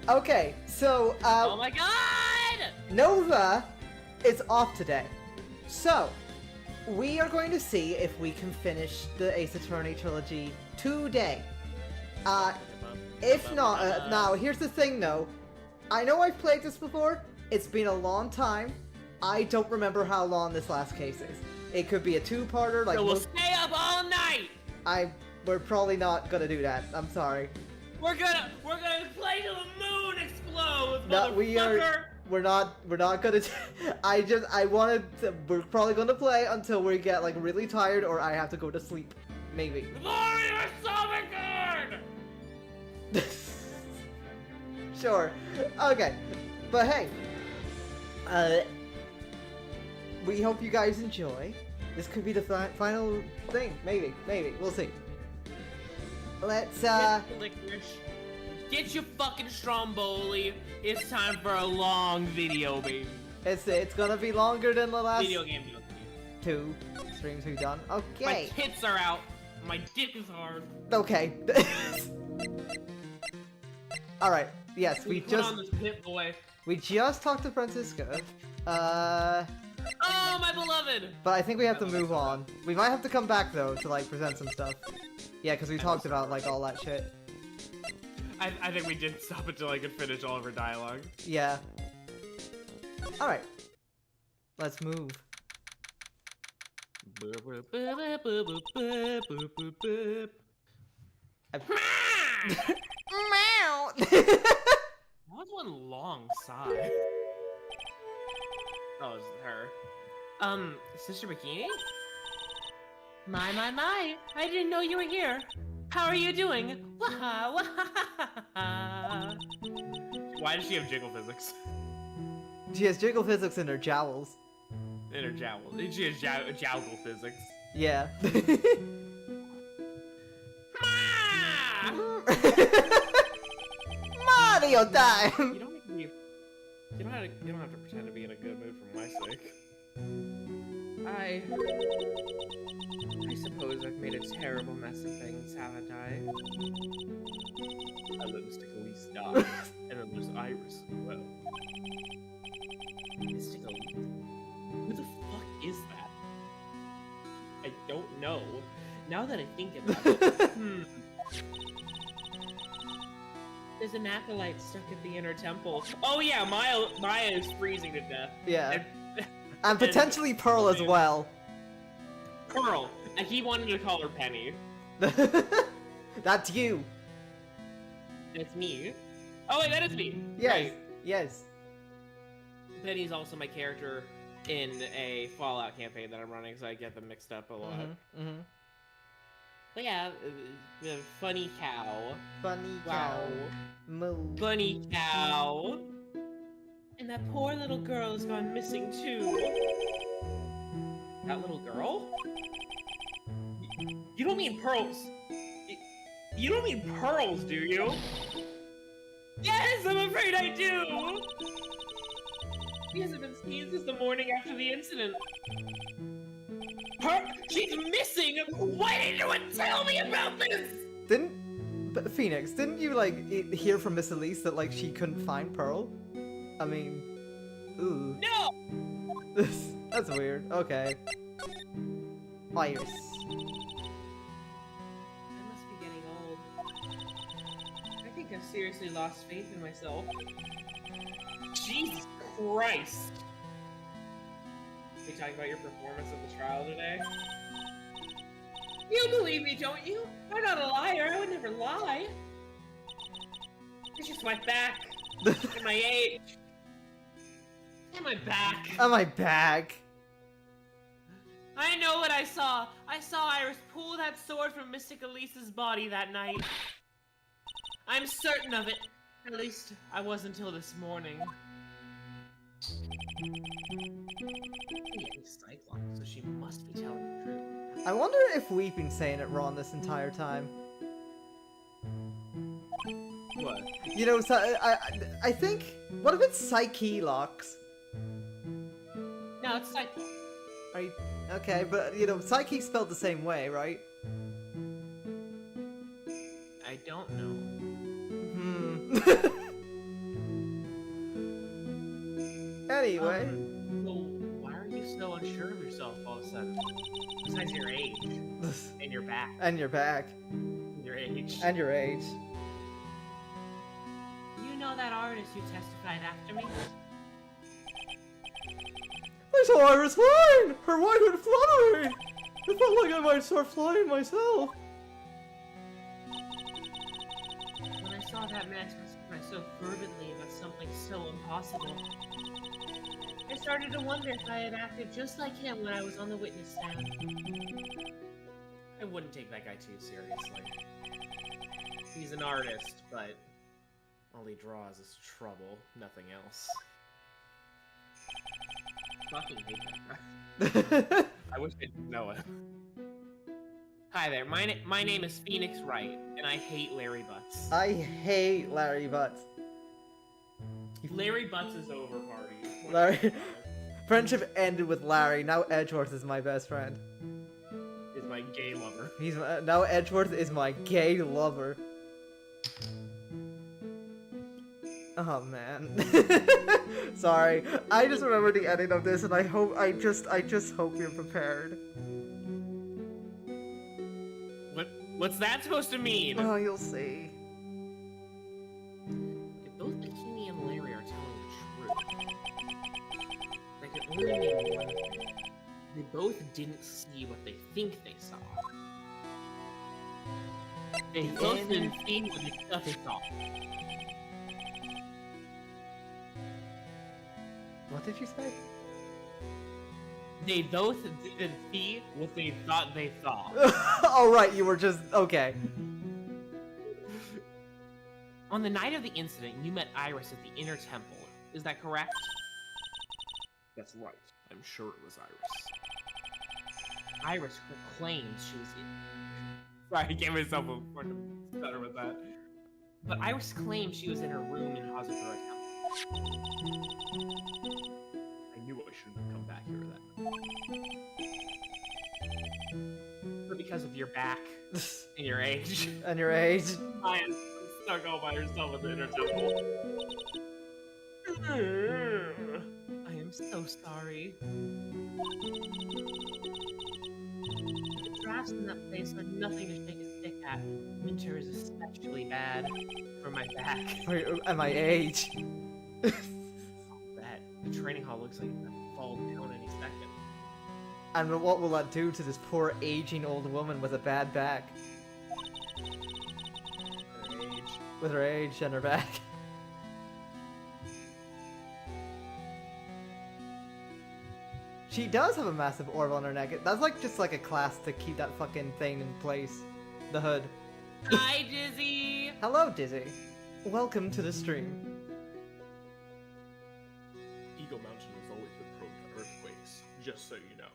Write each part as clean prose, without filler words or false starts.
Okay, so, Oh my god! Nova is off today. So, we are going to see if we can finish the Ace Attorney trilogy today. If not, now, here's the thing though. I know I've played this before. It's been a long time. I don't remember how long this last case is. It could be a two-parter, like... So we'll stay up all night! We're probably not gonna do that. I'm sorry. We're gonna play till the moon explodes, No, motherfucker! we're not gonna... we're probably gonna play until we get, like, really tired or I have to go to sleep. Maybe. Glory of Summer Sure. Okay. But hey. We hope you guys enjoy. This could be the final thing. Maybe. We'll see. Let's, Get your fucking Stromboli. It's time for a long video, baby. It's gonna be longer than the last... Video game. two streams we've done. Okay. My tits are out. My dick is hard. Okay. Alright. Yes, we put just... on this pit boy. We just talked to Francisco. Oh, my beloved! But I think we have to move on. We might have to come back, though, to, like, present some stuff. Yeah, because we talked about, like, all that shit. I think we did stop until I could finish all of her dialogue. Yeah. Alright. Let's move. Meow! That was one long sigh. Oh, it's her. Sister Bikini? My. I didn't know you were here. How are you doing? Waha, waha. Why does she have jiggle physics? She has jiggle physics in her jowls. In her jowl. She has jowgle physics. Yeah. Mario time! You don't have to pretend to be in a good mood for my sake. I suppose I've made a terrible mess of things, haven't I? I let Mystic Elise die, and then there's Iris as well. Mystic Elise? Who the fuck is that? I don't know. Now that I think about it, There's an acolyte stuck at the inner temple. Oh yeah, Maya is freezing to death. Yeah. And potentially Pearl as well. Pearl. And he wanted to call her Penny. That's you. That's me. Oh wait, that is me. Yes. Right. Yes. Penny's also my character in a Fallout campaign that I'm running, so I get them mixed up a lot. But yeah, the funny cow. Funny Wow. cow. Moo. Bunny cow. And that poor little girl has gone missing too. That little girl? You don't mean Pearls. You don't mean Pearls, do you? Yes, I'm afraid I do! She hasn't been seen since the morning after the incident. She's missing! Why didn't you tell me about this? But Phoenix, didn't you, like, hear from Miss Elise that, like, she couldn't find Pearl? I mean, ooh. No! That's weird. Okay. Iris. I must be getting old. I think I've seriously lost faith in myself. Jesus Christ! Are you talking about your performance at the trial today? You believe me, don't you? I'm not a liar. I would never lie. It's just my back. And my age. And my back. On my back. I know what I saw. I saw Iris pull that sword from Mystic Elise's body that night. I'm certain of it. At least, I was until this morning. Cyclops, so she must be telling the truth. I wonder if we've been saying it wrong this entire time. What? You know, so I think... What if it's Psyche-Lox? No, it's Cyclops. Are you... Okay, but, you know, Psyche spelled the same way, right? I don't know. Anyway. So why are you so unsure of yourself all of a sudden? Besides your age. And your back. And your back. Your age. And your age. You know that artist who testified after me? I saw Iris flying! Her white hood fluttering! It felt like I might start flying myself. When I saw that man testify so fervently about something so impossible, I started to wonder if I had acted just like him when I was on the witness stand. I wouldn't take that guy too seriously. He's an artist, but all he draws is trouble, nothing else. Fucking hate that guy. I wish I didn't know it. Hi there, my name is Phoenix Wright, and I hate Larry Butts. I hate Larry Butts. Larry Butts is over, party. Larry... Friendship ended with Larry, now Edgeworth is my best friend. Is my gay lover. He's now Edgeworth is my gay lover. Oh man. Sorry. I just remember the ending of this and I just hope you're prepared. What's that supposed to mean? Oh, you'll see. If both Bikini and Larry are telling the truth, that can only mean one thing. They both didn't see what they think they saw. They both didn't see what they thought they saw. What did you say? They both didn't see what they thought they saw. Oh right, you were just okay. On the night of the incident, you met Iris at the inner temple. Is that correct? That's right. I'm sure it was Iris. Iris proclaimed she was in... Sorry, I gave myself a fucking stutter with that. But Iris claimed she was in her room in Hazakura Temple. I knew I shouldn't have come back here then. But because of your back and your age. And your age. I am stuck all by herself at the inner temple. I am so sorry. The drafts in that place are nothing to shake a stick at. Winter is especially bad for my back. And my age. That the training hall looks like it's gonna fall down any second. And what will that do to this poor aging old woman with a bad back? Her age. With her age and her back. She does have a massive orb on her neck. That's like just like a class to keep that fucking thing in place. The hood. Hi, Dizzy! Hello, Dizzy. Welcome to the stream. Eagle Mountain has always been prone to earthquakes, just so you know.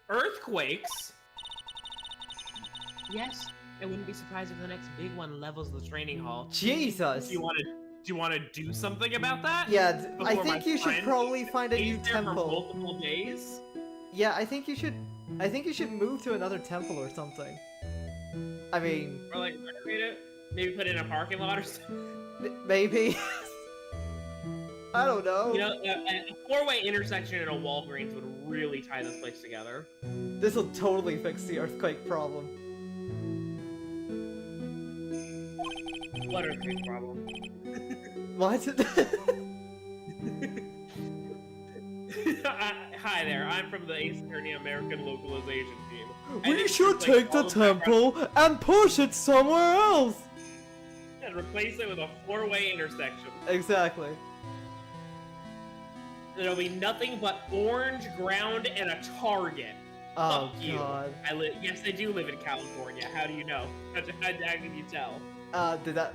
Earthquakes? Yes, I wouldn't be surprised if the next big one levels the training hall. Jesus! Do you want to do something about that? Yeah, I Before think my you should friend probably find a stays new there temple. For multiple days? Yeah, I think you should move to another temple or something. I mean... Or like renovate it? Maybe put it in a parking lot or something? Maybe. I don't know. You know, a four-way intersection in a Walgreens would really tie this place together. This'll totally fix the earthquake problem. What earthquake problem? What? Hi there, I'm from the Ace Attorney American Localization Team. We should take the temple and push it somewhere else! And replace it with a four-way intersection. Exactly. There'll be nothing but orange ground and a Target. Oh, Fuck you. God. Yes, I do live in California. How do you know? How can you tell? Did that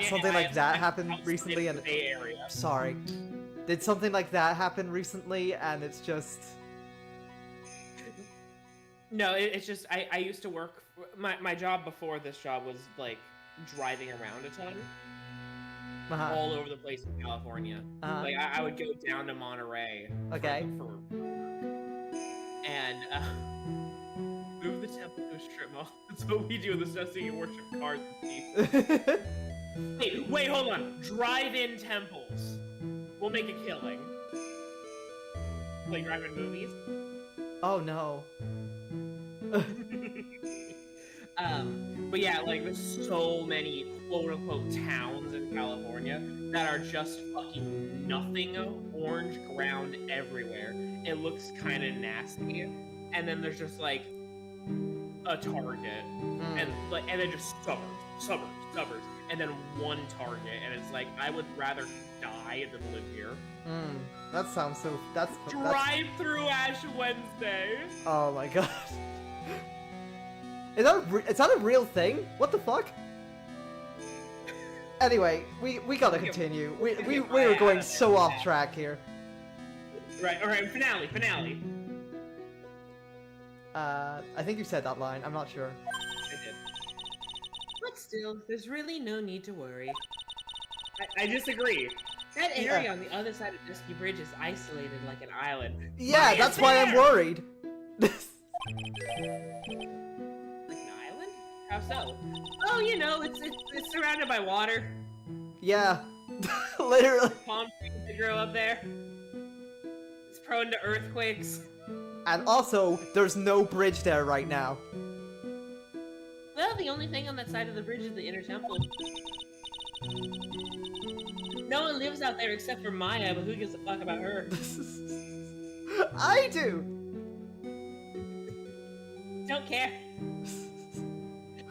something like that happen recently? And Bay Area. sorry, did something like that happen recently? And it's just No, it's just I used to work. My job before this job was like driving around a ton, all over the place in California. Like I would go down to Monterey. Okay. And move the temple to a strip mall. That's what we do in the stuff so you worship cars and teeth. Wait, hold on. Drive-in temples. We'll make a killing. Like drive-in movies. Oh no. But yeah, like there's so many quote-unquote towns in California that are just fucking nothing, orange ground everywhere. It looks kind of nasty, and then there's just like a Target, and then just suburbs, and then one Target, and it's like I would rather die than live here. That sounds so. That's Drive through Ash Wednesday. Oh my god. Is that a real thing? What the fuck? Anyway, we gotta continue. We were going so off track here. Right. All right. Finale. I think you said that line. I'm not sure. I did. But still, there's really no need to worry. I disagree. That area on the other side of Dusky Bridge is isolated like an island. Yeah, that's why I'm worried. Like an island? How so? Oh, you know, it's surrounded by water. Yeah, literally. Palm trees that grow up there. It's prone to earthquakes. And also, there's no bridge there right now. Well, the only thing on that side of the bridge is the inner temple. No one lives out there except for Maya, but who gives a fuck about her? I do! Don't care.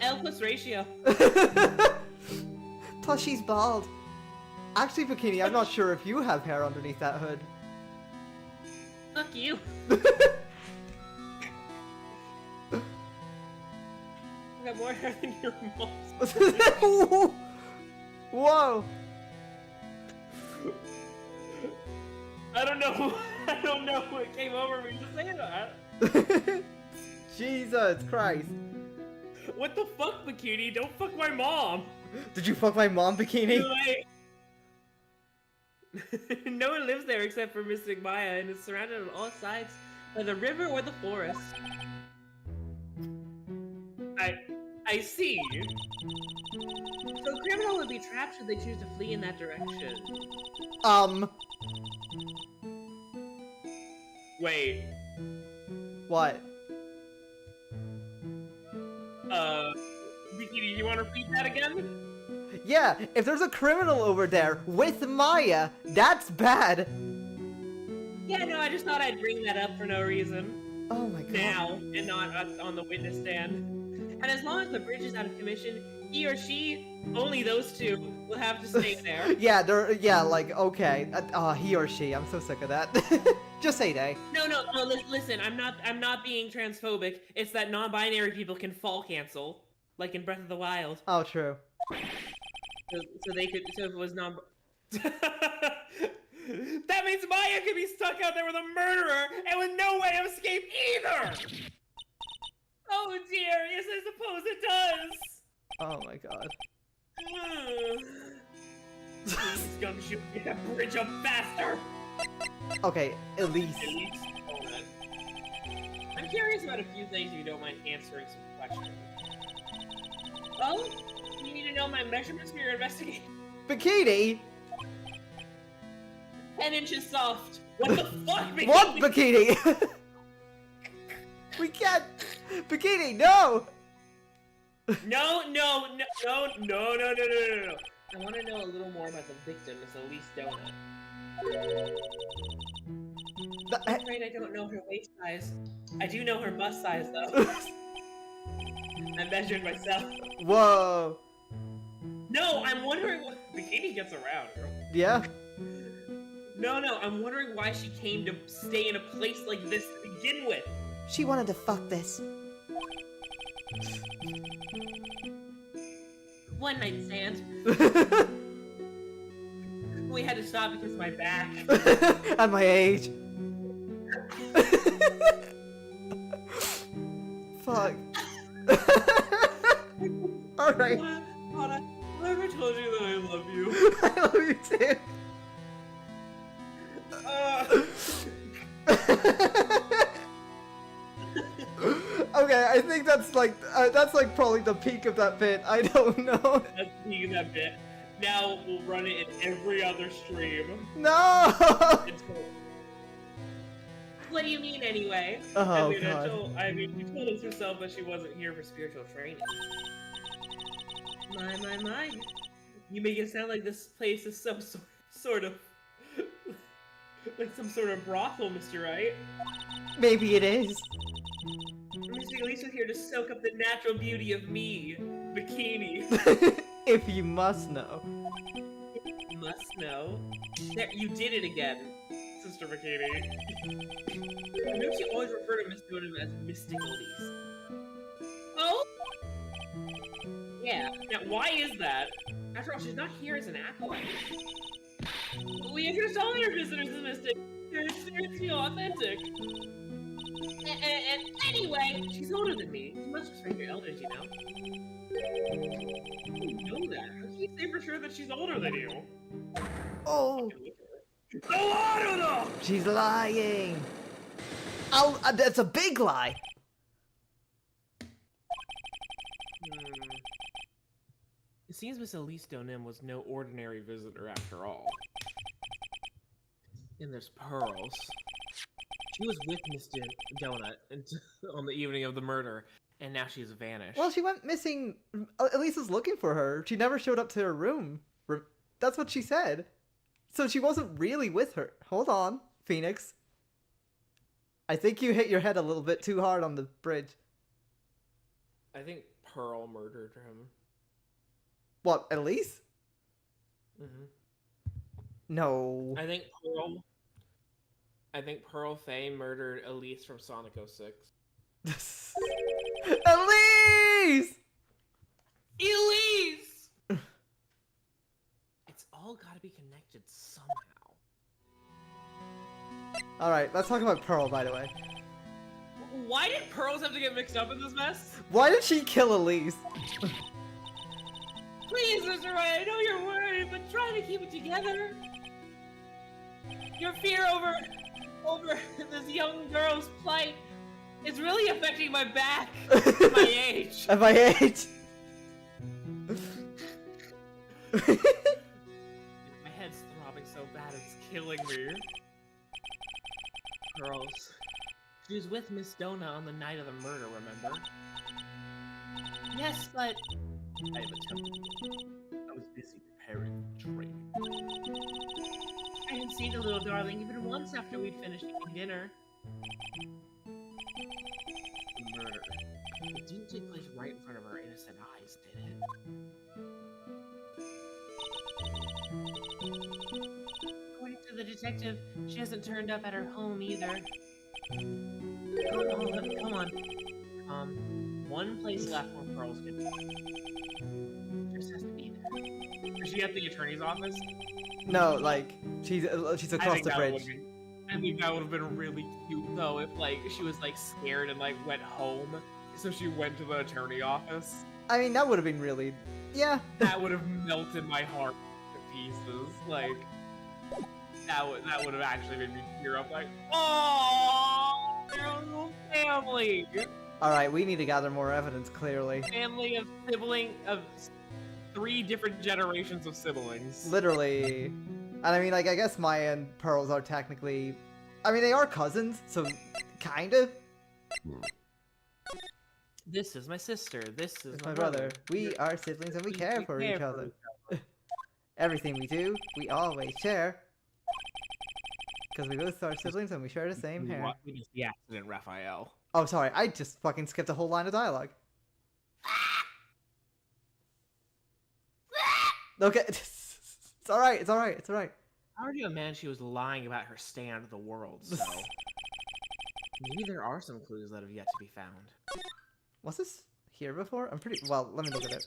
L plus ratio. Plus she's bald. Actually, Bikini, I'm not sure if you have hair underneath that hood. Fuck you. I got more hair than your mom's. Whoa! I don't know what came over me to say that. Jesus Christ. What the fuck, Bikini? Don't fuck my mom. Did you fuck my mom, Bikini? No one lives there except for Mystic Maya, and it's surrounded on all sides by the river or the forest. I see. So a criminal would be trapped should they choose to flee in that direction. Wait. What? Bikini, you want to repeat that again? Yeah, if there's a criminal over there with Maya, that's bad. Yeah, no, I just thought I'd bring that up for no reason. Oh my god. Now, and not on the witness stand. And as long as the bridge is out of commission, he or she, only those two, will have to stay there. yeah, like, okay. He or she, I'm so sick of that. Just say they. No, listen, I'm not being transphobic. It's that non-binary people can fall cancel, like in Breath of the Wild. Oh, true. So if it was non. That means Maya could be stuck out there with a murderer and with no way of escape either. Oh dear, yes, I suppose it does. Oh my god. Please, Gumshoe, get that bridge up faster. Okay, Elise. I'm curious about a few things if you don't mind answering some questions. Well, you need to know my measurements for your investigation. Bikini? 10 inches soft. What the fuck, Bikini? What, Bikini? We can't. Bikini, no! No. I want to know a little more about the victim, Miss Elise Donut. I'm afraid I don't know her waist size. I do know her bust size, though. I measured myself. Whoa. No, I'm wondering what... Bikini gets around, girl. Yeah? No, I'm wondering why she came to stay in a place like this to begin with. She wanted to fuck this. One night stand. We had to stop because of my back. At my age. Fuck. Alright. I never told you that I love you. I love you too. Okay, I think that's like probably the peak of that bit. I don't know. That's the peak of that bit. now we'll run it in every other stream. No! What do you mean, anyway? Oh, God. God. She told us herself that she wasn't here for spiritual training. My. You make it sound like this place is some sort of... like some sort of brothel, Mr. Right? Maybe it is. Mr. Elise was here to soak up the natural beauty of me, Bikini. If you must know. You must know. There, you did it again, Sister Bikini. I know she always referred to Miss Dotem as Mystic Elise. Oh? Yeah. Now, why is that? After all, she's not here as an acolyte. We introduced all your visitors as Mystic. They're seriously authentic. And anyway, she's older than me. You must respect your elders, you know. You know that. How can you say for sure that she's older than you? Oh! A lot of them! She's lying! Oh, that's a big lie! It seems Miss Elise Donim was no ordinary visitor after all. And there's Pearls. She was with Miss Donut on the evening of the murder, and now she's vanished. Well, she went missing. Elise was looking for her. She never showed up to her room. That's what she said. So she wasn't really with her. Hold on, Phoenix. I think you hit your head a little bit too hard on the bridge. I think Pearl murdered him. What, Elise? Mm-hmm. No. I think Pearl Faye murdered Elise from Sonic 06. Elise! Elise! It's all gotta be connected somehow. Alright, let's talk about Pearl, by the way. Why did Pearls have to get mixed up in this mess? Why did she kill Elise? Please, Mr. Right, I know you're worried, but try to keep it together. Your fear over this young girl's plight is really affecting my back at my age. At my age? My head's throbbing so bad it's killing me. Girls. She was with Miss Dona on the night of the murder, remember? Yes, but... I have attempted. I was busy preparing the train. I didn't see the little darling even once after we'd finished eating dinner. The murder. It didn't take place right in front of her innocent eyes, did it? According to the detective, she hasn't turned up at her home either. Come on. One place left where Pearls can be. Just has to be there. Is she at the attorney's office? No, like, she's across the bridge. I think that would have been really cute, though, if, like, she was, like, scared and, like, went home. So she went to the attorney office. I mean, that would have been really... Yeah. That would have melted my heart to pieces. Like, that would have actually made me tear up, like, oh, your little family! Alright, we need to gather more evidence, clearly. Family of 3 different generations of siblings. Literally. And I mean, like, I guess Maya and Pearls are technically... I mean, they are cousins, so kind of. This is my sister. This is my brother. We are siblings and we care for each other. Everything we do, we always share. Because we both are siblings and we share the same hair. We just the accident, Raphael. Oh, sorry. I just fucking skipped a whole line of dialogue. Okay. It's alright. It's alright. It's alright. I already imagine she was lying about her stand of the world, so... Maybe there are some clues that have yet to be found. Was this here before? I'm pretty... Well, let me look at it.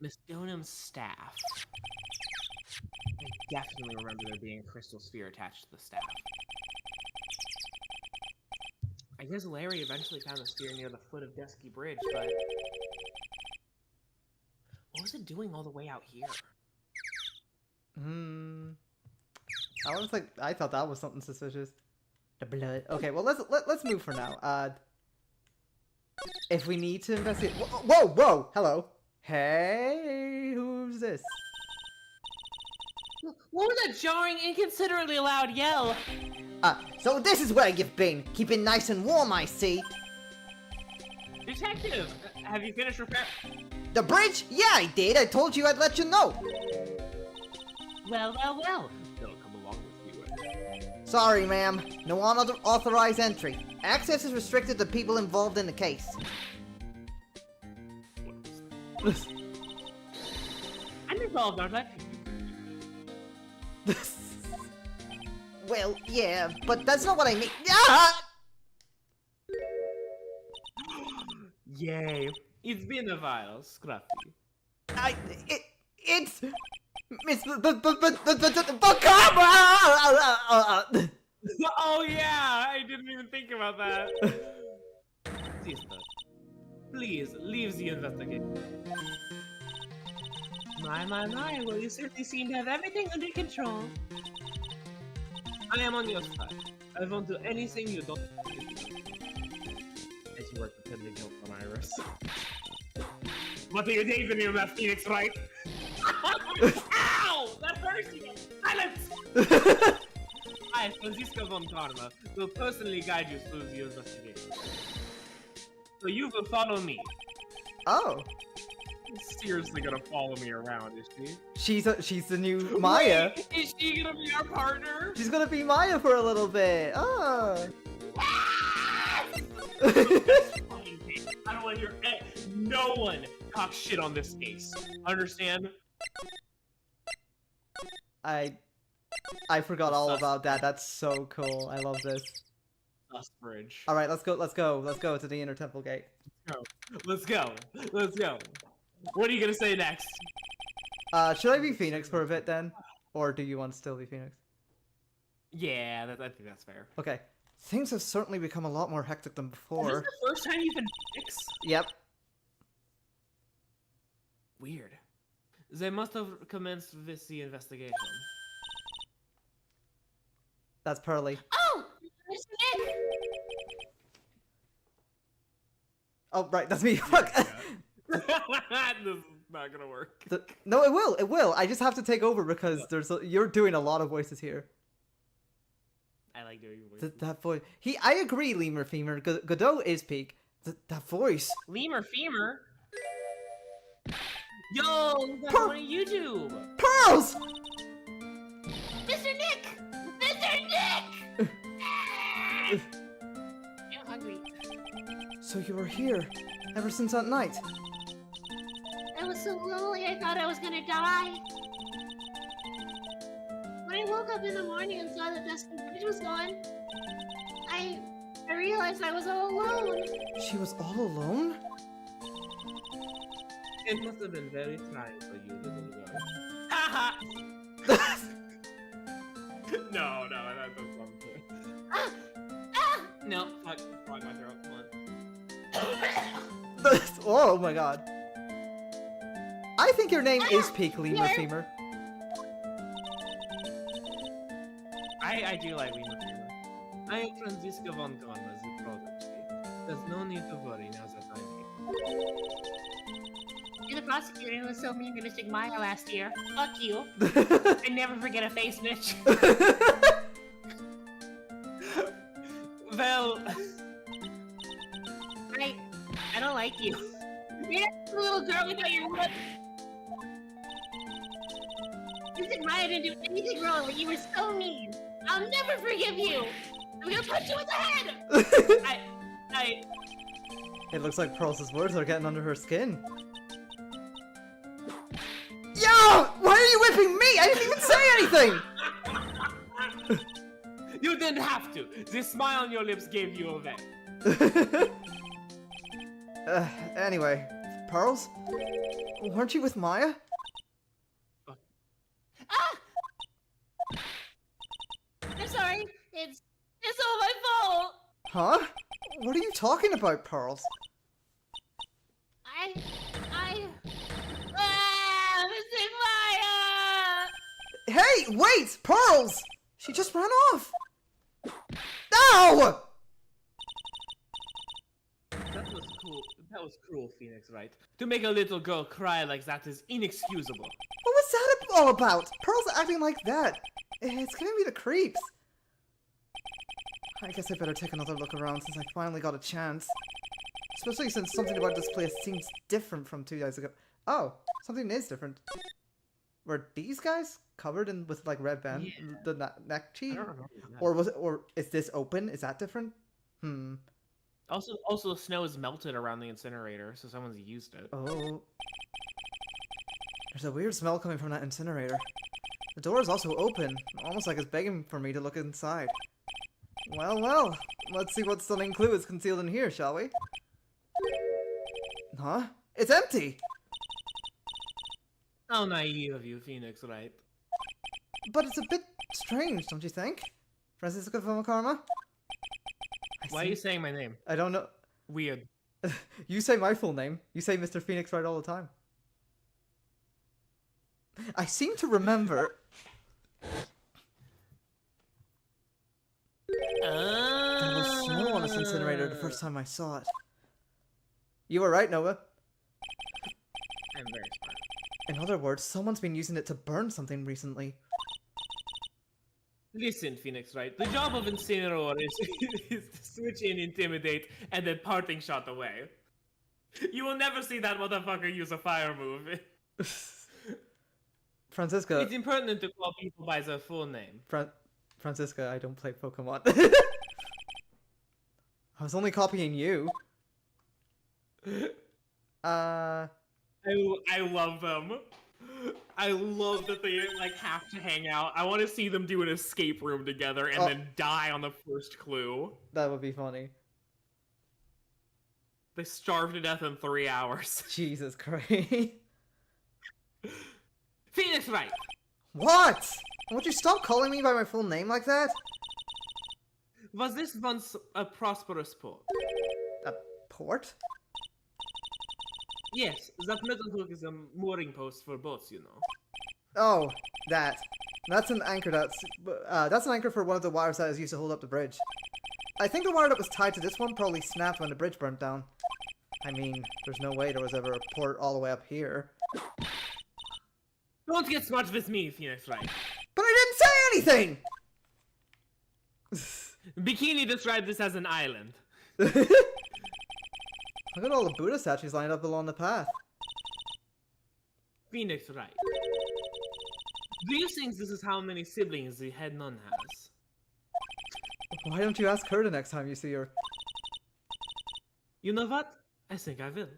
Miss Donham's staff. I definitely remember there being a crystal sphere attached to the staff. I guess Larry eventually found the sphere near the foot of Dusky Bridge, but... What was it doing all the way out here? I thought that was something suspicious. The blood. Okay, well let's move for now. If we need to investigate. Whoa! Hello. Hey, who this? What was that jarring, inconsiderately loud yell? So this is where you've been. Keeping nice and warm, I see. Detective, have you finished repair? The bridge? Yeah, I did. I told you I'd let you know. Well. They'll come along with you. Sorry, ma'am. No unauthorized entry. Access is restricted to people involved in the case. I'm involved, aren't I? Well, yeah, but that's not what I mean. Ah! Yay. It's been a while, Scruffy. It's Miss Oh yeah, I didn't even think about that. Sister, please leave the investigation. My, well, you certainly seem to have everything under control. I am on your side. I won't do anything you don't do. As you were pretending help on Iris. What are you doing in that Phoenix, right? Ow! That hurts you! Silence! I, Francisco von Karma, will personally guide you through the investigation. So you will follow me. Oh. She's seriously gonna follow me around, is she? She's the new Maya. Wait, is she gonna be our partner? She's gonna be Maya for a little bit. Oh. I don't want to hear no one talk shit on this case. Understand? I forgot all about that. That's so cool. I love this. Bridge. All right, let's go to the inner temple gate. Let's go. What are you gonna say next? Should I be Phoenix for a bit then? Or do you want to still be Phoenix? Yeah, I think that's fair. Okay. Things have certainly become a lot more hectic than before. Is this the first time you've been Phoenix? Yep. Weird. They must have commenced with the investigation. That's Pearly. Oh! Mr. Nick! Oh, right, that's me. Fuck. This is not gonna work. No, it will. It will. I just have to take over because you're doing a lot of voices here. I like doing voices. That voice. I agree, Lemur Femur. Godot is peak. That voice. Lemur Femur? Yo, that's on YouTube. Pearls! Mr. Nick! Mr. Nick! I'm hungry. So you were here ever since that night? I was so lonely, I thought I was gonna die. When I woke up in the morning and saw that the bridge was gone, I realized I was all alone. She was all alone? It must have been very trying for you, little girl. Haha! No, that's something. Ah! Ah! No, fuck, frog my throat, come on. Oh my god. I think your name is Peak Lemur Femur. I do like Lemur Femur. I am Francisco von Karma, the protege. There's no need to worry now that I'm here. You're the prosecutor who was so mean to Mr. Maya last year. Fuck you. I never forget a face, bitch. Well... I don't like you. You're not the little girl without your lip. Mr. Maya didn't do anything wrong, but you were so mean. I'll never forgive you. I'm gonna punch you in the head. It looks like Pearls' words are getting under her skin. Yo! Why are you whipping me? I didn't even say anything! You didn't have to. The smile on your lips gave you away. Anyway, Pearls? Weren't you with Maya? Ah! I'm sorry. It's all my fault. Huh? What are you talking about, Pearls? Mr. Maya! Hey, wait! Pearls! She just ran off! No! That was cool. That was cruel, Phoenix, right? To make a little girl cry like that is inexcusable. What was that all about? Pearl's acting like that. It's giving me the creeps. I guess I better take another look around since I finally got a chance. Especially since something about this place seems different from 2 days ago. Oh, something is different. Were these guys covered in with like red band, the neck cheat? I don't remember that. Or is this open? Is that different? Also, the snow is melted around the incinerator, so someone's used it. Oh. There's a weird smell coming from that incinerator. The door is also open, almost like it's begging for me to look inside. Well, let's see what stunning clue is concealed in here, shall we? Huh? It's empty! How naive of you, Phoenix, right? But it's a bit strange, don't you think? Francisco Karma? Why are you saying my name? I don't know. Weird. You say my full name. You say Mr. Phoenix right all the time. I seem to remember... There was snow on this incinerator the first time I saw it. You were right, Nova. I'm very smart. In other words, someone's been using it to burn something recently. Listen, Phoenix, right? The job of Incinerator is to switch in, intimidate, and then parting shot away. You will never see that motherfucker use a fire move. Francisca. It's impertinent to call people by their full name. Francisca, I don't play Pokemon. I was only copying you. I love them. I love that they like have to hang out. I want to see them do an escape room together and then die on the first clue. That would be funny. They starve to death in 3 hours. Jesus Christ. Phoenix Wright! What? Would you stop calling me by my full name like that? Was this once a prosperous port? A port? Yes, that metal hook is a mooring post for boats, you know. Oh, that. That's an anchor that's an anchor for one of the wires that is used to hold up the bridge. I think the wire that was tied to this one probably snapped when the bridge burnt down. I mean, there's no way there was ever a port all the way up here. Don't get smart with me, Phoenix Wright. But I didn't say anything! Bikini described this as an island. Look at all the Buddha statues lined up along the path. Phoenix Wright. Do you think this is how many siblings the head nun has? Why don't you ask her the next time you see her? You know what? I think I will.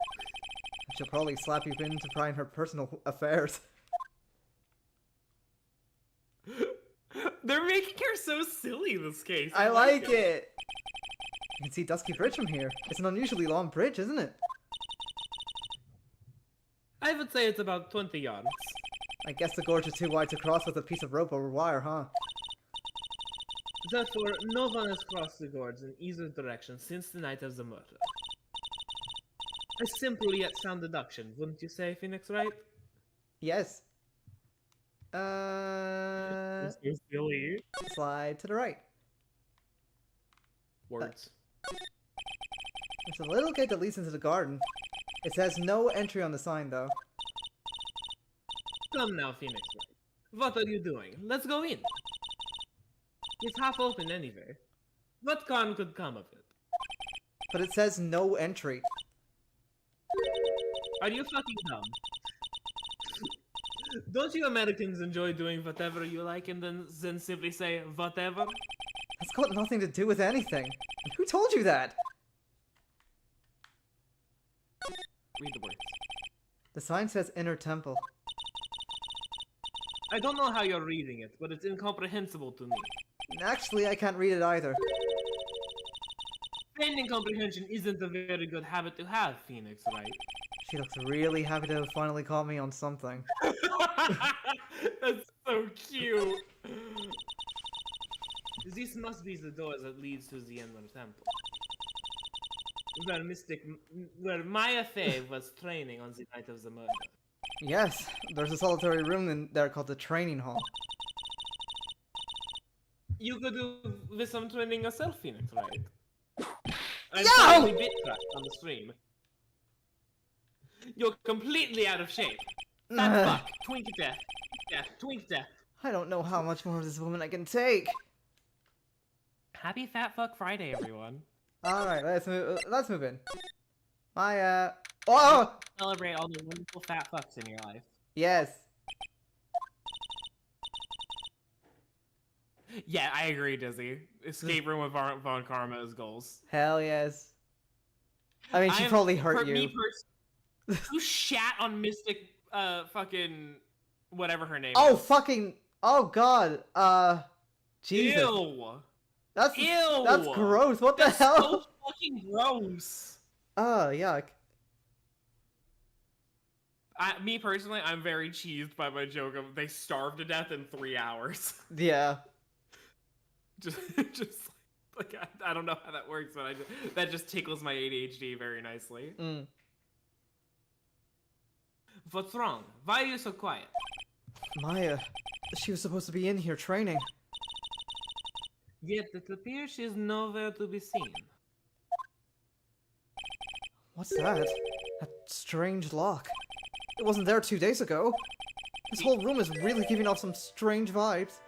She'll probably slap you into prying her personal affairs. They're making her so silly in this case. I like it! You can see Dusky Bridge from here. It's an unusually long bridge, isn't it? I would say it's about 20 yards. I guess the gorge is too wide to cross with a piece of rope over wire, huh? Therefore, no one has crossed the gorge in either direction since the night of the murder. A simple yet sound deduction, wouldn't you say, Phoenix Wright? Yes. It's so silly. Slide to the right. Words. There's a little gate that leads into the garden. It says no entry on the sign, though. Come now, Phoenix Wright. What are you doing? Let's go in. It's half open anyway. What harm could come of it? But it says no entry. Are you fucking dumb? Don't you Americans enjoy doing whatever you like and then simply say whatever? That's got nothing to do with anything. And who told you that? Read the words. The sign says inner temple. I don't know how you're reading it, but it's incomprehensible to me. Actually, I can't read it either. Feigned comprehension isn't a very good habit to have, Phoenix, right? She looks really happy to have finally caught me on something. That's so cute. This must be the door that leads to the Inner Temple. Where Maya Fey was training on the night of the murder. Yes, there's a solitary room in there called the training hall. You could do with some training yourself, Phoenix, right? I'm Yo! totally bit trapped on the stream. You're completely out of shape. Fat fuck. Twink death. Death. Twink death. I don't know how much more of this woman I can take. Happy Fat Fuck Friday, everyone. Alright, let's move in. My, oh! Celebrate all the wonderful fat fucks in your life. Yes. Yeah, I agree, Dizzy. Escape room with Von Karma is goals. Hell yes. I mean, she probably hurt you. Me who shat on Mystic, fucking, whatever her name Oh, is. fucking, oh god, Jesus. Ew. That's, Ew. that's gross, what the That's hell? so fucking gross. Oh, yuck. Me personally, I'm very cheesed by my joke of they starved to death in 3 hours. Yeah. just like I don't know how that works, but that just tickles my ADHD very nicely. Mm. What's wrong? Why are you so quiet? Maya, she was supposed to be in here training. Yet it appears she is nowhere to be seen. What's that? That strange lock. It wasn't there 2 days ago. This whole room is really giving off some strange vibes.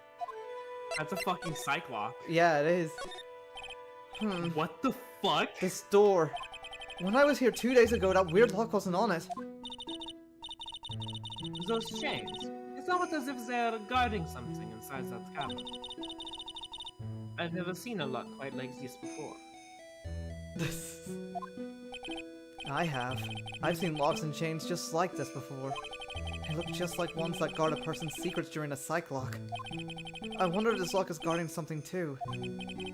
That's a fucking Cyclops. Yeah, it is. What the fuck? This door. When I was here 2 days ago, that weird lock wasn't on it. Those chains. It's almost as if they're guarding something inside that cabin. I've never seen a lock quite like this before. I have. I've seen locks and chains just like this before. They look just like ones that guard a person's secrets during a psych lock. I wonder if this lock is guarding something too.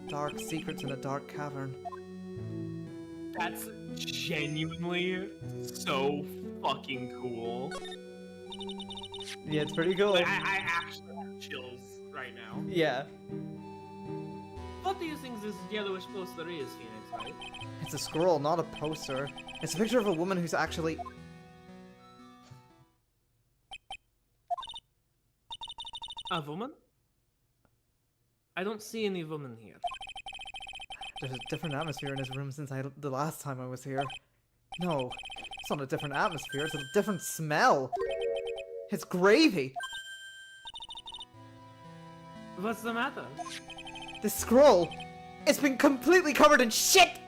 Dark secrets in a dark cavern. That's genuinely so fucking cool. Yeah, it's pretty cool. Like, I actually have chills right now. Yeah. What do you think this yellowish poster is, Phoenix, right? It's a scroll, not a poster. It's a picture of a woman who's actually... A woman? I don't see any woman here. There's a different atmosphere in this room since the last time I was here. No, it's not a different atmosphere, it's a different smell. It's gravy. What's the matter? This scroll, it's been completely covered in shit!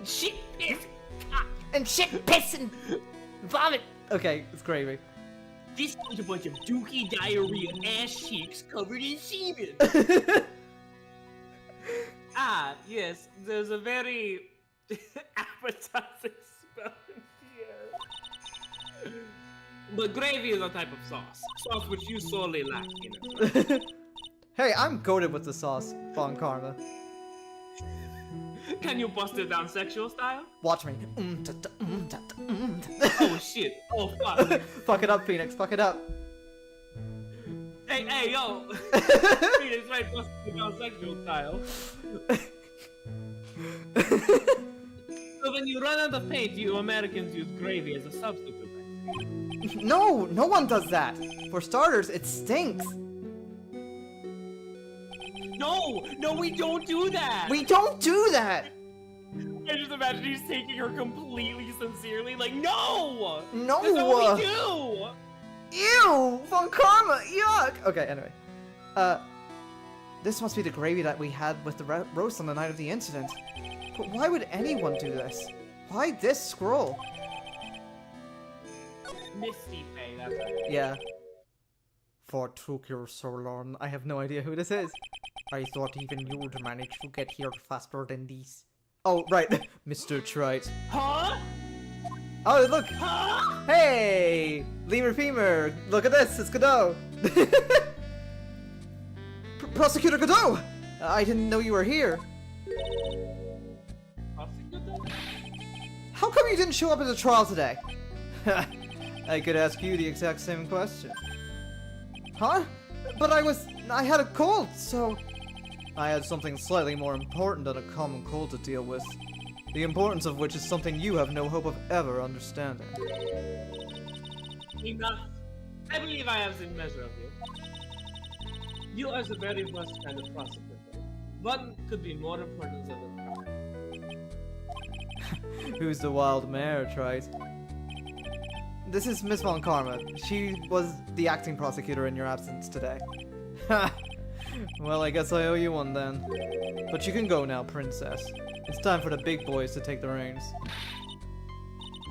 Shit, piss, And shit, piss, and vomit! Okay, it's gravy. This is a bunch of dookie diarrhea ass cheeks covered in semen. Ah, yes, there's a very appetizing smell in here. But gravy is a type of sauce. Sauce which you sorely lack, you know. Hey, I'm goated with the sauce, Von Karma. Can you bust it down sexual style? Watch me. Oh shit. Oh fuck. Fuck it up, Phoenix, fuck it up. Hey, yo! Phoenix might bust it down sexual style. So when you run out of paint, you Americans use gravy as a substitute. No, no one does that. For starters, it stinks. No, we don't do that! We don't do that! I just imagine he's taking her completely sincerely, like, no! No! That's not what we do! Ew! Von Karma! Yuck! Okay, anyway. This must be the gravy that we had with the roast on the night of the incident. But why would anyone do this? Why this scroll? Misty Faye, that's right. Yeah. For took you so long, I have no idea who this is. I thought even you'd manage to get here faster than these. Oh, right, Mr. Trite. Huh? Oh, look! Huh? Hey! Lemur Femur! Look at this, it's Godot! Prosecutor Godot! I didn't know you were here. How come you didn't show up at the trial today? I could ask you the exact same question. Huh? But I had a cold, so... I had something slightly more important than a common cold to deal with. The importance of which is something you have no hope of ever understanding. Enough. I believe I have some measure of you. You are the very worst kind of prosecutor. One could be more important than a crime. Who's the wild mare, Trite? This is Miss Von Karma. She was the acting prosecutor in your absence today. Ha! Well, I guess I owe you one then. But you can go now, princess. It's time for the big boys to take the reins.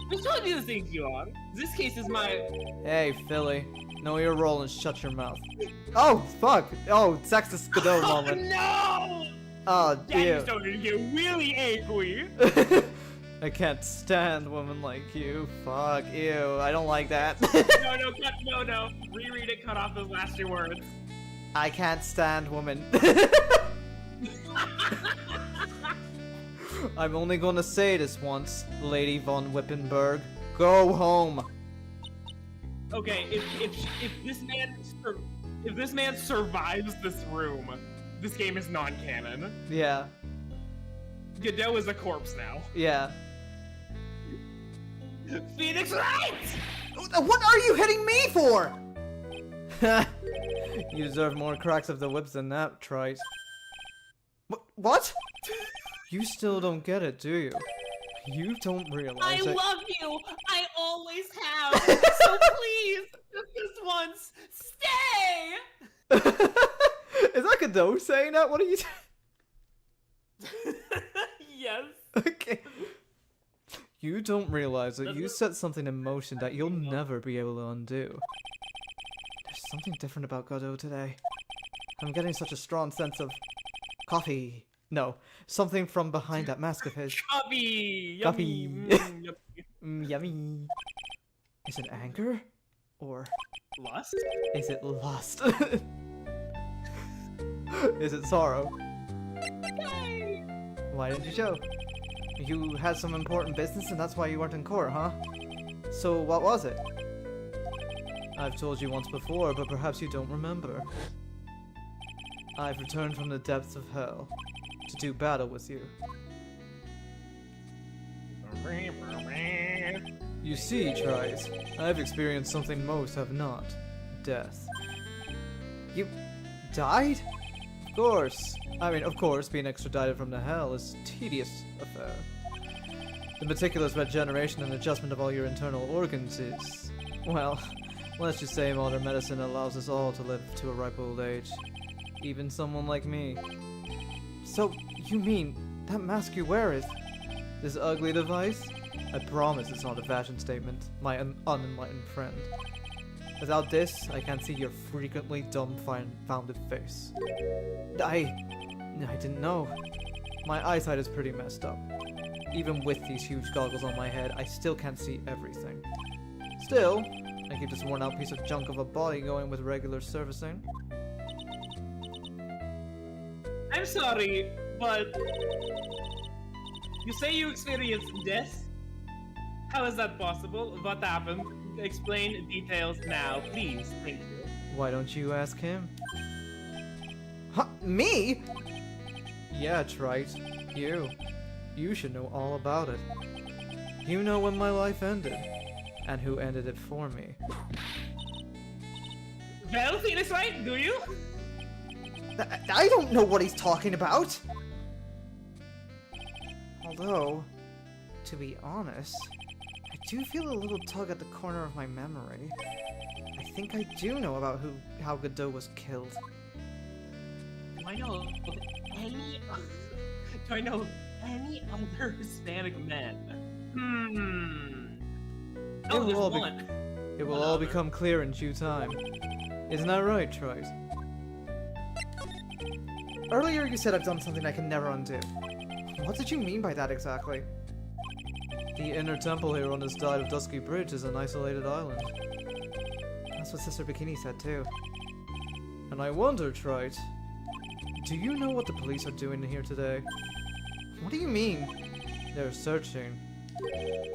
Which one do you think you are? This case is my... Hey, Philly. Know your role and shut your mouth. Oh, fuck! Oh, sexist Godot moment. No! Oh, Daddy's dear. starting to get really angry. I can't stand women like you. Fuck, ew. I don't like that. No. Reread it, cut off those last 2 words. I can't stand women. I'm only gonna say this once, Lady Von Wippenberg. Go home. Okay, if this man survives this room, this game is non-canon. Yeah, Godot is a corpse now. yeah. Phoenix Wright! What are you hitting me for? You deserve more cracks of the whips than that, Trite. What? You still don't get it, do you? You don't realize I that- love you! I always have! So please, just this once, stay! Is that Godot saying that? What are you Yes. Okay. You don't realize that you set something in motion that you'll never be able to undo. There's something different about Godot today. I'm getting such a strong sense of coffee. No, something from behind that mask of his. Coffee! Coffee. Yummy. Yummy. Is it anger? Or Lust? is it lust? Is it sorrow? Why didn't you show? You had some important business and that's why you weren't in court, huh? So what was it? I've told you once before, but perhaps you don't remember. I've returned from the depths of hell to do battle with you. You see, Tries, I've experienced something most have not. Death. You died? Of course, being extradited from the hell is a tedious affair. The meticulous regeneration and adjustment of all your internal organs is, well, let's just say modern medicine allows us all to live to a ripe old age. Even someone like me. So, you mean, that mask you wear is this ugly device? I promise it's not a fashion statement, my unenlightened friend. Without this, I can't see your frequently dumbfounded face. I didn't know. My eyesight is pretty messed up. Even with these huge goggles on my head, I still can't see everything. Still, I keep this worn out piece of junk of a body going with regular servicing. I'm sorry, but you say you experienced death? How is that possible? What happened? Explain details now, please. Thank you. Why don't you ask him? Huh, me? Yeah, Trite. You. You should know all about it. You know when my life ended, and who ended it for me. Well, Phoenix Wright, do you? I don't know what he's talking about! Although, to be honest, I do feel a little tug at the corner of my memory. I think I do know about how Godot was killed. Do I know any... Do I know any other Hispanic men? Oh, It there's will one. It will One all other. become clear in due time. Isn't that right, Troy? Earlier you said I've done something I can never undo. What did you mean by that exactly? The inner temple here on this side of Dusky Bridge is an isolated island. That's what Sister Bikini said too. And I wonder, Trite, do you know what the police are doing here today? What do you mean? They're searching.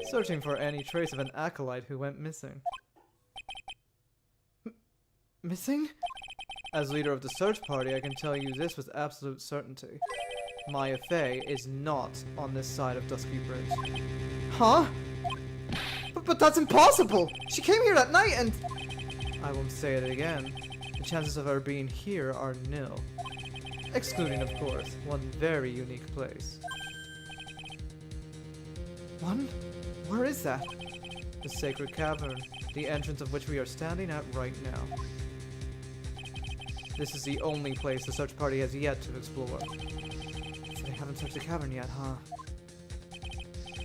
Searching for any trace of an acolyte who went missing. Missing? As leader of the search party, I can tell you this with absolute certainty. Maya Fey is not on this side of Dusky Bridge. Huh? But that's impossible! She came here that night and... I won't say it again. The chances of her being here are nil. Excluding, of course, one very unique place. One? Where is that? The sacred cavern, the entrance of which we are standing at right now. This is the only place the search party has yet to explore. So they haven't searched the cavern yet, huh?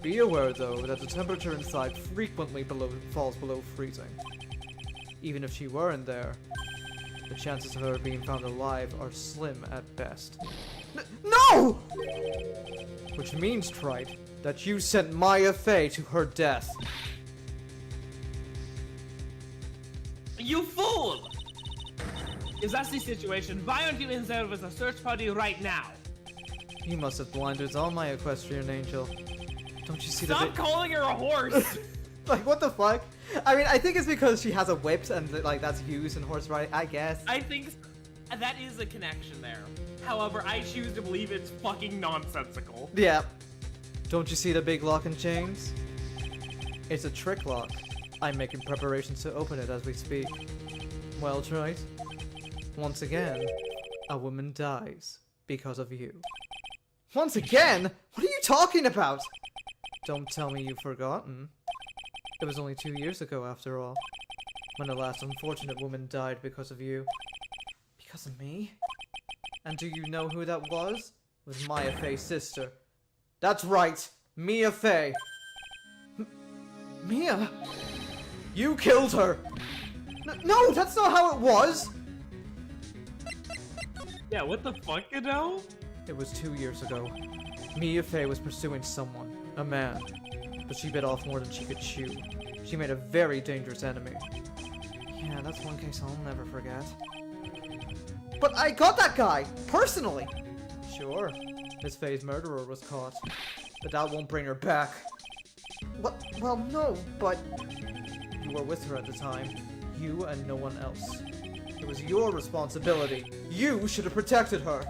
Be aware, though, that the temperature inside frequently falls below freezing. Even if she were in there, the chances of her being found alive are slim at best. No! Which means, Trite, that you sent Maya Fey to her death. You fool! If that's the situation, why aren't you in there with a search party right now? You must have blinders on, my equestrian angel. Don't you see Stop calling her a horse! Like, what the fuck? I mean, I think it's because she has a whip and, like, that's used in horse riding, I guess. I think that is a connection there. However, I choose to believe it's fucking nonsensical. Yeah. Don't you see the big lock and chains? It's a trick lock. I'm making preparations to open it as we speak. Well, Trite, once again, a woman dies because of you. Once again? What are you talking about? Don't tell me you've forgotten. It was only 2 years ago, after all, when the last unfortunate woman died because of you. Because of me? And do you know who that was? It was Maya Fey's sister. That's right, Mia Fey. Mia? You killed her! No, that's not how it was! Yeah, what the fuck, you know? It was 2 years ago. Mia Fey was pursuing someone, a man, but she bit off more than she could chew. She made a very dangerous enemy. Yeah, that's one case I'll never forget. But I got that guy, personally! Sure, Miss Fey's murderer was caught, but that won't bring her back. What? Well, no, but... You were with her at the time. You and no one else. It was your responsibility. You should have protected her.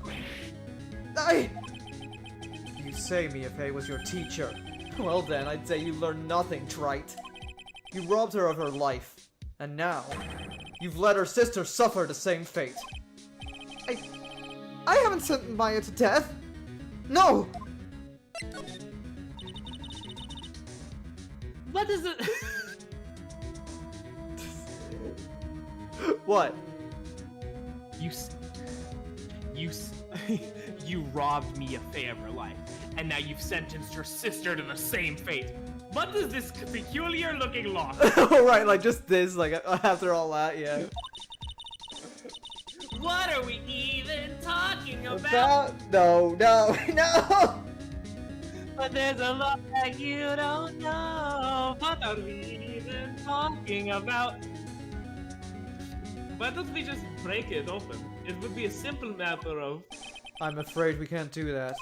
You say Mia Fey was your teacher. Well then, I'd say you learned nothing, Trite. You robbed her of her life. And now, you've let her sister suffer the same fate. I haven't sent Maya to death. No! What is it? What? You robbed Mia Fey of her life, and now you've sentenced her sister to the same fate. What is this peculiar-looking lock? Oh, right, like just this, like after all that, yeah. What are we even talking about? No. But there's a lot that you don't know. What are we even talking about? Why don't we just break it open? It would be a simple matter of... I'm afraid we can't do that.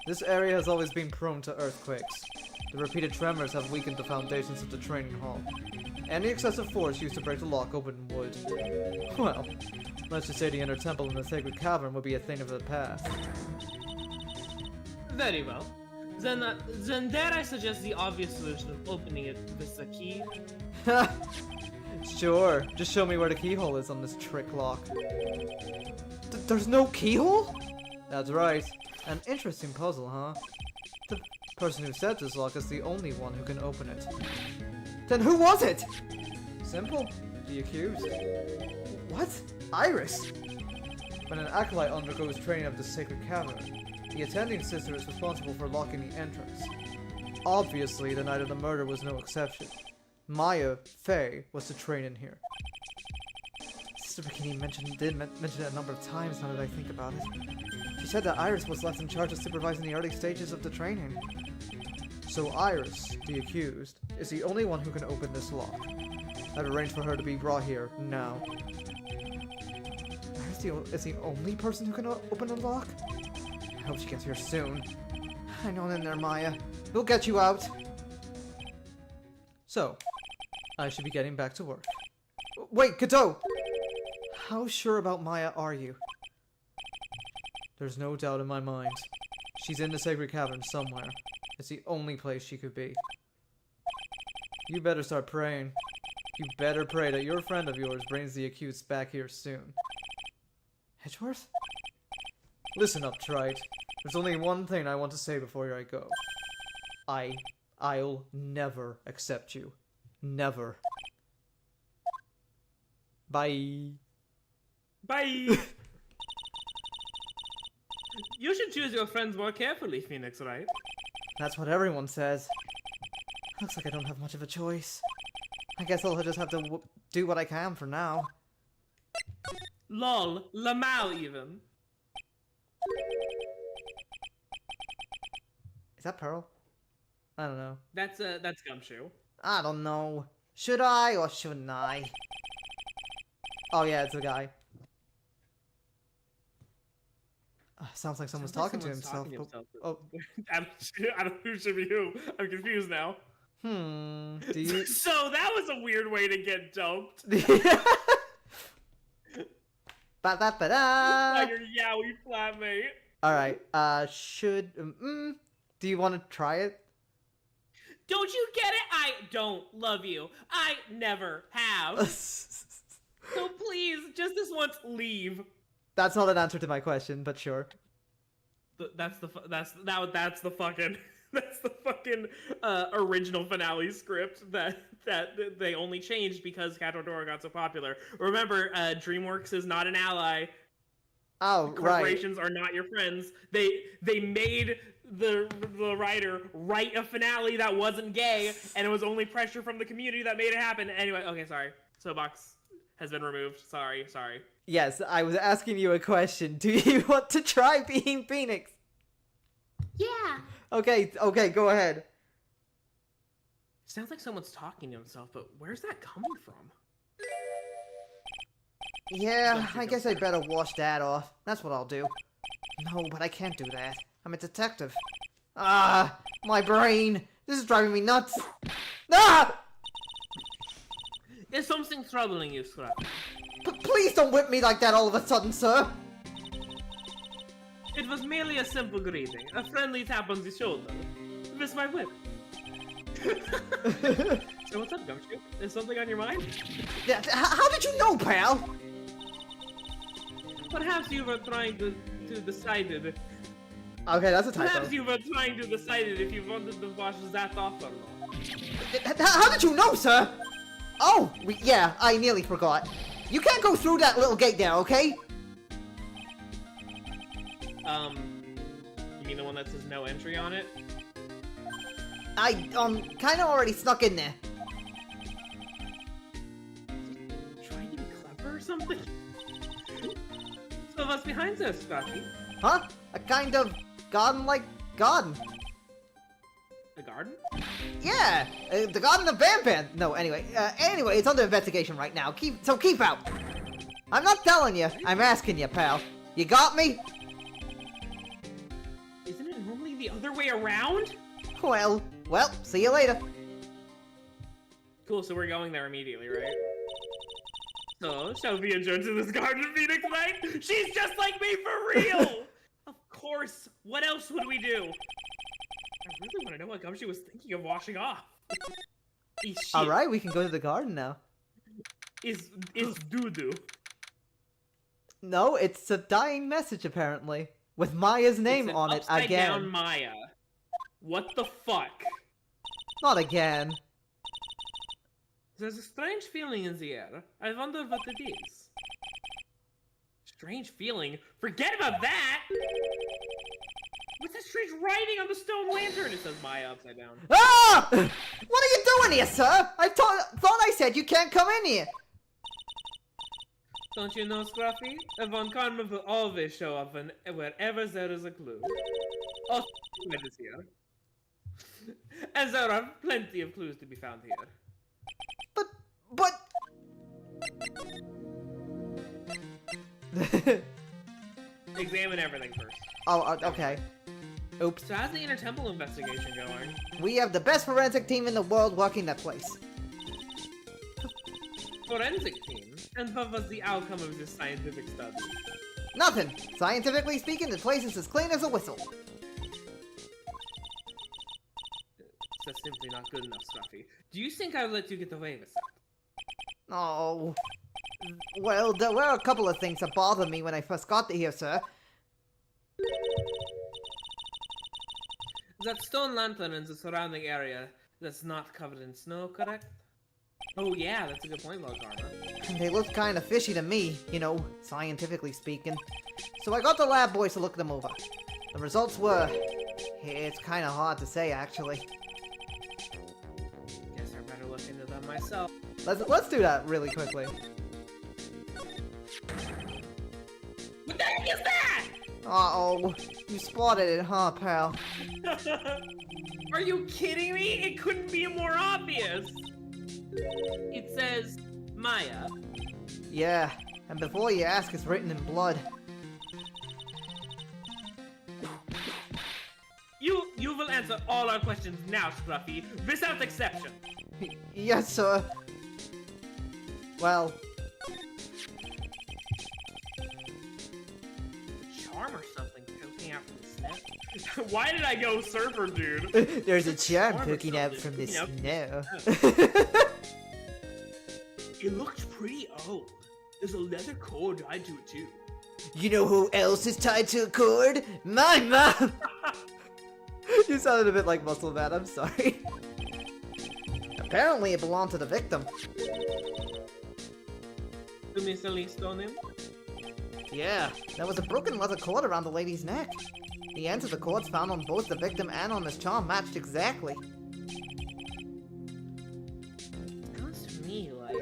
This area has always been prone to earthquakes. The repeated tremors have weakened the foundations of the training hall. Any excessive force used to break the lock open would. Well, let's just say the inner temple in the sacred cavern would be a thing of the past. Very well. Then dare I suggest the obvious solution of opening it with a key? Sure, just show me where the keyhole is on this trick lock. There's no keyhole? That's right. An interesting puzzle, huh? The person who set this lock is the only one who can open it. Then who was it? Simple. The accused. What? Iris? When an acolyte undergoes training of the sacred cavern, the attending sister is responsible for locking the entrance. Obviously, the night of the murder was no exception. Maya Fey was to train in here. Sister Bikini did mention it a number of times now that I think about it. She said that Iris was left in charge of supervising the early stages of the training. So Iris, the accused, is the only one who can open this lock. I've arranged for her to be brought here now. Iris is the only person who can open the lock? I hope she gets here soon. Hang on in there, Maya. We'll get you out. So, I should be getting back to work. Wait, Godot! How sure about Maya are you? There's no doubt in my mind. She's in the sacred cavern somewhere. It's the only place she could be. You better start praying. You better pray that your friend of yours brings the accused back here soon. Edgeworth? Listen up, Trite. There's only one thing I want to say before I go. I I'll never accept you. Never. Bye. Bye! You should choose your friends more carefully, Phoenix, right? That's what everyone says. Looks like I don't have much of a choice. I guess I'll just have to do what I can for now. Lol, Lamau even. Is that Pearl? I don't know. That's Gumshoe. I don't know. Should I or shouldn't I? Oh yeah, it's a guy. Sounds like someone's talking to himself. Oh. I don't know who should be who. I'm confused now. Do you? So that was a weird way to get dumped. Ba-da-ba-da! Like your yaoi flatmate. Alright, do you want to try it? Don't you get it? I don't love you. I never have. So please, just this once, leave. That's not an answer to my question, but sure. That's the fucking original finale script that they only changed because Katodora got so popular. Remember, DreamWorks is not an ally. Oh, Corporations are not your friends. They made the writer write a finale that wasn't gay, and it was only pressure from the community that made it happen. Anyway, okay, sorry. Soapbox has been removed. Sorry. Yes, I was asking you a question. Do you want to try being Phoenix? Yeah. Okay, go ahead. Sounds like someone's talking to himself, but where's that coming from? Yeah, I guess I better wash that off. That's what I'll do. No, but I can't do that. I'm a detective. Ah, my brain. This is driving me nuts. Ah! Is something troubling you, Scrap? Please don't whip me like that all of a sudden, sir. It was merely a simple greeting, a friendly tap on the shoulder. This my whip. So what's up, Gumshoe? Is something on your mind? Yeah, how did you know, pal? Perhaps you were trying to decide it. Okay, that's a typo. Perhaps you were trying to decide if you wanted to wash that off or not. How did you know, sir? Oh, yeah, I nearly forgot. You can't go through that little gate there, okay? You mean the one that says no entry on it? I, kind of already snuck in there. Trying to be clever or something? So what's behind this, Scotty? Huh? A kind of garden-like garden. The garden? Yeah, the garden of Bam. No, anyway, it's under investigation right now. Keep out. I'm not telling you. I'm asking you, pal. You got me? Isn't it normally the other way around? Well, see you later. Cool, so we're going there immediately, right? So, shall we adjourn to this garden, Phoenix Knight? She's just like me for real! Of course, what else would we do? I really want to know what Gumshoe was thinking of washing off. Alright, we can go to the garden now. Is doo-doo. No, it's a dying message, apparently. With Maya's name on it again. Upside down Maya. What the fuck? Not again. There's a strange feeling in the air. I wonder what it is. Strange feeling? Forget about that! What's that strange writing on the stone lantern? It says Maya upside down. Ah! What are you doing here, sir? I thought I said you can't come in here. Don't you know, Scruffy? A Von Karma will always show up wherever there is a clue. Oh, it is here. And there are plenty of clues to be found here. But... Examine everything first. Oh, okay. Oops. So how's the inner temple investigation going? We have the best forensic team in the world working that place. Forensic team? And what was the outcome of this scientific study? Nothing. Scientifically speaking, the place is as clean as a whistle. That's simply not good enough, Scruffy. Do you think I would let you get away with that? Oh. Well, there were a couple of things that bothered me when I first got here, sir. That stone lantern in the surrounding area that's not covered in snow, correct? Oh yeah, that's a good point, Log Armor. They look kind of fishy to me, you know, scientifically speaking. So I got the lab boys to look them over. The results were... It's kind of hard to say, actually. Guess I better look into them myself. Let's do that really quickly. What the heck is that? Uh-oh. You spotted it, huh, pal? Are you kidding me? It couldn't be more obvious. It says Maya. Yeah, and before you ask, it's written in blood. You will answer all our questions now, Scruffy, without exception. Yes, sir. Well, Charm or something poking out from the snow. Why did I go surfer, dude? there's a charm Charm or poking out something from the poking out snow. It looks pretty old. There's a leather cord tied to it too. You know who else is tied to a cord? My mom! You sounded a bit like Muscle Man, I'm sorry. Apparently it belonged to the victim. To Mr. Lee stole him? Yeah, there was a broken leather cord around the lady's neck. The ends of the cords found on both the victim and on this charm matched exactly. Sounds to me like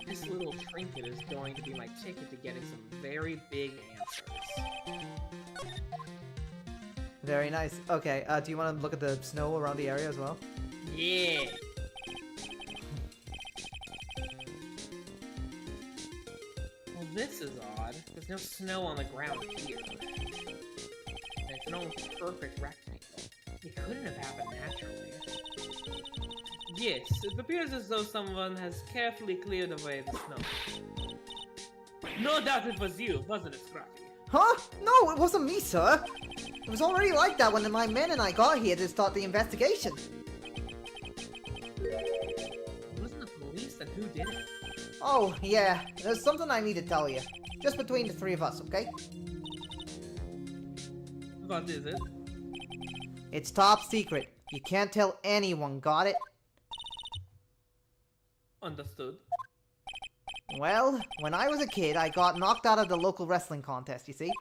this little trinket is going to be my ticket to getting some very big answers. Very nice. Okay, do you want to look at the snow around the area as well? Yeah. Well, this is odd. There's no snow on the ground here. And it's an almost perfect rectangle. It couldn't have happened naturally. Yes, it appears as though someone has carefully cleared away the snow. No doubt it was you, wasn't it, Scruffy? Huh? No, it wasn't me, sir. It was already like that when my men and I got here to start the investigation. It wasn't the police, then who did it? Oh, yeah. There's something I need to tell you. Just between the three of us, okay? What is it? It's top secret. You can't tell anyone, got it? Understood. Well, when I was a kid, I got knocked out of the local wrestling contest, you see?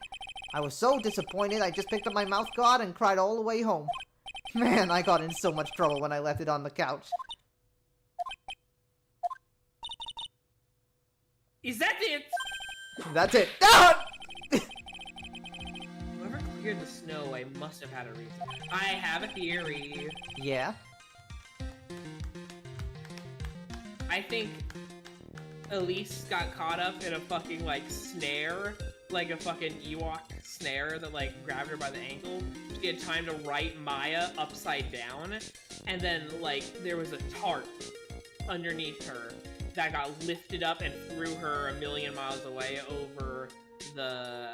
I was so disappointed, I just picked up my mouth guard and cried all the way home. Man, I got in so much trouble when I left it on the couch. Is that it? That's it. Ah! Whoever cleared the snow, I must have had a reason. I have a theory. Yeah? I think Elise got caught up in a fucking, like, snare. Like a fucking Ewok snare that, like, grabbed her by the ankle. She had time to write Maya upside down. And then, like, there was a tarp underneath her that got lifted up and threw her a million miles away over the,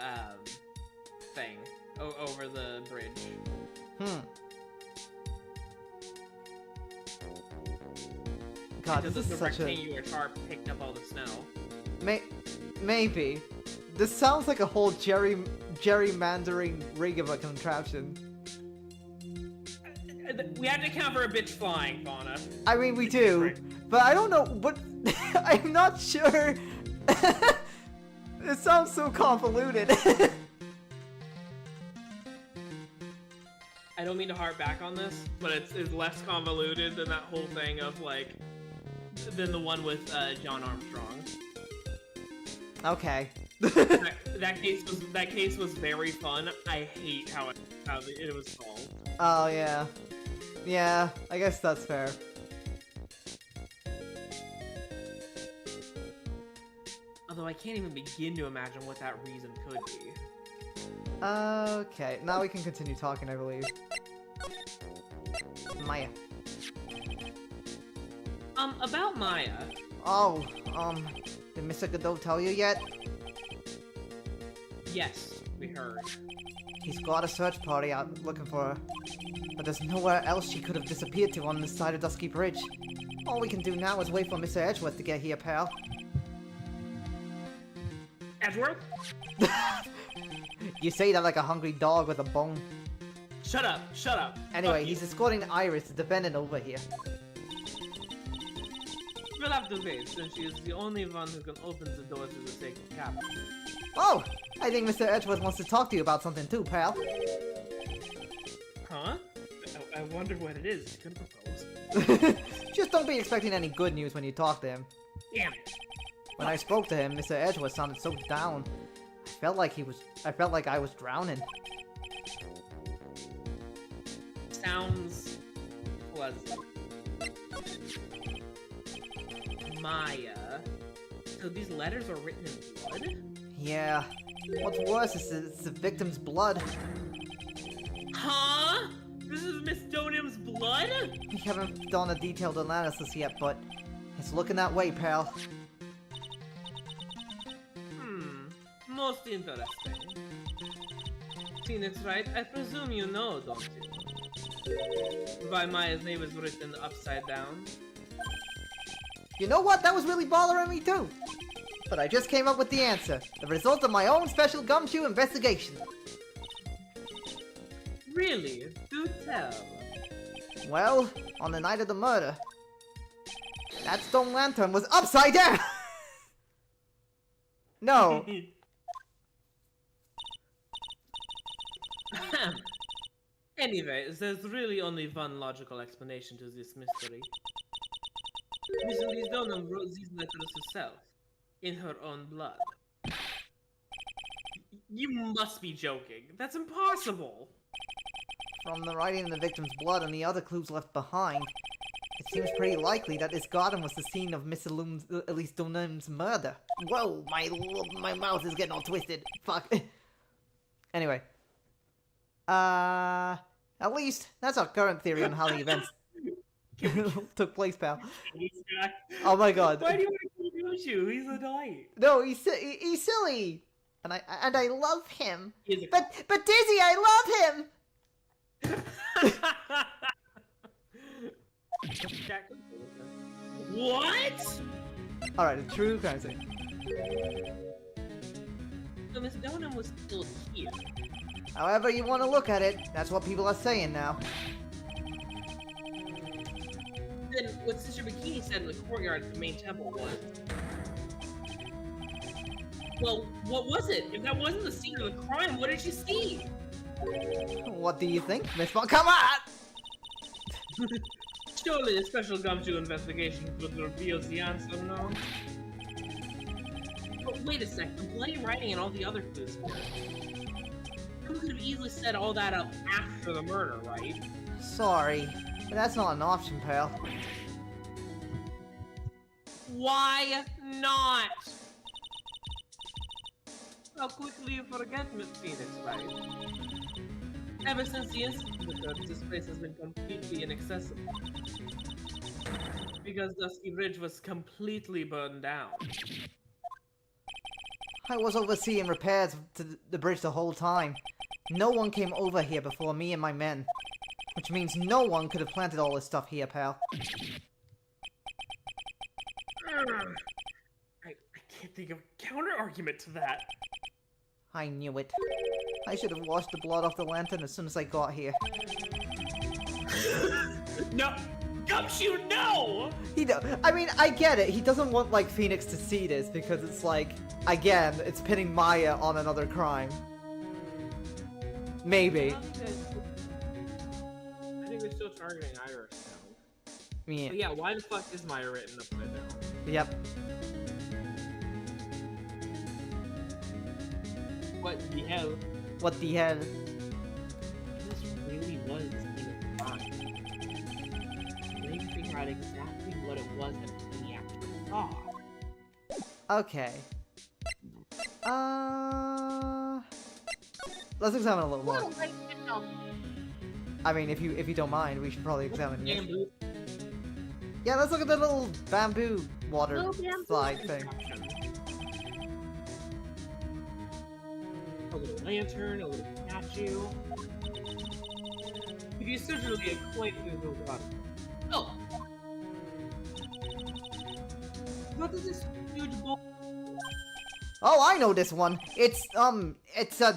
thing. Over the bridge. God, Because this is the such a... rectangular tarp picked up all the snow. Maybe. This sounds like a whole gerrymandering rig of a contraption. We had to account for a bitch flying, Fauna. I mean, we do, but I don't know what... I'm not sure... It sounds so convoluted. I don't mean to harp back on this, but it's less convoluted than that whole thing of, like, than the one with John Armstrong. Okay. that case was very fun. I hate how it was solved. Oh, yeah. Yeah, I guess that's fair. Although I can't even begin to imagine what that reason could be. Okay, now we can continue talking, I believe. Maya. About Maya. Oh, did Mr. Godot tell you yet? Yes, we heard. He's got a search party out looking for her. But there's nowhere else she could have disappeared to on this side of Dusky Bridge. All we can do now is wait for Mr. Edgeworth to get here, pal. Edgeworth? You say that like a hungry dog with a bone. Shut up, shut up. Anyway, Fuck he's you. escorting Iris, the defendant, over here. We'll have to wait, since she is the only one who can open the door to the sacred cabinet. Oh! I think Mr. Edgeworth wants to talk to you about something too, pal. Huh? I wonder what it is. You can propose. Just don't be expecting any good news when you talk to him. Damn it. When I spoke to him, Mr. Edgeworth sounded so down. I felt like I was drowning. Sounds pleasant. Maya. So these letters are written in blood? Yeah. What's worse is it's the victim's blood. Huh? This is Miss Donim's blood? We haven't done a detailed analysis yet, but it's looking that way, pal. Most interesting. Phoenix, right? I presume you know, don't you? Why Maya's name is written upside down? You know what? That was really bothering me too. But I just came up with the answer. The result of my own special gumshoe investigation. Really? Do tell. Well, on the night of the murder, that stone lantern was upside down! No. Anyway, there's really only one logical explanation to this mystery. Miss Elise Donham wrote these letters herself, in her own blood. You must be joking. That's impossible. From the writing in the victim's blood and the other clues left behind, it seems pretty likely that this garden was the scene of Miss Elise Donham's murder. Whoa, my mouth is getting all twisted. Fuck. Anyway. At least, that's our current theory on how the events took place, pal. Oh my god. Why do you want to kill you? He's a delight. No, he's silly! And I love him. He's a... But Dizzy, I love him! What? Alright, a true kind of thing. So Miss Donham was still here. However you want to look at it, that's what people are saying now. Then what Sister Bikini said in the courtyard of the main temple was... Well, what was it? If that wasn't the scene of the crime, what did you see? What do you think, Miss Bon? Come on! Surely a special gumshoe investigation would reveal the answer, no? But wait a sec, the bloody writing and all the other clues. You could have easily set all that up after the murder, right? Sorry, but that's not an option, pal. Why not? How quickly you forget, Miss Phoenix, right? Ever since the incident occurred, this place has been completely inaccessible. Because Dusky Ridge was completely burned down. I was overseeing repairs to the bridge the whole time. No one came over here before me and my men. Which means no one could have planted all this stuff here, pal. I can't think of a counter-argument to that. I knew it. I should have washed the blood off the lantern as soon as I got here. No! Gumshoe, no! I mean, I get it. He doesn't want, like, Phoenix to see this because it's like, again, it's pinning Maya on another crime. Maybe. I think we're still targeting Iris now. Yeah. But yeah, why the fuck is Maya written upside down? Yep. What the hell? What the hell? This really was the scene of the crime. I need to figure out exactly what it was that we actually saw. Okay. Let's examine a little more. Well, like, I mean, if you don't mind, we should probably examine this. Bamboo. Yeah, let's look at the little bamboo water Little bamboo slide thing. A little lantern, a little statue. If you search really a quite the water. Oh! What is this huge bowl? Oh, I know this one. It's a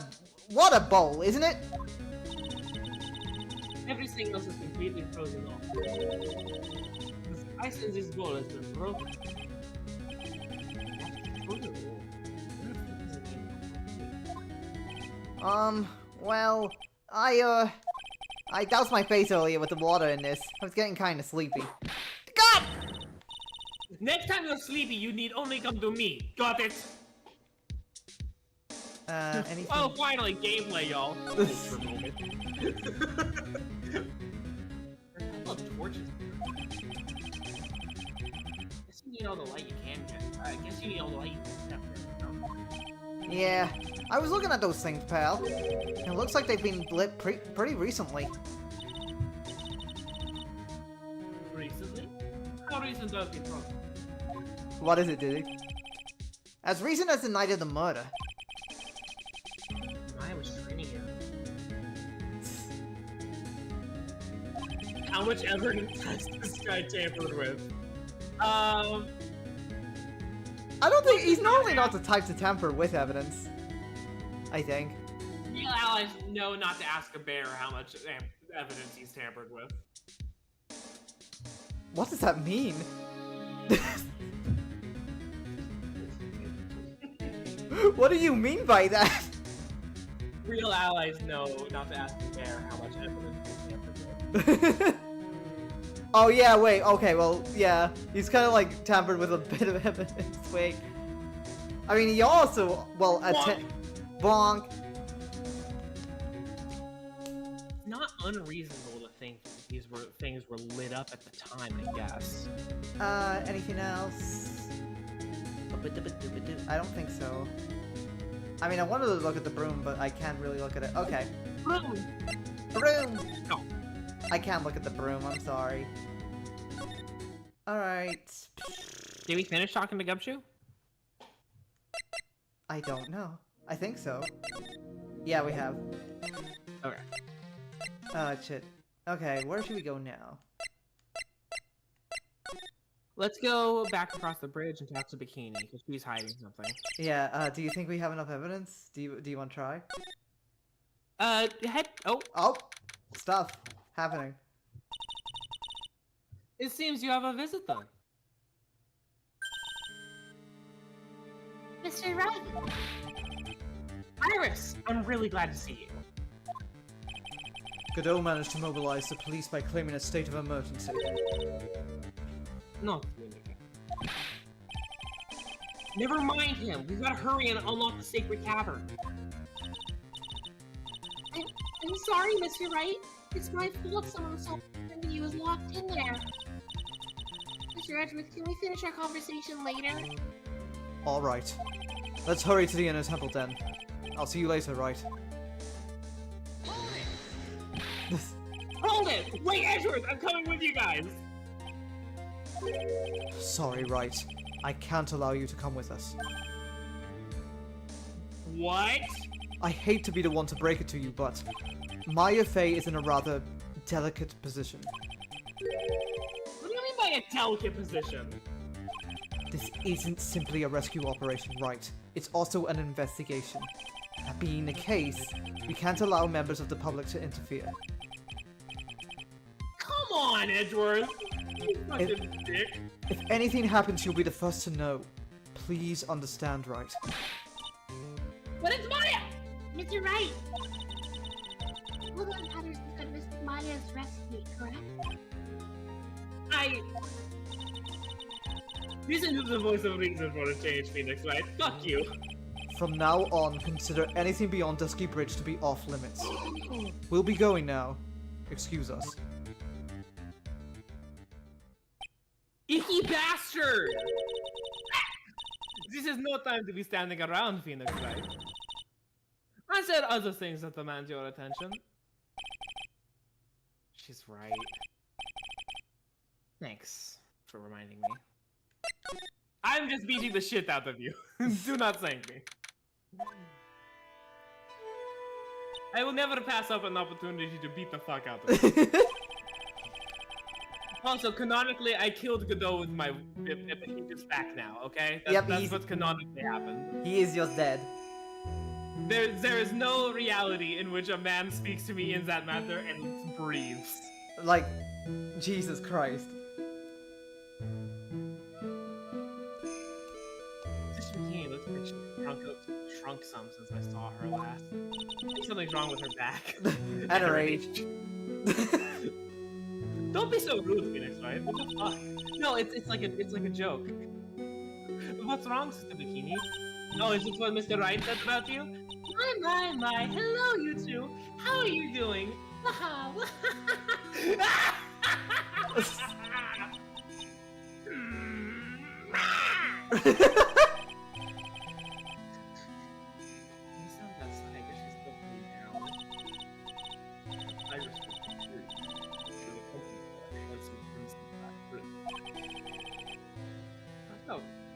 water bowl, isn't it? Everything else is completely frozen off. The ice in this bowl has been broken. Well, I doused my face earlier with the water in this. I was getting kind of sleepy. God! Next time you're sleepy, you need only come to me. Got it? Anything? Oh, finally, gameplay, y'all. For a moment. I love torches. Guess you need all the light you can get. I guess you need all the light you can get. Yeah, I was looking at those things, pal. It looks like they've been lit pretty recently. Recently? How recent does it from? What is it, Diddy? As recent as the night of the murder. I was training here. How much evidence has this guy tampered with? I don't think he's normally not the type to tamper with evidence. I think. Real allies know not to ask a bear how much evidence he's tampered with. What does that mean? What do you mean by that? Real allies know not to ask a bear how much evidence he's tampered with. Oh yeah, wait, okay, well, yeah. He's kind of like tampered with a bit of evidence, wait. I mean, he also, well, bonk. Not unreasonable to think that these things were lit up at the time, I guess. Anything else? I don't think so. I mean, I wanted to look at the broom, but I can't really look at it. Okay. Broom! Broom! No. I can't look at the broom, I'm sorry. Alright. Did we finish talking to Gumshoe? I don't know. I think so. Yeah, we have. Okay. Shit. Okay, where should we go now? Let's go back across the bridge and talk to Bikini, because she's hiding something. Yeah, do you think we have enough evidence? Do you want to try? Oh! Stuff happening. It seems you have a visit then. Mr. Wright, Iris! I'm really glad to see you. Godot managed to mobilize the police by claiming a state of emergency. No. Never mind him. We've got to hurry and unlock the sacred cavern. I'm sorry, Mr. Wright. It's my fault someone saw that he was locked in there. Mr. Edgeworth, can we finish our conversation later? Alright. Let's hurry to the inner temple den. I'll see you later, right? Hold it! Wait, Edgeworth! I'm coming with you guys! Sorry, right. I can't allow you to come with us. What? I hate to be the one to break it to you, but Maya Fey is in a rather delicate position. What do you mean by a delicate position? This isn't simply a rescue operation, right? It's also an investigation. That being the case, we can't allow members of the public to interfere. Come on, Edgeworth! You fucking dick! If anything happens, you'll be the first to know. Please understand, right? But it's Maya! Mr. Wright! Lieutenant Patterson said Miss Maya's rescued, correct? Listen to the voice of reason for a change, Phoenix, right? Fuck you! From now on, consider anything beyond Dusky Bridge to be off limits. We'll be going now. Excuse us. Icky bastard! This is no time to be standing around, Phoenix, right? I said other things that demand your attention. She's right. Thanks for reminding me. I'm just beating the shit out of you. Do not thank me. I will never pass up an opportunity to beat the fuck out of you. Also, canonically, I killed Godot with my whip, and he is back now, okay? That's what canonically happened. He is just dead. There is no reality in which a man speaks to me in that manner and breathes. Like, Jesus Christ. Sister Bikini looks like she shrunk some since I saw her last. I think something's wrong with her back. At her age. Don't be so rude, Phoenix, right? What the fuck? No, it's like a joke. What's wrong, Sister Bikini? Oh, is this what Mr. Wright said about you? My. Hello, you two. How are you doing? Wow.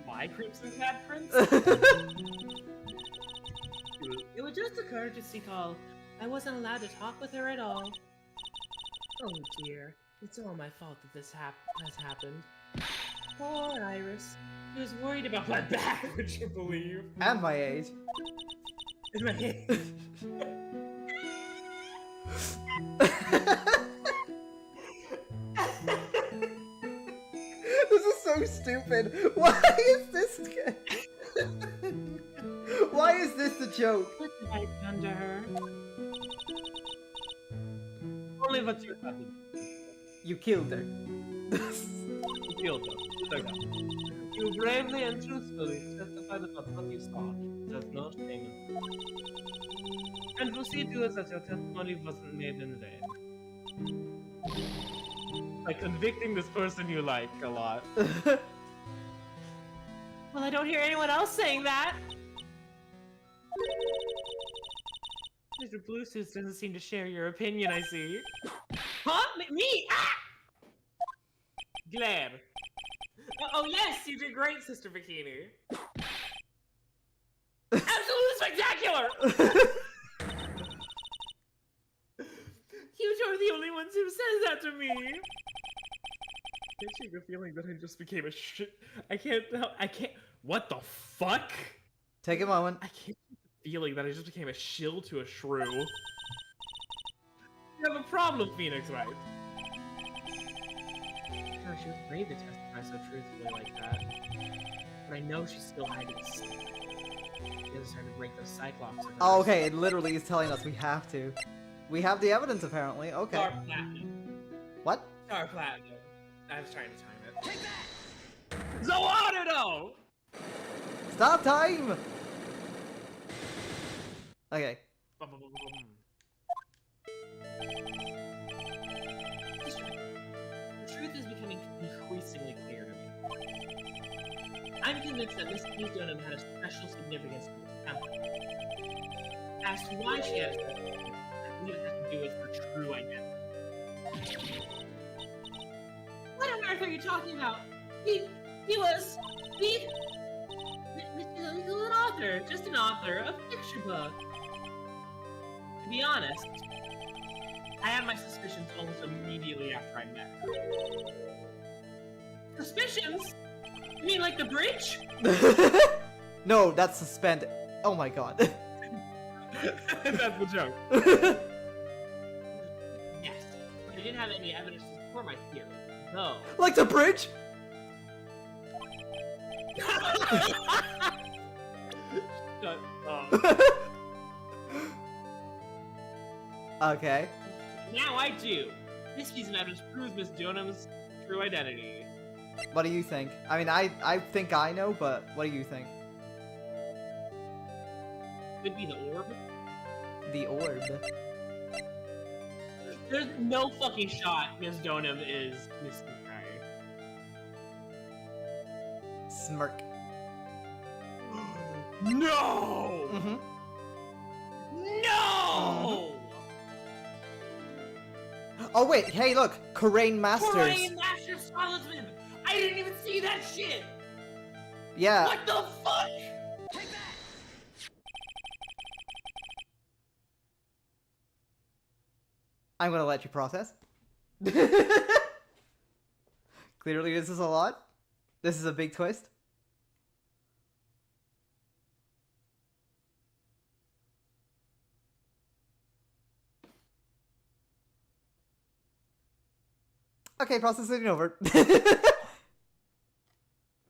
My Crimson Cat Prince? It was just a courtesy call. I wasn't allowed to talk with her at all. Oh dear. It's all my fault that this has happened. Poor Iris. She was worried about my back, would you believe? And my age. And my age. This is so stupid. Why is this? Why is this the joke? What did I done to her? Only what you have. You killed her. You killed her. You bravely and truthfully testified about what you saw. There's no shame. And proceed to us that your testimony wasn't made in vain. By convicting this person you like a lot. Well, I don't hear anyone else saying that. Mr. Bluetooth doesn't seem to share your opinion, I see. Huh? Me? Ah! Glad. Oh yes, you did great, Sister Bikini. Absolutely spectacular! You two are the only ones who says that to me. Can't you have a feeling that I just became a I can't. What the fuck? Take a moment. I can't have a feeling that I just became a shill to a shrew. You have a problem, Phoenix, right? Gosh, she was brave to testify so truthfully like that. But I know she's still hiding a secret. She has started to break those Cyclops. of Oh, hers. okay, it literally is telling us we have to. We have the evidence, apparently. Okay. Star Platinum. What? Star Platinum. I was trying to time it. Take that! Zoanado! Stop time! Okay. Bum, bum, bum, bum, bum. The truth is becoming increasingly clear to me. I'm convinced that Miss Dunham had a special significance to the temple. As to why she had a special significance, I believe it has to do with her true identity. What on earth are you talking about? He was an author, just an author of a picture book. To be honest, I had my suspicions almost immediately after I met her. Suspicions? You mean like the bridge? No, that's suspended. Oh my god. That's the joke. Yes, I didn't have any evidence to support my theory. No. Like the bridge? Shut up. Okay. Now I do. This piece of evidence proves Miss Dunham's true identity. What do you think? I mean, I think I know, but what do you think? Could be the orb. The orb. There's no fucking shot Miss Dunham is Miss Gray. Smirk. No! Mm-hmm. No! Oh wait, hey look! Corain Masters! Korean Master Solomon! I didn't even see that shit! Yeah. What the fuck? I'm gonna let you process. Clearly this is a lot. This is a big twist. Okay, processing over.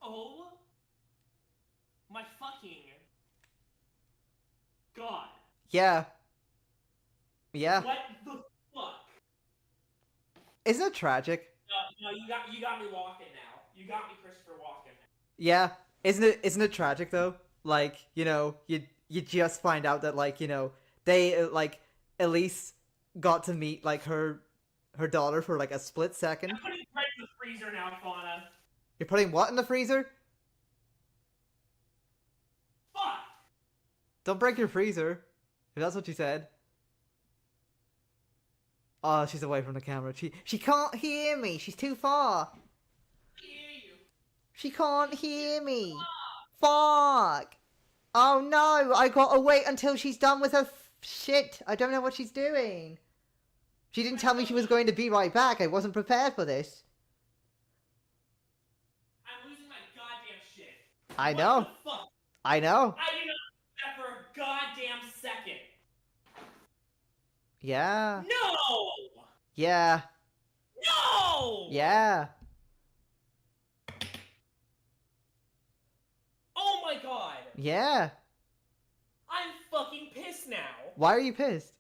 Oh my fucking god. Yeah. Yeah. What the fuck? Isn't it tragic? No, you got me walking now. You got me Christopher Walken. Yeah. Isn't it tragic though? Like, you just find out that like, they like Elise got to meet like her daughter for like a split second. I'm putting bread in the freezer now, Fauna. You're putting what in the freezer? Fuck! Don't break your freezer. If that's what you said. Oh, she's away from the camera. She can't hear me. She's too far. Hear you. She can't hear me. Fuck. Oh no, I gotta wait until she's done with her shit. I don't know what she's doing. She didn't tell me she was going to be right back. I wasn't prepared for this. I'm losing my goddamn shit. I know. What the fuck? I know. I did not do that for a goddamn second. Yeah. No! Yeah. No! Yeah. Oh my god! Yeah. I'm fucking pissed now. Why are you pissed?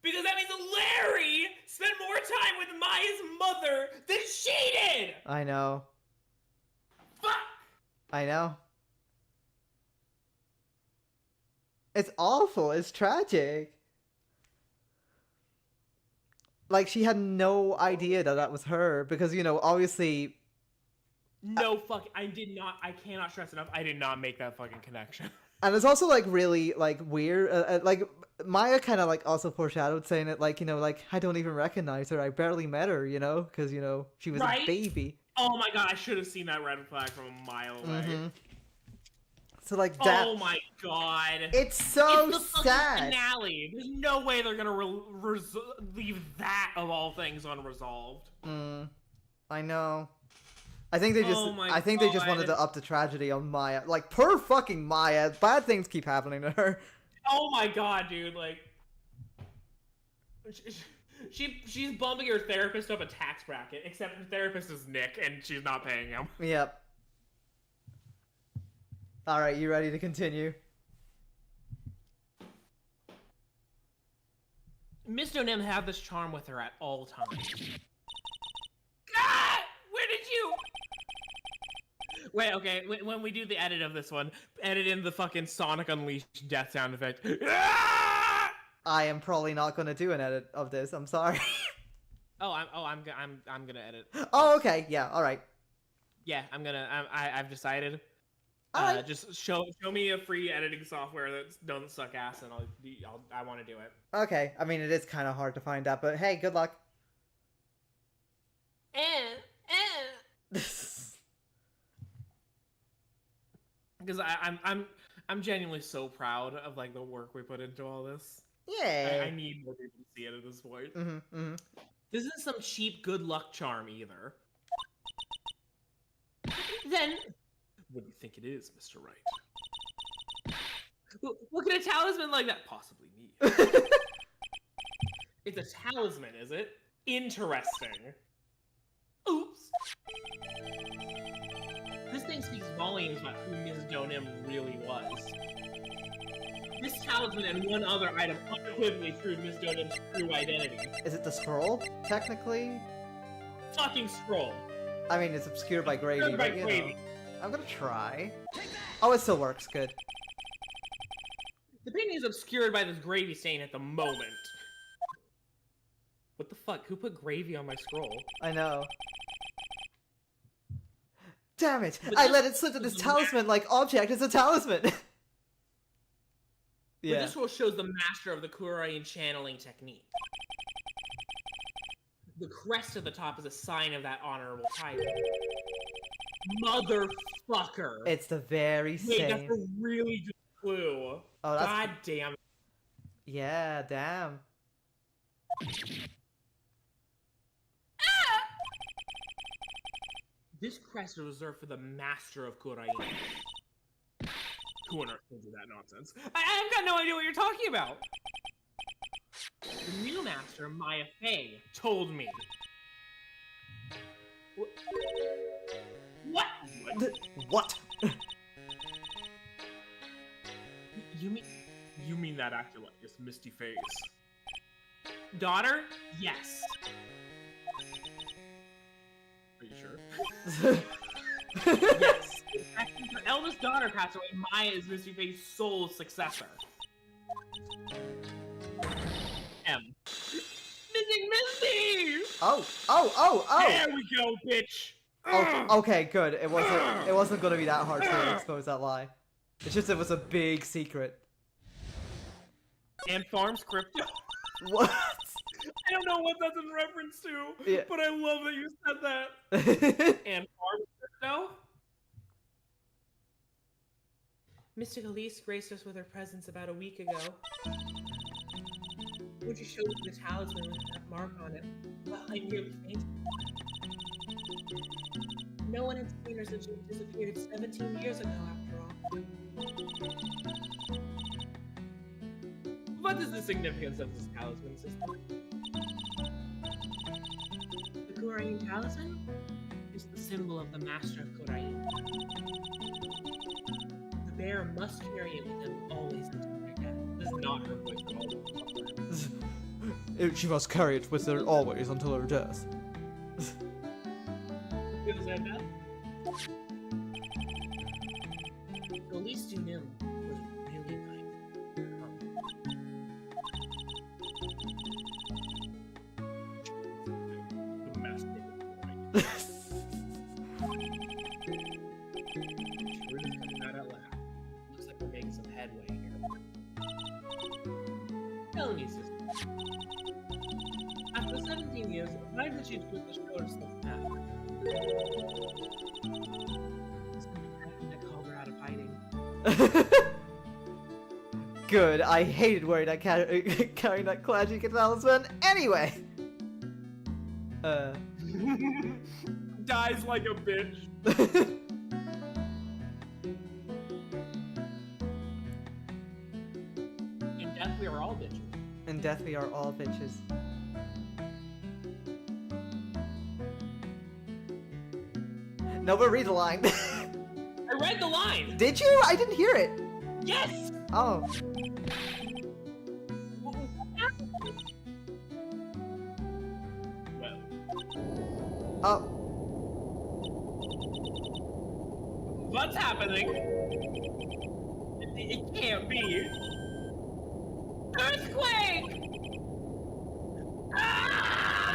Because that means Larry spent more time with Maya's mother than she did! I know. Fuck! I know. It's awful. It's tragic. Like, she had no idea that that was her because, obviously... No fuck, I cannot stress enough, I did not make that fucking connection. And it's also, like, really, like, weird. Like, Maya kind of, like, also foreshadowed saying it, like, like, I don't even recognize her. I barely met her, because, she was Right? a baby. Oh my god, I should have seen that red flag from a mile away. Mm-hmm. So, like, that... Oh my god. It's so It's the fucking sad. finale. There's no way they're gonna leave that, of all things, unresolved. I know. I think they just. Oh my I think they just God. wanted to up the tragedy on Maya. Like, poor fucking Maya. Bad things keep happening to her. Oh my god, dude, like... She's bumping her therapist up a tax bracket, except her therapist is Nick, and she's not paying him. Yep. All right, you ready to continue? Miss Donem had this charm with her at all times. Ah! Where did you... Wait, okay, when we do the edit of this one, edit in the fucking Sonic Unleashed death sound effect. Ah! I am probably not going to do an edit of this. I'm sorry. I'm gonna edit. Oh, okay. Yeah. All right. Yeah, I've decided. All right. Just show me a free editing software that doesn't suck ass, and I want to do it. Okay. I mean, it is kind of hard to find that, but hey, good luck. Because I'm genuinely so proud of like the work we put into all this. Yeah. I need more people to see it at this point. Mm-hmm. This isn't some cheap good luck charm either. Then, what do you think it is, Mr. Wright? What could a talisman like that possibly need? It's a talisman, is it? Interesting. Oops. This thing speaks volumes about who Ms. Donim really was. This talisman and one other item unequivocally prove Ms. Donim's true identity. Is it the scroll? Technically. Fucking scroll. I mean, it's obscured by gravy, Obscured by but gravy. I'm gonna try. Oh, it still works. Good. The painting is obscured by this gravy stain at the moment. What the fuck? Who put gravy on my scroll? I know. Damn it! But I this- let it slip to this talisman-like object. It's a talisman! But Yeah. this scroll shows the master of the Kuraian channeling technique. The crest at the top is a sign of that honorable title. Motherfucker! It's the very Wait, that's same. a really good clue. Oh, that's... God damn it. Yeah, damn. This crest is reserved for the master of Kuraian. Who on earth told you that nonsense? I've got no idea what you're talking about! The new master, Maya Fey, told me. What? What? You mean that actor like this misty face? Daughter? Yes. Are you sure? Yes. In fact, her eldest daughter passed away. Maya is Misty Face's sole successor. M. Missing Misty! Oh! There we go, bitch! Okay, good. It wasn't gonna be that hard to expose that lie. It's just it was a big secret. And Farms Crypto. What? I don't know what that's in reference to, Yeah. but I love that you said that. And Farms Crypto? Mystic Elise graced us with her presence about a week ago. When she showed me the talisman with that mark on it, well, I nearly fainted. No one had seen her since she disappeared 17 years ago, after all. What is the significance of this talisman system? The Kurain talisman is the symbol of the master of Kurain. The bearer must carry it with him always until their death. This is not her voice at all. She must carry it with her always until her death. Feels like that? At least you knew was really nice. The master of Kurain. We're just coming out loud. Looks like we're making some headway here. Tell me, sister. After 17 years, why did you choose to show herself now? I called her out of hiding. Good. I hated wearing that carrying that clashing talisman. Anyway. Dies like a bitch. In death, we are all bitches. In death, we are all bitches. No, but read the line. I read the line. Did you? I didn't hear it. Yes. Oh. Well, Oh. what's happening? It can't be. Earthquake! Ah!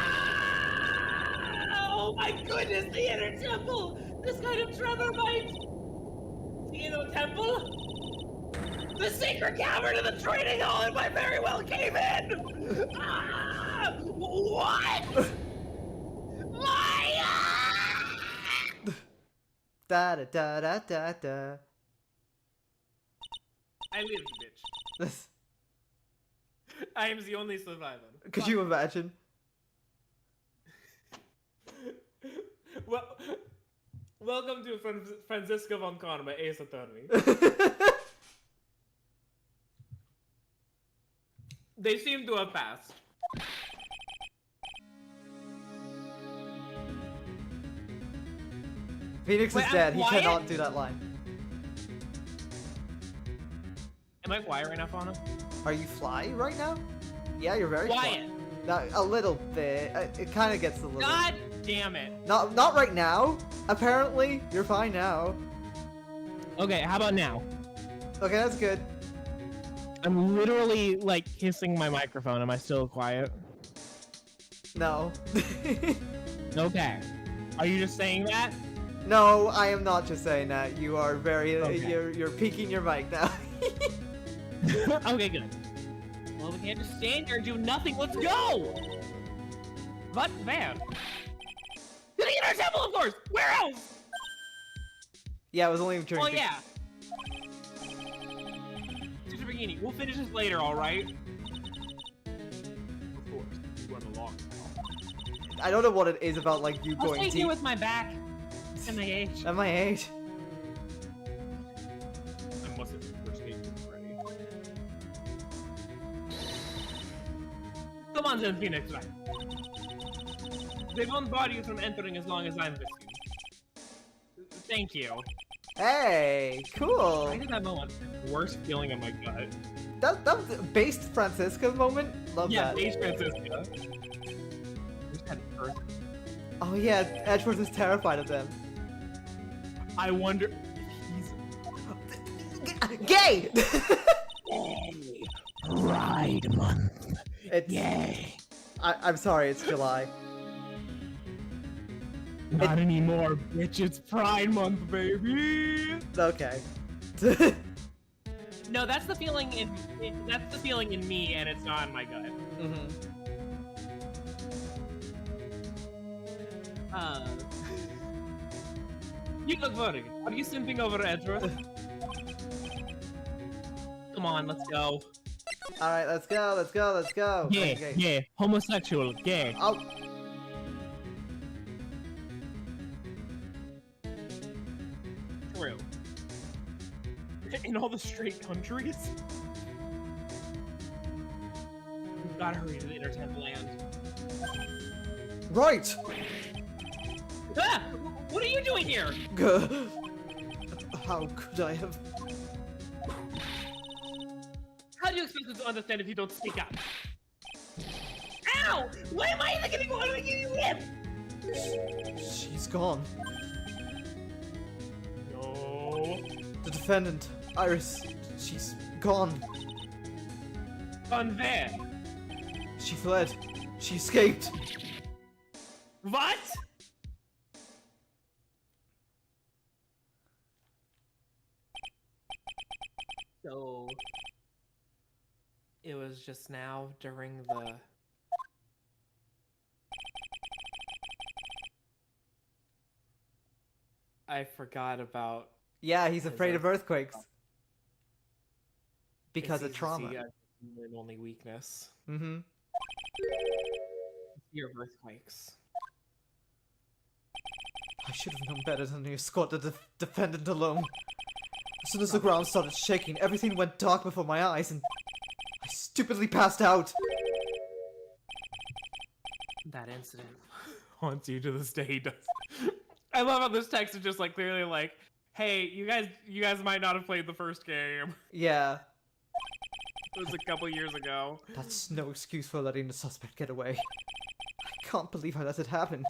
Oh my goodness, the inner temple! This kind of tremor might... The inner temple? The secret cavern of the training hall and I very well came in! Ah! What? Maya! Da da da da da da. I lived, bitch. I am the only survivor. Could you imagine? Well, welcome to Francisco von Karma, Ace Attorney. They seem to have passed. Phoenix Wait, is dead. I'm He quiet? cannot do that line. Am I quiet right now, Fauna? Are you fly right now? Yeah, you're very Quiet. Fly. A little bit. It kind of gets a little. God damn it. Not right now. Apparently, you're fine now. Okay, how about now? Okay, that's good. I'm literally like kissing my microphone. Am I still quiet? No. Okay. Are you just saying that? No, I am not just saying that. You are very. Okay. You're peeking your mic now. Okay, good. Well, we can't just stand here and do nothing. Let's go! But, man. To the inner temple, of course! Where else? Yeah, it was only during. Oh, yeah. Sister Bikini, we'll finish this later, alright? Of course. You run along now. I don't know what it is about like you I'll going stay deep here with my back and my age. at my age. I must have first aid ready. Come on, then, Phoenix. Right. They won't bar you from entering as long as I'm with you. Thank you. Hey, cool. I did that moment. Worst feeling in my gut. That was a based Francisca moment. Love Yeah, that. H. Francisca. Just had Earth. Oh yeah, Edgeworth is terrified of them. I wonder if he's Gay! Pride Month. It's, Yay. I'm sorry, it's July. Not anymore, bitch. It's Pride Month, baby. Okay. No, that's the feeling that's the feeling in me, and it's not in my gut. You look worried. Are you simping over Edward? Come on, let's go. Alright, let's go, let's go, let's go. Okay. yeah, homosexual, gay. Oh. True. In all the straight countries? We've gotta hurry to the Intertemp land. Right! Ah! What are you doing here? How could I have... How do you expect us to understand if you don't speak up? Ow! Why am I getting one of you whip? She's gone. No. The defendant, Iris, she's gone. On there. She fled. She escaped. What? So it was just now during the I forgot about Yeah, he's afraid of earthquakes. Because it's of easy to trauma. see an only weakness. Mm-hmm. Fear of earthquakes. I should have known better than to escort the defendant alone. As soon as the ground started shaking, everything went dark before my eyes, and I stupidly passed out. That incident haunts you to this day. Does I love how this text is just like clearly like, hey, you guys might not have played the first game. Yeah, It was a couple years ago. that's no excuse for letting the suspect get away. I can't believe I let it happen.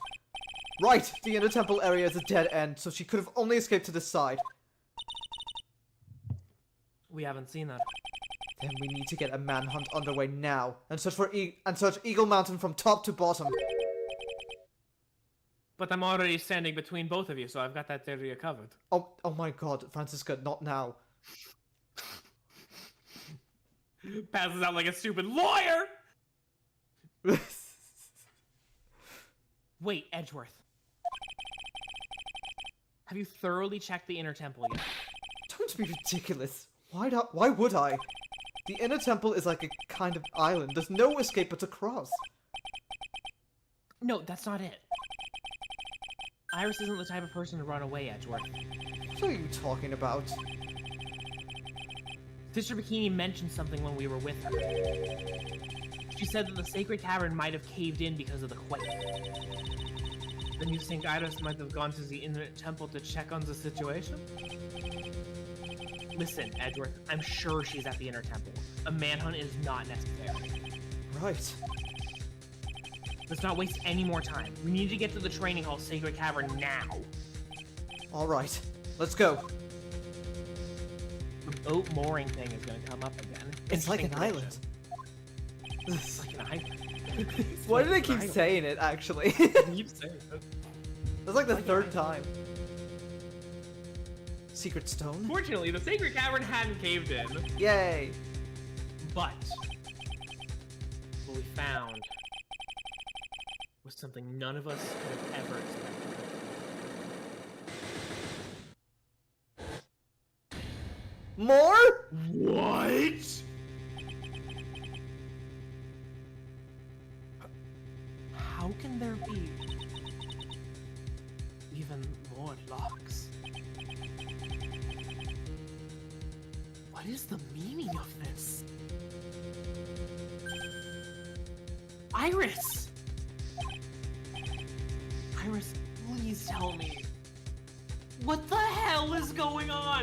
Right, the inner temple area is a dead end, so she could have only escaped to this side. We haven't seen that. Then we need to get a manhunt underway now, and search for search Eagle Mountain from top to bottom. But I'm already standing between both of you, so I've got that area covered. Oh my god, Francisca, not now. Passes out like a stupid lawyer! Wait, Edgeworth. Have you thoroughly checked the inner temple yet? Don't be ridiculous. Why would I? The inner temple is like a kind of island. There's no escape but to cross. No, that's not it. Iris isn't the type of person to run away, Edgeworth. What are you talking about? Sister Bikini mentioned something when we were with her. She said that the sacred cavern might have caved in because of the quake. Then you think Iris might have gone to the inner temple to check on the situation? Listen, Edgeworth, I'm sure she's at the inner temple. A manhunt is not necessary. Right. Let's not waste any more time. We need to get to the training hall sacred cavern now. Alright. Let's go. The boat mooring thing is going to come up again. It's like an Interesting island. prediction. It's like an island. Why do they keep saying it, actually? Keep saying it. That's like the third time. Secret stone? Fortunately, the sacred cavern hadn't caved in, Yay! but what we found was something none of us could have ever expected. More? What? How can there be even more locks? What is the meaning of this? Iris!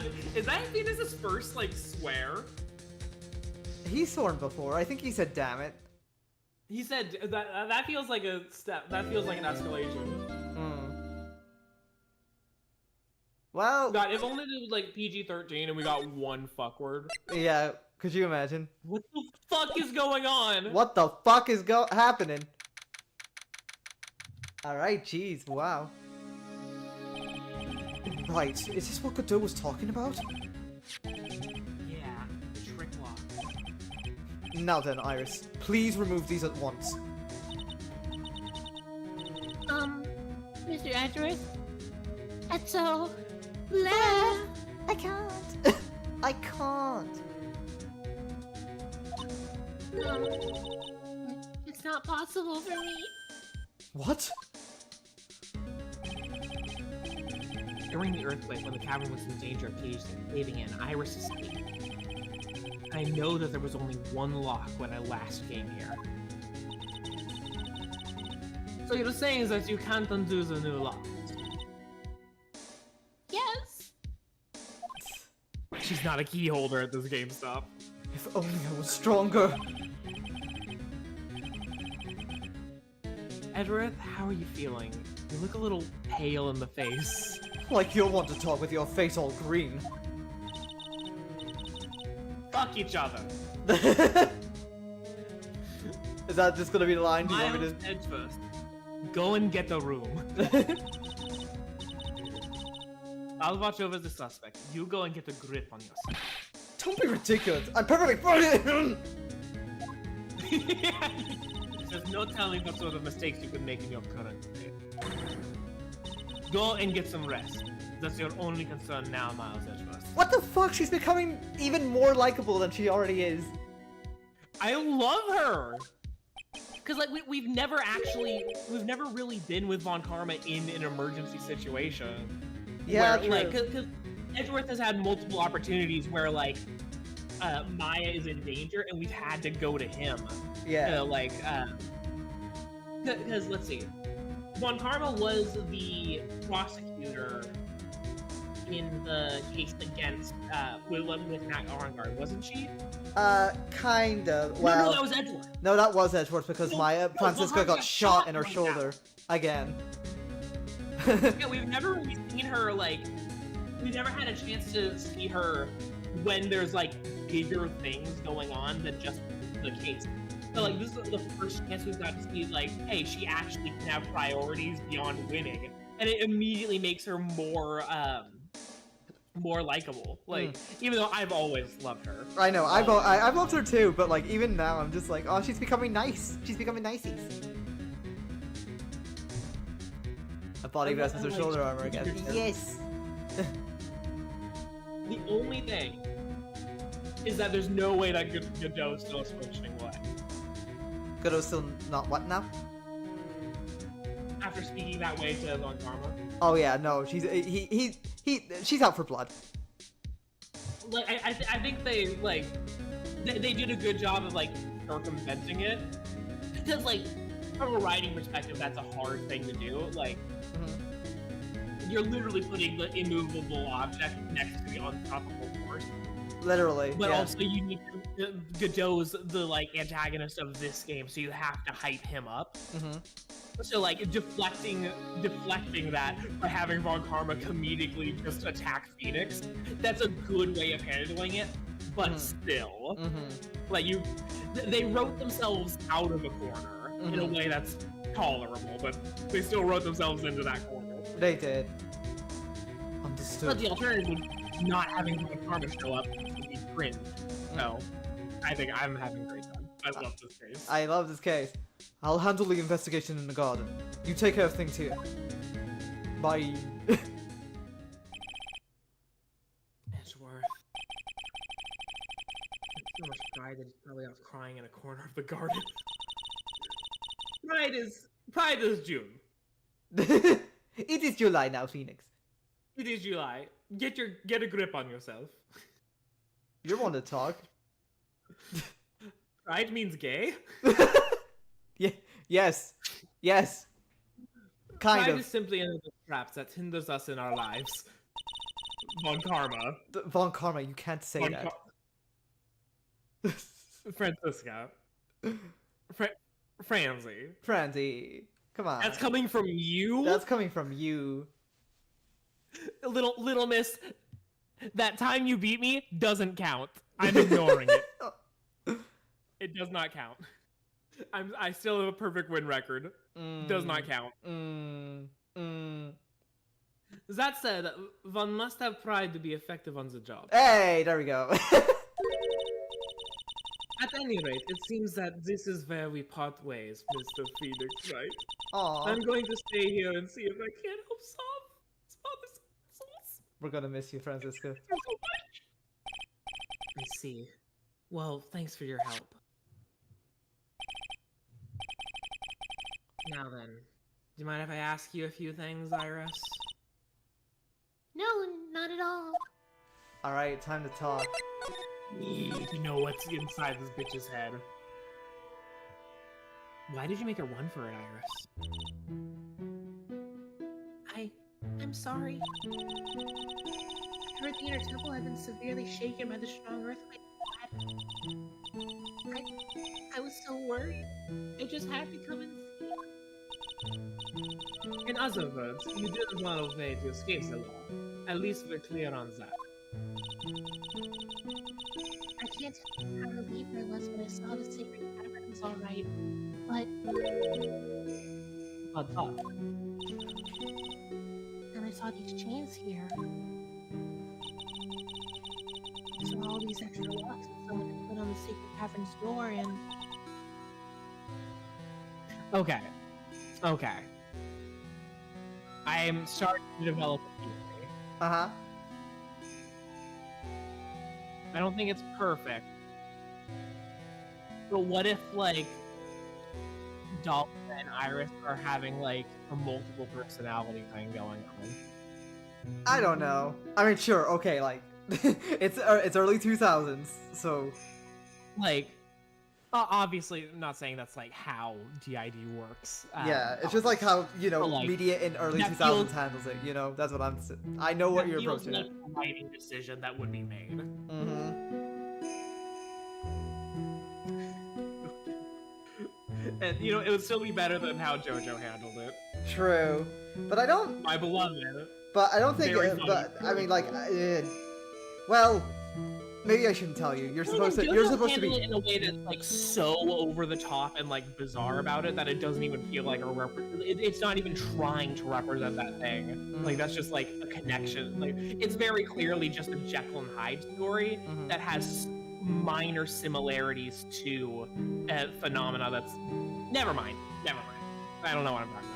god, is that Venus's first, like, swear? He's sworn before. I think he said "damn it." He said that feels like a step. That feels like an escalation. Well, God, if only it was like PG-13 and we got one fuck word. yeah. Could you imagine? What the fuck is going on? What the fuck is happening? All right, jeez, wow. Right, is this what Godot was talking about? Yeah, the trick lock. Now then, Iris, please remove these at once. Mr. Edgeworth? That's so... blah. I can't. I can't. It's not possible for me. What? During the earthquake, when the cavern was in danger of caving in, Iris escaped. I know that there was only one lock when I last came here. So you're saying that you can't undo the new lock? Yes. She's not a key holder at this GameStop. If only I was stronger. Edgeworth, how are you feeling? You look a little pale in the face. Like you'll want to talk with your face all green. Fuck each other. Is that just gonna be the line? Do you want me Miles to? Edgeworth, go and get the room. I'll watch over the suspect. You go and get a grip on yourself. Don't be ridiculous. I'm perfectly fine. There's no telling what sort of mistakes you could make in your current state. Go and get some rest. That's your only concern now, Miles Edgeworth. What the fuck? She's becoming even more likable than she already is. I love her! Cause like we've never really been with Von Karma in an emergency situation. Yeah, where, true. like, cause Edgeworth has had multiple opportunities where like Maya is in danger and we've had to go to him. Yeah. Because let's see, Von Karma was the prosecutor in the case against with Matt Arngard, wasn't she? Kind of. Well, no, that was Edgeworth. No, that was Edgeworth because Maya Francisca Von Karma got shot in her right shoulder again. Yeah, we've never really seen her like. We've never had a chance to see her when there's like bigger things going on than just the case. So like this is the first chance we've got to see like, hey, she actually can have priorities beyond winning, and it immediately makes her more likable. Like even though I've always loved her. I know, I've loved her too, but like even now I'm just like, oh, she's becoming nice. She's becoming niceies. A body vest with her shoulder armor again. Yes. The only thing is that there's no way that Godot still is functioning well. Godot's still not what now? After speaking that way to Von Karma. Oh yeah, no, she's she's out for blood. Like I think they like they did a good job of like circumventing it, because like from a writing perspective that's a hard thing to do. Like you're literally putting the immovable object next to the unstoppable force. Literally. But yeah. also you need Godot's the like antagonist of this game, so you have to hype him up. So like deflecting that by having Von Karma comedically just attack Phoenix, that's a good way of handling it. But still, like they wrote themselves out of a corner in a way that's tolerable, but they still wrote themselves into that corner. They did. Understood. But the alternative would not having Von Karma show up would be cringe. So I think I'm having a great time. I love this case. I love this case. I'll handle the investigation in the garden. You take care of things here. Bye. Edgeworth. So much pride that he's probably off crying in a corner of the garden. Pride is June. It is July now, Phoenix. It is July. Get a grip on yourself. You want to talk? Pride means gay? Yeah. Yes. Yes. Kind Pride of. is simply another trap that hinders us in our lives. Von Karma. Von Karma, you can't say Von that. Francisca. Franzi. Franzi, come on. That's coming from you? That's coming from you. Little miss, that time you beat me doesn't count. I'm ignoring it. It does not count. I still have a perfect win record. Does not count. That said, one must have pride to be effective on the job. Hey, there we go. At any rate, it seems that this is where we part ways, Mr. Phoenix, right? Aw, I'm going to stay here and see if I can't help solve this puzzle. we're gonna miss you, Francisca. I see. Well, thanks for your help. Now then, do you mind if I ask you a few things, Iris? No, not at all. All right, time to talk. Need to know what's inside this bitch's head. Why did you make her run for it, Iris? I'm sorry. I heard the inner temple had been severely shaken by the strong earthquake. I was so worried. I just had to come and see. In other words, you didn't run away to escape the law. At least we're clear on that. I can't tell you how relieved I was when I saw the sacred cavern was alright, but then I saw these chains here. I saw all these extra locks that someone had put on the sacred cavern's door, and Okay. I'm starting to develop a theory. Uh-huh. I don't think it's perfect. But what if, like, Dolphin and Iris are having, like, a multiple personality thing going on? I don't know. I mean, sure, okay, like, it's early 2000s, so... Like, obviously, I'm not saying that's, like, how DID works. Yeah, it's just like how, you know, But, like, media in early that 2000s feels- handles it, you know? That's what I know what that you're feels approaching like it. a writing decision that would be made. Mm-hmm. And, you know, it would still be better than how JoJo handled it. True. But I don't... My beloved. But I don't think... Very funny. but, I mean, like... well... Maybe I shouldn't tell you. You're supposed to... You're supposed to handle be... it in a way that's, like, so over the top and, like, bizarre about it that it doesn't even feel like a it's not even trying to represent that thing. Like, that's just, like, a connection. Like, it's very clearly just a Jekyll and Hyde story Mhm. that has minor similarities to a phenomena that's... Never mind. I don't know what I'm talking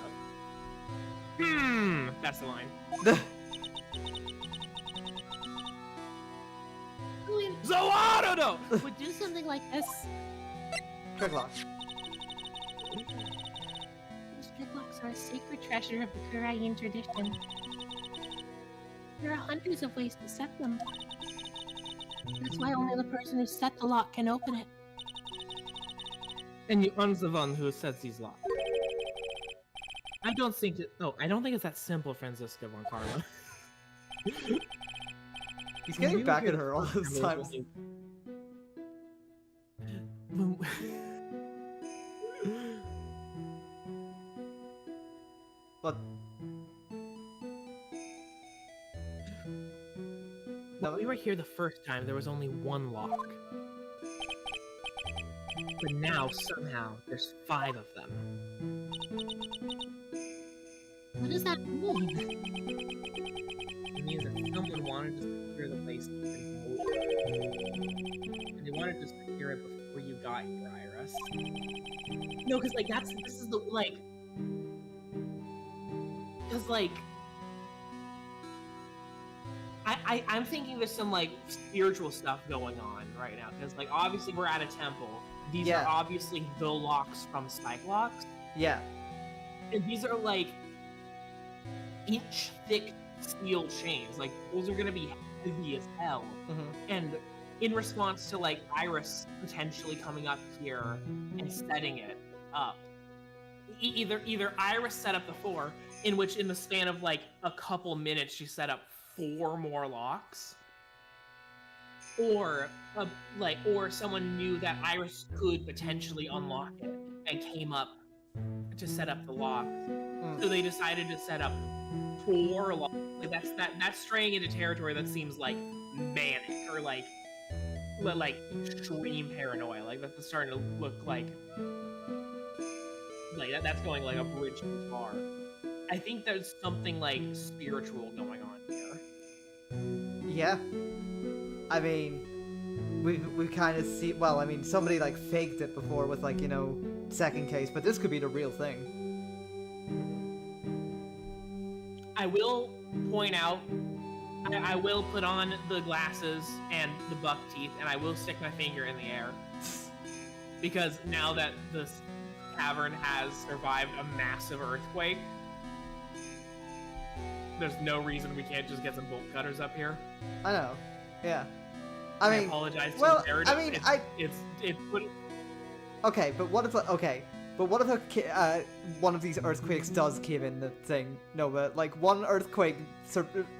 about. That's the line. Zoadodo! would do something like this. Tricklock. These tricklocks are a sacred treasure of the Kurayan tradition. There are hundreds of ways to set them. That's why only the person who set the lock can open it. And you are the one who sets these locks. I don't think it's that simple, Francisca von Karma. He's getting back at her all this time. What? When we were here the first time, there was only one lock. But now, somehow, there's 5 of them. What does that mean? It means that someone wanted to secure the place and they wanted to secure it before you got here, Iris. No, because, like, this is the, like... Because, like... I'm thinking there's some, like, spiritual stuff going on right now. Because, like, obviously we're at a temple. These are obviously the locks from Cyclops. Yeah. And these are, like, inch-thick steel chains. Like, those are gonna be heavy as hell. Mm-hmm. And in response to, like, Iris potentially coming up here and setting it up, either Iris set up the 4, in which in the span of, like, a couple minutes she set up 4 more locks, or or someone knew that Iris could potentially unlock it and came up to set up the lock. So they decided to set up 4 locks. Like that's straying into territory that seems like manic or like extreme paranoia. Like that's starting to look like that's going like a bridge too far. I think there's something like spiritual going on here. Yeah. I mean, we kind of see. Well, I mean, somebody like faked it before with like, you know, second case, but this could be the real thing. I will point out, I will put on the glasses and the buck teeth, and I will stick my finger in the air. Because now that this cavern has survived a massive earthquake, there's no reason we can't just get some bolt cutters up here. I know. Yeah. I apologize to well, the narrative. I mean, it's okay, but what if one of these earthquakes does cave in the thing? No, but like one earthquake,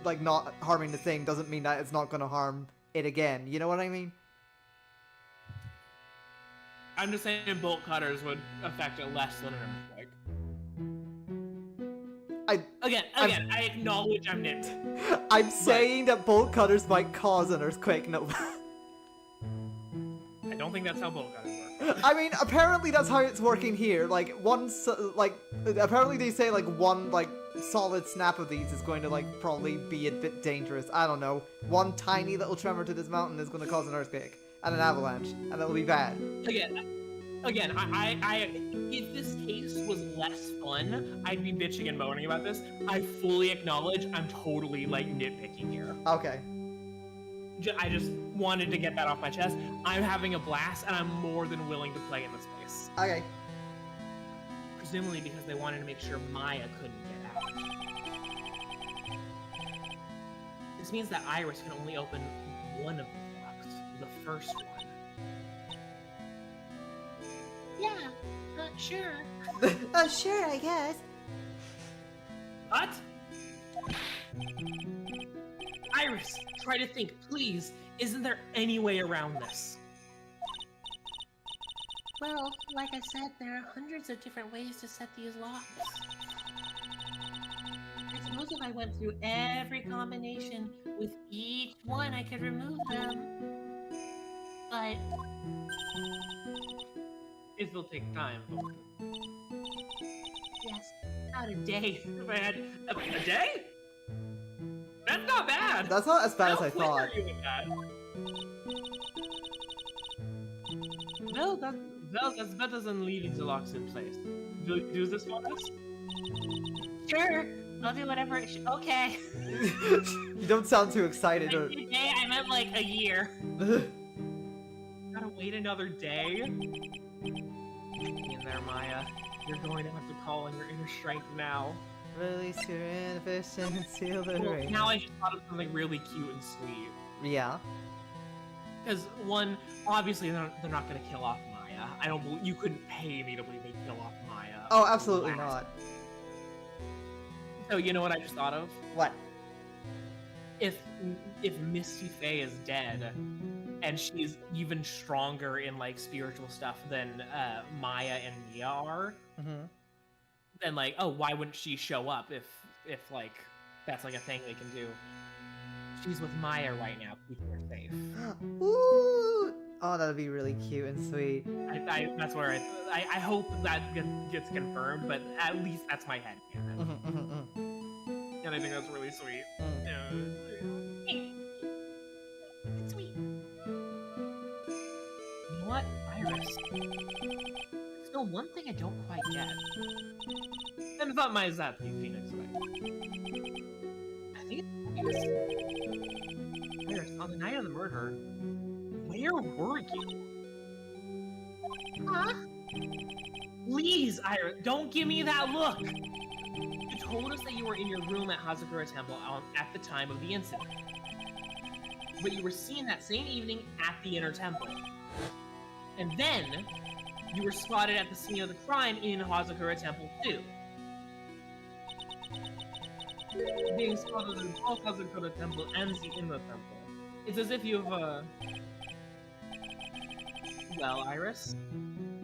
like not harming the thing doesn't mean that it's not going to harm it again. You know what I mean? I'm just saying bolt cutters would affect it less than an earthquake. I acknowledge I'm nitpicking. I'm saying that bolt cutters might cause an earthquake. No. I don't think that's how bolt cutters work. I mean, apparently that's how it's working here. Like apparently they say like one like solid snap of these is going to like probably be a bit dangerous. I don't know. One tiny little tremor to this mountain is going to cause an earthquake and an avalanche, and that'll be bad. Again, I if this case was less fun, I'd be bitching and moaning about this. I fully acknowledge I'm totally like nitpicking here. Okay. I just wanted to get that off my chest. I'm having a blast, and I'm more than willing to play in this space. Okay. Presumably because they wanted to make sure Maya couldn't get out. This means that Iris can only open one of the locks, the first one. Yeah, sure. Sure, I guess. What? Iris, try to think, please. Isn't there any way around this? Well, like I said, there are hundreds of different ways to set these locks. I suppose if I went through every combination with each one, I could remove them. But It will take time. yes, Not a day. If I had a day? That's not bad. That's not as bad as I quick thought. are you with that? Well, that's better than leaving the locks in place. Do this for us? sure. I'll do whatever. Okay. You don't sound too excited. When I said day, I meant like a year. Gotta wait another day? Hang in there, Maya. You're going to have to call on your inner strength now. Release your inhibition and seal the Well, ring. now I just thought of something really cute and sweet. Yeah. Because one, obviously they're not gonna kill off Maya. I don't believe you couldn't pay me to believe they'd kill off Maya. Oh, absolutely Last. not. So you know what I just thought of? What? If Misty Faye is dead, and she's even stronger in like spiritual stuff than Maya and Mia are, Mm-hmm. then like, oh, why wouldn't she show up if like that's like a thing they can do? She's with Maya right now, keeping her safe. Ooh. Oh, that'd be really cute and sweet. That's where I hope that gets confirmed, but at least that's my head canon. Mm-hmm, mm-hmm, mm. And I think that's really sweet. It's sweet. You know what, Iris? There's still one thing I don't quite get. And about my Zappy Phoenix, right? I think it's Iris, on the night of the murder, where were you? Huh? Please, Iris, don't give me that look! You told us that you were in your room at Hazakura Temple at the time of the incident. But you were seen that same evening at the Inner Temple. And then, you were spotted at the scene of the crime in Hazakura Temple too. Being spotted in both Kazakura Temple and in the temple. It's as if you've, Well, Iris,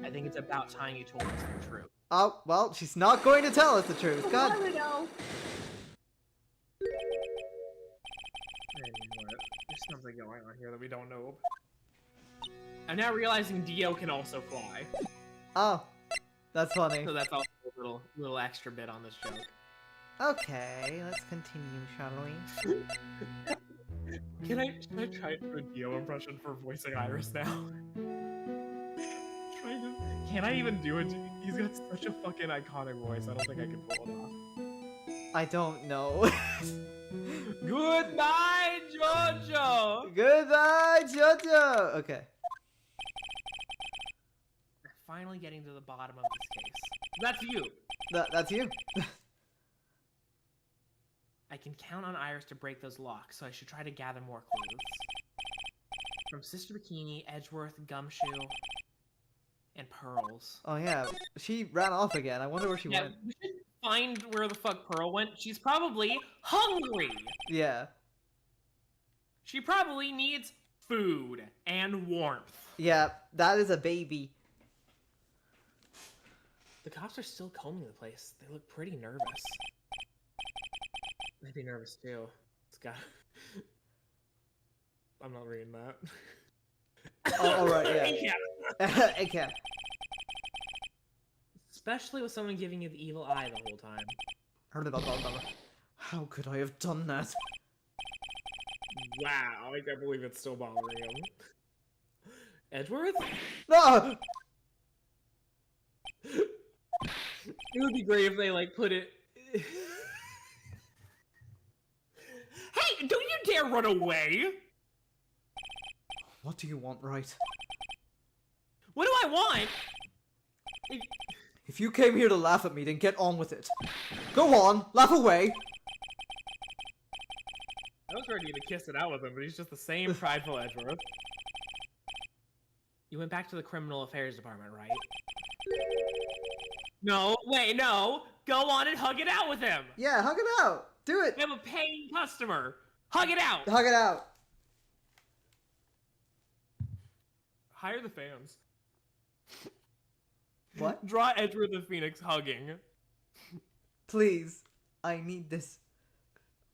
I think it's about time you told us the truth. Oh, well, she's not going to tell us the truth. God. There we go. There's something going on here that we don't know. I'm now realizing Dio can also fly. Oh, that's funny. So that's also a little extra bit on this joke. Okay, let's continue, shall we? Should I try to do a Dio impression for voicing Iris now? Can I even do it? He's got such a fucking iconic voice. I don't think I can pull it off. I don't know. Goodbye, Jojo! Goodbye, Jojo! Okay. We're finally getting to the bottom of this case. That's you! That's you. I can count on Iris to break those locks, so I should try to gather more clues. From Sister Bikini, Edgeworth, Gumshoe, and Pearls. Oh yeah, she ran off again. I wonder where she went. We should find where the fuck Pearl went. She's probably hungry! Yeah. She probably needs food and warmth. Yeah, that is a baby. The cops are still combing the place. They look pretty nervous. I'd be nervous too. It's got. I'm not reading that. Oh, alright, yeah. Yeah. Okay. Especially with someone giving you the evil eye the whole time. How could I have done that? Wow, I can't believe it's still bothering him. Edgeworth? No! It would be great if they, like, put it... Hey, don't you dare run away! What do you want, right? What do I want? If you came here to laugh at me, then get on with it. Go on, laugh away! I was ready to kiss it out with him, but he's just the same prideful Edgeworth. You went back to the criminal affairs department, right? No, wait, no! Go on and hug it out with him! Yeah, hug it out! Do it! We have a paying customer! Hug it out! Hug it out! Hire the fans. What? Draw Edgeworth the Phoenix hugging. Please. I need this.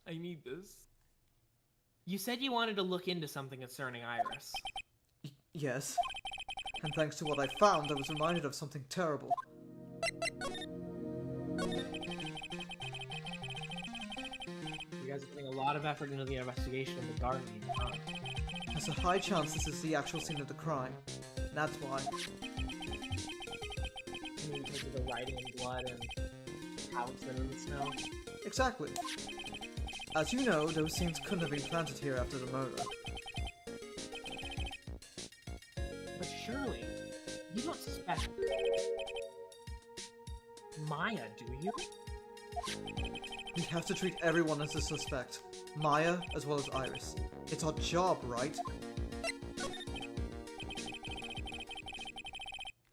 I need this. You said you wanted to look into something concerning Iris. Yes. And thanks to what I found, I was reminded of something terrible. You guys are putting a lot of effort into the investigation of the garden, huh? There's a high chance this is the actual scene of the crime. That's why. Because of the writing in blood and how it's been in the snow. Exactly. As you know, those scenes couldn't have been planted here after the murder. But surely, you don't suspect Maya, do you? We have to treat everyone as a suspect. Maya, as well as Iris. It's our job, right?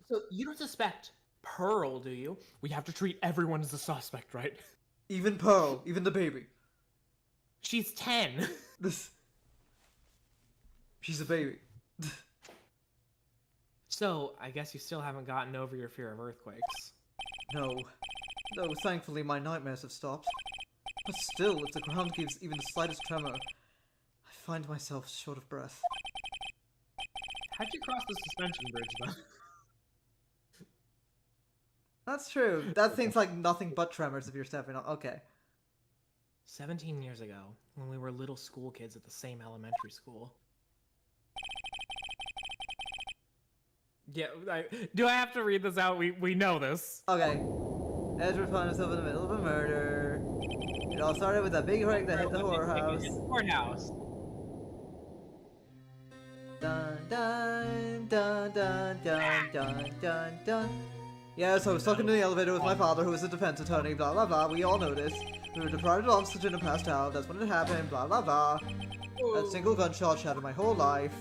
So, you don't suspect Pearl, do you? We have to treat everyone as a suspect, right? Even Pearl, even the baby. She's 10. She's a baby. So, I guess you still haven't gotten over your fear of earthquakes. No. Though, thankfully, my nightmares have stopped. But still, if the ground gives even the slightest tremor, I find myself short of breath. How'd you cross the suspension bridge, then? That's true. That seems like nothing but tremors if you're stepping on. Okay. 17 years ago, when we were little school kids at the same elementary school. Yeah, do I have to read this out? We know this. Okay. Edward found himself in the middle of a murder. It all started with that big hurricane that hit the whorehouse. Courthouse. Dun dun dun dun dun dun dun dun. Yeah, so I was stuck in the elevator with my father, who was a defense attorney, blah blah blah, we all know this. We were deprived of oxygen and passed out, that's when it happened, blah blah blah. That single gunshot shattered my whole life.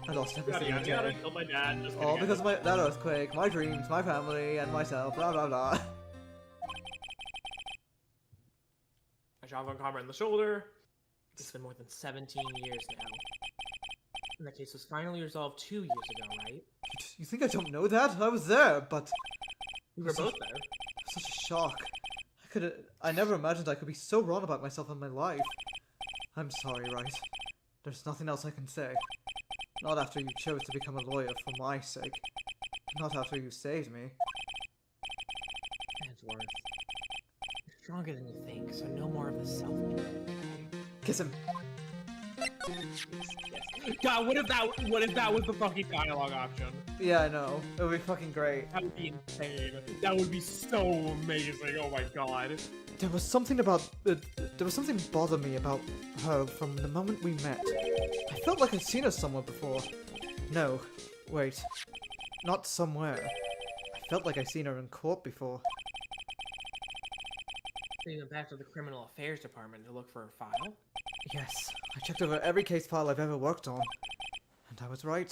I lost everything again. Killed my dad. Just All because of that earthquake, my dreams, my family, and myself, blah blah blah. shotgun combat in the shoulder. It's been more than 17 years now. And the case was finally resolved 2 years ago, right? You think I don't know that? I was there, but We were both there. such a shock. I never imagined I could be so wrong about myself and my life. I'm sorry, right? There's nothing else I can say. Not after you chose to become a lawyer for my sake. Not after you saved me. Edgeworth. You're stronger than you think, so no more of the self-pity. Kiss him. God, what if that was the fucking dialogue option? Yeah, I know. It would be fucking great. That would be insane. That would be so amazing. Oh my god. There was something bother me about her from the moment we met. I felt like I'd seen her somewhere before. No, wait. Not somewhere. I felt like I'd seen her in court before. So you went back to the criminal affairs department to look for her file? Yes, I checked over every case file I've ever worked on. And I was right.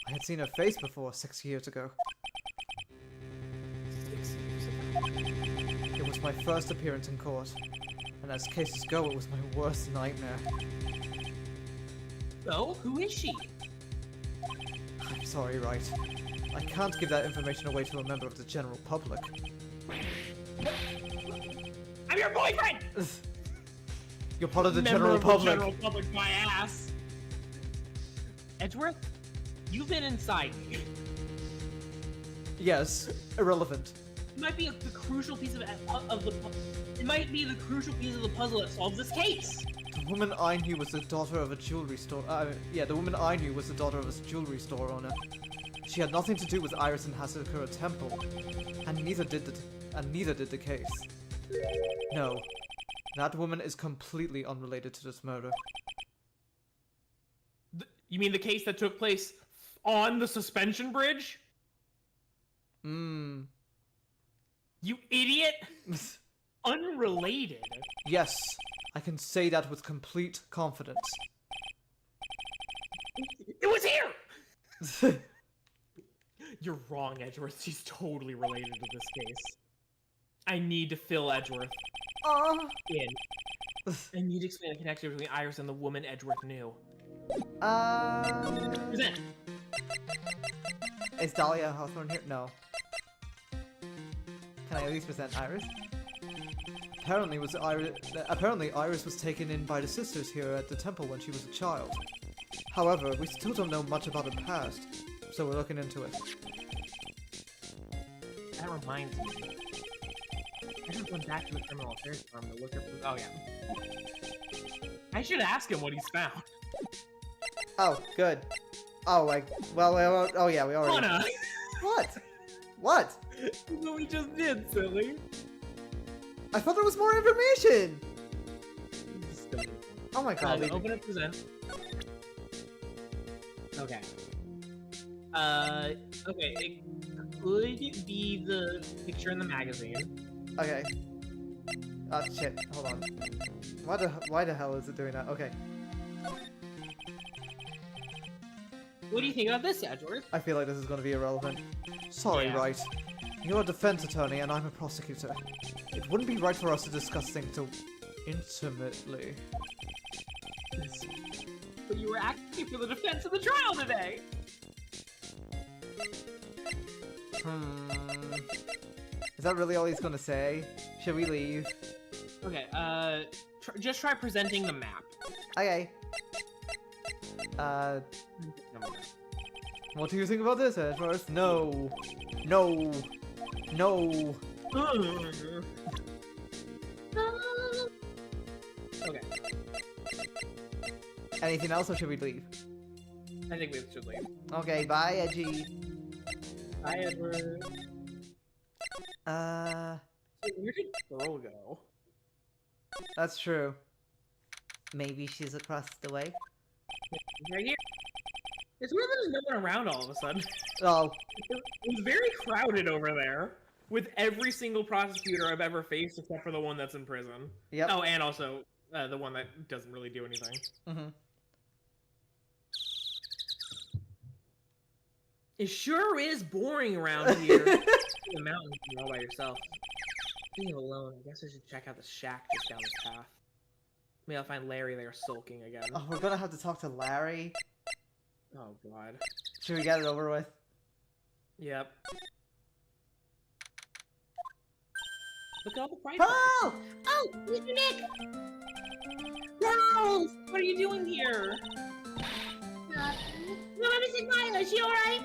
I had seen her face before 6 years ago. 6 years ago. It was my first appearance in court. And as cases go, it was my worst nightmare. So, who is she? I'm sorry, right. I can't give that information away to a member of the general public. I'm your boyfriend! You're part of the Member general of public. The general public, my ass. Edgeworth, you've been inside me. Yes, irrelevant. It might be the crucial piece of the it might be the crucial piece of the puzzle that solves this case. The woman I knew was the daughter of a jewelry store. The woman I knew was the daughter of a jewelry store owner. She had nothing to do with Iris and Hasakura Temple, and neither did the case. No, that woman is completely unrelated to this murder. You mean the case that took place on the suspension bridge? You idiot! Unrelated? Yes, I can say that with complete confidence. It was here! You're wrong, Edgeworth. She's totally related to this case. I need to fill Edgeworth in. I need to explain the connection between Iris and the woman Edgeworth knew. Present. Is Dahlia Hawthorne here? No. Can I at least present Iris? Apparently Iris was taken in by the sisters here at the temple when she was a child. However, we still don't know much about her past, so we're looking into it. That reminds me. I just went back to the criminal affairs department to look up. Oh yeah. I should ask him what he's found. Oh, good. Oh, oh yeah, we already. Anna! What? What? What we just did, silly. I thought there was more information. Oh my god. Open it, present. Okay. Okay, it could be the picture in the magazine. Okay. Oh shit, hold on. Why the hell is it doing that? Okay. What do you think about this, Edgeworth? I feel like this is going to be irrelevant. Sorry, Yeah. right. You're a defense attorney and I'm a prosecutor. It wouldn't be right for us to discuss things so intimately. But you were acting for the defense of the trial today! Is that really all he's going to say? Should we leave? Okay, just try presenting the map. Okay. What do you think about this, Edgeworth? No. No. No. Okay. Anything else or should we leave? I think we should leave. Okay, bye, Edgy. Bye, Edward. So where did Pearl go? That's true. Maybe she's across the way? Right here. It's weird that there's no one around all of a sudden. Oh. It was very crowded over there, with every single prosecutor I've ever faced except for the one that's in prison. Yep. Oh, and also the one that doesn't really do anything. Mm-hmm. It sure is boring around here. In the mountains, you're all by yourself. Being alone, I guess I should check out the shack just down this path. Maybe I'll find Larry there sulking again. Oh, we're gonna have to talk to Larry. Oh god. Should we get it over with? Yep. Look at all the prize Pearl! bags. Oh, Mr. Nick! Girls! What are you doing here? Mama, Mrs. Mila, is she alright?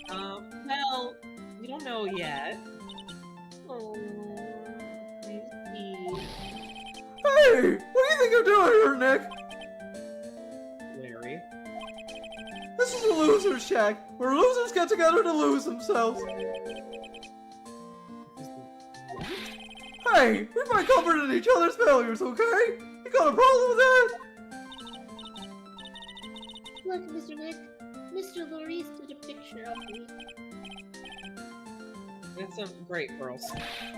Well, we don't know yet. Oh, I see. Hey! What do you think you're doing here, Nick? Larry. This is a loser's shack, where losers get together to lose themselves. Hey! We find comfort in each other's failures, okay? You got a problem with that? look, Mr. Nick. Mr. Maurice did a picture of me. That's great, girls.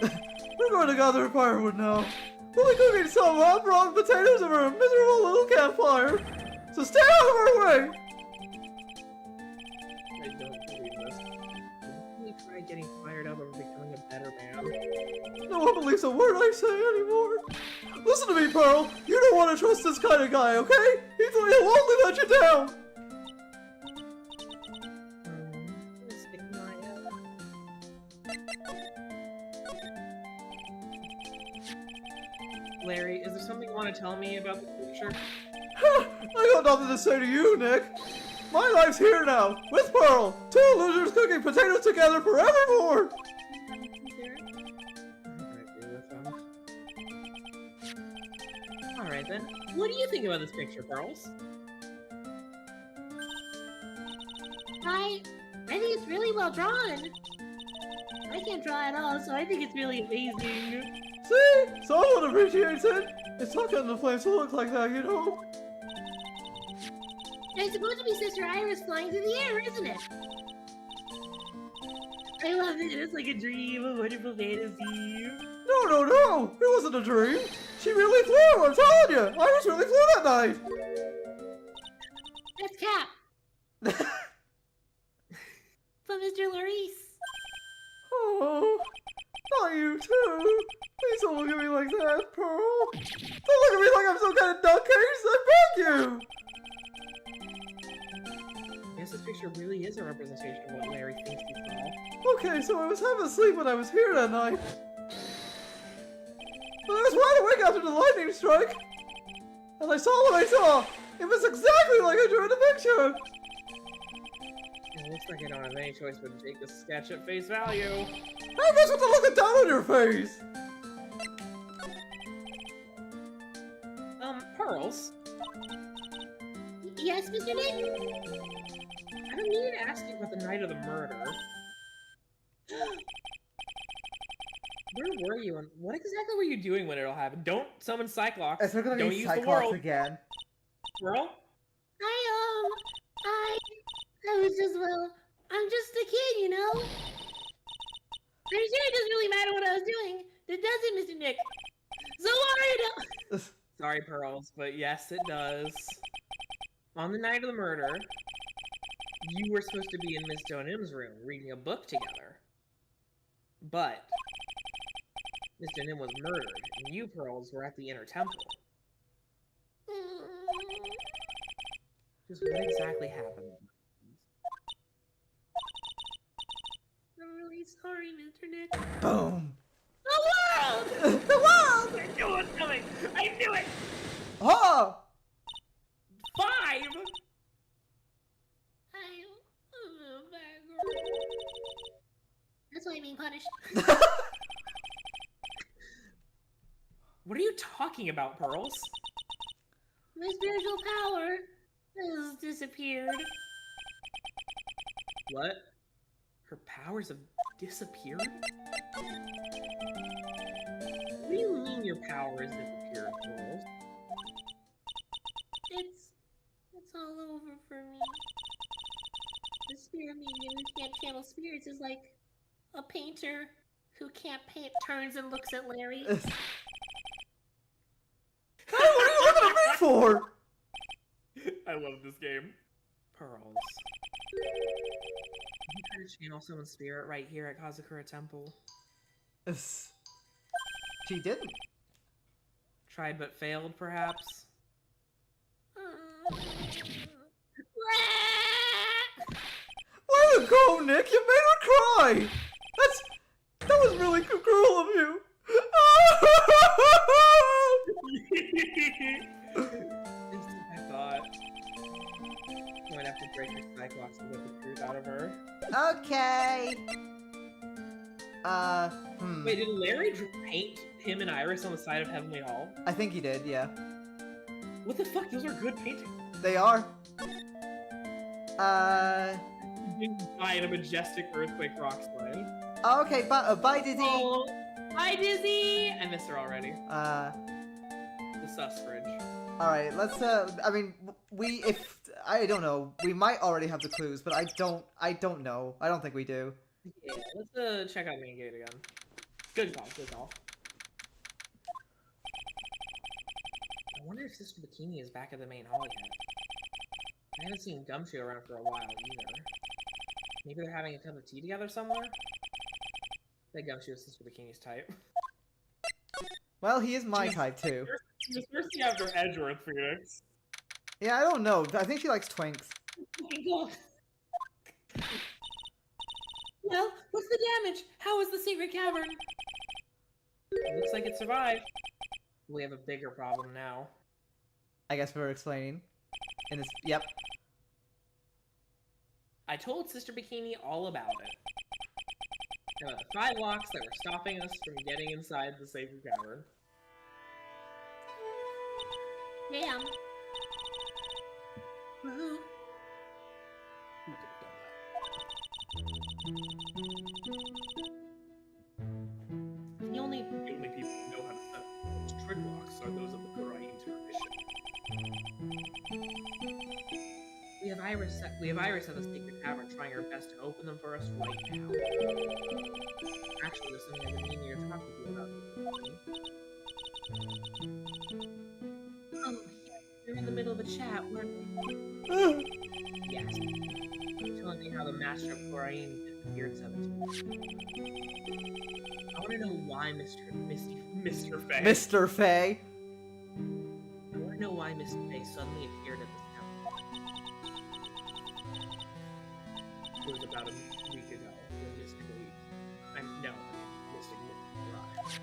We're going to gather firewood now. We'll be cooking some hot raw potatoes over a miserable little campfire. So stay out of our way! I don't believe this. We try getting fired up over becoming a better man. No one believes a word I say anymore. Listen to me, Pearl. You don't want to trust this kind of guy, okay? He'll only let you down. Stick my Larry, is there something you want to tell me about the picture? I got nothing to say to you, Nick. My life's here now, with Pearl. Two losers cooking potatoes together forevermore. Alright then. What do you think about this picture, girls? I think it's really well drawn. I can't draw at all, so I think it's really amazing. See? Someone appreciates it. It's not getting the flames to look like that, you know? It's supposed to be Sister Iris flying through the air, isn't it? I love it. It's like a dream, a wonderful fantasy. No. It wasn't a dream. She really flew, I'm telling you. Iris really flew that night. That's Cap. From Mr. Maurice. Oh, not you too. Please don't look at me like that, Pearl. Don't look at me like I'm some kind of nutcase. I beg you. I guess this picture really is a representation of what Larry thinks he saw. Okay, so I was half asleep when I was here that night. But I was wide awake after the lightning strike. And I saw what I saw. It was exactly like I drew in the picture. It looks like I don't have any choice but to take this sketch at face value. I guess with the look down on your face. Pearls? Yes, Mr. Nick? I don't need to ask you about the night of the murder. Where were you and what exactly were you doing when it all happened? Don't summon Cyclops. It's not gonna Don't be use the Cyclops world. again. Girl? I was just, well, I'm just a kid, you know? I'm sure it doesn't really matter what I was doing. It doesn't, Mr. Nick. So worried. Sorry, Pearls, but yes, it does. On the night of the murder, you were supposed to be in Miss Donim's room reading a book together. But Mr. Nim was murdered, and you, Pearls, were at the inner temple. Just what exactly happened? I'm really sorry, Mr. Nick. Boom. The world! The world! I knew it was coming! I knew it! Oh! 5! I'm a bad girl. That's why I'm being punished. What are you talking about, Pearls? My spiritual power has disappeared. What? Her powers have disappeared? What do you mean your power has disappeared, Pearls? It's all over for me. The spirit medium who can't channel spirits is like a painter who can't paint turns and looks at Larry. Hey, what are you looking at me for? I love this game. Pearls. You try to channel someone's spirit right here at Kazakura Temple. She didn't. Tried but failed, perhaps? Let it go, Nick. You made her cry. That was really cruel of you. Just as I thought. I'm gonna have to break your Cyclops and get the truth out of her. Okay. Wait, did Larry paint him and Iris on the side of Heavenly Hall? I think he did, yeah. What the fuck? Those are good paintings. They are. He didn't die in a majestic earthquake rock slide. Okay, bye, Dizzy. Oh, hi, Dizzy! I missed her already. The sus fridge. Alright, let's, I mean, I don't know. We might already have the clues, but I don't know. I don't think we do. Yeah, let's, check out Main Gate again. Good call, good call. I wonder if Sister Bikini is back at the main hall yet. I haven't seen Gumshoe around for a while, either. Maybe they're having a cup of tea together somewhere? I think Gumshoe is Sister Bikini's type. Well, he is my type, too. She's thirsty after Edgeworth, Phoenix. Yeah, I don't know. I think she likes twinks. Oh my god. Well, what's the damage? How is the secret cavern? It looks like it survived. We have a bigger problem now. I guess we're explaining. In this, yep. I told Sister Bikini all about it. About the 5 locks that were stopping us from getting inside the sacred cavern. Damn. Woohoo. The only The only people who know how to set those trick locks are those of the Kurai intermission. We have Iris at the secret cavern trying her best to open them for us right now. Actually, there's something I've been meaning to talk with you about. Oh, yeah, you're in the middle of a chat, weren't we? Yes. You're telling me how the Master of Korain disappeared 17. I want to know why Mr. Faye. Mr. Faye. I want to know why Mr. Faye suddenly appeared at this temple. It was about a week ago. Or Mystic Week. Mystic Mirage.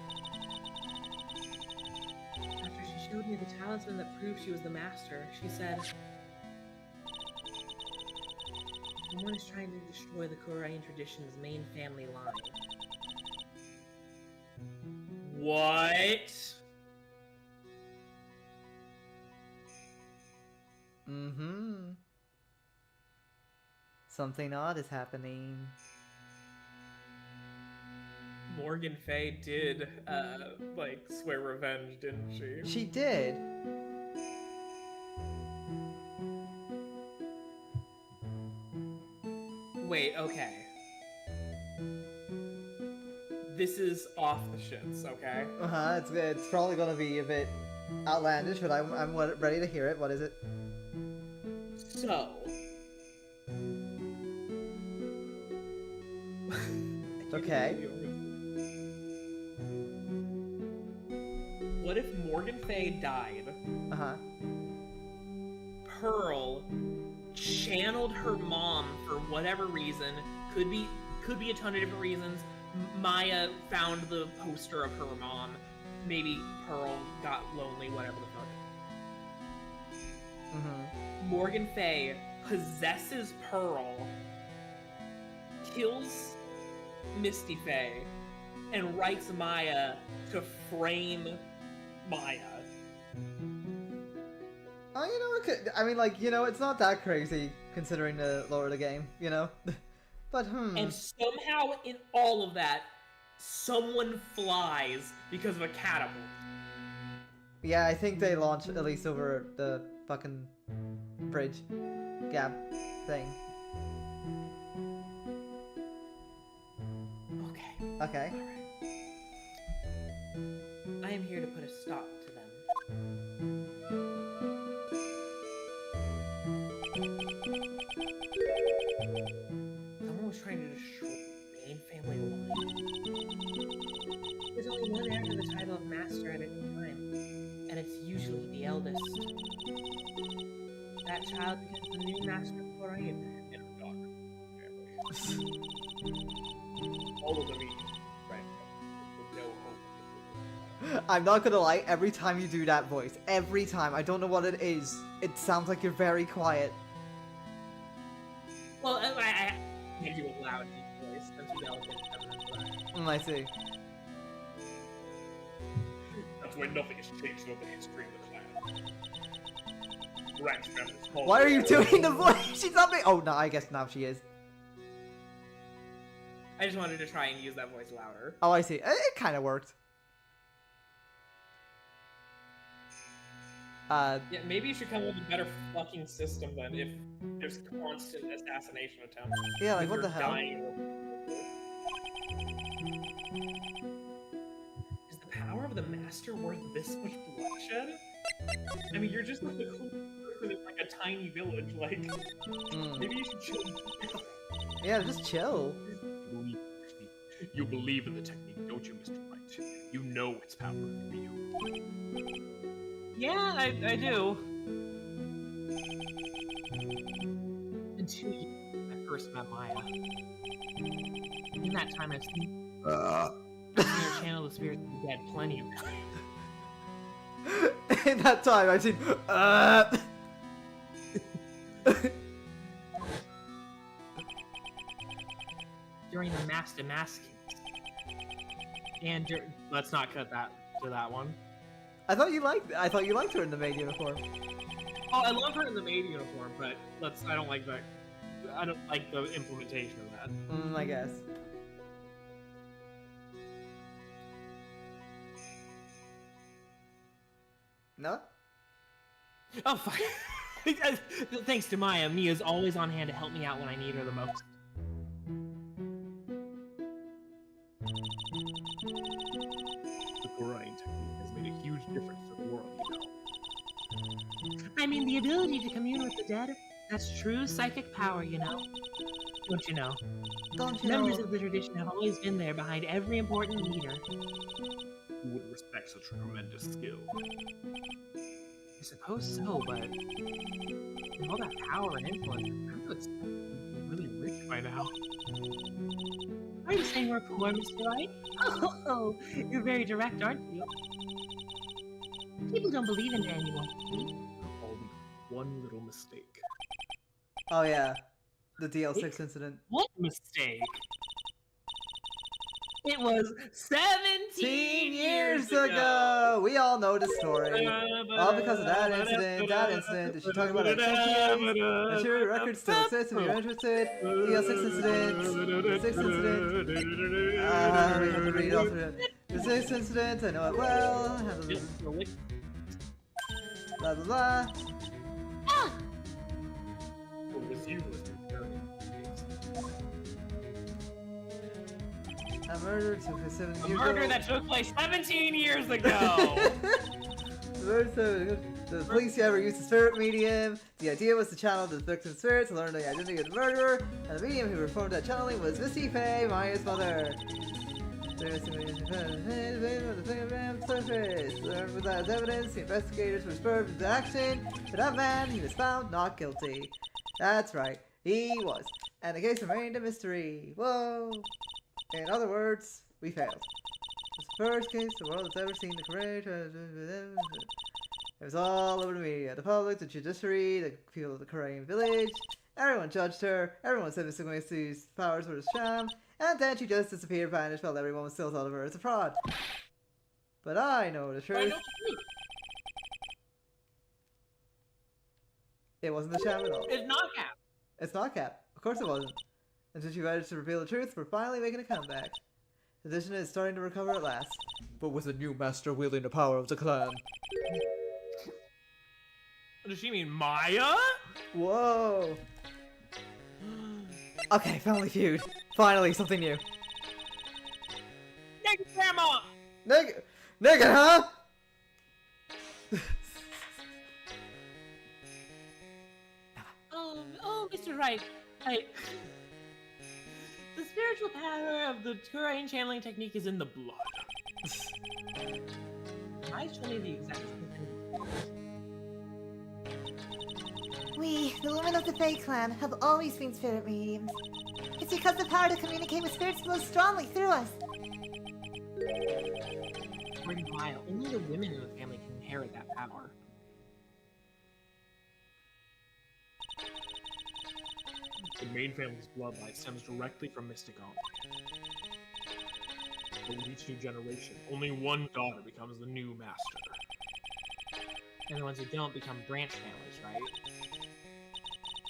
After she showed me the talisman that proved she was the Master, she said, someone is trying to destroy the Korean tradition's main family line. What? Mm-hmm. Something odd is happening. Morgan Faye did, swear revenge, didn't she? She did. Wait, okay. This is off the shits, okay? Uh-huh, it's probably gonna be a bit outlandish, but I'm ready to hear it. What is it? So... Okay. What if Morgan Faye died? Uh-huh. Pearl channeled her mom for whatever reason. Could be a ton of different reasons. Maya found the poster of her mom. Maybe Pearl got lonely, whatever the fuck. Mm-hmm. Morgan Faye possesses Pearl, kills Misty Faye, and writes Maya to frame Maya. Oh, you know, it's not that crazy considering the lore of the game, you know? But, And somehow in all of that, someone flies because of a catapult. Yeah, I think they launched at least over the fucking bridge gap thing. Okay. Okay. I am here to put a stop to them. Someone was trying to destroy the main family line. There's only one heir to the title of Master at any time, eldest. That child becomes the new master of Korean. And her daughter. Apparently. All of them eat. Right. With no hope. I'm not gonna lie, every time you do that voice, every time, I don't know what it is, it sounds like you're very quiet. Well, I made you a loud deep voice. Don't you know? I see. That's why nothing has changed over the history of the clan. Grant's family's called. Why are you doing the voice? She's not me. Oh, no, I guess now she is. I just wanted to try and use that voice louder. Oh, I see. It kind of worked. Yeah, maybe you should come up with a better fucking system then if there's constant assassination attempts. Yeah, like, what the Either hell? dying or... Is the power of the master worth this much bloodshed? I mean, you're just like the cool person in like a tiny village, like... Maybe you should chill. Yeah, just chill. You believe in the technique, don't you, Mr. White? You know its power for you. Yeah, I do. Until I first met Maya. In that time, I've seen her channel the spirits of the dead plenty of times. In that time, I've seen. During the Master Maskings. And let's not cut that to that one. I thought you liked her in the maid uniform. Oh, I love her in the maid uniform, but I don't like that. I don't like the implementation of that. I guess. No? Oh, fuck. Thanks to Maya, Mia's always on hand to help me out when I need her the most. The Korean technique has made a huge difference to the world, you know. I mean, the ability to commune with the dead, that's true psychic power, you know? Don't you know? Don't you Members know? of the tradition have always been there behind every important leader. Who would respect such tremendous skill? I suppose so, but with all that power and influence, I would expect them to be really rich by now. Are you saying we're poor, Mr. White? Oh, you're very direct, aren't you? People don't believe in it anymore. All one little mistake. Oh yeah, the DL6 incident. What mistake? It was 17 years ago! We all know the story. All because of that incident. Did she talk about it? I'm sure your record still exists if you're interested. DL6 incident. 6 incident. We have to read all through it. The 6 incident, I know it well. Blah blah blah. What was you, Mr. Jeremy? A murder took place 7 years ago. Murder that took place 17 years ago! The police ever used the spirit medium. The idea was to channel the victim's spirit to learn the identity of the murderer, and the medium who performed that channeling was Misty Faye, Maya's mother. Without evidence, the investigators were spurred into action. For that man, he was found not guilty. That's right, he was. And the case remained a mystery. Whoa! In other words, we failed. It's the first case the world has ever seen the correct. It was all over the media, the public, the judiciary, the people of the Korean village. Everyone judged her. Everyone said Mr. Winsty's powers were a sham. And then she just disappeared, vanished, while everyone still thought of her as a fraud. But I know the truth. It wasn't a sham at all. It's not Cap. It's not Cap. Of course it wasn't. And since you managed to reveal the truth, we're finally making a comeback. The tradition is starting to recover at last. But with a new master wielding the power of the clan. Does she mean Maya? Whoa. Okay, Family Feud. Finally, something new. Naked Grandma! Naked, huh? Oh, Mr. Wright, the spiritual power of the Korean channeling technique is in the blood. I show you the exact same thing. We, the women of the Fae clan, have always been spirit mediums. It's because the power to communicate with spirits flows strongly through us. According to Maya, only the women in the family can inherit that power. The main family's bloodline stems directly from Mystic Only. But with each new generation, only one daughter becomes the new master. And the ones who don't become branch families, right?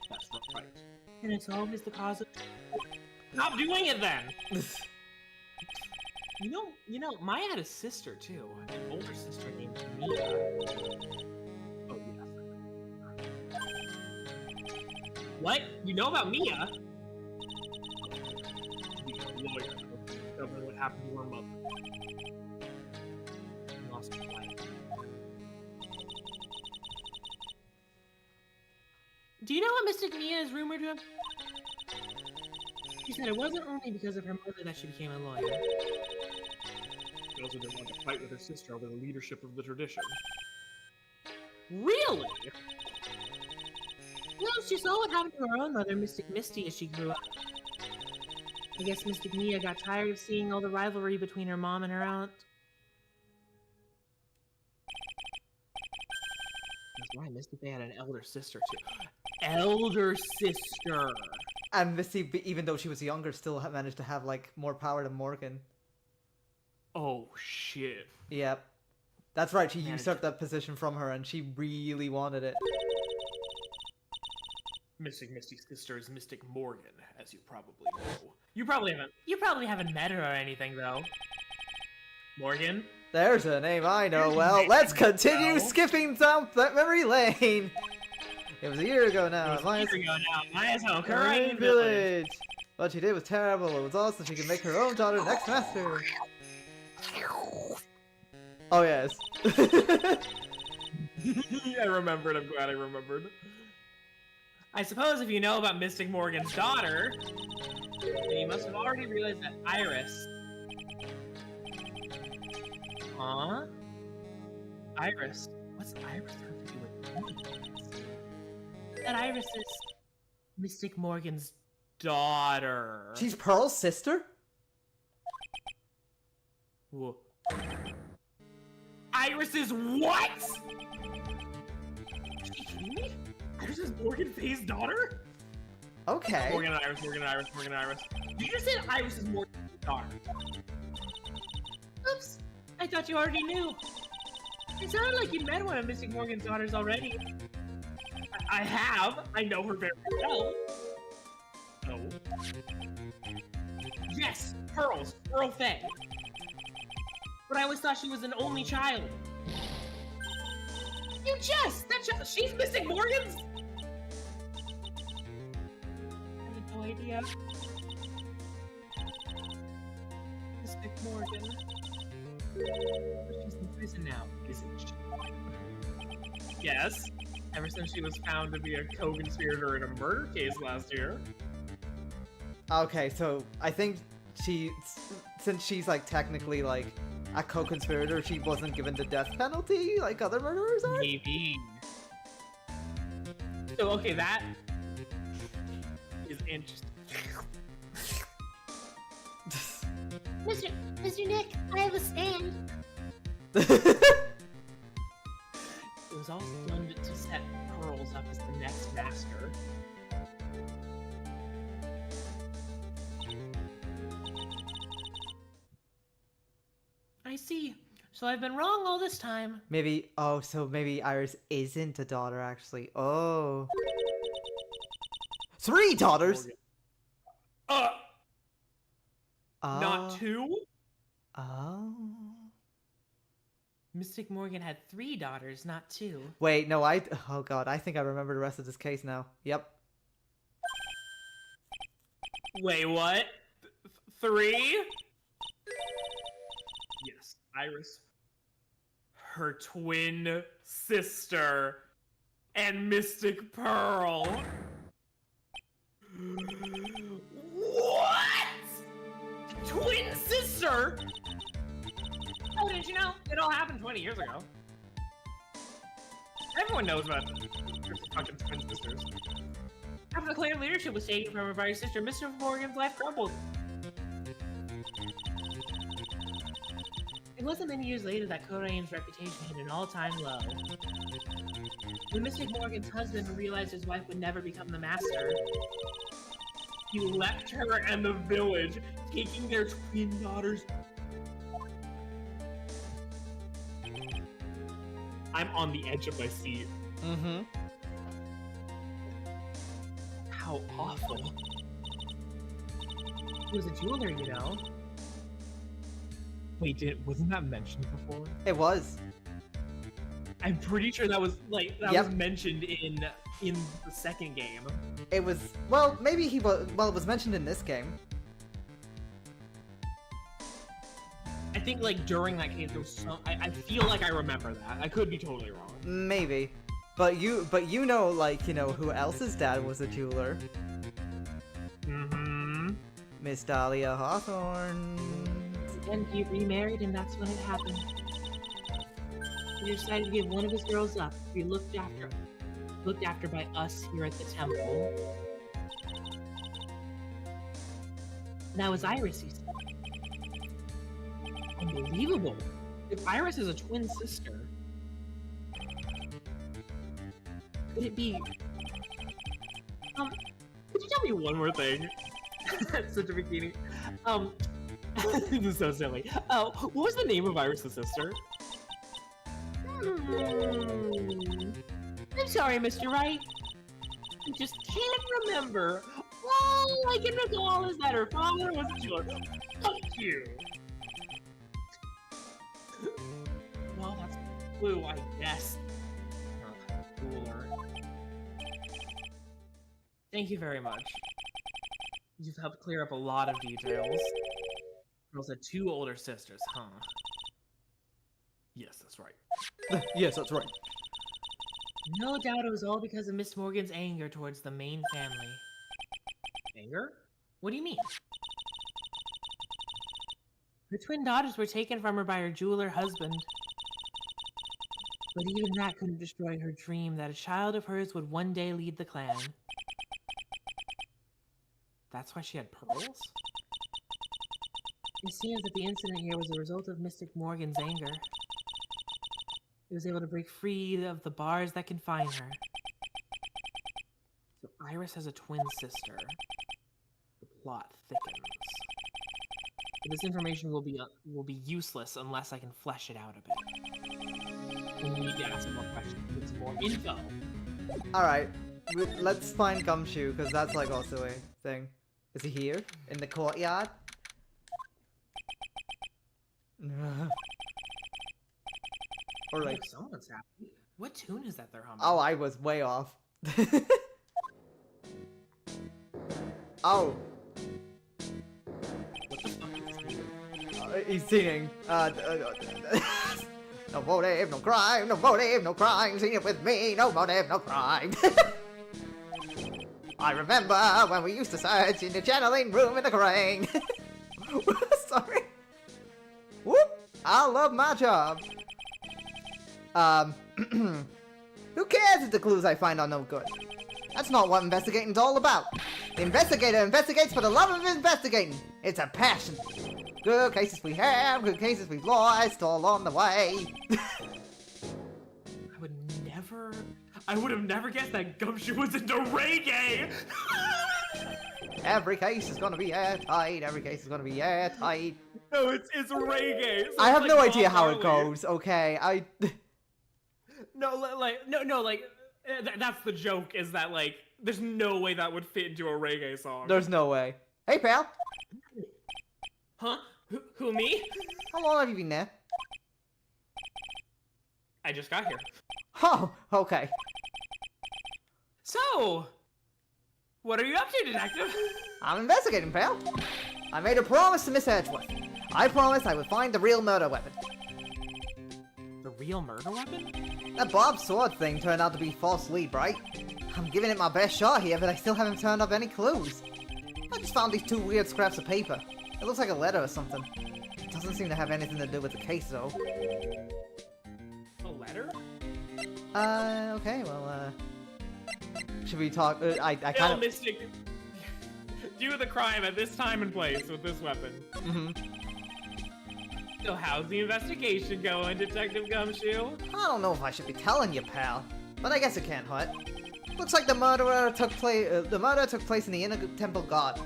That's right. And it's always the cause of... Stop doing it then! You know, Maya had a sister too. An older sister named Mia. Oh, yes. What? You know about Mia? Being a lawyer, tell me what happened to her mother. I lost my life. Do you know what Mystic Mia is rumored to have? She said it wasn't only because of her mother that she became a lawyer. She also didn't want to fight with her sister over the leadership of the tradition. Really? Well, she saw what happened to her own mother, Mystic Misty, as she grew up. I guess Mystic Mia got tired of seeing all the rivalry between her mom and her aunt. That's right, Misty Faye had an elder sister too. Elder sister! And Misty, even though she was younger, still managed to have like more power than Morgan. Oh, shit. Yep. That's right, she Managed- usurped that position from her and she really wanted it. Mystic Misty's sister is Mystic Morgan, as you probably know. You probably haven't met her or anything, though. Morgan? There's a name I know There's a well. name Let's I know continue well. skipping down that memory lane. It was a year ago now. Maya's Maya's home, Korean village. What she did was terrible. It was awesome. She could make her own daughter next master. Oh yes. I remembered. I'm glad I remembered. I suppose if you know about Mystic Morgan's daughter, then you must have already realized that Iris... Huh? Iris? What's Iris have to do with Morgan? That Iris is Mystic Morgan's daughter. She's Pearl's sister? Whoa. Iris is what? Are you kidding me? Iris is Morgan Faye's daughter? Okay. Morgan and Iris, Morgan and Iris, Morgan and Iris. You just said Iris is Morgan's daughter. Oops. I thought you already knew. It sounded like you'd met one of Mystic Morgan's daughters already. I have. I know her very well. Oh. Yes, Pearl Faye. But I always thought she was an only child. You jest! That child, she's Mystic Morgan's? I had no idea. Mystic Morgan. She's in prison now, isn't she? Yes. Ever since she was found to be a co-conspirator in a murder case last year. Okay, so I think since she's like technically like a co-conspirator, she wasn't given the death penalty like other murderers are? Maybe. So, okay, that is interesting. Mr. Nick, I have a stand. It was all done to set Pearls up as the next master. I see. So I've been wrong all this time. Maybe, oh, so maybe Iris isn't a daughter actually. Oh. 3 daughters? Morgan. Oh. Not 2? Oh. Mystic Morgan had 3 daughters, not 2. Wait, no, oh god, I think I remember the rest of this case now. Yep. Wait, what? 3? Yes, Iris. Her twin sister. And Mystic Pearl. What? Twin sister? Oh, didn't you know? It all happened 20 years ago. Everyone knows about your fucking twin sisters. After the clan leadership was taken from her by her sister, Mr. Morgan's life crumbled. It wasn't many years later that Korain's reputation hit an all-time low. When Mr. Morgan's husband realized his wife would never become the master, he left her and the village, taking their twin daughters. I'm on the edge of my seat. Mm-hmm. How awful. He was a jeweler, you know. Wait, wasn't that mentioned before? It was. I'm pretty sure that was Yep. was mentioned in the second game. It was, well, maybe he was, well, it was mentioned in this game. I think like during that case there was some. I feel like I remember that. I could be totally wrong. Maybe. But you know, like, you know, who else's dad was a jeweler? Mm-hmm. Miss Dahlia Hawthorne. And he remarried, and that's when it happened. He decided to give one of his girls up to be looked after by us here at the temple. That was Iris, you said. Unbelievable. If Iris is a twin sister, could it be? Could you tell me one more thing? Such a bikini. This is so silly. What was the name of Iris' sister? I'm sorry, Mr. Wright. I just can't remember. All I can recall is that her father was a jeweler. Fuck you. Well, that's blue, I guess. Cooler. Thank you very much. You've helped clear up a lot of details. Girls had 2 older sisters, huh? Yes, that's right. Yes, that's right. No doubt it was all because of Miss Morgan's anger towards the main family. Anger? What do you mean? Her twin daughters were taken from her by her jeweler husband. But even that couldn't destroy her dream that a child of hers would one day lead the clan. That's why she had pearls? It seems that the incident here was a result of Mystic Morgan's anger. He was able to break free of the bars that confine her. So Iris has a twin sister. The plot thickens. But this information will be useless unless I can flesh it out a bit. We need to ask more questions. Get some more info. Alright, let's find Gumshoe, because that's like also a thing. Is he here? In the courtyard? Or like, Oh, someone's happy. What tune is that they're humming? oh, I was way off. Oh, What the fuck is this? he's singing. No motive, no crime, no motive, no crime. Sing it with me, no motive, no crime. I remember when we used to search in the channeling room in the crane. Sorry. Whoop! I love my job. Who cares if the clues I find are no good? That's not what investigating's all about. The investigator investigates for the love of investigating. It's a passion. Good cases we have, good cases we've lost all along the way. I would have never guessed that Gumshoe was into reggae! Every case is gonna be airtight, every case is gonna be airtight. No, it's reggae. So I have it's no like idea Bob how it Marley. goes, okay? That's the joke, is that, like, there's no way that would fit into a reggae song. There's no way. Hey, pal. Huh? Who, me? How long have you been there? I just got here. Oh, okay. So, what are you up to, detective? I'm investigating, pal. I made a promise to Miss Edgeworth. I promised I would find the real murder weapon. The real murder weapon? That Bob sword thing turned out to be false lead, right? I'm giving it my best shot here, but I still haven't turned up any clues. I just found these 2 weird scraps of paper. It looks like a letter or something. It doesn't seem to have anything to do with the case, though. A letter? Okay, well, should we talk? I Kill kind of. Mystic. Do the crime at this time and place with this weapon. So how's the investigation going, Detective Gumshoe? I don't know if I should be telling you, pal, but I guess it can't hurt. Looks like the murder took place in the Inner Temple God,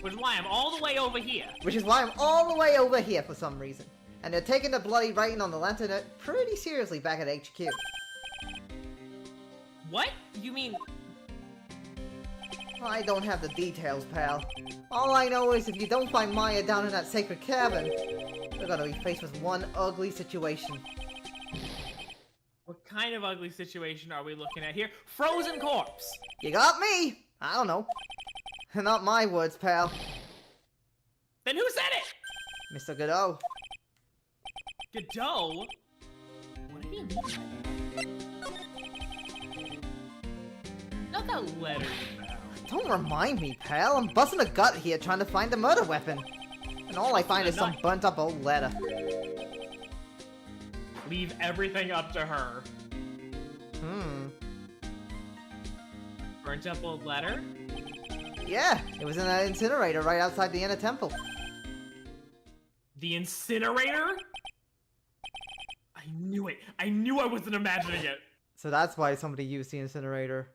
Which is why I'm all the way over here. which is why I'm all the way over here for some reason. And they're taking the bloody writing on the lantern pretty seriously back at HQ. What? You mean... I don't have the details, pal. All I know is if you don't find Maya down in that sacred cabin, we're gonna be faced with one ugly situation. What kind of ugly situation are we looking at here? Frozen corpse! You got me! I don't know. Not my words, pal. Then who said it? Mr. Godot. Godot? What do you mean by that? Not that letter, pal. Don't remind me, pal. I'm busting a gut here trying to find the murder weapon. And all I find is some burnt up old letter. Leave everything up to her. Burnt up old letter? Yeah, it was in that incinerator right outside the Inner Temple. The incinerator? I knew it. I knew I wasn't imagining it. So that's why somebody used the incinerator.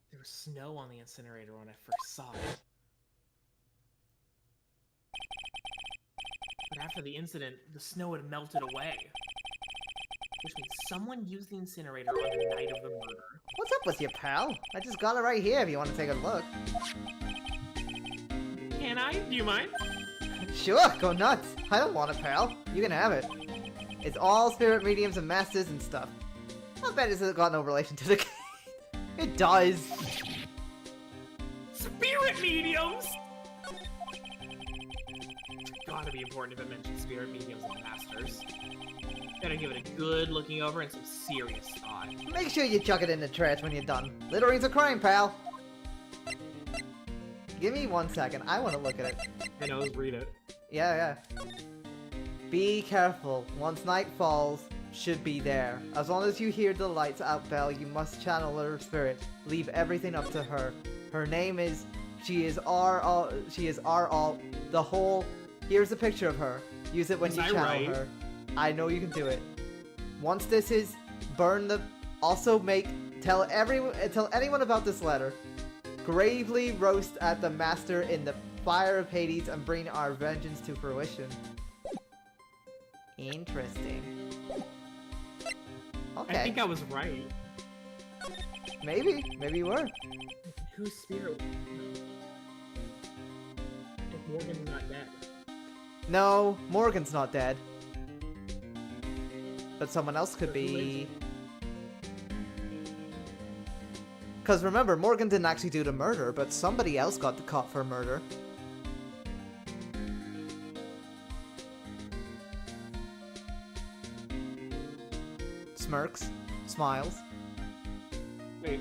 There was snow on the incinerator when I first saw it. But after the incident, the snow had melted away. Which means someone used the incinerator on the night of the murder. What's up with you, pal? I just got it right here if you want to take a look. Can I? Do you mind? Sure, go nuts. I don't want it, pal. You can have it. It's all spirit mediums and masters and stuff. I bet it's got no relation to the game. It does. Spirit mediums! Gotta be important if it mentions spirit mediums and masters. Gotta give it a good looking over and some serious thought. Make sure you chuck it in the trash when you're done. Littering's a crime, pal. Give me 1 second. I want to look at it. I know, read it. Yeah. Be careful. Once night falls, should be there. As long as you hear the lights out bell, you must channel her spirit. Leave everything up to her. Her name is... She is our all... The whole... Here's a picture of her. Use it when you channel her. I know you can do it. Once this is... Burn the... Also tell anyone about this letter. Gravely roast at the master in the fire of Hades and bring our vengeance to fruition. Interesting. Okay. I think I was right. Maybe you were. Whose spirit? If Morgan's not dead. No, Morgan's not dead. But someone else could be... Because remember, Morgan didn't actually do the murder, but somebody else got caught for murder. Smirks. Smiles. Wait.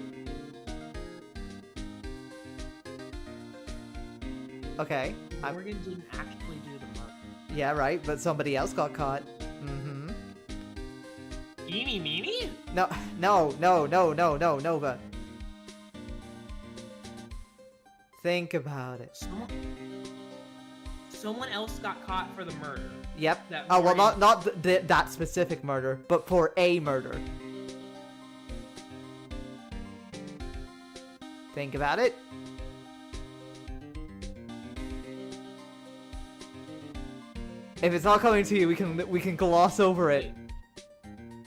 Okay. Morgan didn't actually do the murder. Yeah, right, but somebody else got caught. Mm-hmm. Eeny meeny? No, Nova. Think about it. Someone else got caught for the murder. Yep. That Oh, well, Morgan- not that specific murder, but for a murder. Think about it. If it's not coming to you, we can gloss over it.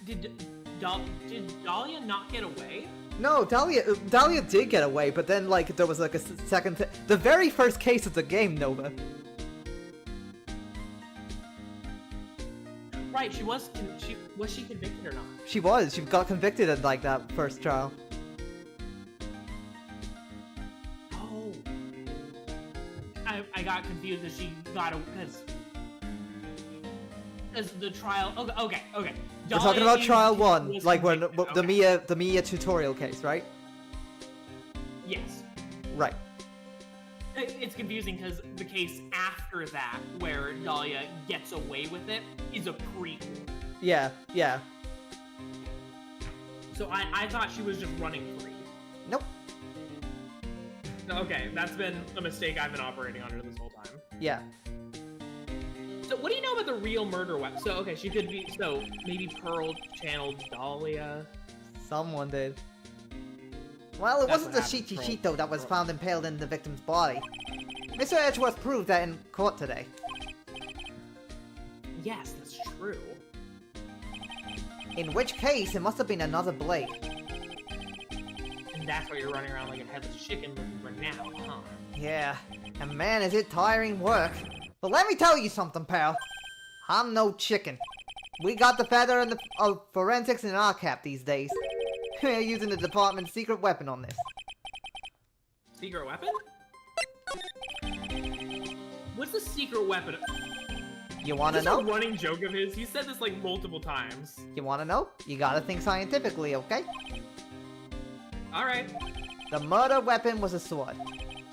Did Dahlia not get away? No, Dahlia did get away, but then like there was like a second the very first case of the game, Nova. Right, was she convicted or not? She got convicted in like that first trial. Oh. I got confused as she got because the trial. Okay. We're talking about trial 1, like when convicted, the Mia tutorial case, right? Yes. Right. It's confusing because the case after that, where Dahlia gets away with it, is a prequel. Yeah, yeah. So I thought she was just running free. Nope. Okay, that's been a mistake I've been operating under this whole time. Yeah. So what do you know about the real murder weapon? So, okay, she could be, so maybe Pearl channeled Dahlia. Someone did. Well, it That's wasn't the what happened, Shichichito that was Pearl. found impaled in the victim's body. Mr. Edgeworth proved that in court today. Yes, that's true. In which case, it must have been another blade. And that's why you're running around like a headless chicken looking for now, huh? Yeah, and man, is it tiring work. But let me tell you something, pal. I'm no chicken. We got the feather and the forensics in our cap these days. We're using the department's secret weapon on this. Secret weapon? What's the secret weapon? You wanna Is this know? a running joke of his? He said this like multiple times. You wanna know? You gotta think scientifically, okay? Alright. The murder weapon was a sword.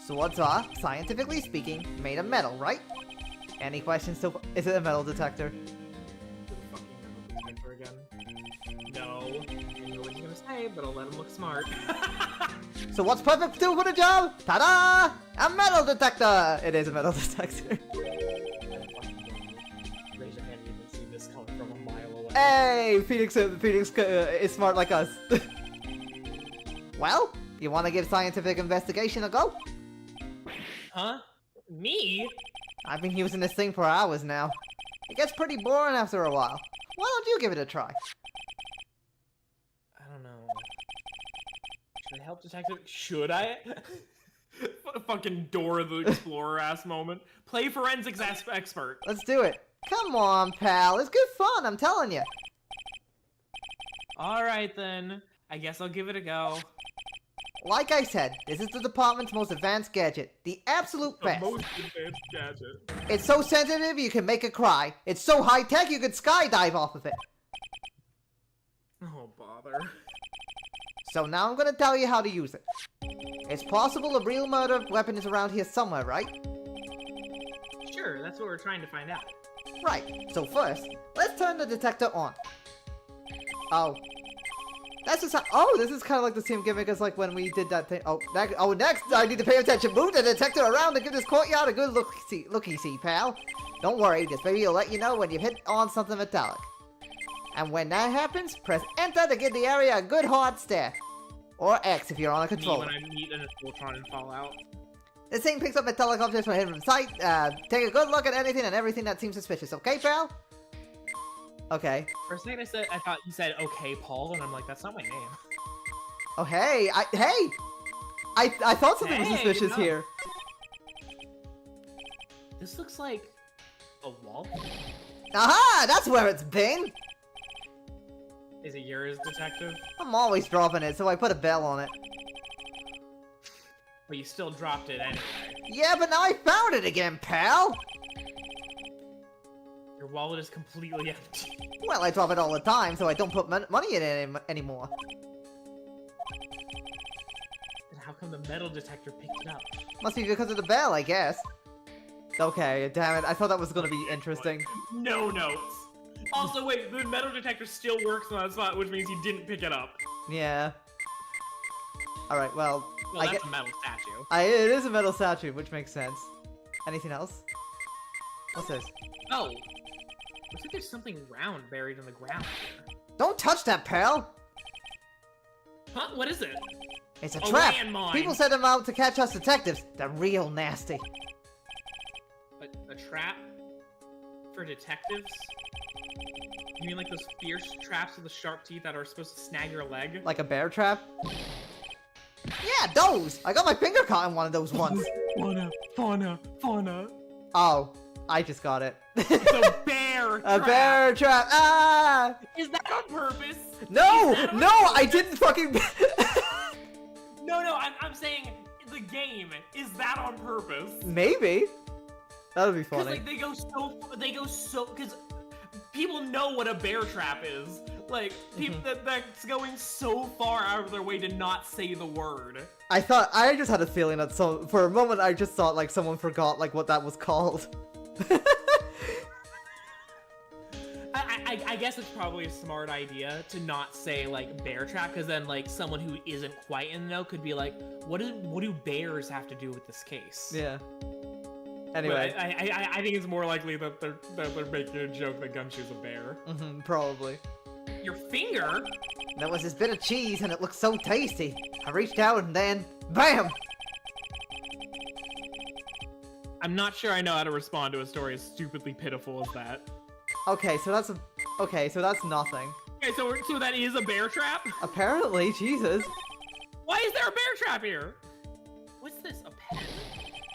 Swords are, scientifically speaking, made of metal, right? Any questions so far? Is it a metal detector? Is it a fucking metal detector again? No. I know what he's gonna say, but I'll let him look smart. So what's perfect still for the job? Ta-da! A metal detector! It is a metal detector. Raise your hand, you can see this coming from a mile away. Hey! Phoenix is smart like us. Well, you wanna give scientific investigation a go? Huh? Me? I've been using this thing for hours now. It gets pretty boring after a while. Why don't you give it a try? I don't know. Should I help detective? Should I? Fucking Dora the Explorer ass moment. Play forensics expert. Let's do it. Come on, pal. It's good fun, I'm telling you. Alright then. I guess I'll give it a go. Like I said, this is the department's most advanced gadget. The absolute The best. most advanced gadget. It's so sensitive you can make it cry. It's so high-tech you could skydive off of it. Oh, bother. So now I'm gonna tell you how to use it. It's possible a real murder weapon is around here somewhere, right? Sure, that's what we're trying to find out. Right. So first, let's turn the detector on. Oh. That's just how— oh, this is kind of like the same gimmick as like when we did that thing. Oh, next I need to pay attention. Move the detector around to give this courtyard a good looky-see, pal. Don't worry, this baby will let you know when you've hit on something metallic. And when that happens, press enter to give the area a good hard stare. Or X if you're on a Me controller. when I meet an Voltron and Fallout. This thing picks up metallic objects when hidden from sight. Take a good look at anything and everything that seems suspicious, okay, pal? Okay. For a second I thought you said okay, Paul, and I'm like, that's not my name. Oh, hey! I thought something was Hey, suspicious no. here. This looks like a wall. Aha! That's where it's been! Is it yours, detective? I'm always dropping it, so I put a bell on it. But you still dropped it anyway. Yeah, but now I found it again, pal! Your wallet is completely empty. Well, I drop it all the time, so I don't put money in it anymore. And how come the metal detector picked it up? Must be because of the bell, I guess. Okay, damn it, I thought that was gonna be interesting. No notes. Also, wait, the metal detector still works on that spot, which means you didn't pick it up. Yeah. Alright, well, Well, I that's get— a metal statue. it is a metal statue, which makes sense. Anything else? What's this? Oh. Looks like there's something round buried in the ground here. Don't touch that, pal! Huh? What is it? It's a A trap! landmine. People set them out to catch us detectives. They're real nasty. A trap? For detectives? You mean like those fierce traps with the sharp teeth that are supposed to snag your leg? Like a bear trap? Yeah, those! I got my finger caught in one of those once. Fauna. Oh, I just got it. It's a bear A trap. bear trap! Ah! Is that on purpose? No! Is that on No! purpose? I didn't fucking... No, I'm saying the game. Is that on purpose? Maybe. That would be Because funny. like they go so because people know what a bear trap is. Like people that's going so far out of their way to not say the word. I just had a feeling that for a moment I just thought like someone forgot like what that was called. I I guess it's probably a smart idea to not say like bear trap, because then like someone who isn't quite in the know could be like, what do bears have to do with this case? Yeah. But Anyway. I think it's more likely that they're making a joke that Gumshoe's a bear. Probably. Your finger? There was this bit of cheese and it looked so tasty. I reached out and then, BAM! I'm not sure I know how to respond to a story as stupidly pitiful as that. Okay, so that's nothing. Okay, so that is a bear trap? Apparently, Jesus. Why is there a bear trap here? What's this? A pen?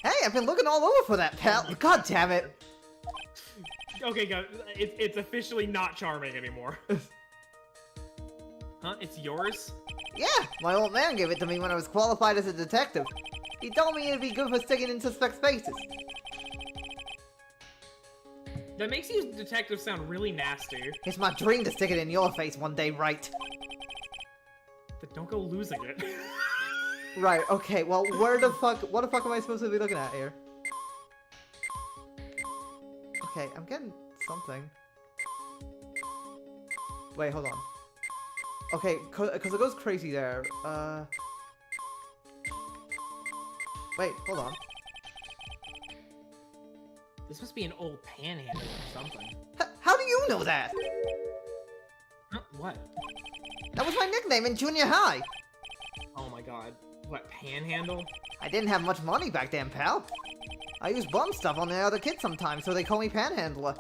Hey, I've been looking all over for that, pal. God damn it. Okay, go. It's officially not charming anymore. Huh? It's yours? Yeah, my old man gave it to me when I was qualified as a detective. He told me it'd be good for sticking in suspect spaces. That makes you detective sound really nasty. It's my dream to stick it in your face one day, right? But don't go losing it. Right, okay, well, what the fuck am I supposed to be looking at here? Okay, I'm getting something. Wait, hold on. Okay, cause it goes crazy there. Wait, hold on. This must be an old panhandle or something. How do you know that? Huh? What? That was my nickname in junior high. Oh my god. What, panhandle? I didn't have much money back then, pal. I used bum stuff on the other kids sometimes, so they call me Panhandler.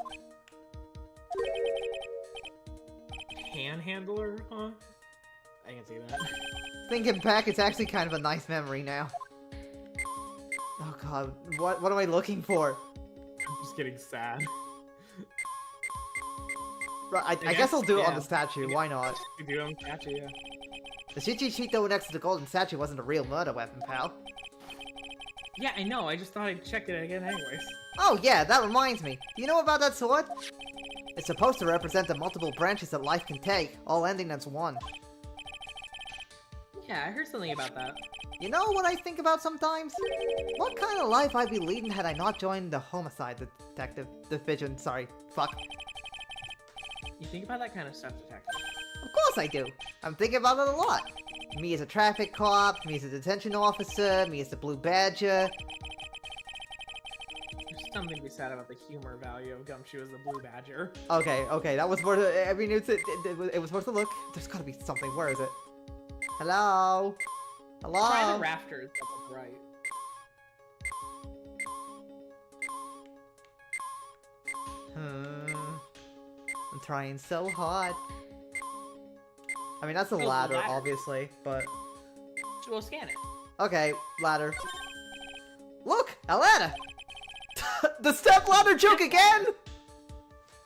Panhandler, huh? I can see that. Thinking back, it's actually kind of a nice memory now. Oh god, what am I looking for? I'm just getting sad. Right, I guess I'll do it on the statue, why not? You do it on the statue, yeah. The shit you cheat though next to the golden statue wasn't a real murder weapon, pal. Yeah, I know, I just thought I'd check it again anyways. Oh yeah, that reminds me. Do you know about that sword? It's supposed to represent the multiple branches that life can take, all ending as one. Yeah, I heard something about that. You know what I think about sometimes? What kind of life I'd be leading had I not joined the homicide detective division, sorry, fuck. You think about that kind of stuff, detective? Of course I do. I'm thinking about it a lot. Me as a traffic cop, me as a detention officer, me as the blue badger. There's something to be said about the humor value of Gumshoe as the blue badger. Okay, that was worth it. I mean, it was worth a look. There's gotta be something. Where is it? Hello? Hello? Try the rafters up on the right. I'm trying so hard. I mean, that's a Oh, ladder, ladder. obviously, but... We'll scan it. Okay, ladder. Look, a ladder! The step ladder joke again!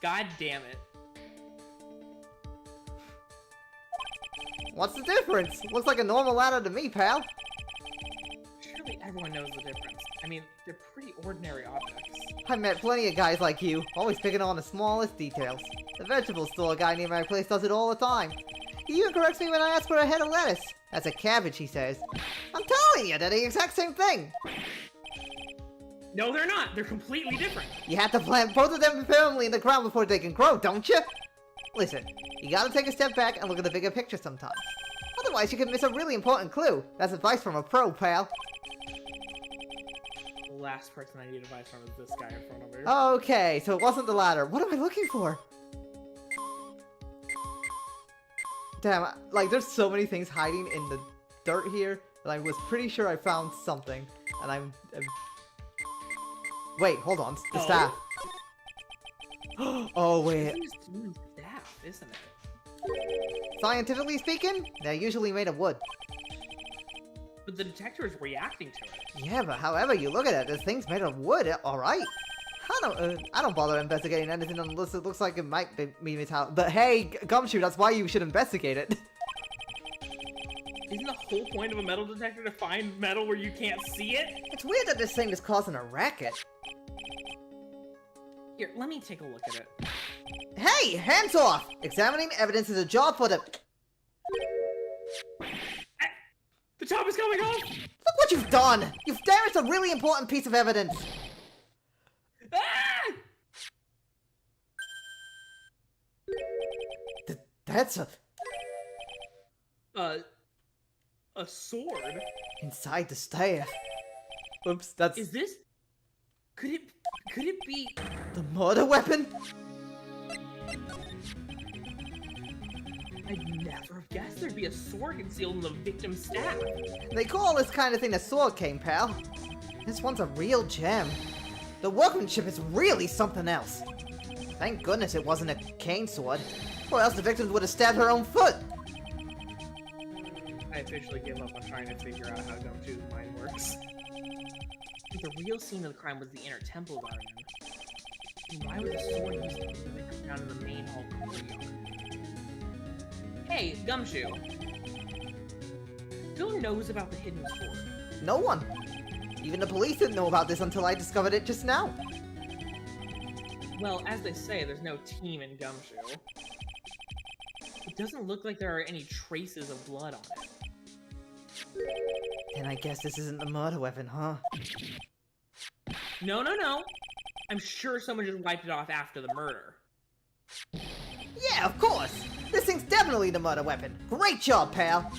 God damn it. What's the difference? Looks like a normal ladder to me, pal. Surely everyone knows the difference. I mean, they're pretty ordinary objects. I met plenty of guys like you, always picking on the smallest details. The vegetable store guy near my place does it all the time. He even corrects me when I ask for a head of lettuce. That's a cabbage, he says. I'm telling you, they're the exact same thing. No, they're not. They're completely different. You have to plant both of them firmly in the ground before they can grow, don't you? Listen, you gotta take a step back and look at the bigger picture sometimes. Otherwise, you could miss a really important clue. That's advice from a pro, pal. The last person I need advice from is this guy in front of me. Okay, so it wasn't the ladder. What am I looking for? Damn, like, there's so many things hiding in the dirt here, and I was pretty sure I found something, and I'm... Wait, hold on, the Oh? staff. Oh, wait. This is human staff, isn't it? Scientifically speaking, they're usually made of wood. But the detector is reacting to it. Yeah, but however you look at it, this thing's made of wood, alright. I don't bother investigating anything unless it looks like it might be metal. But hey, Gumshoe, that's why you should investigate it. Isn't the whole point of a metal detector to find metal where you can't see it? It's weird that this thing is causing a racket. Here, let me take a look at it. Hey, hands off! Examining evidence is a job for the... The top is coming off! Look what you've done! You've damaged a really important piece of evidence! Ah! That's A sword? inside the staff. Oops, that's Is this... Could it be... The murder weapon? I'd never have guessed there'd be a sword concealed in the victim's staff. They call this kind of thing a sword cane, pal. This one's a real gem. The workmanship is really something else. Thank goodness it wasn't a cane sword, or else the victim would have stabbed her own foot. I officially give up on trying to figure out how Gumshoe's mind works. The real scene of the crime was the inner temple garden. And why was the sword used to be the victim down in the main hall courtyard? Hey, Gumshoe. Who knows about the hidden sword? No one. Even the police didn't know about this until I discovered it just now. Well, as they say, there's no team in Gumshoe. It doesn't look like there are any traces of blood on it. And I guess this isn't the murder weapon, huh? No. I'm sure someone just wiped it off after the murder. Yeah, of course! This thing's definitely the murder weapon. Great job, pal!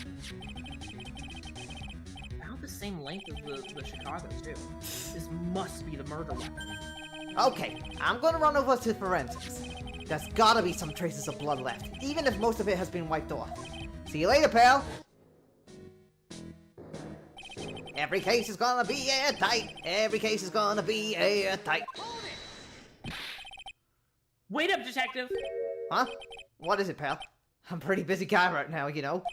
About the same length as the Chicago, too. This must be the murder weapon. Okay, I'm gonna run over to forensics. There's gotta be some traces of blood left, even if most of it has been wiped off. See you later, pal! Every case is gonna be airtight. Every case is gonna be airtight. Wait up, detective! Huh? What is it, pal? I'm a pretty busy guy right now, you know.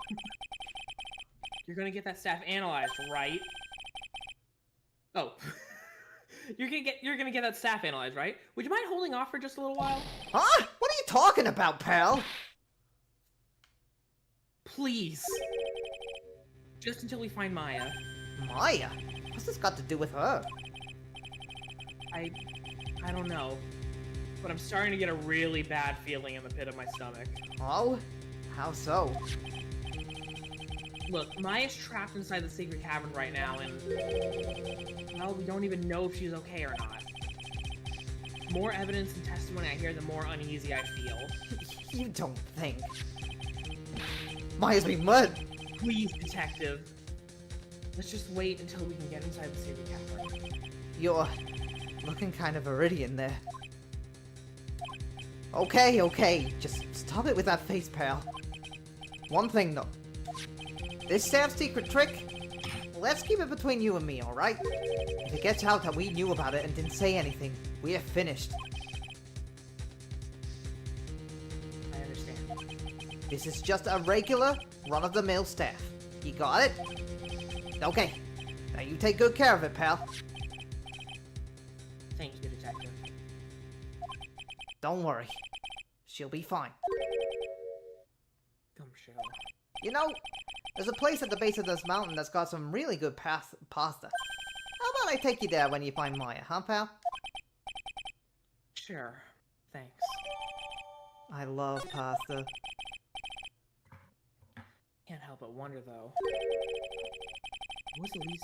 You're gonna get that staff analyzed, right? Oh. You're gonna get that staff analyzed, right? Would you mind holding off for just a little while? Huh? What are you talking about, pal? Please. Just until we find Maya. Maya? What's this got to do with her? I don't know. But I'm starting to get a really bad feeling in the pit of my stomach. Oh? How so? Look, Maya's trapped inside the secret cavern right now, and... well, we don't even know if she's okay or not. The more evidence and testimony I hear, the more uneasy I feel. You don't think. Maya's been murdered. Please, detective. Let's just wait until we can get inside the secret cavern. You're looking kind of viridian there. Okay. Just stop it with that face, pal. One thing, though. This staff secret trick, let's keep it between you and me, alright? If it gets out that we knew about it and didn't say anything, we are finished. I understand. This is just a regular, run-of-the-mill staff. You got it? Okay. Now you take good care of it, pal. Thank you, detective. Don't worry. She'll be fine. Gumshoe. You know, there's a place at the base of this mountain that's got some really good pasta. How about I take you there when you find Maya, huh, pal? Sure. Thanks. I love pasta. Can't help but wonder, though. Was Elise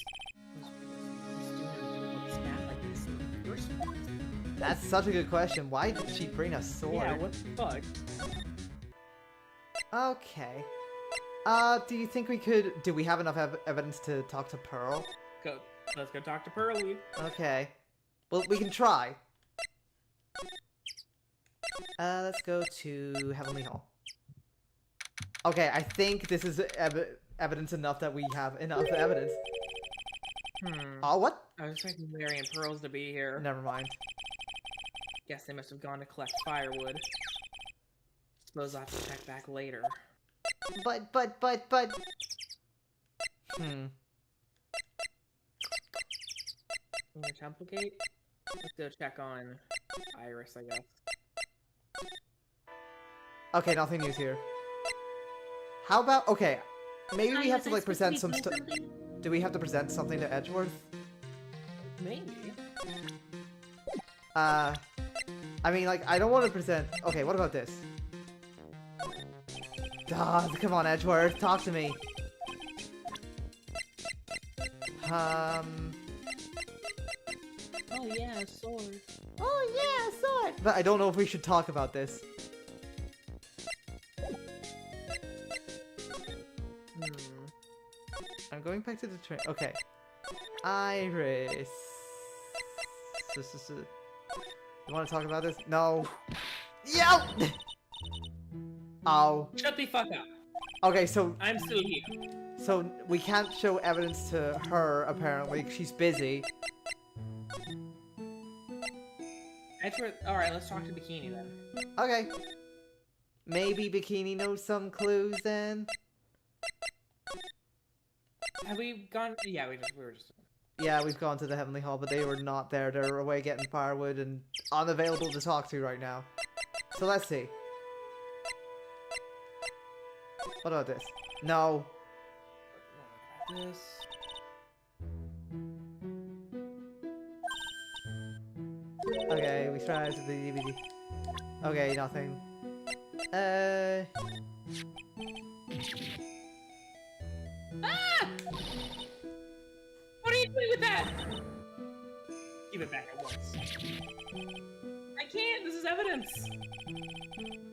doing everything with a staff like this in the first place? That's such a good question. Why did she bring a sword? Yeah, what the fuck? Okay. Do you think we could... Do we have enough evidence to talk to Pearl? Let's go talk to Pearlie. Okay. Well, we can try. Let's go to Heavenly Hall. Okay, I think this is evidence enough that we have enough evidence. Oh, what? I was expecting Larry and Pearls to be here. Never mind. Guess they must have gone to collect firewood. Suppose I'll have to check back later. But... In the temple gate? Let's go check on Iris, I guess. Okay, nothing news here. How about... Okay, maybe we have to, like, present some stuff... Do we have to present something to Edgeworth? Maybe. I mean, like, I don't want to present... Okay, what about this? Come on, Edgeworth, talk to me. Oh yeah, a sword. Oh yeah, a sword! But I don't know if we should talk about this. I'm going back to the train. Okay. Iris. You want to talk about this? No. Yo! Oh. Shut the fuck up. Okay, so I'm still here. so we can't show evidence to her, apparently. She's busy. Alright, let's talk to Bikini then. Okay. Maybe Bikini knows some clues then? Have we gone? Yeah, we were just. Yeah, we've gone to the Heavenly Hall, but they were not there. They're away getting firewood and unavailable to talk to right now. So let's see. What about this? No. This. Okay, we tried to the DVD. Okay, nothing. Ah! What are you doing with that? Give it back at once. I can't. This is evidence.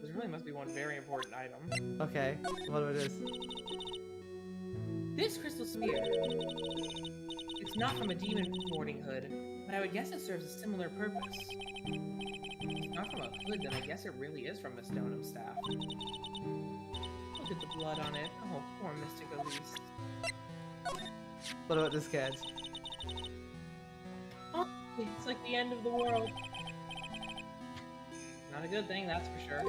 There really must be one very important item. Okay, what about this? This crystal sphere. It's not from a demon boarding hood, but I would guess it serves a similar purpose. If it's not from a hood, then I guess it really is from Miss Donom's staff. Look at the blood on it. Oh, poor Mystic Elise. What about this cat? Oh, it's like the end of the world. Not a good thing, that's for sure.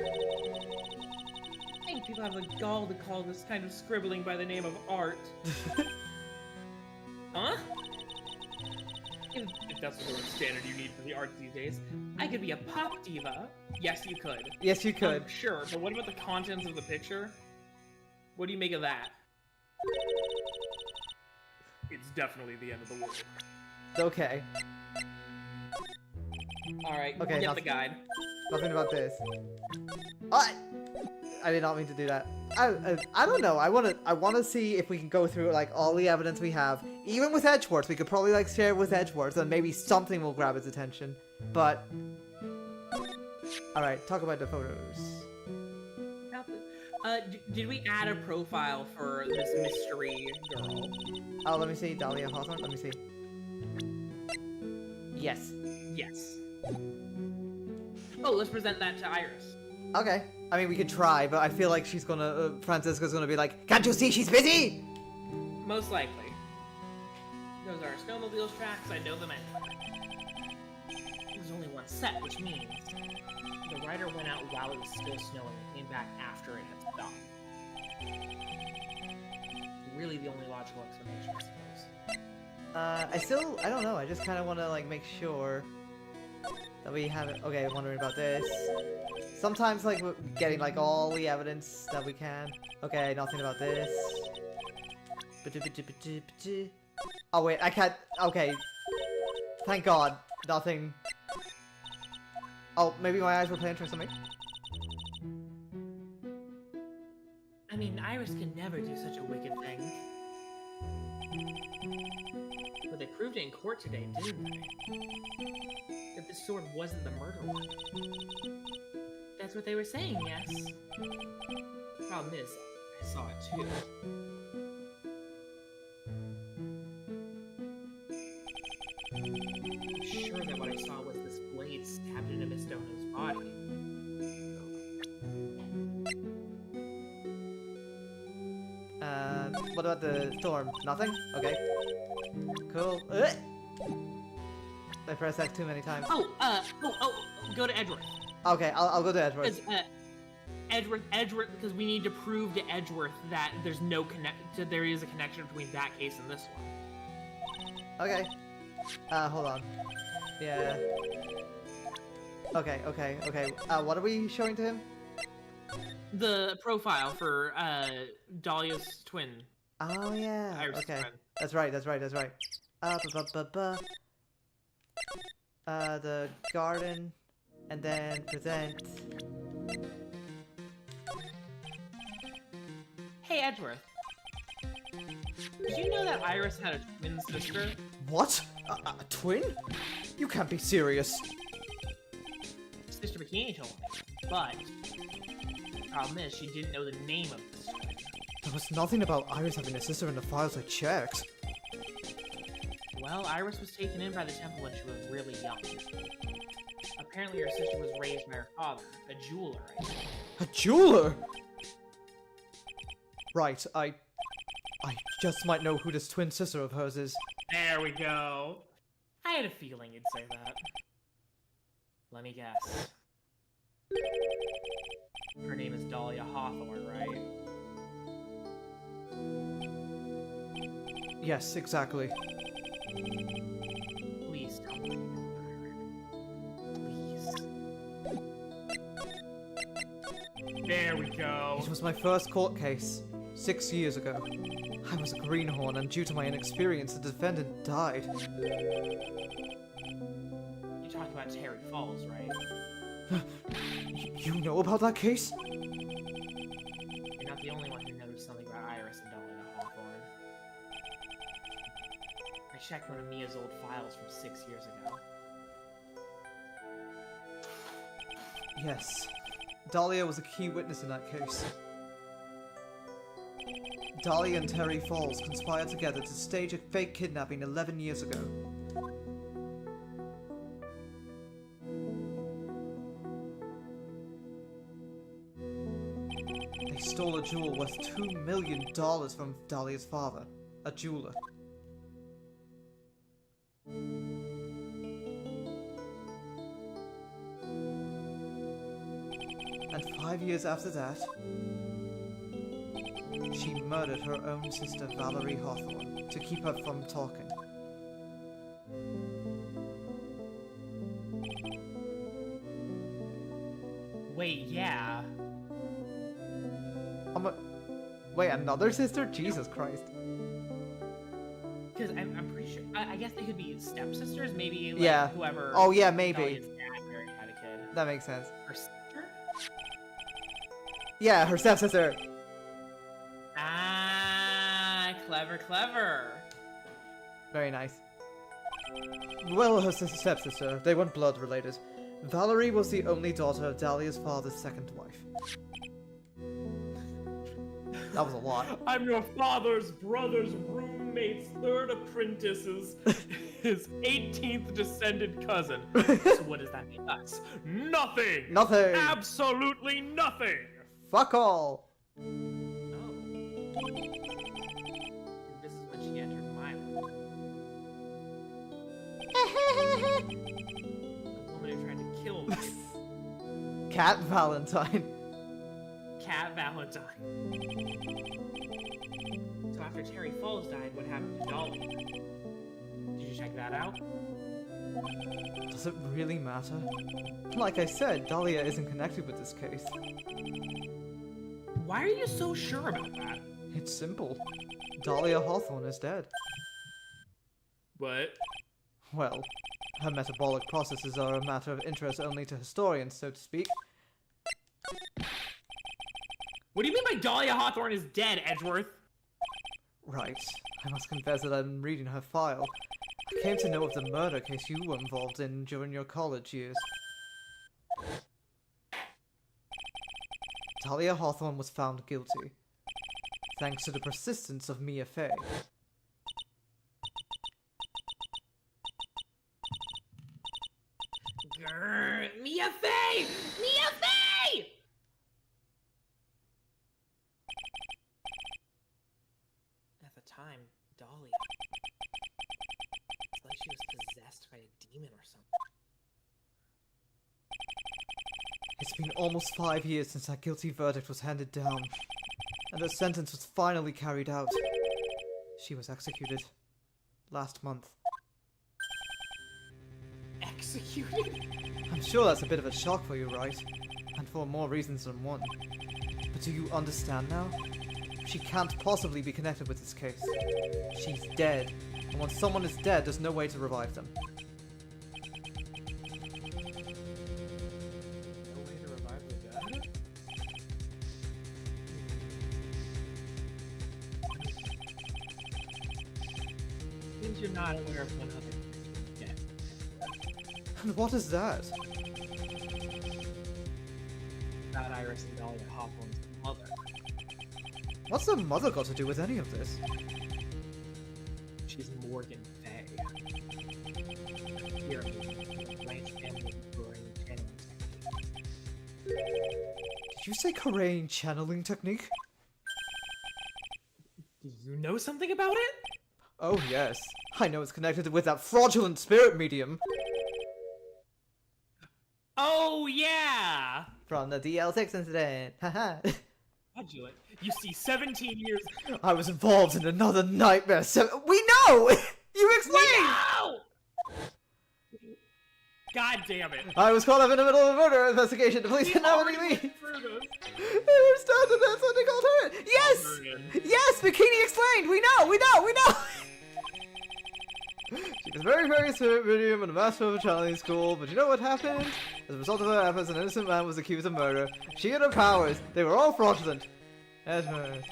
I think people have the gall to call this kind of scribbling by the name of art. Huh? If that's the sort of standard you need for the arts these days, I could be a pop diva. Yes, you could. Yes, you could. Sure, but what about the contents of the picture? What do you make of that? It's definitely the end of the world. Okay. Alright, Okay, get the guide. Nothing about this. I did not mean to do that. I don't know. I wanna see if we can go through like all the evidence we have. Even with Edgeworth, we could probably like share it with Edgeworth, and maybe something will grab its attention. But all right, talk about the photos. Did we add a profile for this mystery girl? Oh, let me see. Dahlia Hawthorne. Let me see. Yes. Yes. Oh, let's present that to Iris. Okay. I mean, we could try, but I feel like she's gonna, Francisca's gonna be like, "Can't you see she's busy?" Most likely. Those are snowmobiles tracks, I know them anyway. There's only one set, which means the rider went out while it was still snowing and came back after it had stopped. Really the only logical explanation, I suppose. I don't know. I just kind of want to like make sure that we have it. Okay, I'm wondering about this. Sometimes like we're getting like all the evidence that we can. Okay, nothing about this. Oh wait, I can't. Okay. Thank God, nothing. Oh, maybe my eyes were playing for something. I mean, Iris can never do such a wicked thing. But they proved it in court today, didn't they? That this sword wasn't the murder one. That's what they were saying, yes. Problem is, I saw it too. I'm sure that what I saw was this blade stabbed into Miss Dono's body. What about the storm? Nothing? Okay. Cool. I pressed X too many times. Go to Edgeworth. Okay, I'll go to Edgeworth. Edgeworth, because we need to prove to Edgeworth that there is a connection between that case and this one. Okay. Hold on. Yeah. Okay. What are we showing to him? The profile for Dahlia's twin. Oh yeah. Iris' Okay. twin. That's right. The garden, and then present. Hey, Edgeworth. Did you know that Iris had a twin sister? What? A twin? You can't be serious. Sister Bikini told me. But the problem is she didn't know the name of this twin. The There was nothing about Iris having a sister in the files I checked. Well, Iris was taken in by the temple when she was really young. Apparently her sister was raised by her father, a jeweler, I think. A jeweler? Right, I just might know who this twin sister of hers is. There we go. I had a feeling you'd say that. Let me guess. Her name is Dahlia Hawthorne, right? Yes, exactly. Please tell me you know about her. Please. There we go. It was my first court case, 6 years ago. I was a greenhorn, and due to my inexperience, the defendant died. You're talking about Terry Falls, right? You know about that case? You're not the only one who knows something about Iris and Dahlia Hawthorne. I checked one of Mia's old files from 6 years ago. Yes. Dahlia was a key witness in that case. Dahlia and Terry Falls conspired together to stage a fake kidnapping 11 years ago. They stole a jewel worth $2 million from Dahlia's father, a jeweler. And 5 years after that, she murdered her own sister, Valerie Hawthorne, to keep her from talking. Wait, yeah. Wait, another sister? Jesus Christ. Because I'm pretty sure. I guess they could be stepsisters, maybe. Like, Yeah. Whoever. Oh yeah, maybe. Dahlia's dad married had a kid. That makes sense. Her sister? Yeah, her stepsister. Ah, clever, clever. Very nice. Well, her stepsister. They weren't blood related. Valerie was the only daughter of Dahlia's father's second wife. That was a lot. I'm your father's brother's roommate's third apprentice's his 18th descended cousin. So what does that mean us? Nothing! Nothing! Absolutely nothing! Fuck all! Oh. This is when she entered my life. The woman who tried to kill me. Cat Valentine. Cat Valentine. So after Terry Falls died, what happened to Dolly? Did you check that out? Does it really matter? Like I said, Dahlia isn't connected with this case. Why are you so sure about that? It's simple. Dahlia Hawthorne is dead. What? Well, her metabolic processes are a matter of interest only to historians, so to speak. What do you mean by Dahlia Hawthorne is dead, Edgeworth? Right. I must confess that I'm reading her file. I came to know of the murder case you were involved in during your college years. Dahlia Hawthorne was found guilty, thanks to the persistence of Mia Fey. Grrr, Mia Fey! Mia Fey! At the time, Dahlia. It's like she was possessed by a demon or something. It's been almost 5 years since that guilty verdict was handed down, and her sentence was finally carried out. She was executed last month. Executed? I'm sure that's a bit of a shock for you, right? And for more reasons than one. But do you understand now? She can't possibly be connected with this case. She's dead, and once someone is dead, there's no way to revive them. Seems you're not aware of one other. Yes. And what is that? About Iris and Dahlia Hawthorne's mother. What's the mother got to do with any of this? She's Morgan Fay. Here, Blanche family Korean channeling technique. Did you say Korean channeling technique? Do you know something about it? Oh yes, I know it's connected with that fraudulent spirit medium Oh yeah! from the DL6 incident. Haha. Fraudulent. You see, 17 years. I was involved in another nightmare. We know. You explained. No! God damn it! I was caught up in the middle of a murder investigation. The police didn't have any lead. They were stunned and that's what they called her. Yes! Yes! Bikini explained! We know! She was very, very spirit medium and a master of a channeling school, but you know what happened? As a result of her efforts, an innocent man was accused of murder. She and her powers, they were all fraudulent. Edward.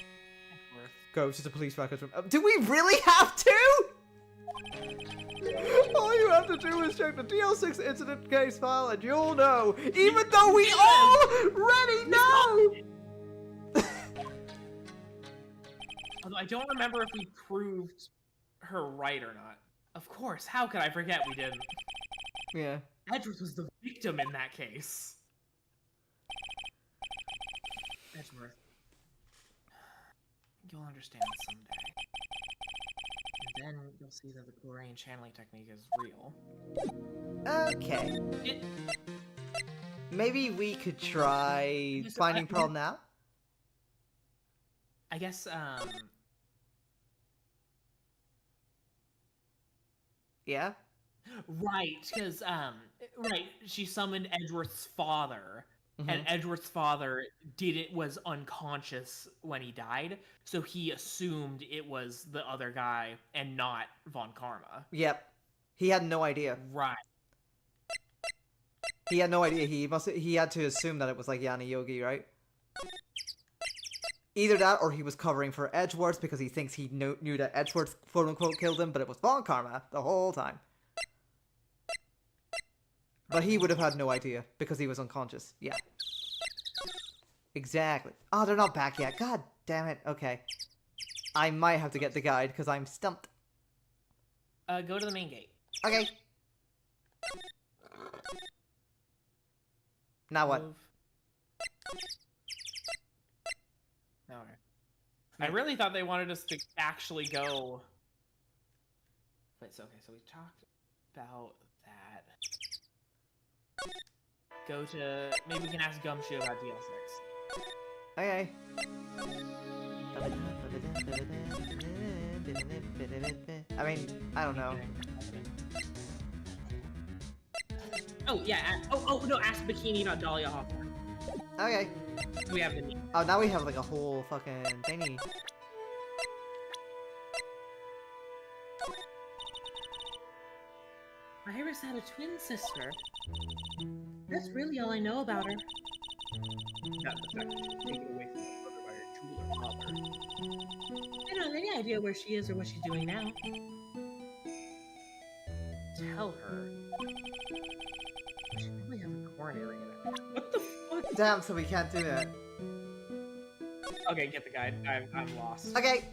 Go to the police records room. Do we really have to? All you have to do is check the DL6 incident case file and you'll know, even though we already know! Although I don't remember if we proved her right or not. Of course, how could I forget we didn't? Yeah. Edgeworth was the victim in that case. Edgeworth. You'll understand someday. And then you'll see that the Korean channeling technique is real. Okay. It, Maybe we could try Just- finding Pearl now? I guess, Yeah? right, because, right, she summoned Edgeworth's father, and Mhm. Edgeworth's father was unconscious when he died, so he assumed it was the other guy and not Von Karma. Yep. He had no idea. Right. He had no idea. He had to assume that it was like Yana Yogi, right? Either that or he was covering for Edgeworth because he thinks he knew that Edgeworth quote unquote killed him, but it was Von Karma the whole time. But he would have had no idea because he was unconscious. Yeah. Exactly. Oh, they're not back yet. God damn it. Okay. I might have to get the guide because I'm stumped. Go to the main gate. Okay. Now what? Move. Okay. I really thought they wanted us to actually go. Wait, so we talked about that. Go to maybe we can ask Gumshoe about DL6. Okay. I mean, I don't know. Oh yeah. Oh no. Ask Bikini about Dahlia Hawthorne. Okay. We have the need. Oh, now we have like a whole fucking thingy. Iris had a twin sister. That's really all I know about her. Not the fact that you take it away from your brother by your jeweler mother. I don't have any idea where she is or what she's doing now. Tell her. She really has a coronary in it. What the fuck? Damn, so we can't do that. Okay, get the guide. I'm lost. Okay.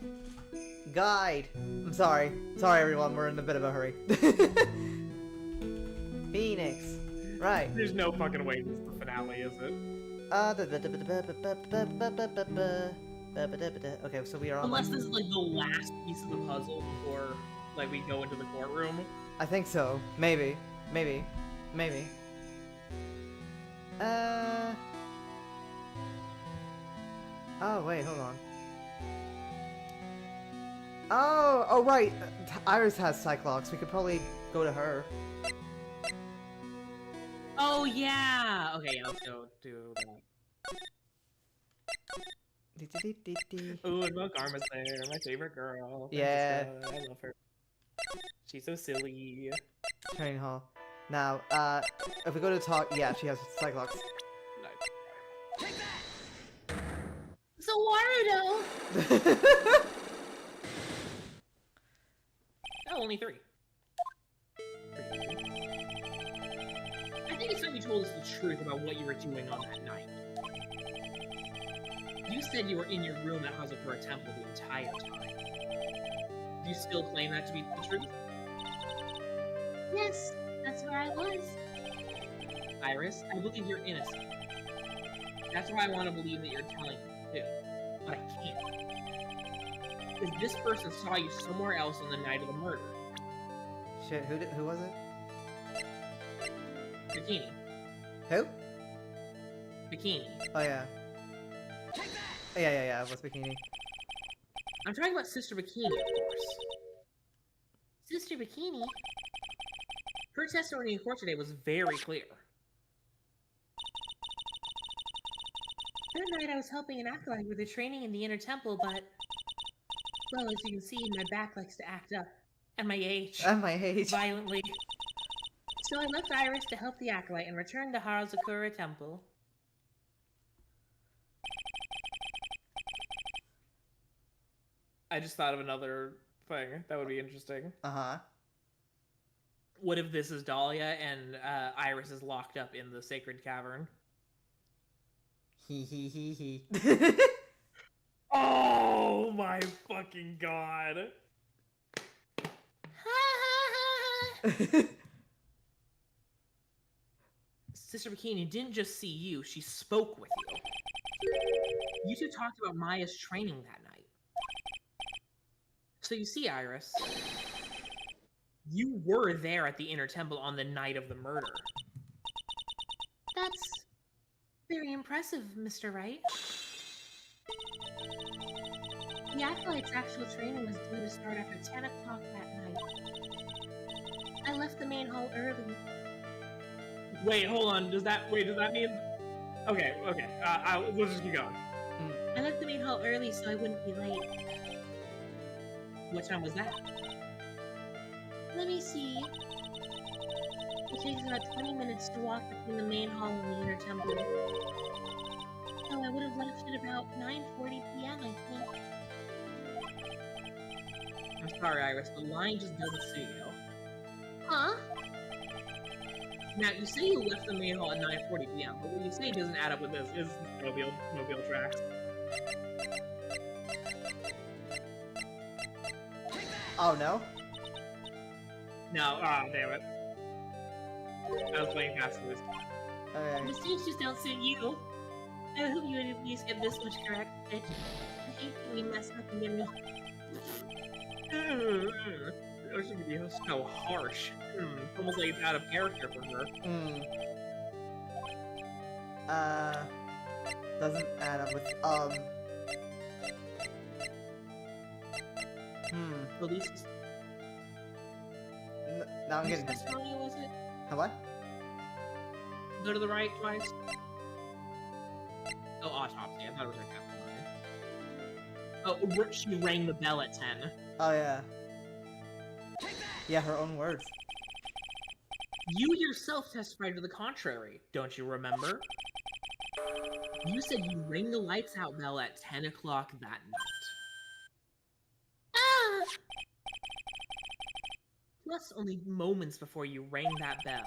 Guide. I'm sorry. Sorry, everyone. We're in a bit of a hurry. Phoenix. Right. There's no fucking way this is the finale, is it? Okay, so we are on. Unless this is like the last piece of the puzzle before like we go into the courtroom. I think so. Maybe. Maybe. Maybe. Oh, wait, hold on. Oh, right. Iris has Cyclops. We could probably go to her. Oh yeah. Okay, yeah, let's go do that. Ooh, and Von Karma's there, my favorite girl. Yeah. Francesca, I love her. She's so silly. Training hall. Now, if we go to talk, yeah, she has Cyclops. So Warudo! Oh, only 3. I think it's time you told us the truth about what you were doing on that night. You said you were in your room at Hazakura Temple the entire time. Do you still claim that to be the truth? Yes, that's where I was. Iris, I believe you're innocent. That's why I want to believe that you're telling me, too. But I can't. Because this person saw you somewhere else on the night of the murder. Shit, who was it? Bikini. Who? Bikini. Oh yeah. Yeah, it was Bikini. I'm talking about Sister Bikini, of course. Sister Bikini? Her testimony in court today was very clear. That night I was helping an acolyte with the training in the inner temple, but... Well, as you can see, my back likes to act up. And my age. At my age. Violently. So I left Iris to help the acolyte and returned to Harazakura Temple. I just thought of another thing that would be interesting. Uh-huh. What if this is Dahlia and Iris is locked up in the sacred cavern? He. Oh my fucking god. Sister Bikini didn't just see you, she spoke with you. You two talked about Maya's training that night. So you see, Iris, you were there at the inner temple on the night of the murder. That's very impressive, Mr. Wright. The acolyte's actual training was due to start after 10 o'clock that night. I left the main hall early. Wait, hold on. Does that mean? Okay. Let's just keep going. I left the main hall early so I wouldn't be late. What time was that? Let me see. It takes about 20 minutes to walk between the main hall and the inner temple. So I would have left at about 9:40 p.m., I think. I'm sorry, Iris, the line just doesn't see you. Huh? Now, you say you left the main hall at 9:40 p.m., but what you say doesn't add up with this. Is mobile tracks. Oh no? No, damn it. I was playing fast loose. Okay. Mistakes just don't suit you. I hope you would at least get this much correct, bitch. I hate when we mess up and get me. That should be so harsh. Almost like it's out of character for her. Doesn't add up with, Police. now I'm Whose getting... testimony was it? What? Go to the right twice. Oh, autopsy. I thought it was her testimony. Oh, she rang the bell at 10. Oh yeah. Yeah, her own words. You yourself testified to the contrary, don't you remember? You said you rang the lights out bell at 10 o'clock that night. Ah! Plus, only moments before you rang that bell,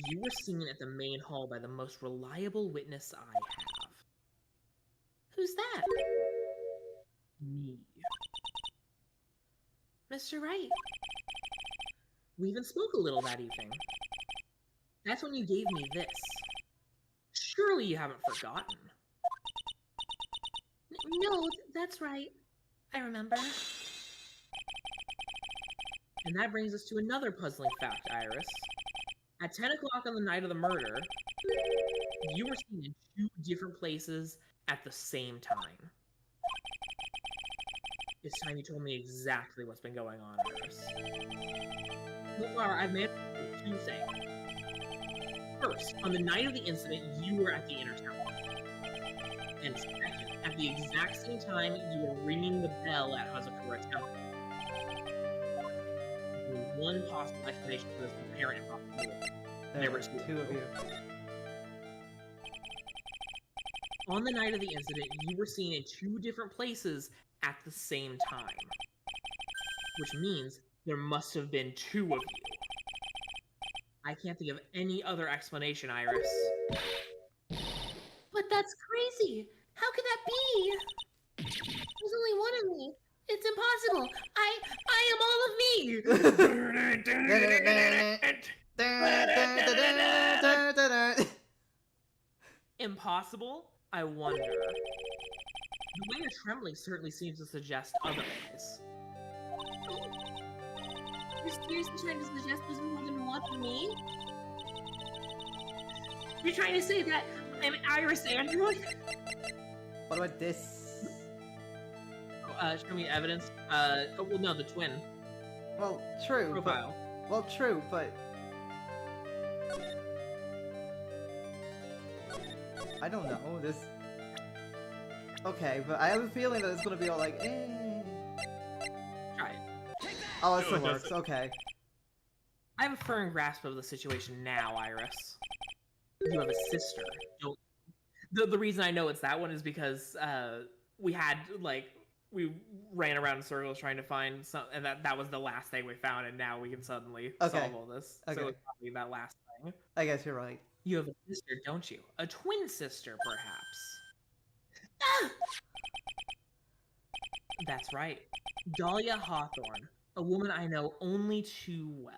you were seen at the main hall by the most reliable witness I have. Who's that? Me. Mr. Wright. We even spoke a little that evening. That's when you gave me this. Surely you haven't forgotten. No, that's right. I remember. And that brings us to another puzzling fact, Iris. At 10 o'clock on the night of the murder, you were seen in 2 different places at the same time. This time you told me exactly what's been going on, Iris. So far, I've managed to do 2 things. First, on the night of the incident, you were at the inner temple. And second, at the exact same time, you were ringing the bell at Hazakura Temple. Only one possible explanation for this apparent impossibility. There were two of you. On the night of the incident, you were seen in 2 different places at the same time. Which means there must have been 2 of you. I can't think of any other explanation, Iris. But that's crazy! How could that be? There's only one of me. It's impossible. I am all of me. Impossible? I wonder. The way you're trembling certainly seems to suggest otherwise. You're seriously trying to suggest there's more than one of me? You're trying to say that I'm Iris Android? What about this? Show me evidence. Oh, well, no, the twin Well, true. profile. But, well, true, but I don't know. This. Okay, but I have a feeling that it's gonna be all like, eh. Try it. Oh, it No, still it works. doesn't. Okay. I have a firm grasp of the situation now, Iris. You have a sister. Don't. The reason I know it's that one is because we had we ran around in circles trying to find some, and that was the last thing we found, and now we can suddenly Okay. solve all this. Okay. So it's probably that last thing. I guess you're right. You have a sister, don't you? A twin sister, perhaps. That's right. Dahlia Hawthorne, a woman I know only too well.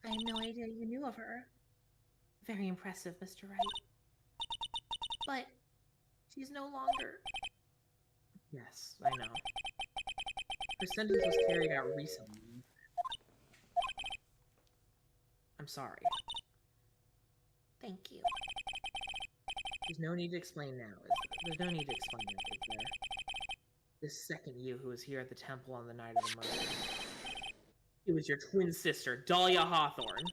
I had no idea you knew of her. Very impressive, Mr. Wright. But she's no longer. Yes, I know. Her sentence was carried out recently. I'm sorry. Thank you. There's no need to explain now, is there? There's no need to explain it, is there? This second you who was here at the temple on the night of the murder. It was your twin sister, Dahlia Hawthorne.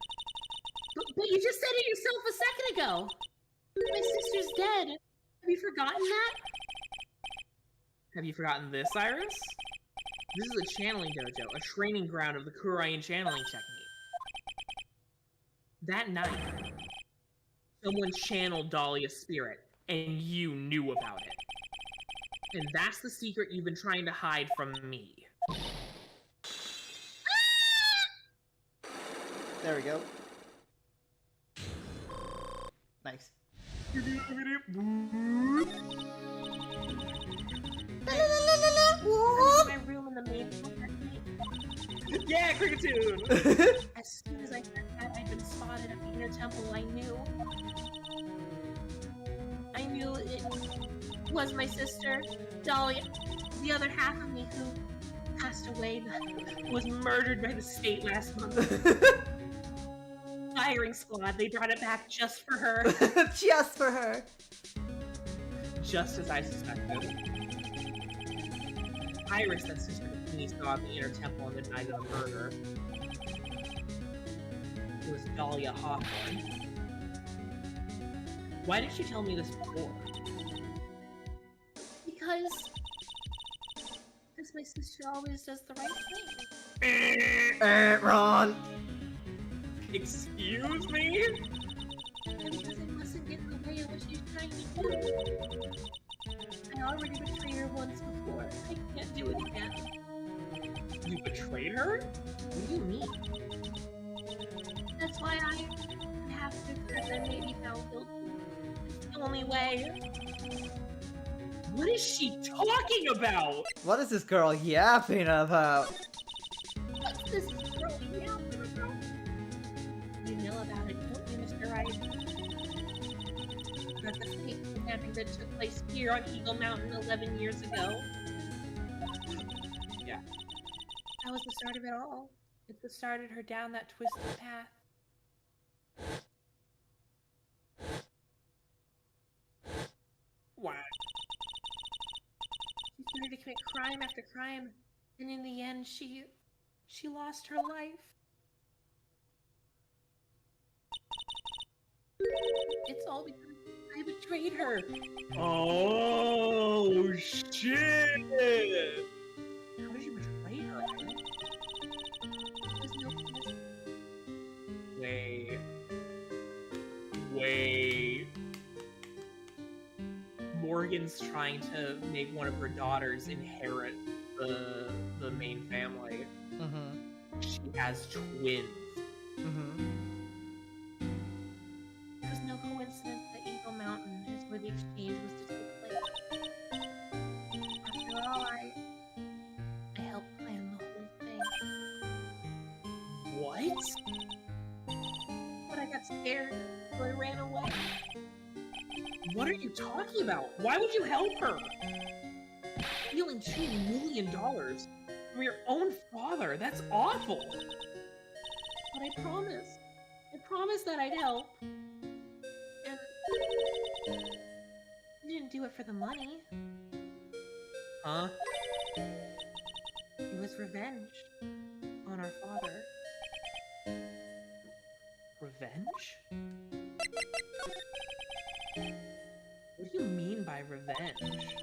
But you just said it yourself a second ago. My sister's dead. Have you forgotten that? Have you forgotten this, Iris? This is a channeling dojo, a training ground of the Kurian channeling technique. That night, someone channeled Dahlia's spirit, and you knew about it. And that's the secret you've been trying to hide from me. There we go. Nice. My room in the main technique. Yeah, Cricketune! As soon as I heard that I'd been spotted at the inner temple, I knew. I knew it was my sister, Dahlia, the other half of me who passed away, Was murdered by the state last month. firing squad. They brought it back just for her. Just for her. Just as I suspected. Iris, that sister Bikini saw at the inner temple on the night of the murder. It was Dahlia Hawthorne. Why didn't you tell me this before? Because my sister always does the right thing. Ron. Excuse me? And because it mustn't get in the way of what she's trying to do. I already betrayed her once before. I can't do it again. You betrayed her? What do you mean? That's why I have to accept I may be found guilty. It's the only way. What is she talking about? What is this girl yapping about? What's this girl yelling about? You know about it, don't you, Mr. Wright? About the fake kidnapping that took place here on Eagle Mountain 11 years ago. Yeah. That was the start of it all. It's what started her down that twisted path. Wow. She started to commit crime after crime, and in the end, she lost her life. It's all because I betrayed her. Oh, shit! How did you betray her? There's no place. Wait. Morgan's trying to make one of her daughters inherit the main family. Mm-hmm. She has twins. Mm-hmm. It was no coincidence that What are you talking about? Why would you help her? Stealing $2 million from your own father, that's awful. But I promised. I promised that I'd help. And I didn't do it for the money. Huh? It was revenge on our father. Revenge? What do you mean by revenge?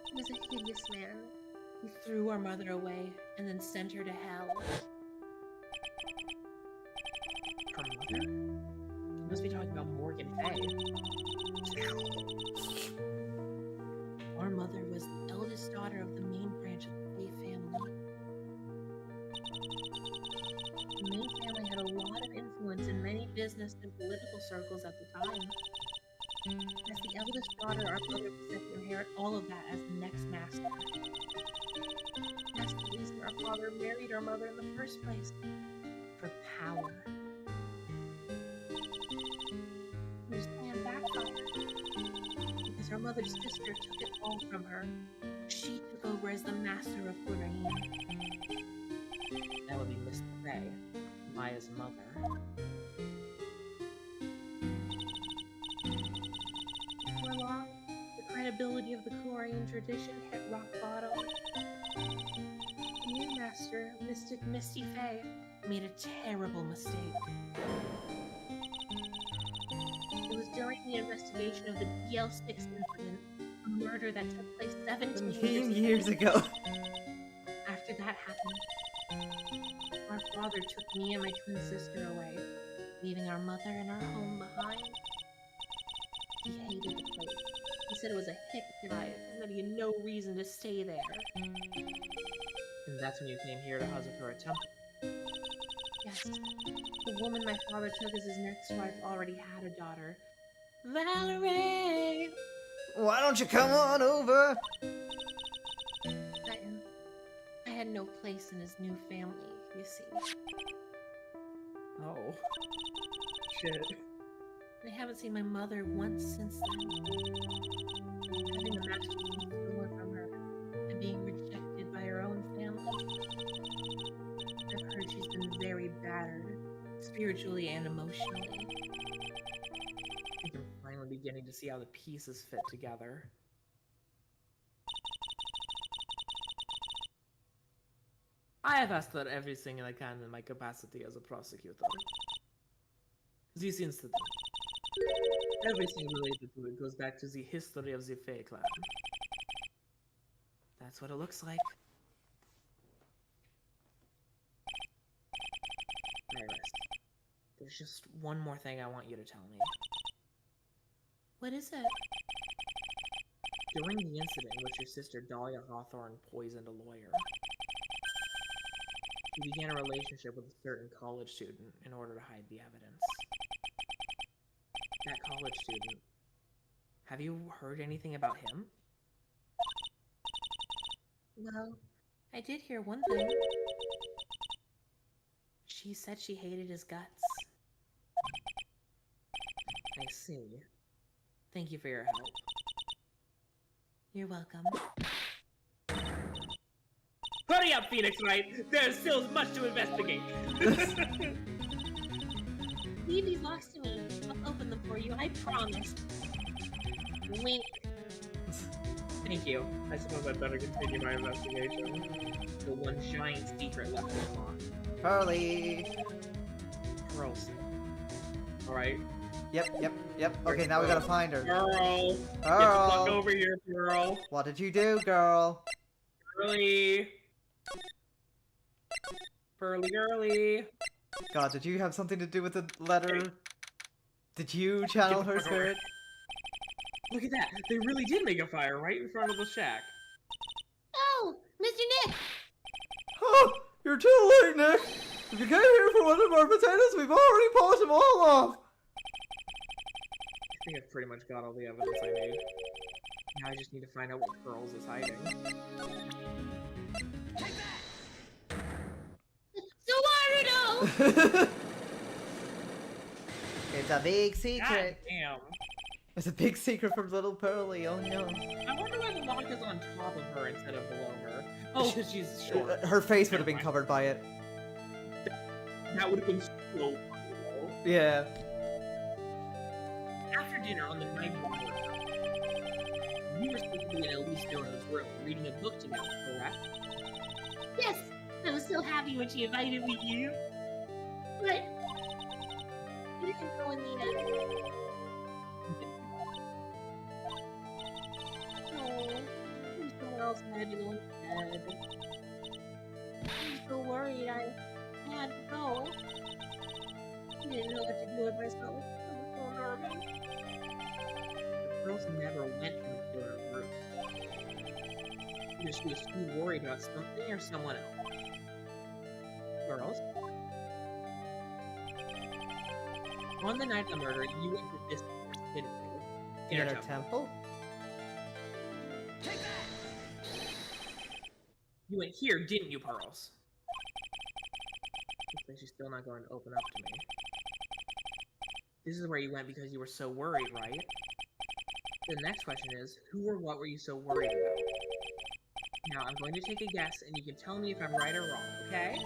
He was a hideous man. He threw our mother away and then sent her to hell. Her mother? You must be talking about Morgan Fay. Our mother was the eldest daughter of the main branch of the Fay family. The May family had a lot of influence in many business and political circles at the time. As the eldest daughter, our mother was set to inherit all of that as the next master. That's the reason our father married our mother in the first place. For power. His plan backfired. Because our mother's sister took it all from her. She took over as the master of Kurain. That would be Miss Fay, Maya's mother. Before long, the credibility of the Kurain tradition hit rock bottom. The new master, Mystic Misty Fay, made a terrible mistake. It was during the investigation of the DL6 incident, a murder that took place 17 years ago. After that happened, our father took me and my twin sister away, leaving our mother and our home behind. He hated the place. He said it was a hick diet and that he had no reason to stay there. And that's when you came here to Hazakura Temple. Yes, the woman my father took as his next wife already had a daughter. Valerie! Why don't you come on over? I had no place in his new family, you see. Oh. Shit. I haven't seen my mother once since then. Having the master stolen from her and being rejected by her own family. I've heard she's been very battered, spiritually and emotionally. I think I'm finally beginning to see how the pieces fit together. I have asked her everything I can in my capacity as a prosecutor. This incident, everything related to it goes back to the history of the Fey clan. That's what it looks like. Iris, there's just one more thing I want you to tell me. What is it? During the incident in which your sister Dahlia Hawthorne poisoned a lawyer, you began a relationship with a certain college student in order to hide the evidence. That college student, have you heard anything about him? Well, I did hear one thing. She said she hated his guts. I see. Thank you for your help. You're welcome. Hurry up, Phoenix Wright! There's still much to investigate! Leave these locks to me. I'll open them for you, I promise. Wink. Thank you. I suppose I'd better continue my investigation. The one giant secret left unlocked. Pearly. Gross. Alright. Yep. Okay, now we gotta find her. Girl! Get the fuck Girl! over here, girl! What did you do, girl? Girly! Pearly girly! God, did you have something to do with the letter? Did you channel her spirit? Look at that! They really did make a fire right in front of the shack. Oh, Mr. Nick! Oh, you're too late, Nick! If you came here for one of our potatoes, we've already polished them all off! I think I've pretty much got all the evidence I need. Now I just need to find out what Pearls is hiding. So Naruto! It's a big God secret. damn. It's a big secret from little Pearly, oh no. I wonder why the lock is on top of her instead of below her. Oh, because she's short. Her face would have been covered by it. That would have been so cool. Yeah. After dinner on the night we were supposed to be in Elise Dona's room, reading a book together, correct? Yes, I was so happy when she invited me here. But I didn't go in the end. Oh, someone else had to go instead. I'm so worried I had to go. I didn't know what to do with myself. I was so nervous. The girls never went into her room. Either she was too worried about something or someone else. Girls? On the night of the murder, you went to this place, didn't you? Inner temple? You went here, didn't you, Pearls? Looks like she's still not going to open up to me. This is where you went because you were so worried, right? The next question is, who or what were you so worried about? Now, I'm going to take a guess, and you can tell me if I'm right or wrong, okay?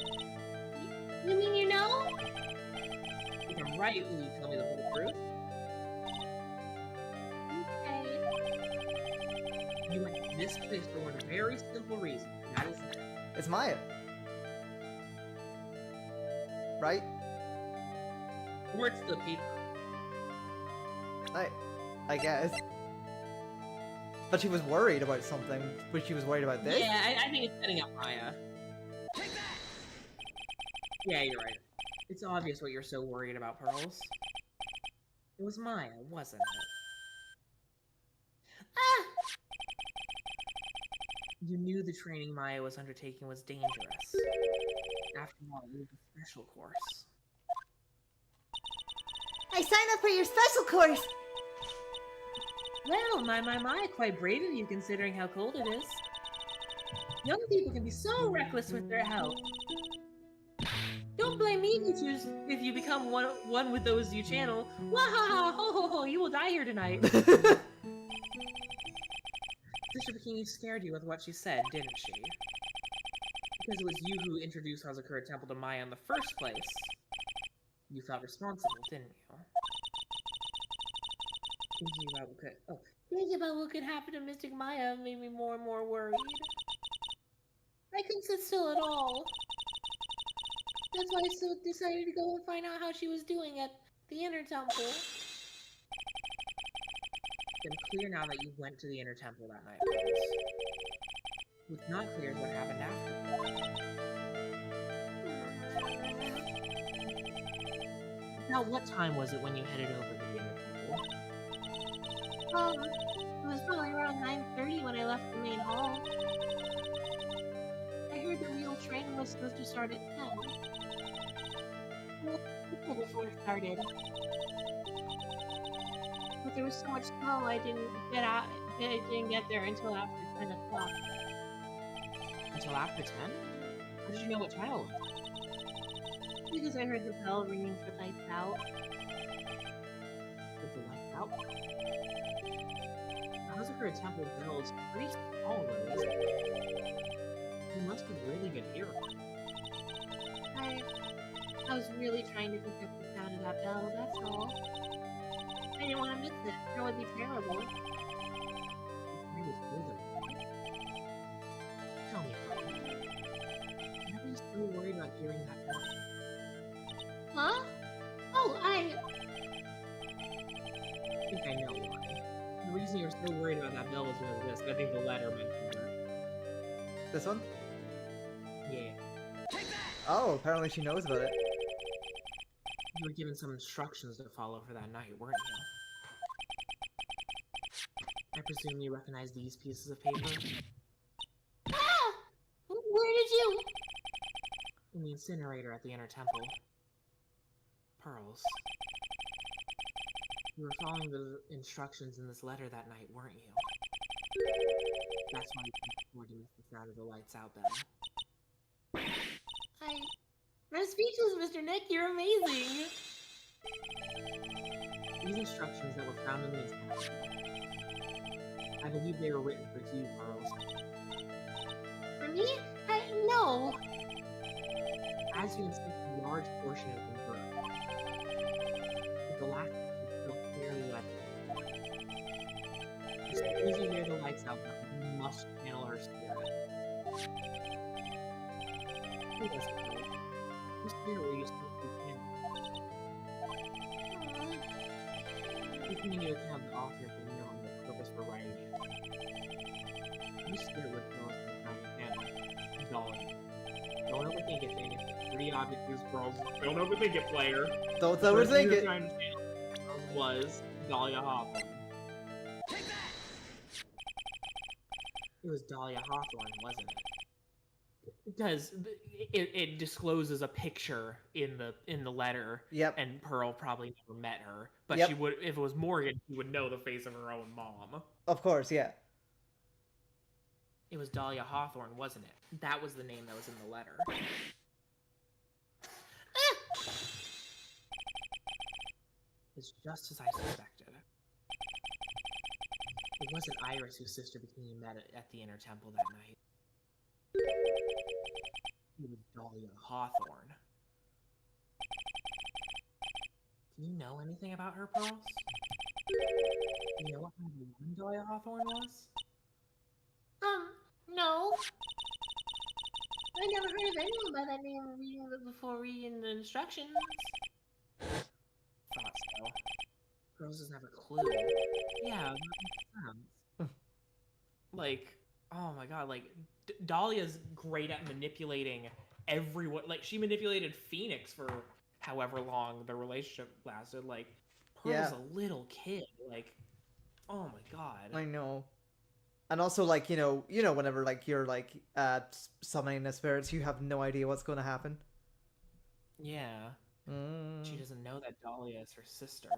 You mean you know? If I'm right, will you tell me the whole truth? Okay. You went to this place for one very simple reason, and that is that. It's Maya. Right? Or it's the paper. I guess. But she was worried about something, but she was worried about this? Yeah, I think it's setting up Maya. Yeah, you're right. It's obvious what you're so worried about, Pearls. It was Maya, wasn't it? Ah! You knew the training Maya was undertaking was dangerous. After all, it was a special course. I signed up for your special course! Well, my, quite brave of you considering how cold it is. Young people can be so reckless with their health. Don't blame me if you become one with those you channel. Wahaha, ho ho ho, you will die here tonight. Sister Bikini scared you with what she said, didn't she? Because it was you who introduced Hazakura Temple to Maya in the first place. You felt responsible, didn't you? Thinking about what could happen to Mystic Maya made me more and more worried. I couldn't sit still at all. That's why I decided to go and find out how she was doing at the Inner Temple. It's been clear now that you went to the Inner Temple that night, Rose. What's not clear is what happened after. Now, what time was it when you headed over to the Inner Temple? It was probably around 9:30 when I left the main hall. I heard the real training was supposed to start at 10. Well, before it started. But there was so much snow I didn't get there until after 10 o'clock. Until after 10? How did you know what time it was? Because I heard the bell ringing for lights out. With the lights out? The Hazakura Temple bell is pretty small though, isn't it? You must have really good hearing. I was really trying to pick up the sound of that bell, that's all. I didn't want to miss it. That would be terrible. Tell me, why are you so worried about hearing that bell? Huh? Oh, I think I know why. The reason you're so worried about that bell was because of this. I think the letter mentioned that. This one? Yeah. Oh, apparently she knows about it. You were given some instructions to follow for that night, weren't you? I presume you recognize these pieces of paper? ah! Where did you? In the incinerator at the Inner Temple. Pearls. You were following the instructions in this letter that night, weren't you? That's why you couldn't afford to miss the sound of the lights out bell. I'm speechless, Mr. Nick. You're amazing. These instructions that were found in these maps, I believe they were written for you, Pearls. For me? No. As you inspect a large portion of the room, with the last is still clearly left. As soon as you hear the lights out, you must channel her spirit. Who is it, Pearl? Whose spirit were you supposed to channel? Taking into account the author for the knowing the purpose for writing it. Whose spirit would tell us the kind of channel? Dolly. Don't overthink it, Phoenix. It's pretty obvious these girls. Don't overthink it, player. Don't The person overthink you were it. trying to channel was Dahlia Hawthorne. It was Dahlia Hawthorne, wasn't it? Because it discloses a picture in the letter. Yep. And Pearl probably never met her, but Yep. she would. If it was Morgan, she would know the face of her own mom. Of course, yeah. It was Dahlia Hawthorne, wasn't it? That was the name that was in the letter. It's just as I suspected. It wasn't Iris whose sister Bikini met at the Inner Temple that night. It was Dahlia Hawthorne. Do you know anything about her, Pearls? Do you know what kind of woman Dahlia Hawthorne was? No. I never heard of anyone by that name before reading the instructions. Thought so. Pearls doesn't have a clue. Yeah, that makes sense. Like, oh my god, like, Dahlia's great at manipulating everyone. Like, she manipulated Phoenix for however long the relationship lasted. Like, Pearl's Yeah. a little kid. Like, oh my god. I know. And also, like, you know, whenever, like, you're, like, summoning the spirits, you have no idea what's going to happen. Yeah. Mm. She doesn't know that Dahlia is her sister.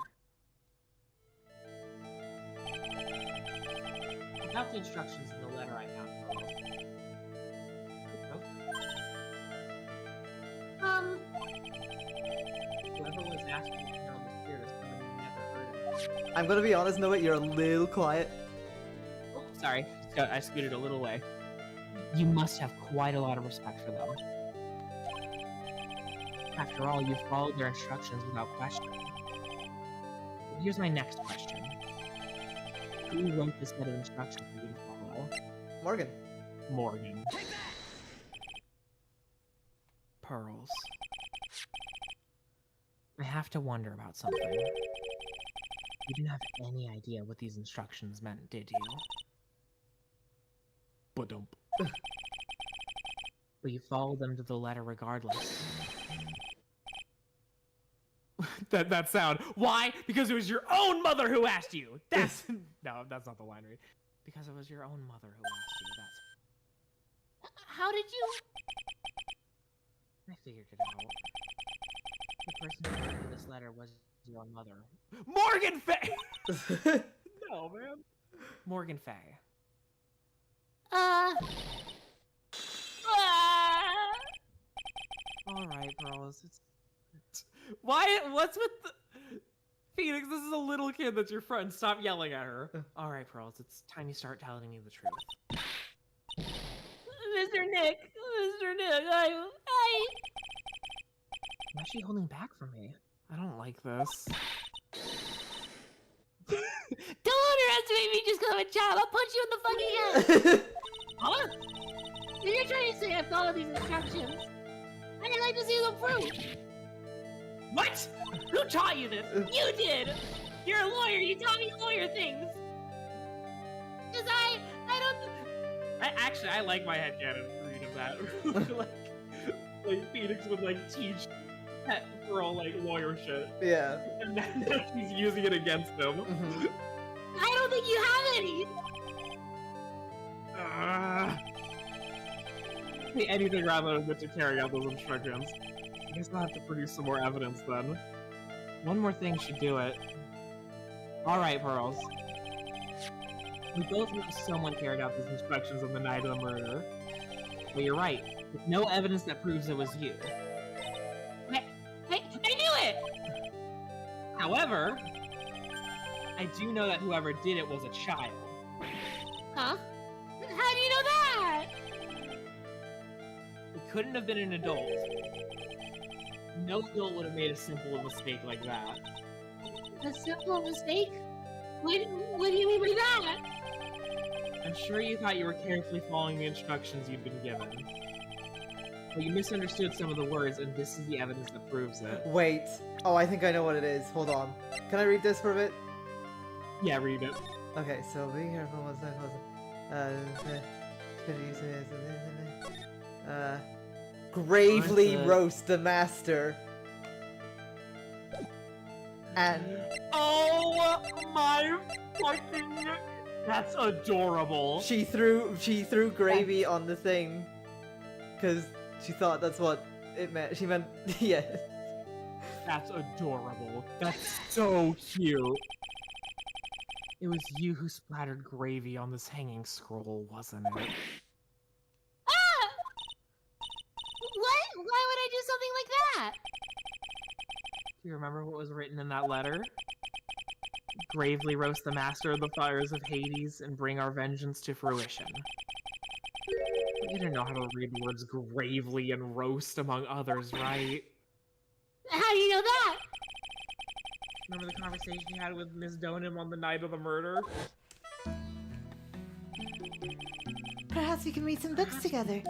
Without the instructions in the letter I found, Pearls. Whoever was asking to channel the spirit is someone you never heard of. I'm going to be honest, Noah, you're a little quiet. Oh, sorry, I scooted a little away. You must have quite a lot of respect for them. After all, you followed their instructions without question. But here's my next question. Who wrote this set of instructions for you to follow? Morgan. Morgan. Pearls. I have to wonder about something. You didn't have any idea what these instructions meant, did you? Ba-dump. But you followed them to the letter regardless. that sound. Why? Because it was your own mother who asked you. That's no, that's not the line read. Because it was your own mother who asked you. That's. How did you? I figured it out. The person who wrote this letter was your own mother. Morgan Fay! No, man. Morgan Fay. Alright, Pearls. Why? What's with the... Phoenix, this is a little kid that's your friend. Stop yelling at her. Alright, Pearls. It's time you start telling me the truth. Mr. Nick, I... Why is she holding back from me? I don't like this. Don't underestimate me just because I'm a child. I'll punch you in the fucking head. Huh? If you're trying to say I follow these instructions, I'd like to see them proof. What? Who taught you this? You did. You're a lawyer. You taught me lawyer things. Cause I don't. I like my headcanon read of that. like Phoenix would like teach pet Pearl like lawyer shit, Yeah. and now she's using it against him. Mhm. I don't think you have any. Anything rather than to carry out those instructions. I guess I'll have to produce some more evidence then. One more thing should do it. Alright, Pearls. We both know someone carried out these instructions on the night of the murder. But you're right. There's no evidence that proves it was you. I knew it. However, I do know that whoever did it was a child. Huh? How do you know that? It couldn't have been an adult. No adult would have made a simple mistake like that. A simple mistake? What do you mean by that? I'm sure you thought you were carefully following the instructions you'd been given. But you misunderstood some of the words, and this is the evidence that proves it. Wait. Oh, I think I know what it is. Hold on. Can I read this for a bit? Yeah, read it. Okay, so be careful what's that gravely What the- roast the master. And Oh my fucking... That's adorable. she threw gravy on the thing because she thought that's what it meant. She meant yeah. That's adorable. That's so cute. It was you who splattered gravy on this hanging scroll, wasn't it? Ah! What? Why would I do something like that? Do you remember what was written in that letter? Gravely roast the master of the fires of Hades and bring our vengeance to fruition. You didn't know how to read the words gravely and roast among others, right? How do you know that? Remember the conversation you had with Miss Donham on the night of the murder? Perhaps we can read some books together.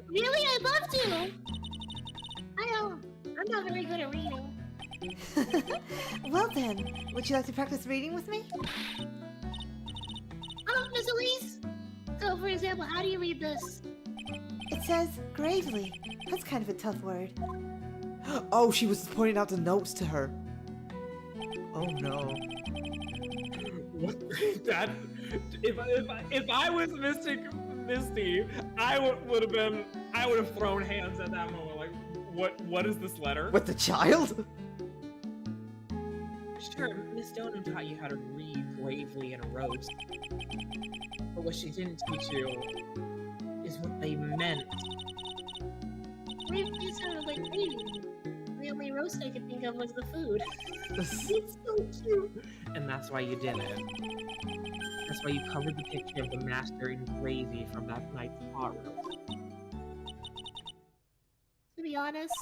Really? I'd love to. I'm not very good at reading. Well then, would you like to practice reading with me? Miss Elise. So, for example, how do you read this? It says gravely. That's kind of a tough word. Oh, she was pointing out the notes to her. Oh no. What? That? If I was Misty, I would have thrown hands at that moment. Like, what is this letter? With the child? Sure, Miss Donham taught you how to read gravely and roast. But what she didn't teach you is what they meant. It sounded like gravy. The only roast I could think of was the food. It's so cute. And that's why you did it. That's why you covered the picture of the master in gravy from that night's pot roast. To be honest,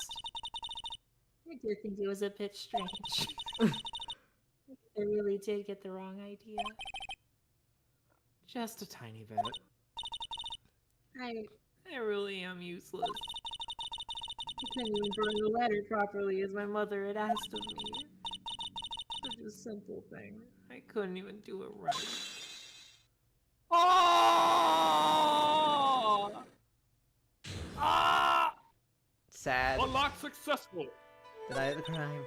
I did think it was a bit strange. I really did get the wrong idea. Just a tiny bit. I I really am useless. couldn't even burn the letter properly as my mother had asked of me. Such a simple thing. I couldn't even do it right. Oh! Ah! Sad. Unlock successful. The night of the crime.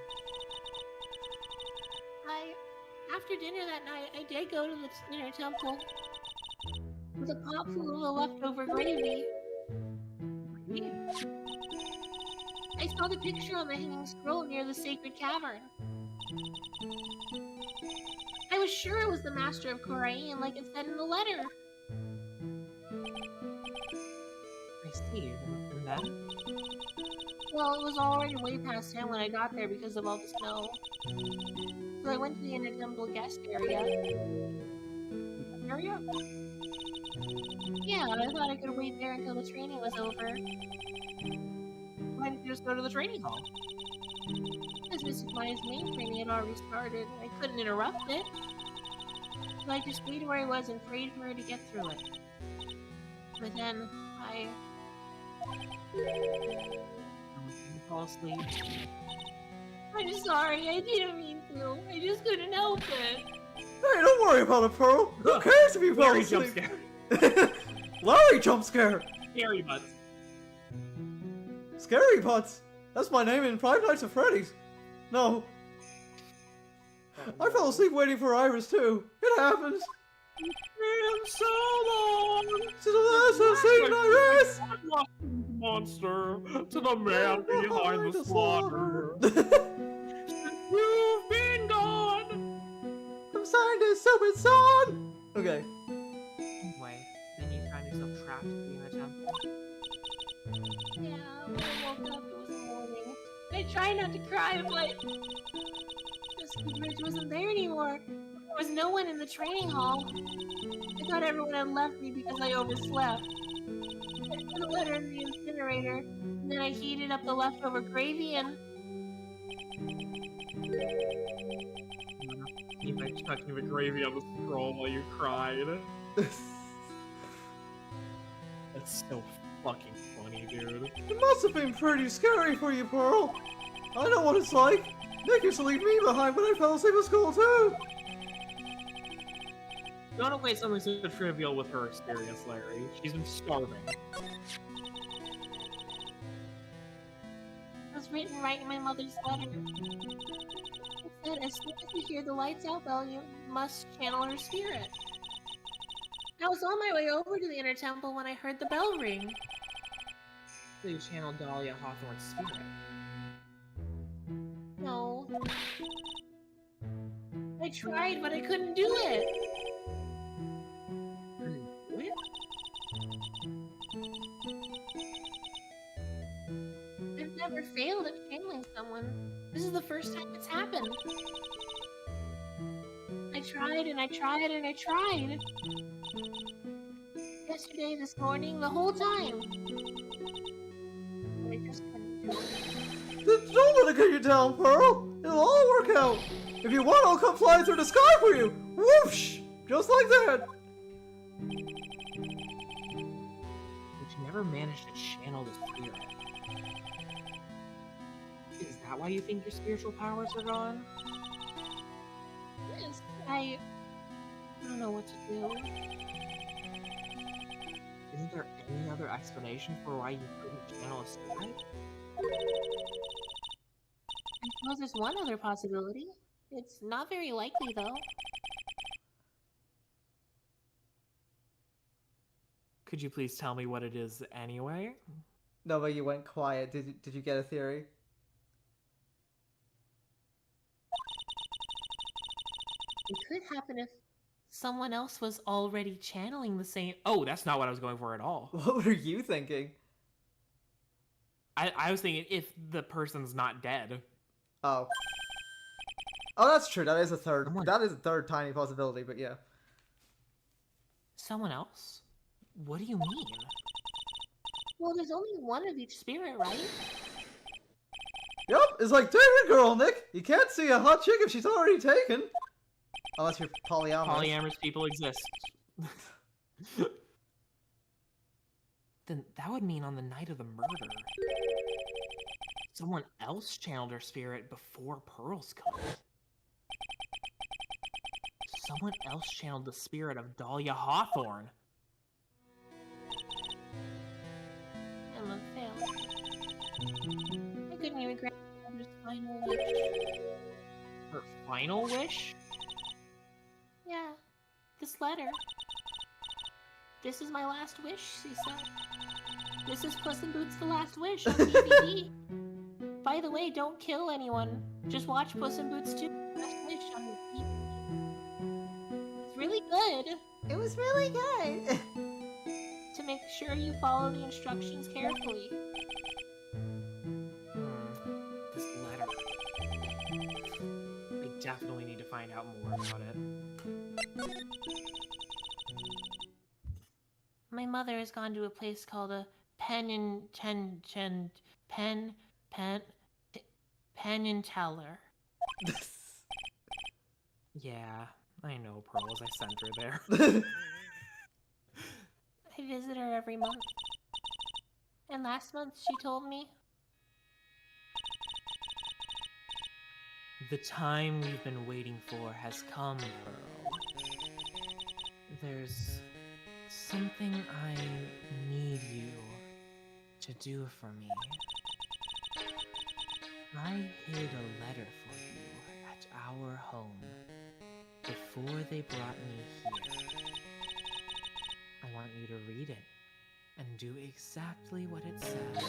After dinner that night, I did go to the inner temple with a pot full of the leftover gravy. I saw the picture on the hanging scroll near the sacred cavern. I was sure it was the master of Korain, like it said in the letter. I see. And then? Well, it was already way past 10 when I got there because of all the snow. So I went to the inner temple guest area. Yeah, I thought I could wait there until the training was over. Why didn't you just go to the training hall? Because Mrs. Maya's main training had already started. I couldn't interrupt it. So I just stayed where I was and prayed for her to get through it. But then, I Fall asleep. I'm sorry, I didn't mean to. I just couldn't help it. Hey, don't worry about it, Pearl. Who cares if you fall Larry asleep? jump scare. Larry jump scare. Scary butts. Scary Butts. That's my name in Five Nights at Freddy's. No. I fell asleep waiting for Iris too. It happens. Been so long Since the last I've seen Iris. monster to the man behind the slaughter. You've been gone. I'm signed to stupid son. Okay. Anyway, then you found yourself trapped in the temple. Yeah, when I woke up, it was morning. I try not to cry, but the Ski Bridge wasn't there anymore. There was no one in the training hall. I thought everyone had left me because I overslept. I put a letter in the incinerator, and then I heated up the leftover gravy and... You like chucking the gravy on the scroll while you cried. That's so fucking funny, dude. It must have been pretty scary for you, Pearl. I know what it's like. Nick used to leave me behind when I fell asleep at school, too. Don't equate something so trivial with her experience, Larry. She's been starving. It was written right in my mother's letter. It said, as soon as you hear the lights out bell, you must channel her spirit. I was on my way over to the inner temple when I heard the bell ring. So you channeled Dahlia Hawthorne's spirit. No. I tried, but I couldn't do it. Couldn't do it? I've never failed at channeling someone. This is the first time it's happened. I tried and I tried and I tried. Yesterday, this morning, the whole time. But I just couldn't do it. Then don't let it get you down, Pearl. It'll all work out. If you want, I'll come flying through the sky for you. Whoosh! Just like that. But you never managed to channel the spirit. Is that why you think your spiritual powers are gone? Yes, I don't know what to do. Isn't there any other explanation for why you couldn't channel a spirit? I suppose there's one other possibility. It's not very likely, though. Could you please tell me what it is anyway? No, but you went quiet. Did you get a theory? It could happen if someone else was already channeling the same. Oh, that's not what I was going for at all. What were you thinking? I was thinking if the person's not dead. Oh. Oh, that's true. That is a third. Someone- That is a third tiny possibility. But yeah. Someone else? What do you mean? Well, there's only one of each spirit, right? Yep. It's like, dang it, girl, Nick. You can't see a hot chick if she's already taken. Unless you're polyamorous. Polyamorous people exist. Then that would mean on the night of the murder, someone else channeled her spirit before Pearl's cut. Someone else channeled the spirit of Dahlia Hawthorne. I'm a failure. I couldn't even grant my mother's final wish. Her final wish? Yeah, this letter. This is my last wish, she said. This is Puss in Boots: The Last Wish on DVD. By the way, don't kill anyone. Just watch Puss in Boots 2: The Last Wish on DVD. It's really good. It was really good. To make sure you follow the instructions carefully. This letter. I definitely need to find out more about it. My mother has gone to a place called a Penn and Teller. Yeah, I know, Pearls. I sent her there. I visit her every month. And last month she told me, The time you've been waiting for has come, Pearl. There's something I need you to do for me. I hid a letter for you at our home before they brought me here. I want you to read it and do exactly what it says.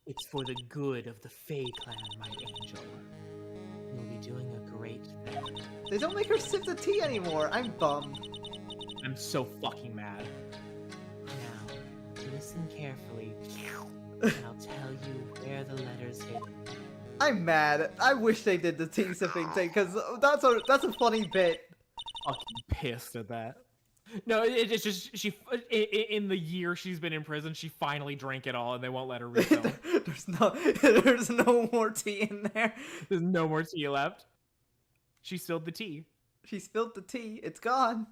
It's for the good of the Fae clan, my angel. You'll be doing a great thing. They don't make her sip the tea anymore. I'm bummed. I'm so fucking mad. Now, listen carefully, and I'll tell you where the letter's hidden. I'm mad. I wish they did the tea sipping thing, because that's a funny bit. Fucking pissed at that. No, it's just she. In the year she's been in prison, she finally drank it all, and they won't let her refill. there's no more tea in there. There's no more tea left. She spilled the tea. She spilled the tea. It's gone.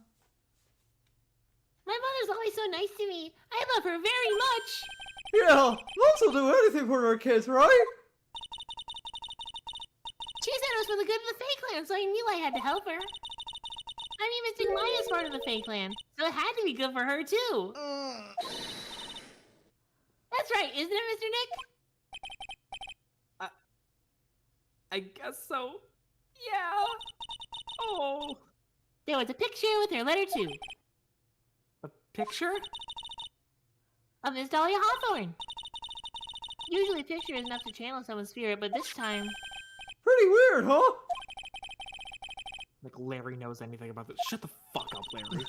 My mother's always so nice to me. I love her very much. Yeah, moms will do anything for her kids, right? She said it was for the good of the Fae Clan, so I knew I had to help her. I mean, Mr. Maya's part of the Fae Clan, so it had to be good for her, too. That's right, isn't it, Mr. Nick? I guess so. Yeah. Oh. There was a picture with her letter, too. A picture? Of Miss Dahlia Hawthorne. Usually a picture is enough to channel someone's spirit, but this time... Pretty weird, huh? Like Larry knows anything about this. Shut the fuck up, Larry.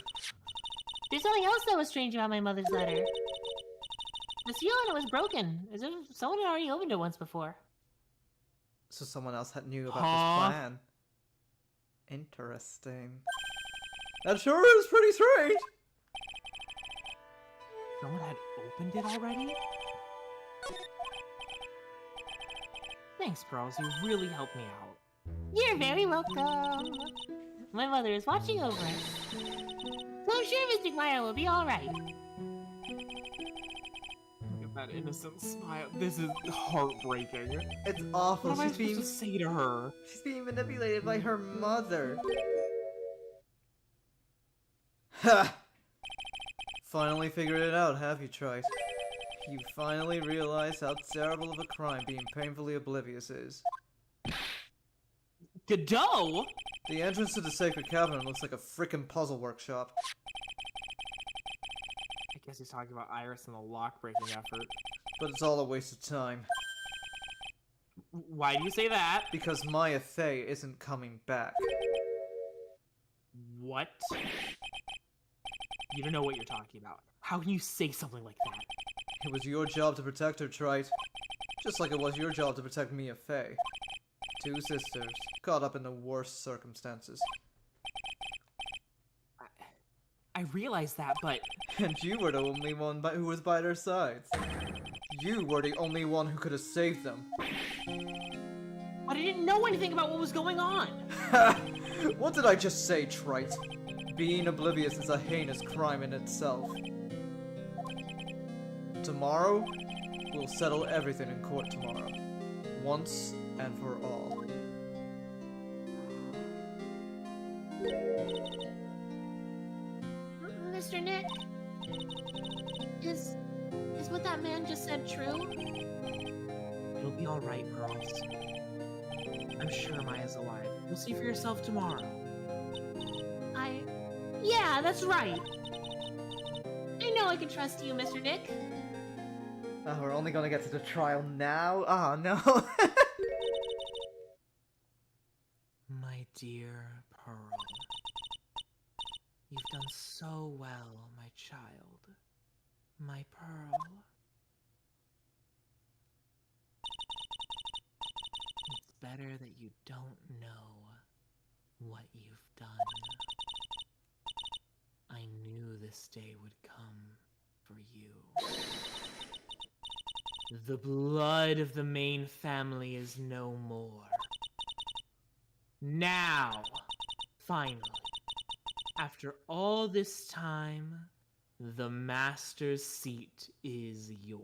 There's something else that was strange about my mother's letter. The seal on it was broken, as if someone had already opened it once before. So someone else knew about Huh? this plan. Interesting. That sure is pretty strange. Someone had opened it already? Thanks, Pearls. You really helped me out. You're very welcome. My mother is watching over us. So I'm sure Mr. Maya will be alright. Look at that innocent smile. This is heartbreaking. It's awful. What am I She's being supposed to say to her? manipulated by her mother. Ha! Finally figured it out, have you, Trite? You finally realized how terrible of a crime being painfully oblivious is. Godot? The entrance to the sacred cavern looks like a frickin' puzzle workshop. I guess he's talking about Iris and the lock-breaking effort. But it's all a waste of time. Why do you say that? Because Maya Fey isn't coming back. What? You don't know what you're talking about. How can you say something like that? It was your job to protect her, Trite. Just like it was your job to protect Mia Fey. Two sisters, caught up in the worst circumstances. I realize that, but... And you were the only one who was by their sides. You were the only one who could have saved them. But I didn't know anything about what was going on! What did I just say, Trite? Being oblivious is a heinous crime in itself. Tomorrow, we'll settle everything in court tomorrow. Once and for all. Mr. Nick, is what that man just said true? It'll be alright, Pearls. I'm sure Maya's alive. You'll see for yourself tomorrow. Yeah, that's right. I know I can trust you, Mr. Nick. Oh, we're only gonna get to the trial now? Oh, no. My dear Pearl, you've done so well, my child. My Pearl. It's better that you don't know what you've done. I knew this day would come for you. The blood of the main family is no more. Now, finally, after all this time, the master's seat is yours.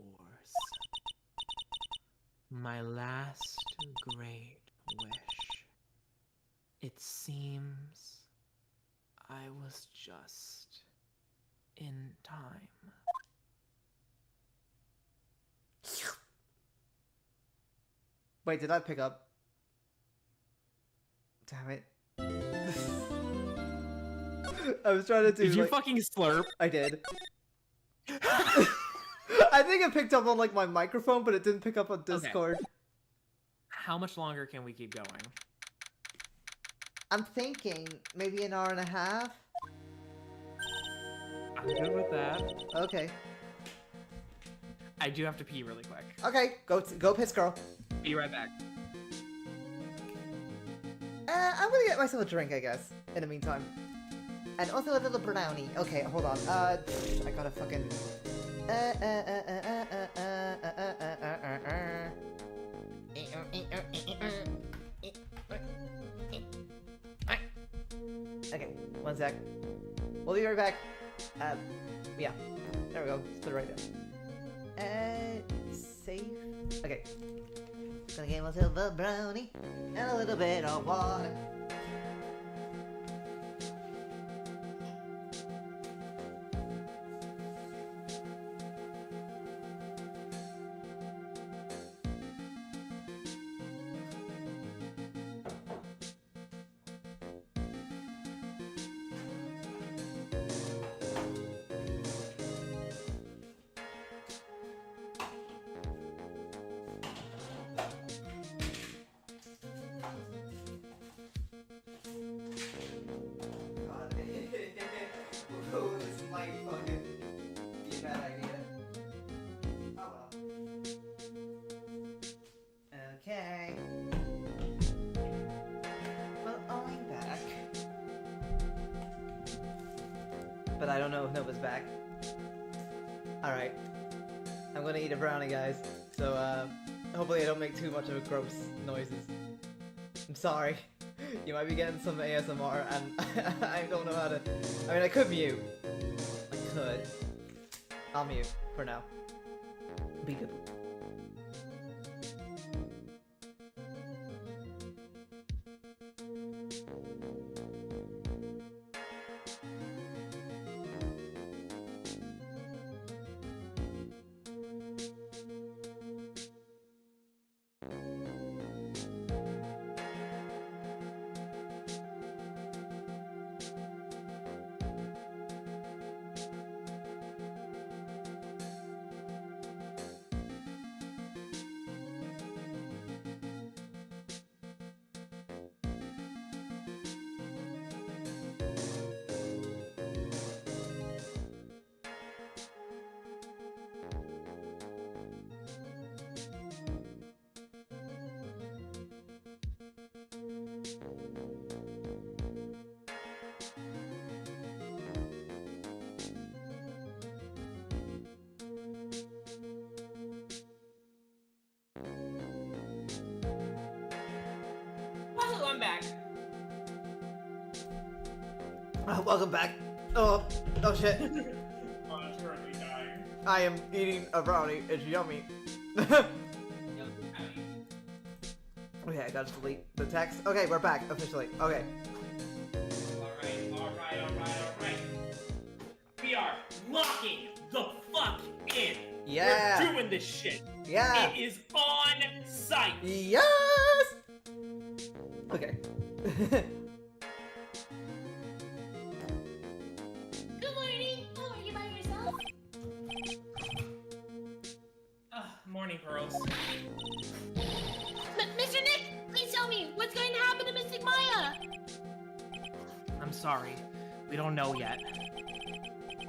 My last great wish. It seems I was just in time. Wait, did I pick up? Damn it. I was trying to do. Did you like... fucking slurp? I did. I think it picked up on like my microphone, but it didn't pick up on Discord. Okay. How much longer can we keep going? I'm thinking maybe an hour and a half. I'm good with that. Okay. I do have to pee really quick. Okay, go piss, girl. Be right back. I'm gonna get myself a drink, I guess, in the meantime. And also a little brownie. Okay, hold on. I gotta fucking... Okay, one sec. We'll be right back. Yeah. There we go. Let's put it right there. Safe. Okay. Gonna get myself a brownie and a little bit of water. This might fucking be a bad idea. Oh well. Okay. Well, I'm back. But I don't know if Nova's back. Alright. I'm gonna eat a brownie, guys. So, hopefully I don't make too much of gross noises. I'm sorry. You might be getting some ASMR, and I don't know how to... I mean, I could mute. I could. I'll mute for now. Be good. Hello, I'm back. Welcome back. Oh shit. I'm currently dying. I am eating a brownie. It's yummy. Okay, I gotta delete the text. Okay, we're back officially. Okay. Alright. We are locking the fuck in. Yeah. We're doing this shit. Yeah. It is on site. Yes. Okay. Good morning. Oh, are you by yourself? Morning, Pearls. Mr. Nick, please tell me what's going to happen to Mystic Maya. I'm sorry. We don't know yet.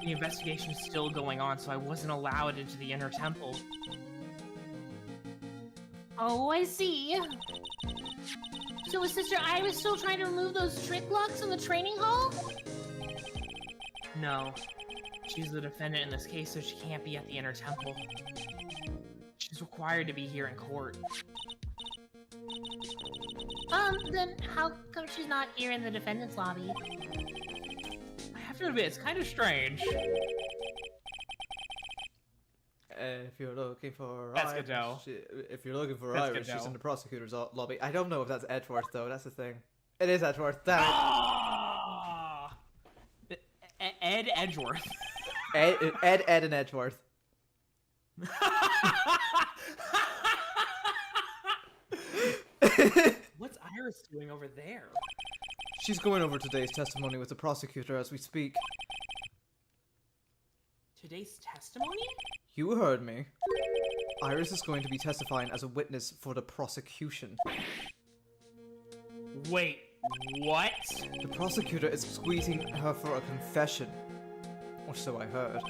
The investigation is still going on, so I wasn't allowed into the inner temple. Oh, I see. So is Sister Iris still trying to remove those trick locks in the training hall? No. She's the defendant in this case, so she can't be at the inner temple. She's required to be here in court. Then how come she's not here in the defendant's lobby? I have to admit, it's kind of strange. If you're looking for Escadow. if you're looking for Escadow. Iris, she's in the prosecutor's lobby. I don't know if that's Edgeworth though. That's the thing. It is Edgeworth. Damn it. Ah! Ed Edgeworth. Ed, and Edgeworth. What's Iris doing over there? She's going over today's testimony with the prosecutor as we speak. Today's testimony? You heard me. Iris is going to be testifying as a witness for the prosecution. Wait, what? The prosecutor is squeezing her for a confession. Or so I heard.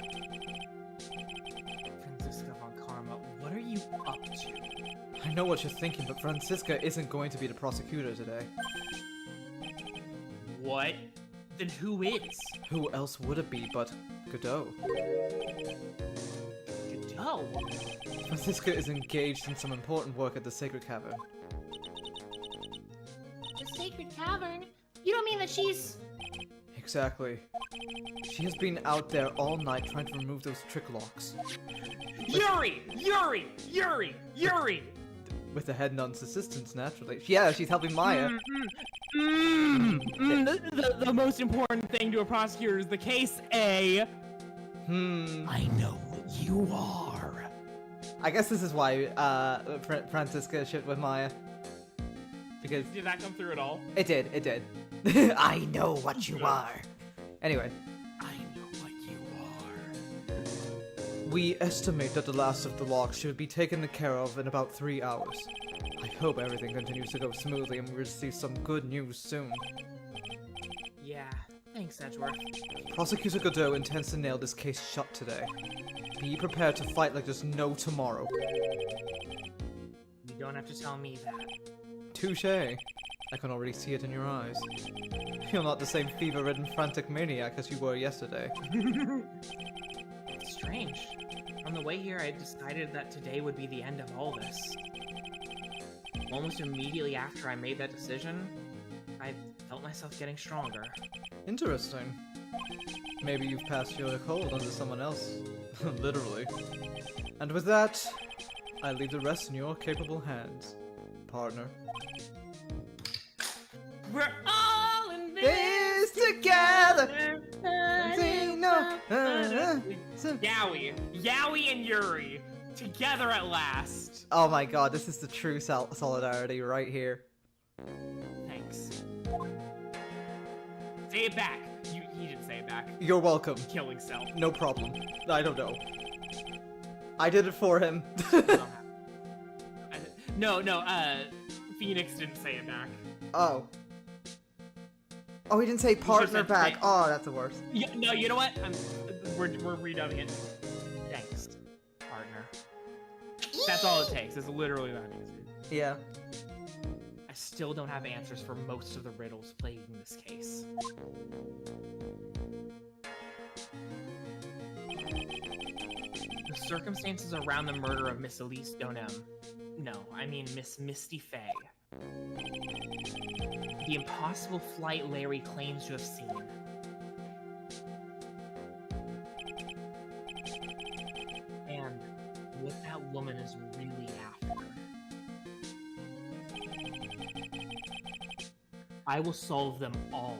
Franziska von Karma, what are you up to? I know what you're thinking, but Franziska isn't going to be the prosecutor today. What? Then who is? Who else would it be but Godot? Godot? Francisca is engaged in some important work at the Sacred Cavern. The Sacred Cavern? You don't mean that she's... Exactly. She has been out there all night trying to remove those trick locks. Yuri! Yuri! Yuri! Yuri! With the head nun's assistance, naturally. Yeah, she's helping Maya. The most important thing to a prosecutor is the case A. I know what you are. I guess this is why Francisca shit with Maya. Because Did that come through at all? it did. I know what you are. Anyway, I know what you are. we estimate that the last of the locks should be taken care of in about 3 hours. I hope everything continues to go smoothly and we receive some good news soon. Yeah, thanks, Edgeworth. Prosecutor Godot intends to nail this case shut today. Be prepared to fight like there's no tomorrow. You don't have to tell me that. Touché. I can already see it in your eyes. You're not the same fever-ridden frantic maniac as you were yesterday. It's strange. On the way here, I decided that today would be the end of all this. Almost immediately after I made that decision, I felt myself getting stronger. Interesting. Maybe you've passed your cold onto someone else. Literally. And with that, I leave the rest in your capable hands, partner. We're all in This together! Yowie and Yuri, together at last. Oh my god, this is the true solidarity right here. Thanks. Say it back. He didn't say it back. You're welcome. Killing self. No problem. I don't know. I did it for him. No, Phoenix didn't say it back. Oh. Oh, he didn't say partner said back. thanks. Oh, that's the worst. No, you know what? We're redubbing it. Thanks, partner. That's all it takes. It's literally that easy. Yeah. I still don't have answers for most of the riddles plaguing this case. The circumstances around the murder of Miss Elise Donem. No, I mean Miss Misty Faye. The impossible flight Larry claims to have seen. And what that woman is really after. I will solve them all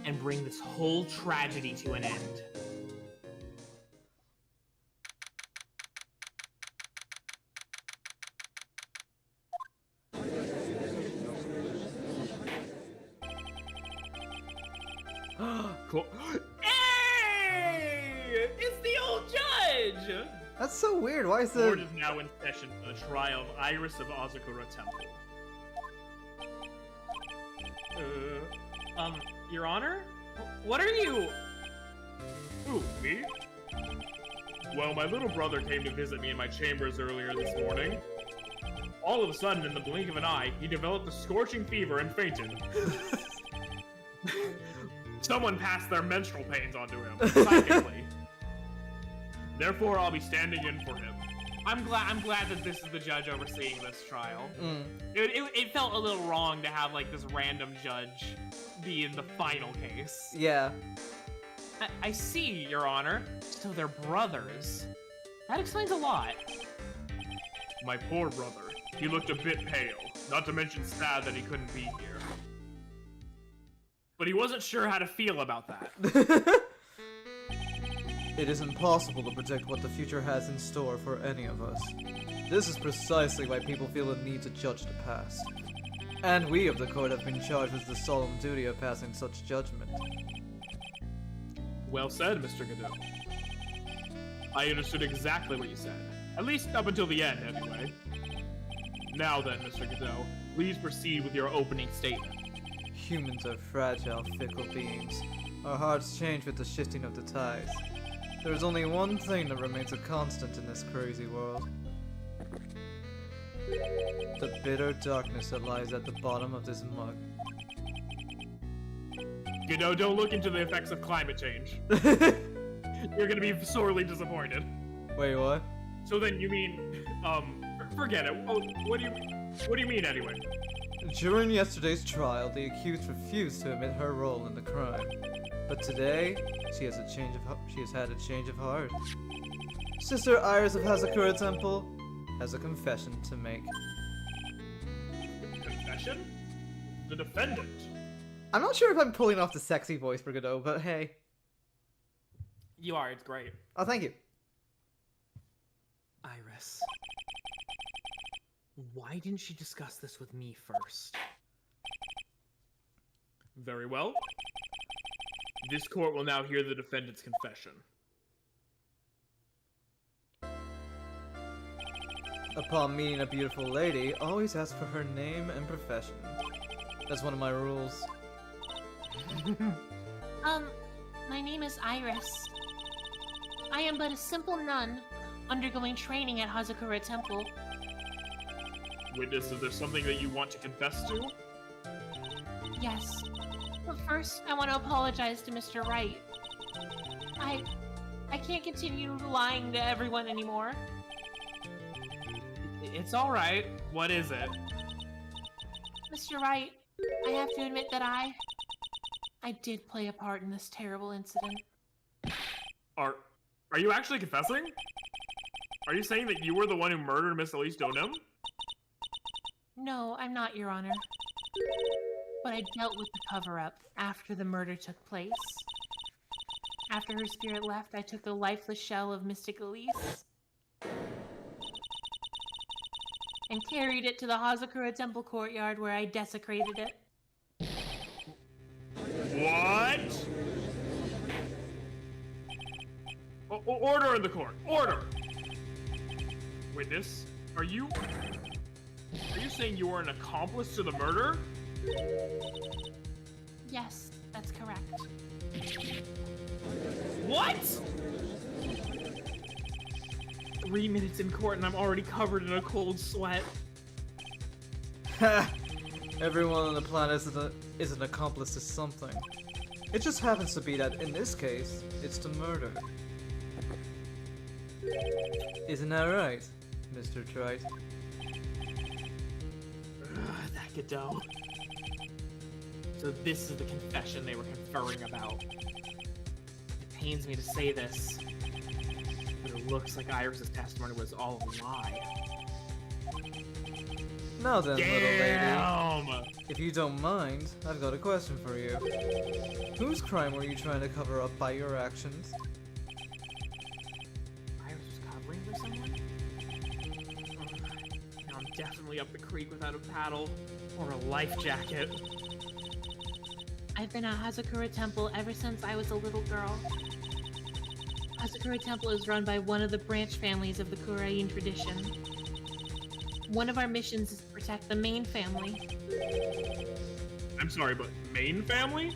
and bring this whole tragedy to an end. Cool. Hey! It's the old judge! That's so weird. Why is Court the... is now in session for the trial of Iris of Azakura Temple. Your Honor? What are you? Who, me? Well, my little brother came to visit me in my chambers earlier this morning. All of a sudden, in the blink of an eye, he developed a scorching fever and fainted. Someone passed their menstrual pains onto him, psychically. Therefore, I'll be standing in for him. I'm glad that this is the judge overseeing this trial. Mm. It felt a little wrong to have like this random judge be in the final case. Yeah. I see, Your Honor. So they're brothers. That explains a lot. My poor brother. He looked a bit pale, not to mention sad that he couldn't be here. But he wasn't sure how to feel about that. It is impossible to predict what the future has in store for any of us. This is precisely why people feel the need to judge the past. And we of the court have been charged with the solemn duty of passing such judgment. Well said, Mr. Godot. I understood exactly what you said. At least up until the end, anyway. Now then, Mr. Godot, please proceed with your opening statement. Humans are fragile, fickle beings. Our hearts change with the shifting of the tides. There is only one thing that remains a constant in this crazy world. The bitter darkness that lies at the bottom of this mug. Godot, don't look into the effects of climate change. You're gonna be sorely disappointed. Wait, what? So then you mean, forget it. Oh, what do you mean anyway? During yesterday's trial, the accused refused to admit her role in the crime. But today, she has had a change of heart. Sister Iris of Hazakura Temple has a confession to make. Confession? The defendant. I'm not sure if I'm pulling off the sexy voice for Godot, but hey. You are, it's great. Oh, thank you. Iris. Why didn't she discuss this with me first? Very well. This court will now hear the defendant's confession. Upon meeting a beautiful lady, always ask for her name and profession. That's one of my rules. My name is Iris. I am but a simple nun, undergoing training at Hazakura Temple. Witness, is there something that you want to confess to? Yes. But first, I want to apologize to Mr. Wright. I can't continue lying to everyone anymore. It's alright. What is it? Mr. Wright, I have to admit that I did play a part in this terrible incident. Are you actually confessing? Are you saying that you were the one who murdered Miss Elise Donum? No, I'm not, Your Honor. But I dealt with the cover-up after the murder took place. After her spirit left, I took the lifeless shell of Mystic Elise and carried it to the Hazakura Temple courtyard where I desecrated it. What? Order in the court. Order! Witness, are you saying you were an accomplice to the murder? Yes, that's correct. What? 3 minutes in court and I'm already covered in a cold sweat. Everyone on the planet is an accomplice to something. It just happens to be that, in this case, it's the murder. Isn't that right, Mr. Trite? That Godot. So this is the confession they were conferring about. It pains me to say this, but it looks like Iris's testimony was all a lie. Now then, little Damn! lady, if you don't mind, I've got a question for you. Whose crime were you trying to cover up by your actions? Iris was covering for someone? Now I'm definitely up the creek without a paddle or a life jacket. I've been at Hazakura Temple ever since I was a little girl. Hazakura Temple is run by one of the branch families of the Kurain tradition. One of our missions is to protect the main family. I'm sorry, but main family?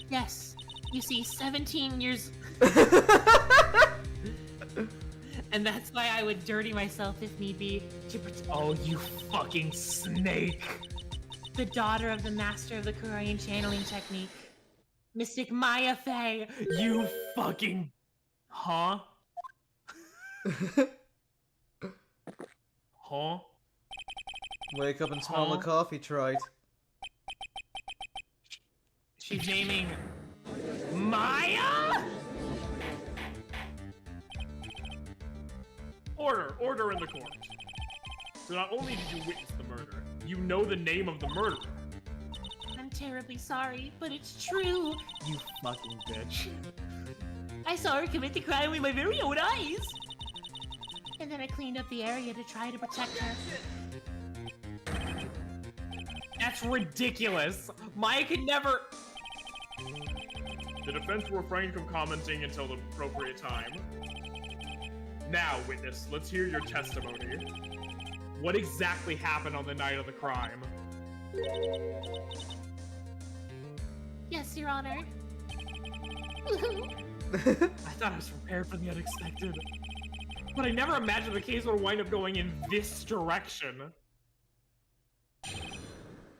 Yes, you see, 17 years... And that's why I would dirty myself if need be to protect Oh, you fucking snake! the daughter of the master of the Kurain channeling technique, Mystic Maya Fey. You fucking... Huh? Huh? Wake up and smell the Huh? coffee, Trite. She's naming... Maya?! Order in the court. So not only did you witness the murder, you know the name of the murderer. I'm terribly sorry, but it's true. You fucking bitch. I saw her commit the crime with my very own eyes. And then I cleaned up the area to try to protect her. That's ridiculous! Maya could never... The defense will refrain from commenting until the appropriate time. Now, witness, let's hear your testimony. What exactly happened on the night of the crime? Yes, Your Honor. I thought I was prepared for the unexpected. But I never imagined the case would wind up going in this direction.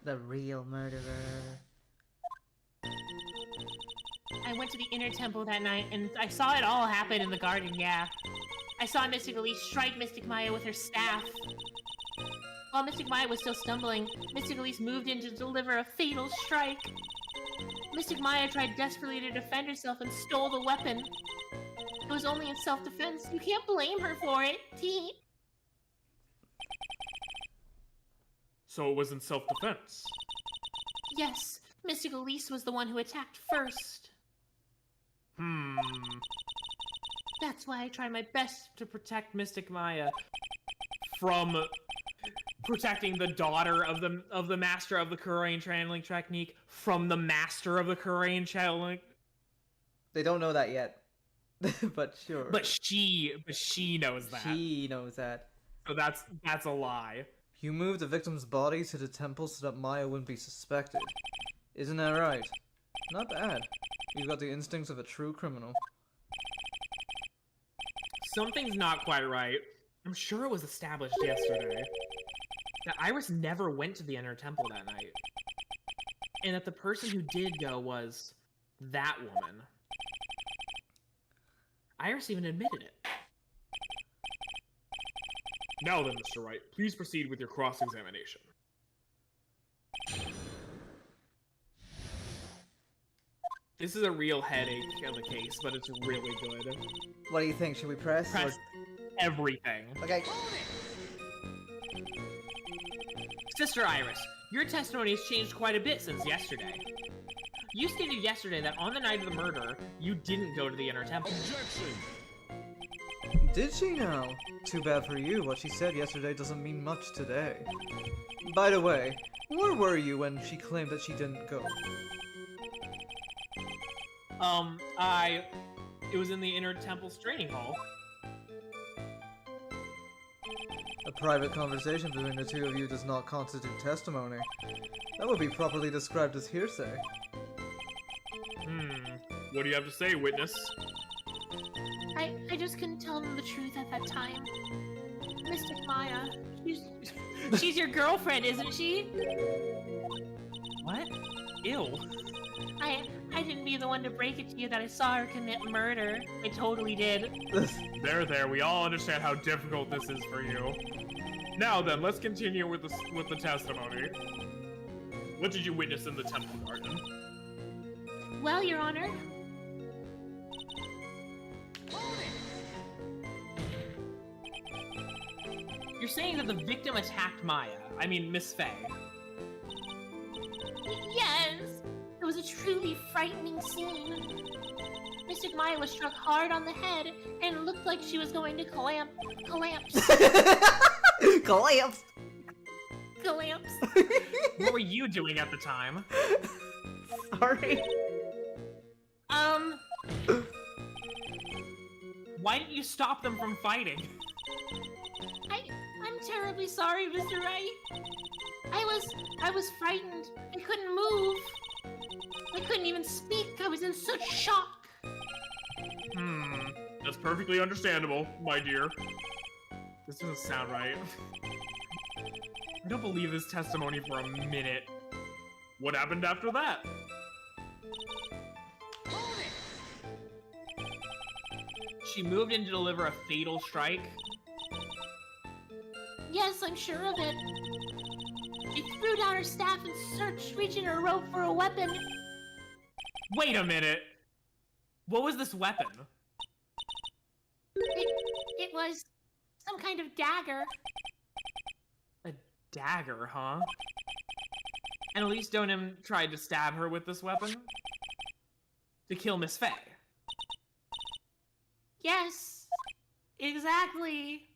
The real murderer. I went to the inner temple that night, and I saw it all happen in the garden, yeah. I saw Mystic Elise strike Mystic Maya with her staff. While Mystic Maya was still stumbling, Mystic Elise moved in to deliver a fatal strike. Mystic Maya tried desperately to defend herself and stole the weapon. It was only in self-defense. You can't blame her for it, T. So it was in self-defense. Yes, Mystic Elise was the one who attacked first. That's why I tried my best. To protect Mystic Maya from protecting the daughter of the master of the Korean channeling technique from the master of the Korean channeling. They don't know that yet. But sure. But she knows that. She knows that. So that's a lie. You moved the victim's body to the temple so that Maya wouldn't be suspected. Isn't that right? Not bad. You've got the instincts of a true criminal. Something's not quite right. I'm sure it was established yesterday that Iris never went to the inner temple that night. And that the person who did go was that woman. Iris even admitted it. Now then, Mr. Wright, please proceed with your cross-examination. This is a real headache of a case, but it's really good. What do you think? Should we press? Press everything. Okay. Sister Iris, your testimony has changed quite a bit since yesterday. You stated yesterday that on the night of the murder, you didn't go to the inner temple. Did she now? Too bad for you. What she said yesterday doesn't mean much today. By the way, where were you when she claimed that she didn't go? It was in the inner temple's training hall. A private conversation between the two of you does not constitute testimony. That would be properly described as hearsay. What do you have to say, witness? I just couldn't tell them the truth at that time. Mystic Maya, she's your girlfriend, isn't she? What? Ew. I didn't be the one to break it to you that I saw her commit murder. I totally did. There, we all understand how difficult this is for you. Now then, let's continue with the testimony. What did you witness in the temple garden? Well, Your Honor, You're saying that the victim attacked Maya. I mean, Miss Faye. yes! It was a truly frightening scene. Mystic Maya was struck hard on the head and looked like she was going to collapse. Collapse! Collapse. What were you doing at the time? Sorry. Why didn't you stop them from fighting? I'm terribly sorry, Mr. Wright. I was frightened. I couldn't move. I couldn't even speak. I was in such shock. That's perfectly understandable, my dear. This doesn't sound right. I don't believe this testimony for a minute. What happened after that? She moved in to deliver a fatal strike. Yes, I'm sure of it. She threw down her staff and searched, reaching her rope for a weapon. Wait a minute! What was this weapon? It was some kind of dagger. A dagger, huh? And Elise Donim tried to stab her with this weapon? To kill Miss Faye? Yes, exactly.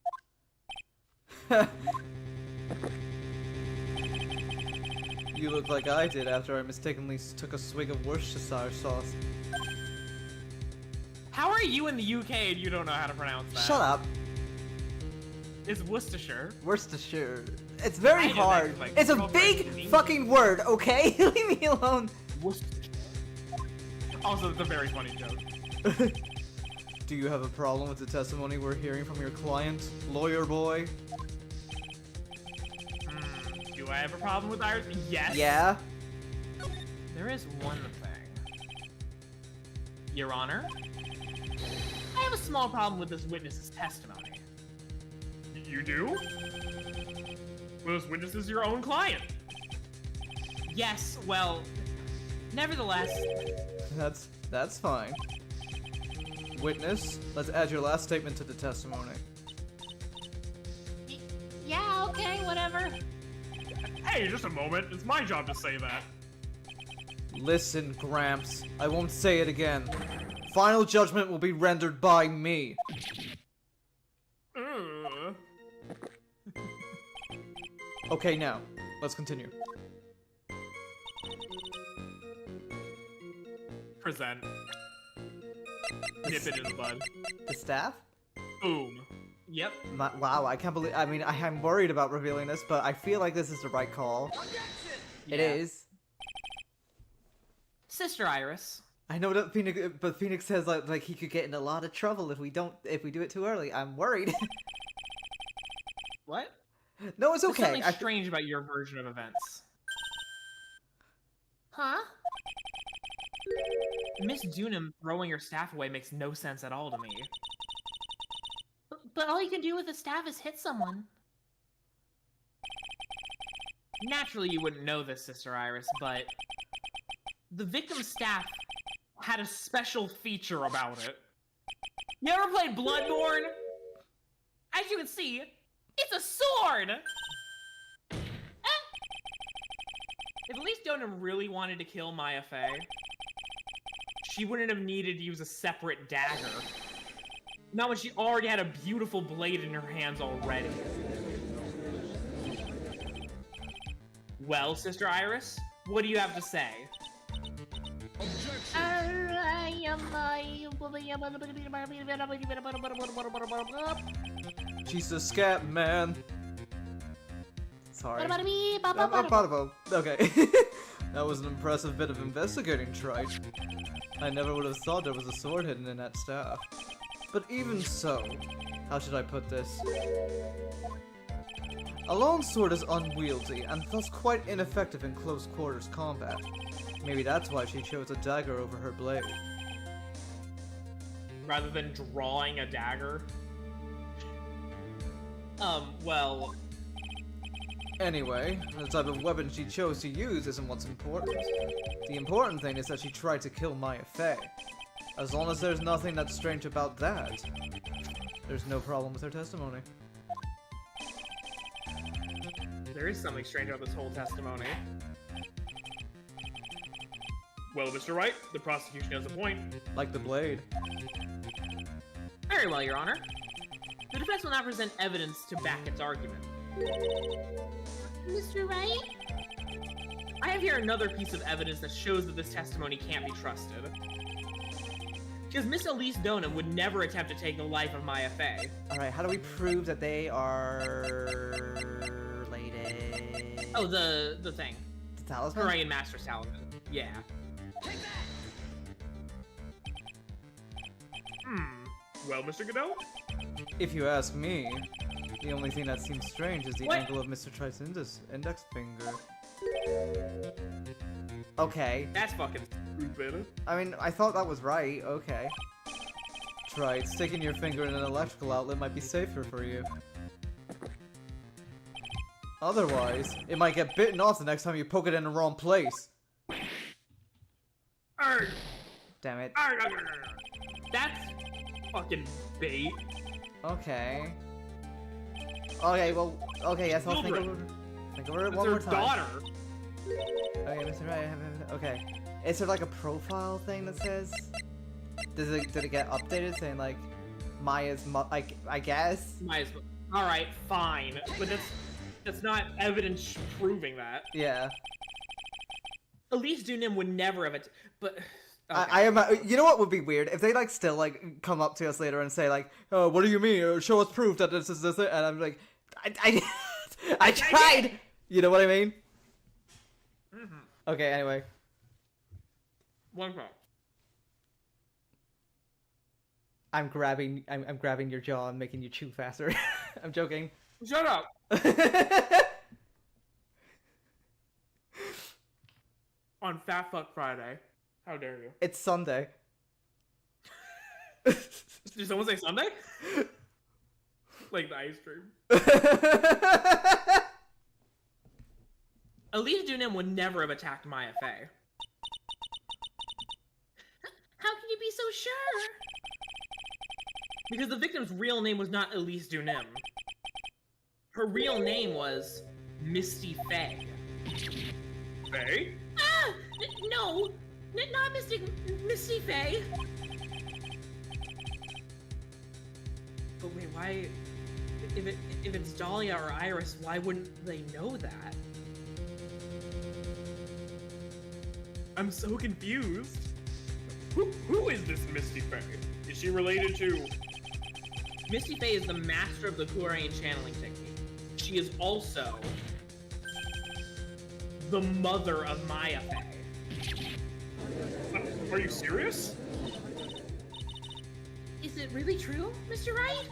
You look like I did after I mistakenly took a swig of Worcestershire sauce. How are you in the UK and you don't know how to pronounce that? Shut up. It's Worcestershire. Worcestershire. It's very I know that hard. 'cause my It's a girlfriend big speaks fucking word, okay? Leave me alone. Worcestershire. Also, it's a very funny joke. Do you have a problem with the testimony we're hearing from your client, lawyer boy? Do I have a problem with Iris? Yes. Yeah? There is one thing. Your Honor, I have a small problem with this witness's testimony. You do? Well, this witness is your own client. Yes, well, nevertheless, That's fine. Witness, let's add your last statement to the testimony. Yeah, okay, whatever. Hey, just a moment. It's my job to say that. Listen, Gramps, I won't say it again. Final judgment will be rendered by me. Okay, now, let's continue. Present. Nip it in the bud. The staff? Boom. yep. Wow, I can't believe. I mean, I'm worried about revealing this, but I feel like this is the right call. It Yeah. is. Sister Iris. I know that Phoenix, but Phoenix says like he could get in a lot of trouble if we do it too early. I'm worried. What? No, it's There's okay. something strange about your version of events. Huh? Miss Dunham throwing her staff away makes no sense at all to me. But all you can do with a staff is hit someone. Naturally, you wouldn't know this, Sister Iris, but the victim's staff had a special feature about it. You ever played Bloodborne? As you can see, it's a sword! If Elise Dunham really wanted to kill Maya Fey, she wouldn't have needed to use a separate dagger. Not when she already had a beautiful blade in her hands already. Well, Sister Iris, what do you have to say? She's a scat man. Sorry. What about me? Okay. That was an impressive bit of investigating, Trite. I never would have thought there was a sword hidden in that staff. But even so, how should I put this? A long sword is unwieldy, and thus quite ineffective in close quarters combat. Maybe that's why she chose a dagger over her blade. Rather than drawing a dagger? Well... Anyway, the type of weapon she chose to use isn't what's important. The important thing is that she tried to kill Maya Fey. As long as there's nothing that's strange about that, there's no problem with her testimony. There is something strange about this whole testimony. Well, Mr. Wright, the prosecution has a point. Like the blade. Very well, Your Honor. The defense will not present evidence to back its argument. Mr. Wright? I have here another piece of evidence that shows that this testimony can't be trusted. Because Miss Elise Donham would never attempt to take the life of Maya Fey. Alright, how do we prove that they are related? Oh, the thing. The talisman? Korean Master Talisman. Yeah. Well, Mr. Godot? If you ask me, the only thing that seems strange is the What? angle of Mr. Trite's index finger. Okay. That's fucking... Stupid. I mean, I thought that was right. Okay. Trite, sticking your finger in an electrical outlet might be safer for you. Otherwise, it might get bitten off the next time you poke it in the wrong place. Arr, Damn it. arr, arr, arr. That's fucking bait. Okay. Okay, well, okay, yes, I'll think Children. over it It's one her more time. daughter. Okay, Mr. Right, okay. Is there like a profile thing that says? Did it get updated saying like Maya's I guess? Might as well. Alright, fine. But that's not evidence proving that. Yeah. Elise Dunham would never have it. But... I am. You know what would be weird if they like still like come up to us later and say like, "Oh, what do you mean? Show us proof that this is this," and I'm like, I tried. You know what I mean? Mm-hmm. Okay. Anyway, One problem. I'm grabbing your jaw and making you chew faster. I'm joking. Shut up! On Fat Fuck Friday. How dare you? It's Sunday. Did someone say Sunday? Like the ice cream. Elise Dunim would never have attacked Maya Fey. How can you be so sure? Because the victim's real name was not Elise Dunim. Her real name was Misty Fey. Faye? Ah! No! Not Misty Fey! But wait, why... If it's Dahlia or Iris, why wouldn't they know that? I'm so confused. Who is this Misty Faye? Is she related to... Misty Fey is the master of the Korean channeling technique. She is also the mother of Maya Fey. Are you serious? Is it really true, Mr. Wright?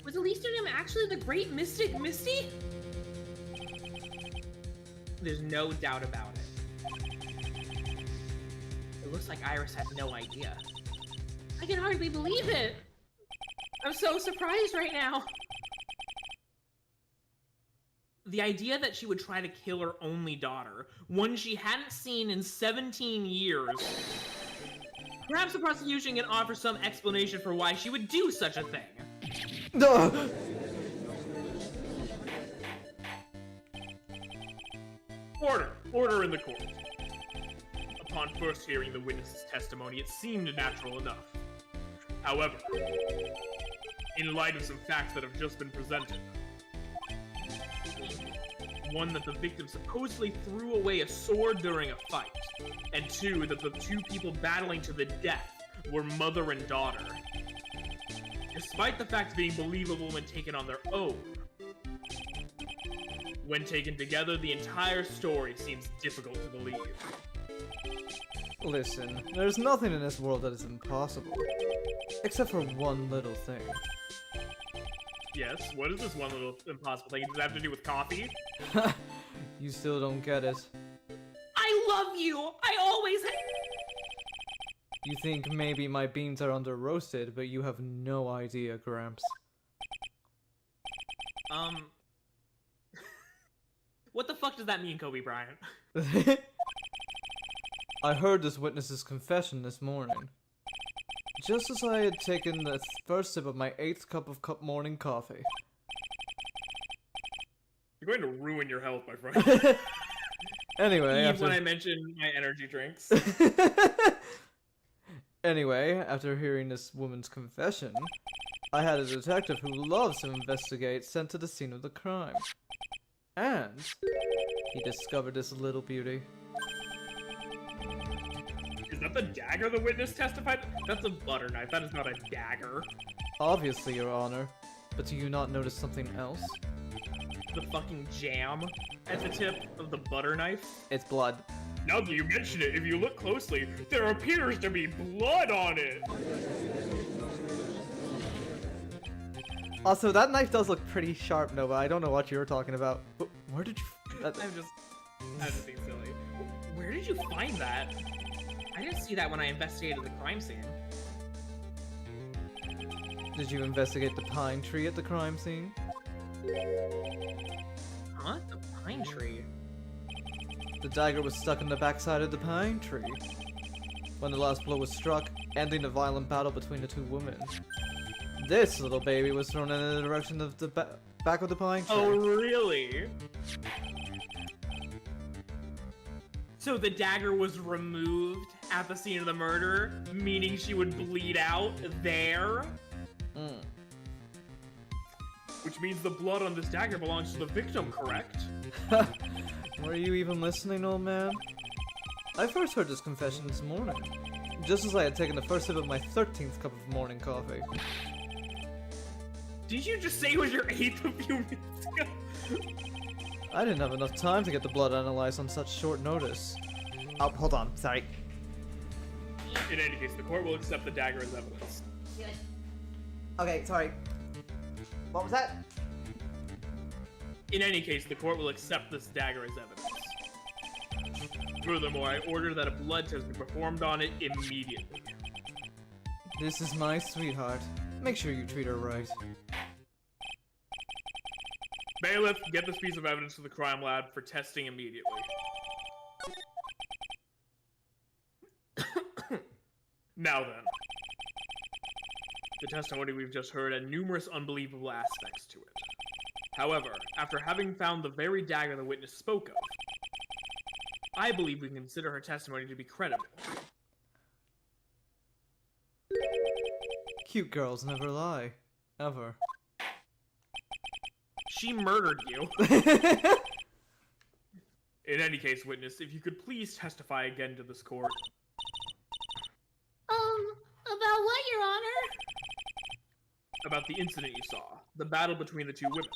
Was Elise Dunim actually the great mystic Misty? There's no doubt about it. It looks like Iris had no idea. I can hardly believe it! I'm so surprised right now. The idea that she would try to kill her only daughter, one she hadn't seen in 17 years. Perhaps the prosecution can offer some explanation for why she would do such a thing. No. Order in the court. Upon first hearing the witness's testimony, it seemed natural enough. However, in light of some facts that have just been presented, one, that the victim supposedly threw away a sword during a fight, and two, that the two people battling to the death were mother and daughter. Despite the facts being believable when taken on their own, when taken together, the entire story seems difficult to believe. Listen, there's nothing in this world that is impossible. Except for one little thing. Yes, what is this one little impossible thing? Does it have to do with coffee? You still don't get it. I love you! I always You think maybe my beans are under roasted, but you have no idea, Gramps. What the fuck does that mean, Kobe Bryant? I heard this witness's confession this morning. Just as I had taken the first sip of my 8th cup of morning coffee. You're going to ruin your health, my friend. Anyway, Eve, when I mentioned my energy drinks. Anyway, after hearing this woman's confession, I had a detective who loves to investigate sent to the scene of the crime. And he discovered this little beauty. Is that the dagger the witness testified? That's a butter knife. That is not a dagger. Obviously, Your Honor. But do you not notice something else? The fucking jam at the tip of the butter knife. It's blood. Now that you mention it, if you look closely, there appears to be blood on it. Also, that knife does look pretty sharp, Nova. I don't know what you were talking about. Where did you... I'm just being silly. Where did you find that? I didn't see that when I investigated the crime scene. Did you investigate the pine tree at the crime scene? Huh? The pine tree? The dagger was stuck in the backside of the pine tree when the last blow was struck, ending a violent battle between the two women. This little baby was thrown in the direction of the back of the pine tree. Oh, really? So the dagger was removed at the scene of the murder, meaning she would bleed out there? Which means the blood on this dagger belongs to the victim, correct? Were you even listening, old man? I first heard this confession this morning, just as I had taken the first sip of my 13th cup of morning coffee. Did you just say it was your 8th a few minutes ago? I didn't have enough time to get the blood analyzed on such short notice. Oh, hold on, sorry. In any case, the court will accept the dagger as evidence. Okay, sorry. What was that? In any case, the court will accept this dagger as evidence. Furthermore, I order that a blood test be performed on it immediately. This is my sweetheart. Make sure you treat her right. Bailiff, get this piece of evidence to the crime lab for testing immediately. Now then. The testimony we've just heard had numerous unbelievable aspects to it. However, after having found the very dagger the witness spoke of, I believe we can consider her testimony to be credible. Cute girls never lie. Ever. She murdered you. In any case, witness, if you could please testify again to this court. About what, Your Honor? About the incident you saw. The battle between the two women.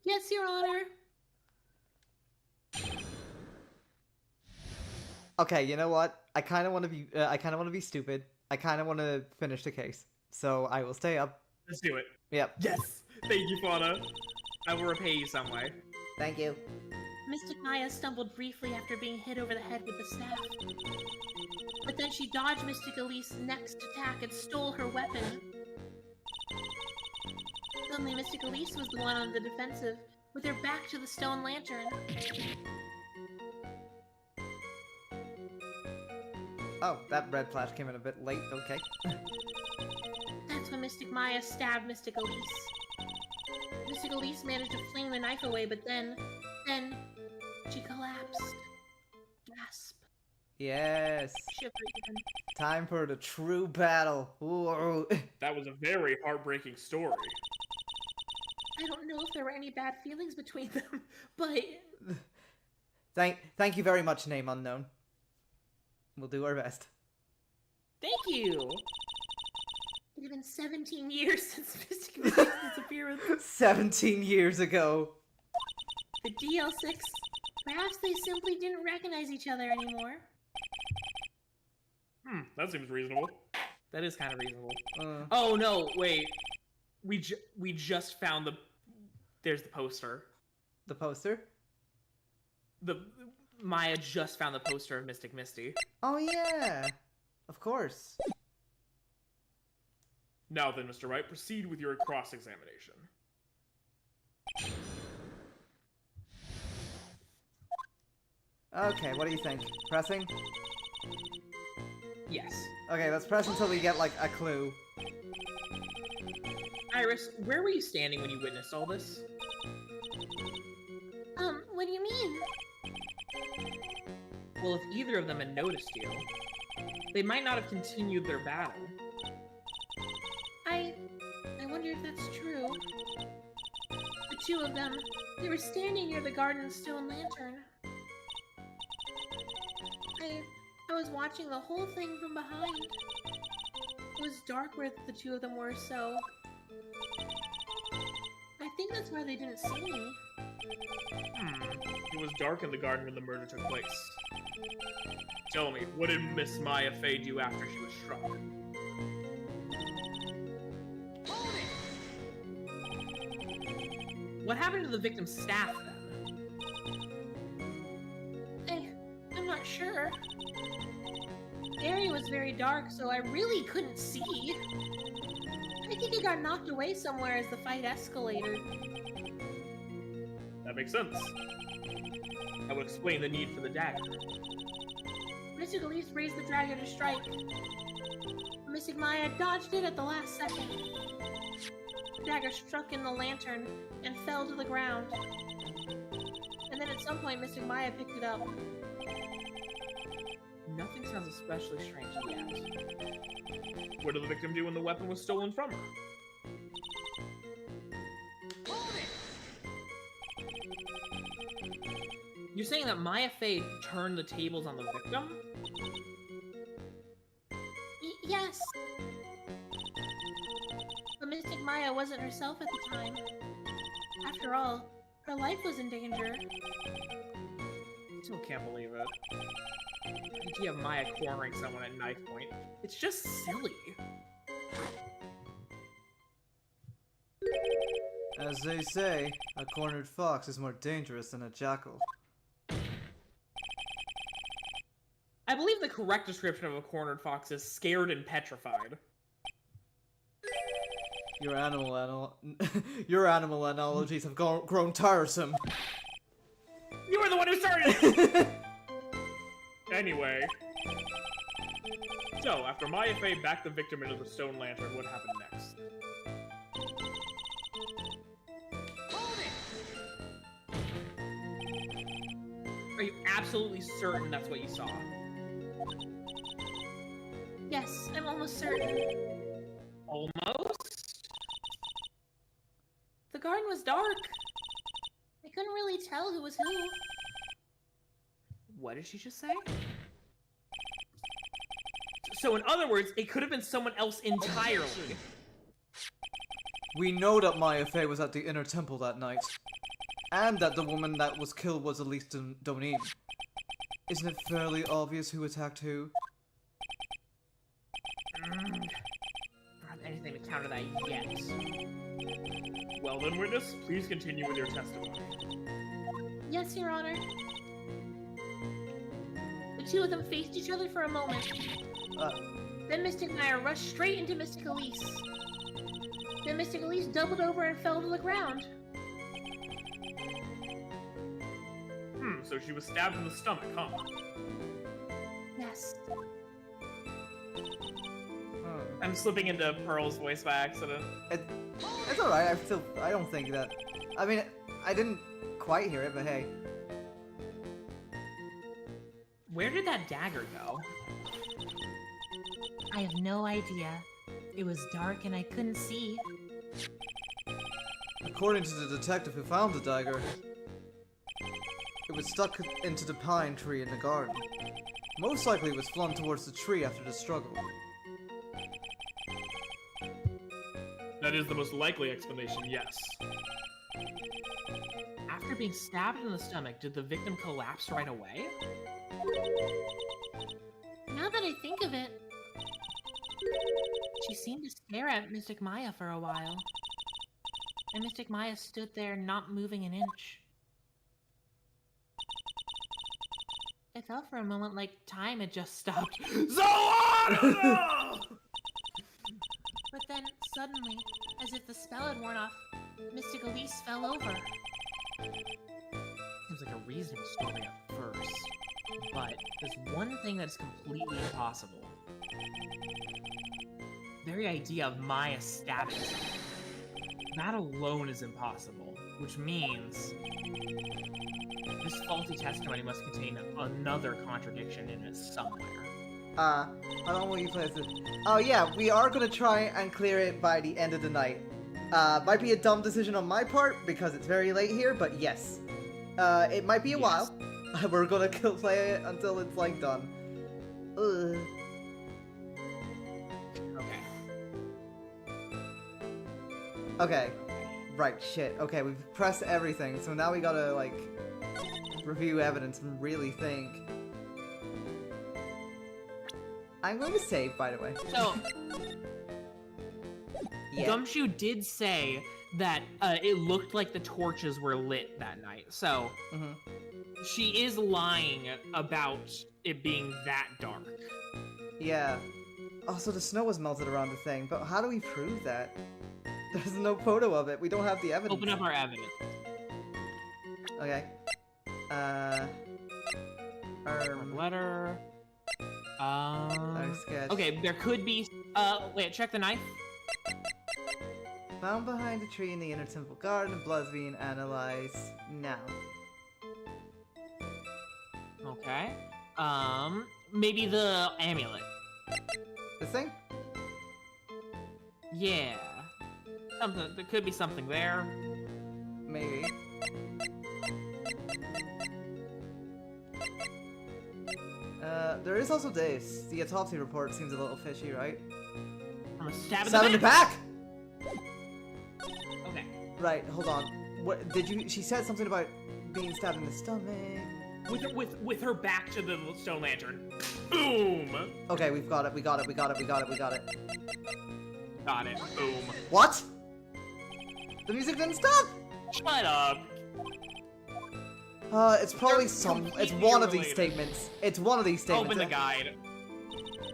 Yes, Your Honor. Okay, you know what? I kind of want to be. I kind of want to be stupid. I kind of want to finish the case, so I will stay up. Let's do it. Yep. Yes! Thank you, Fauna. I will repay you some way. Thank you. Mystic Maya stumbled briefly after being hit over the head with the staff. But then she dodged Mystic Elise's next attack and stole her weapon. Suddenly, Mystic Elise was the one on the defensive, with her back to the stone lantern. Oh, that red flash came in a bit late. Okay. That's when Mystic Maya stabbed Mystic Elise. Mystic Elise managed to fling the knife away, but then she collapsed. Gasp. Yes. Shiver even. Time for the true battle. Ooh. That was a very heartbreaking story. I don't know if there were any bad feelings between them, but Thank you very much, name unknown. We'll do our best. Thank you. it had been 17 years since Mystic Elise's disappearance. 17 years ago. The DL6, perhaps they simply didn't recognize each other anymore. That seems reasonable. That is kind of reasonable. Uh, Oh no, wait. We just found the. There's the poster. the poster? Maya just found the poster of Mystic Misty. Oh yeah. Of course. Now then, Mr. Wright, proceed with your cross-examination. Okay, what do you think? Pressing? Yes. Okay, let's press until we get like a clue. Iris, where were you standing when you witnessed all this? What do you mean? Well, if either of them had noticed you, they might not have continued their battle. I wonder if that's true. The two of them, they were standing near the garden stone lantern. I was watching the whole thing from behind. It was dark where the two of them were, so I think that's why they didn't see me. It was dark in the garden when the murder took place. Tell me, what did Miss Maya Fey do after she was struck? What happened to the victim's staff then? I'm not sure. The area was very dark, so I really couldn't see. I think it got knocked away somewhere as the fight escalated. That makes sense. That would explain the need for the dagger. Mystic Elise raised the dagger to strike. Mystic Maya dodged it at the last second. The dagger struck in the lantern and fell to the ground. And then at some point, Mystic Maya picked it up. Nothing sounds especially strange yet. What did the victim do when the weapon was stolen from her? You're saying that Maya Fey turned the tables on the victim? Yes. But Mystic Maya wasn't herself at the time. After all, her life was in danger. I still can't believe it. The idea of Maya cornering someone at knife point. It's just silly. As they say, a cornered fox is more dangerous than a jackal. I believe the correct description of a cornered fox is scared and petrified. Your your animal analogies have grown tiresome. You were the one who started it! Anyway. So, after Maya Fey backed the victim into the stone lantern, what happened next? Are you absolutely certain that's what you saw? Yes, I'm almost certain. Almost? The garden was dark. I couldn't really tell who was who. What did she just say? So in other words, it could have been someone else entirely. We know that Maya Fey was at the inner temple that night. And that the woman that was killed was Elise Donim. Isn't it fairly obvious who attacked who? I don't have anything to counter that yet. Well then, witness, please continue with your testimony. Yes, Your Honor. The two of them faced each other for a moment. Then Mystic Maya rushed straight into Mystic Elise. Then Mystic Elise doubled over and fell to the ground. So she was stabbed in the stomach, huh? Yes. I'm slipping into Pearl's voice by accident. It's alright, I don't think that... I mean, I didn't quite hear it, but hey. Where did that dagger go? I have no idea. It was dark and I couldn't see. According to the detective who found the dagger, it was stuck into the pine tree in the garden. Most likely it was flung towards the tree after the struggle. That is the most likely explanation, yes. After being stabbed in the stomach, did the victim collapse right away? Now that I think of it, she seemed to stare at Mystic Maya for a while. And Mystic Maya stood there, not moving an inch. It felt for a moment like time had just stopped. Zoan! But then, suddenly, as if the spell had worn off, Mystic Elise fell over. Seems like a reasonable story at first. But there's one thing that's completely impossible. The very idea of Maya stabbing someone. That alone is impossible. Which means this faulty testimony must contain another contradiction in it somewhere. How long will you play this? Oh yeah, we are gonna try and clear it by the end of the night. Might be a dumb decision on my part because it's very late here, but yes. It might be a while. We're gonna play it until it's like done. Ugh. Okay. Right, shit. Okay, we've pressed everything, so now we gotta, like, review evidence and really think. I'm going to save, by the way. So, yeah. Gumshoe did say that it looked like the torches were lit that night, so she is lying about it being that dark. Yeah. Also, the snow was melted around the thing, but how do we prove that? There's no photo of it. We don't have the evidence. Open up our evidence. Okay. Letter. Sketch. Okay, there could be. Wait, check the knife. Found behind a tree in the inner temple garden. Blood's being analyzed now. Okay. Maybe the amulet. This thing? Yeah. Something. There could be something there. Maybe. There is also this. The autopsy report seems a little fishy, right? I'm gonna stab Stab in the back! Okay. Right, hold on. What did you? She said something about being stabbed in the stomach. With her back to the stone lantern. Boom! Okay, we've got it. We got it. We got it. We got it. We got it. Got it. Boom. What? The music didn't stop. Shut up. It's probably They're some. It's completely one of these related. statements. It's one of these statements. Open the guide.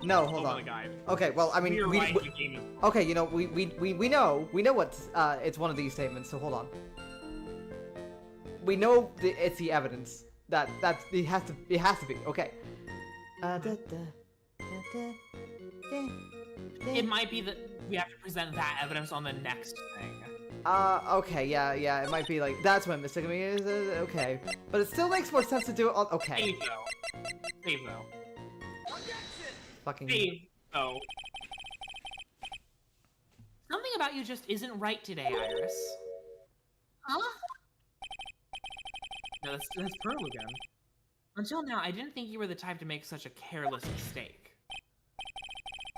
No, hold Open on. the guide. Okay, well, I mean, We're right, the game is... okay, you know, we know what, it's one of these statements, so hold on. We know it's the evidence that it has to be, okay. It might be that we have to present that evidence on the next thing. Okay, yeah, it might be like, that's what mistaken me is, okay. But it still makes more sense to do it on, okay. Save though. Save though. Fucking... Save though. Something about you just isn't right today, Iris. Huh? No, that's Pearl again. Until now, I didn't think you were the type to make such a careless mistake.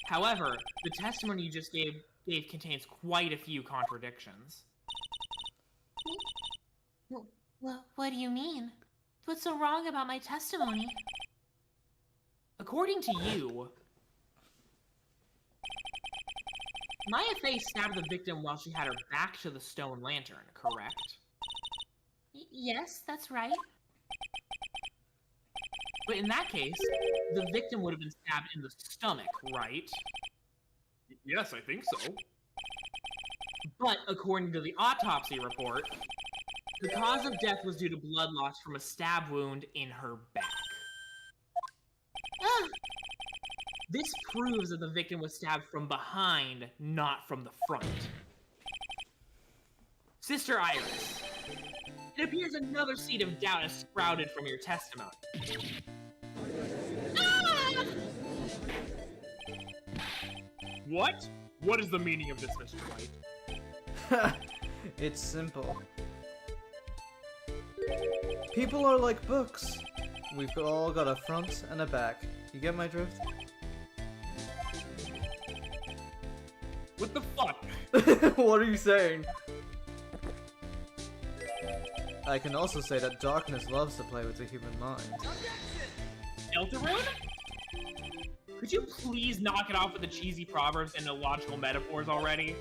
However, the testimony you just gave contains quite a few contradictions. What do you mean? What's so wrong about my testimony? According to you, Maya Fey stabbed the victim while she had her back to the stone lantern, correct? Yes, that's right. But in that case, the victim would have been stabbed in the stomach, right? Yes, I think so. But according to the autopsy report, the cause of death was due to blood loss from a stab wound in her back. Ah, This proves that the victim was stabbed from behind, not from the front. Sister Iris, it appears another seed of doubt has sprouted from your testimony. ah! What? What is the meaning of this, Mr. White? It's simple. People are like books. We've all got a front and a back. You get my drift? What the fuck? What are you saying? I can also say that darkness loves to play with the human mind. Deltarune? Could you please knock it off with the cheesy proverbs and illogical metaphors already?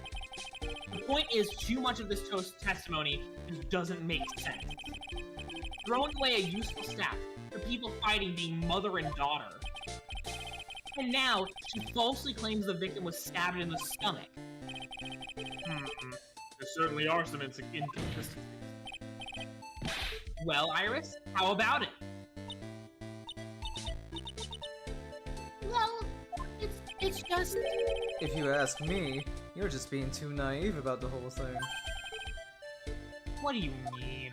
The point is, too much of this testimony just doesn't make sense. Throwing away a useful staff, the people fighting being mother and daughter. And now, she falsely claims the victim was stabbed in the stomach. There certainly are some inconsistencies. Well, Iris, how about it? Well, it's just... If you ask me, you're just being too naive about the whole thing. What do you mean?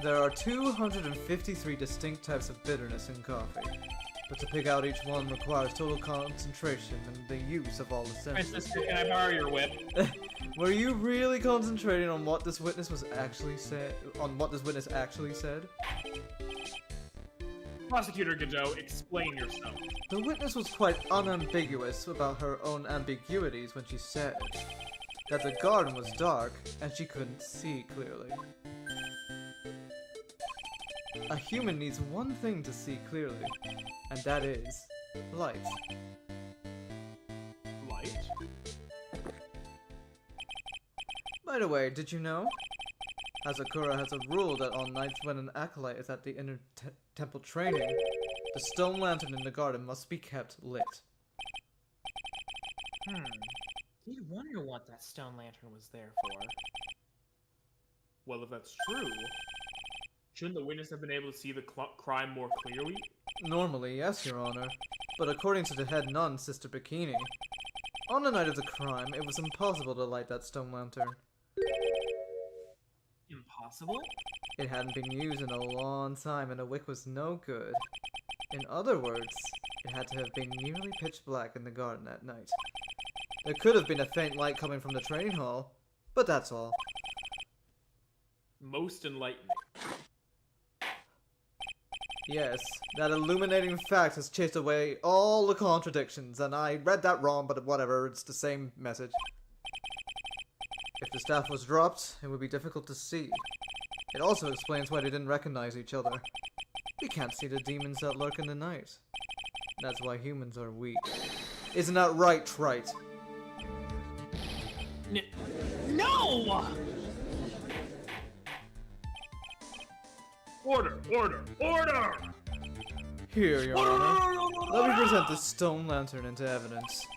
There are 253 distinct types of bitterness in coffee, but to pick out each one requires total concentration and the use of all the senses. Princess, can I borrow your whip? Were you really concentrating on what this witness was actually said? On what this witness actually said? Prosecutor Godot, explain yourself. The witness was quite unambiguous about her own ambiguities when she said that the garden was dark and she couldn't see clearly. A human needs one thing to see clearly, and that is light. Light? By the way, did you know? Hazakura has a rule that on nights when an acolyte is at the inner temple training, the stone lantern in the garden must be kept lit. You'd wonder what that stone lantern was there for. Well, if that's true, shouldn't the witness have been able to see the crime more clearly? Normally, yes, Your Honor. But according to the head nun, Sister Bikini, on the night of the crime, it was impossible to light that stone lantern. Impossible? It hadn't been used in a long time and the wick was no good. In other words, it had to have been nearly pitch black in the garden that night. There could have been a faint light coming from the training hall, but that's all. Most enlightening. Yes, that illuminating fact has chased away all the contradictions, and I read that wrong, but whatever, it's the same message. If the staff was dropped, it would be difficult to see. It also explains why they didn't recognize each other. We can't see the demons that lurk in the night. That's why humans are weak. Isn't that right, Trite? No! Order! Order! Order! Here, Your Honor. Let me present this stone lantern into evidence.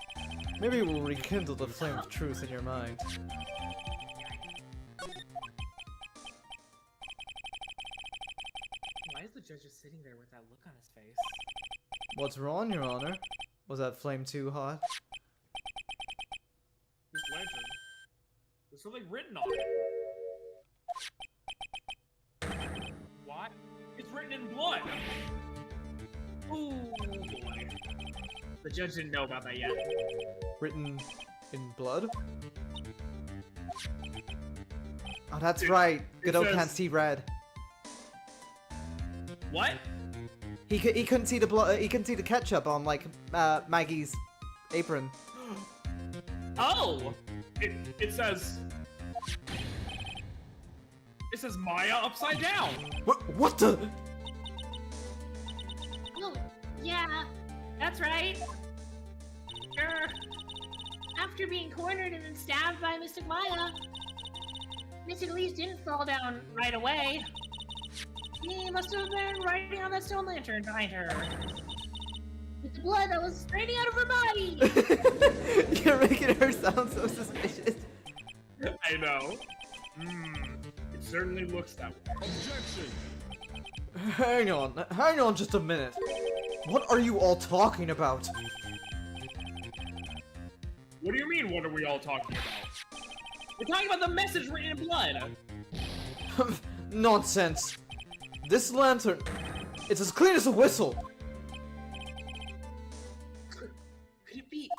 Maybe it will rekindle the flame of truth in your mind. Why is the judge just sitting there with that look on his face? What's wrong, Your Honor? Was that flame too hot? This lantern. There's something written on it. What? It's written in blood! Ooh, boy. The judge didn't know about that yet. Written in blood? Oh, that's It- right. it Godot says- can't see red. What? He couldn't see the blood. He couldn't see the ketchup on like Maggie's apron. Oh! It says... It says Maya upside down! What the? Oh, yeah, that's right. Sure. After being cornered and then stabbed by Mystic Maya, Mystic Elise didn't fall down right away. He must have been riding on that stone lantern behind her. With the blood that was raining out of her body! You're making her sound so suspicious. I know. It certainly looks that way. Hang on just a minute. What are you all talking about? What do you mean, what are we all talking about? We're talking about the message written in blood! Nonsense. This lantern, it's as clean as a whistle. Could it be...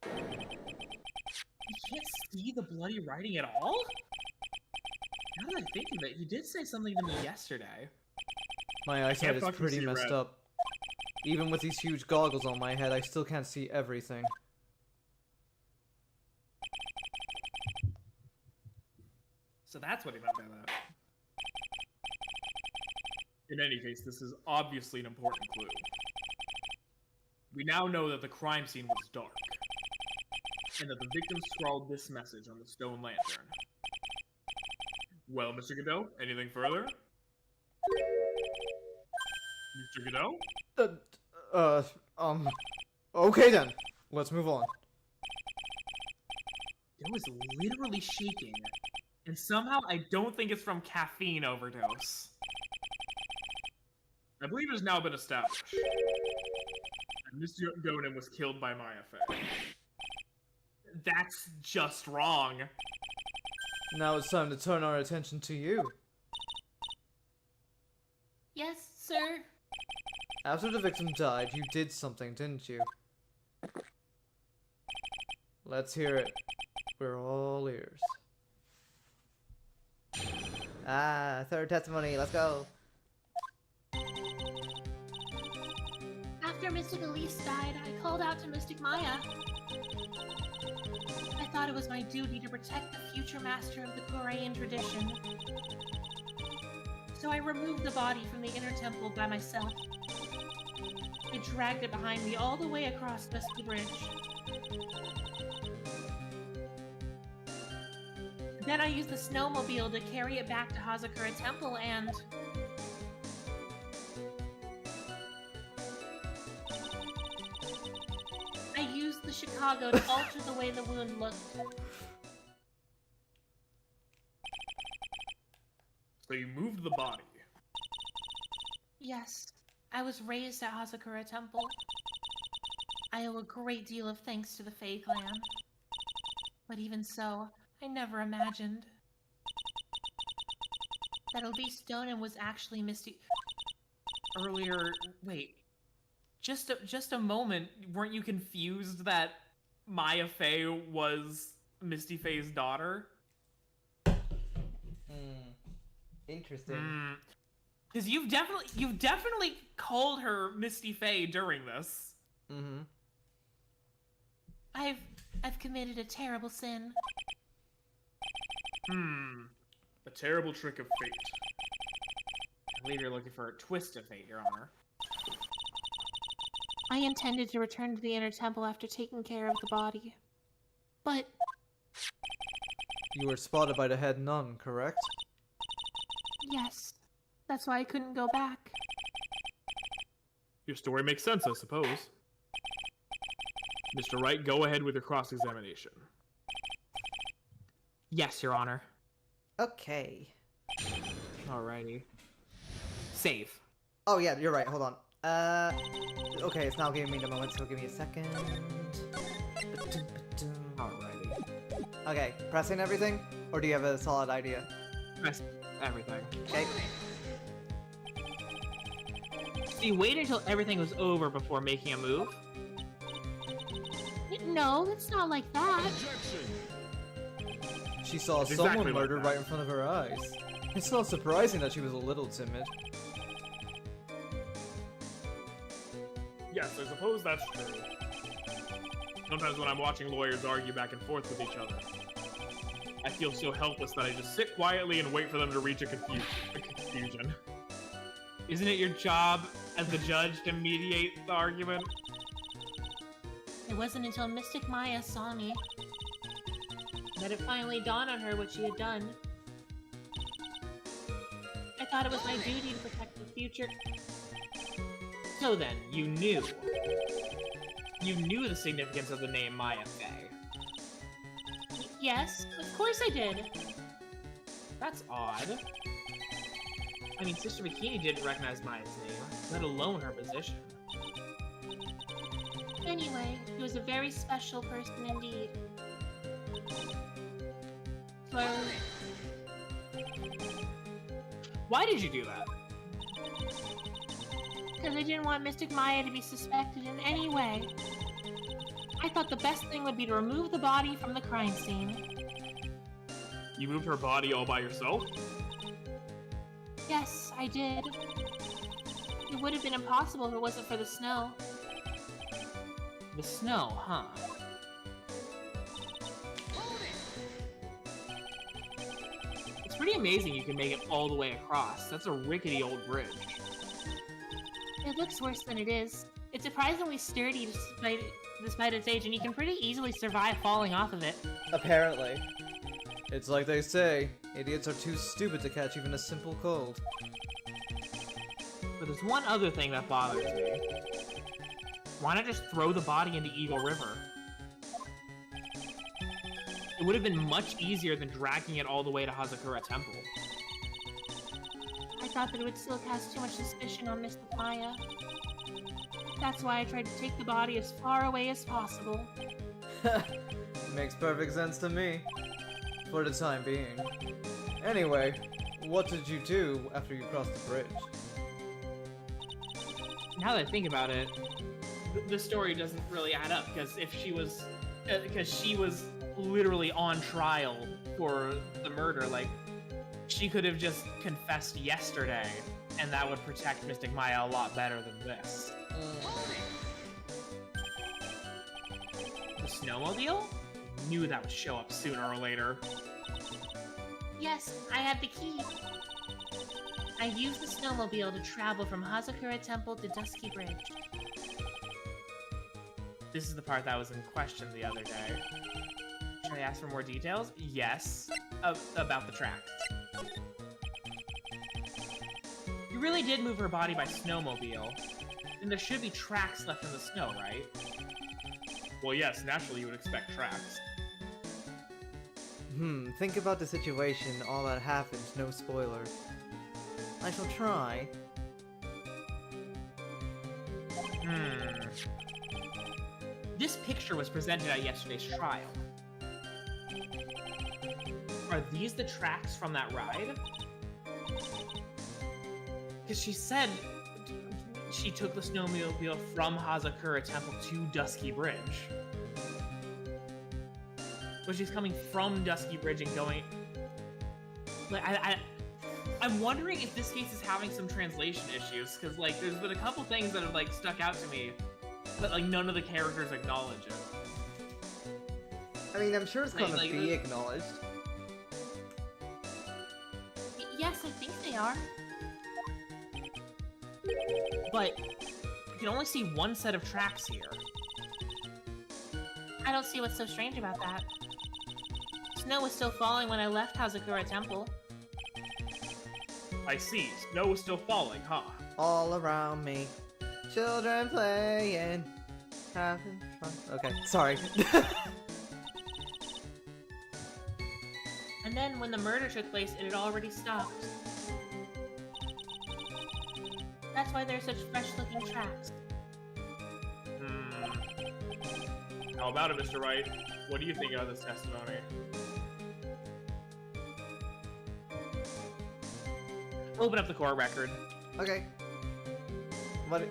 You can't see the bloody writing at all? Now that I think of it, he did say something to me yesterday. My eyesight Can't is fucking pretty see messed red. up. Even with these huge goggles on my head, I still can't see everything. So that's what he meant by that. In any case, this is obviously an important clue. We now know that the crime scene was dark, and that the victim scrawled this message on the stone lantern. Well, Mr. Godot, anything further? Mr. Godot? Okay then. Let's move on. It was literally shaking. And somehow I don't think it's from caffeine overdose. I believe it has now been established that Mr. Gonen was killed by Maya Fey. That's just wrong. Now it's time to turn our attention to you. Yes, sir. After the victim died, you did something, didn't you? Let's hear it. We're all ears. Ah, third testimony. Let's go. After Mystic Elise died, I called out to Mystic Maya. I thought it was my duty to protect the future master of the Korean tradition. So I removed the body from the inner temple by myself. I dragged it behind me all the way across Misty Bridge. Then I used the snowmobile to carry it back to Hazakura Temple and... I used the Chicago to alter the way the wound looked. So you moved the body. Yes, I was raised at Hazakura Temple. I owe a great deal of thanks to the Fae Clan. But even so, I never imagined that Elise Donen was actually Misty. Earlier, wait. Just a moment, weren't you confused that Maya Fey was Misty Faye's daughter? Interesting. Because you've definitely called her Misty Faye during this. Mm-hmm. I've committed a terrible sin. A terrible trick of fate. I believe you're looking for a twist of fate, Your Honor. I intended to return to the inner temple after taking care of the body. But You were spotted by the head nun, correct? yes, That's why I couldn't go back. Your story makes sense, I suppose. Mr. Wright, go ahead with your cross-examination. Yes, Your Honor. Okay. Alrighty. Save. Oh yeah, you're right. Hold on. Okay, it's now giving me the moment, so give me a second. Alrighty. Okay, pressing everything? Or do you have a solid idea? Press everything. Okay. So you wait until everything was over before making a move? No, it's not like that. She saw It's someone exactly like murdered that. right in front of her eyes. It's not surprising that she was a little timid. Yes, I suppose that's true. Sometimes when I'm watching lawyers argue back and forth with each other, I feel so helpless that I just sit quietly and wait for them to reach a confusion. Isn't it your job as the judge to mediate the argument? It wasn't until Mystic Maya saw me that it finally dawned on her what she had done. I thought it was my duty to protect the future. So then, you knew. You knew the significance of the name Maya Fey. Yes, of course I did. That's odd. I mean, Sister Bikini didn't recognize Maya's name, let alone her position. Anyway, he was a very special person indeed. So, Why did you do that? because I didn't want Mystic Maya to be suspected in any way. I thought the best thing would be to remove the body from the crime scene. You moved her body all by yourself? Yes, I did. It would have been impossible if it wasn't for the snow. The snow, huh? It's pretty amazing you can make it all the way across. That's a rickety old bridge. It looks worse than it is. It's surprisingly sturdy despite its age, and you can pretty easily survive falling off of it. Apparently. It's like they say, idiots are too stupid to catch even a simple cold. But there's one other thing that bothers me. Why not just throw the body into Eagle River? It would have been much easier than dragging it all the way to Hazakura Temple. I thought that it would still cast too much suspicion on Mystic Maya. That's why I tried to take the body as far away as possible. Makes perfect sense to me. For the time being. Anyway, what did you do after you crossed the bridge? Now that I think about it, the story doesn't really add up, because if she was... Because she was literally on trial for the murder, like, she could have just confessed yesterday, and that would protect Mystic Maya a lot better than this. The snowmobile? Knew that would show up sooner or later. Yes, I have the key. I used the snowmobile to travel from Hazakura Temple to Dusky Bridge. This is the part that was in question the other day. Should I ask for more details? Yes. About the tracks. You really did move her body by snowmobile. And there should be tracks left in the snow, right? Well, yes, naturally you would expect tracks. Think about the situation, all that happens, no spoiler. I shall try. This picture was presented at yesterday's trial. Are these the tracks from that ride? Because she said she took the snowmobile from Hazakura Temple to Dusky Bridge. But she's coming from Dusky Bridge and going... Like, I'm wondering if this case is having some translation issues, because, like, there's been a couple things that have, like, stuck out to me, but, like, none of the characters acknowledge it. I mean, I'm sure it's gonna Like, be acknowledged. Yes, I think they are. But you can only see one set of tracks here. I don't see what's so strange about that. Snow was still falling when I left Hazakura Temple. I see. Snow is still falling, huh? All around me, children playing, having fun. Okay, sorry. And then when the murder took place, it had already stopped. That's why there's such fresh-looking tracks. How about it, Mr. Wright? What do you think of this testimony? Open up the court record. Okay. What do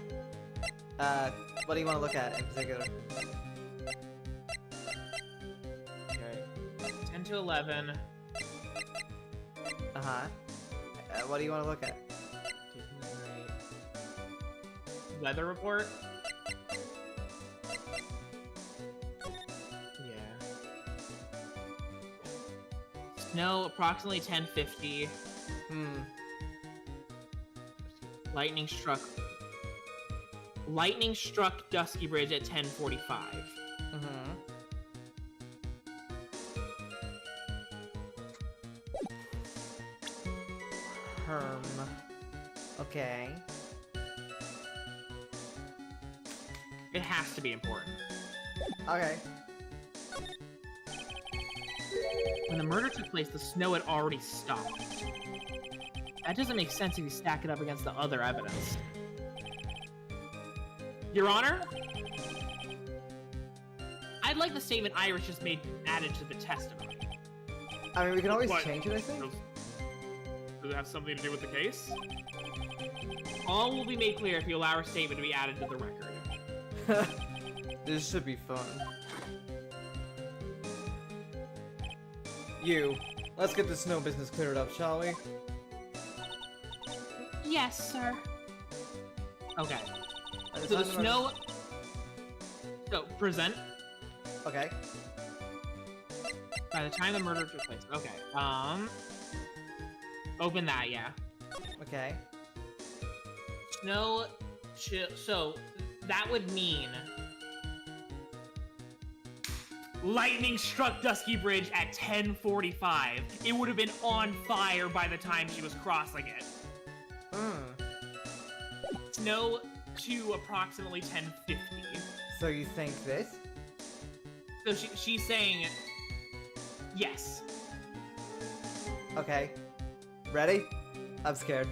you want to look at in particular? Okay. 10 to 11. Uh-huh. What do you want to look at? Weather report. Yeah. Snow approximately 10:50. Lightning struck Dusky Bridge at 10:45. Mm-hmm. Okay. It has to be important. Okay. When the murder took place, the snow had already stopped. That doesn't make sense if you stack it up against the other evidence. Your Honor? I'd like the statement Iris just made added to the testimony. I mean, we can always What? change it, I think. Does it have something to do with the case? All will be made clear if you allow our statement to be added to the record. This should be fun. Let's get the snow business cleared up, shall we? Yes, sir. Okay. At So the time of- snow... So, present. Okay. By the time the murder took place. Okay. Open that, yeah. Okay. Snow... So, that would mean... Lightning struck Dusky Bridge at 10:45. It would have been on fire by the time she was crossing it. Snow to approximately 10:50. So you think this? So she's saying yes. Okay. Ready? I'm scared.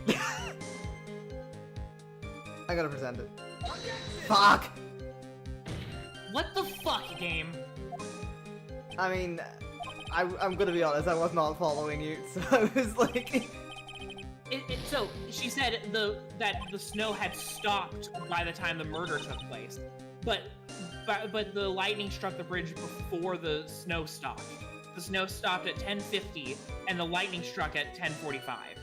I gotta present it. Fuck! What the fuck, game? I mean, I'm gonna be honest, I was not following you, so I was like... So she said that the snow had stopped by the time the murder took place, but the lightning struck the bridge before the snow stopped. The snow stopped at 10:50, and the lightning struck at 10:45.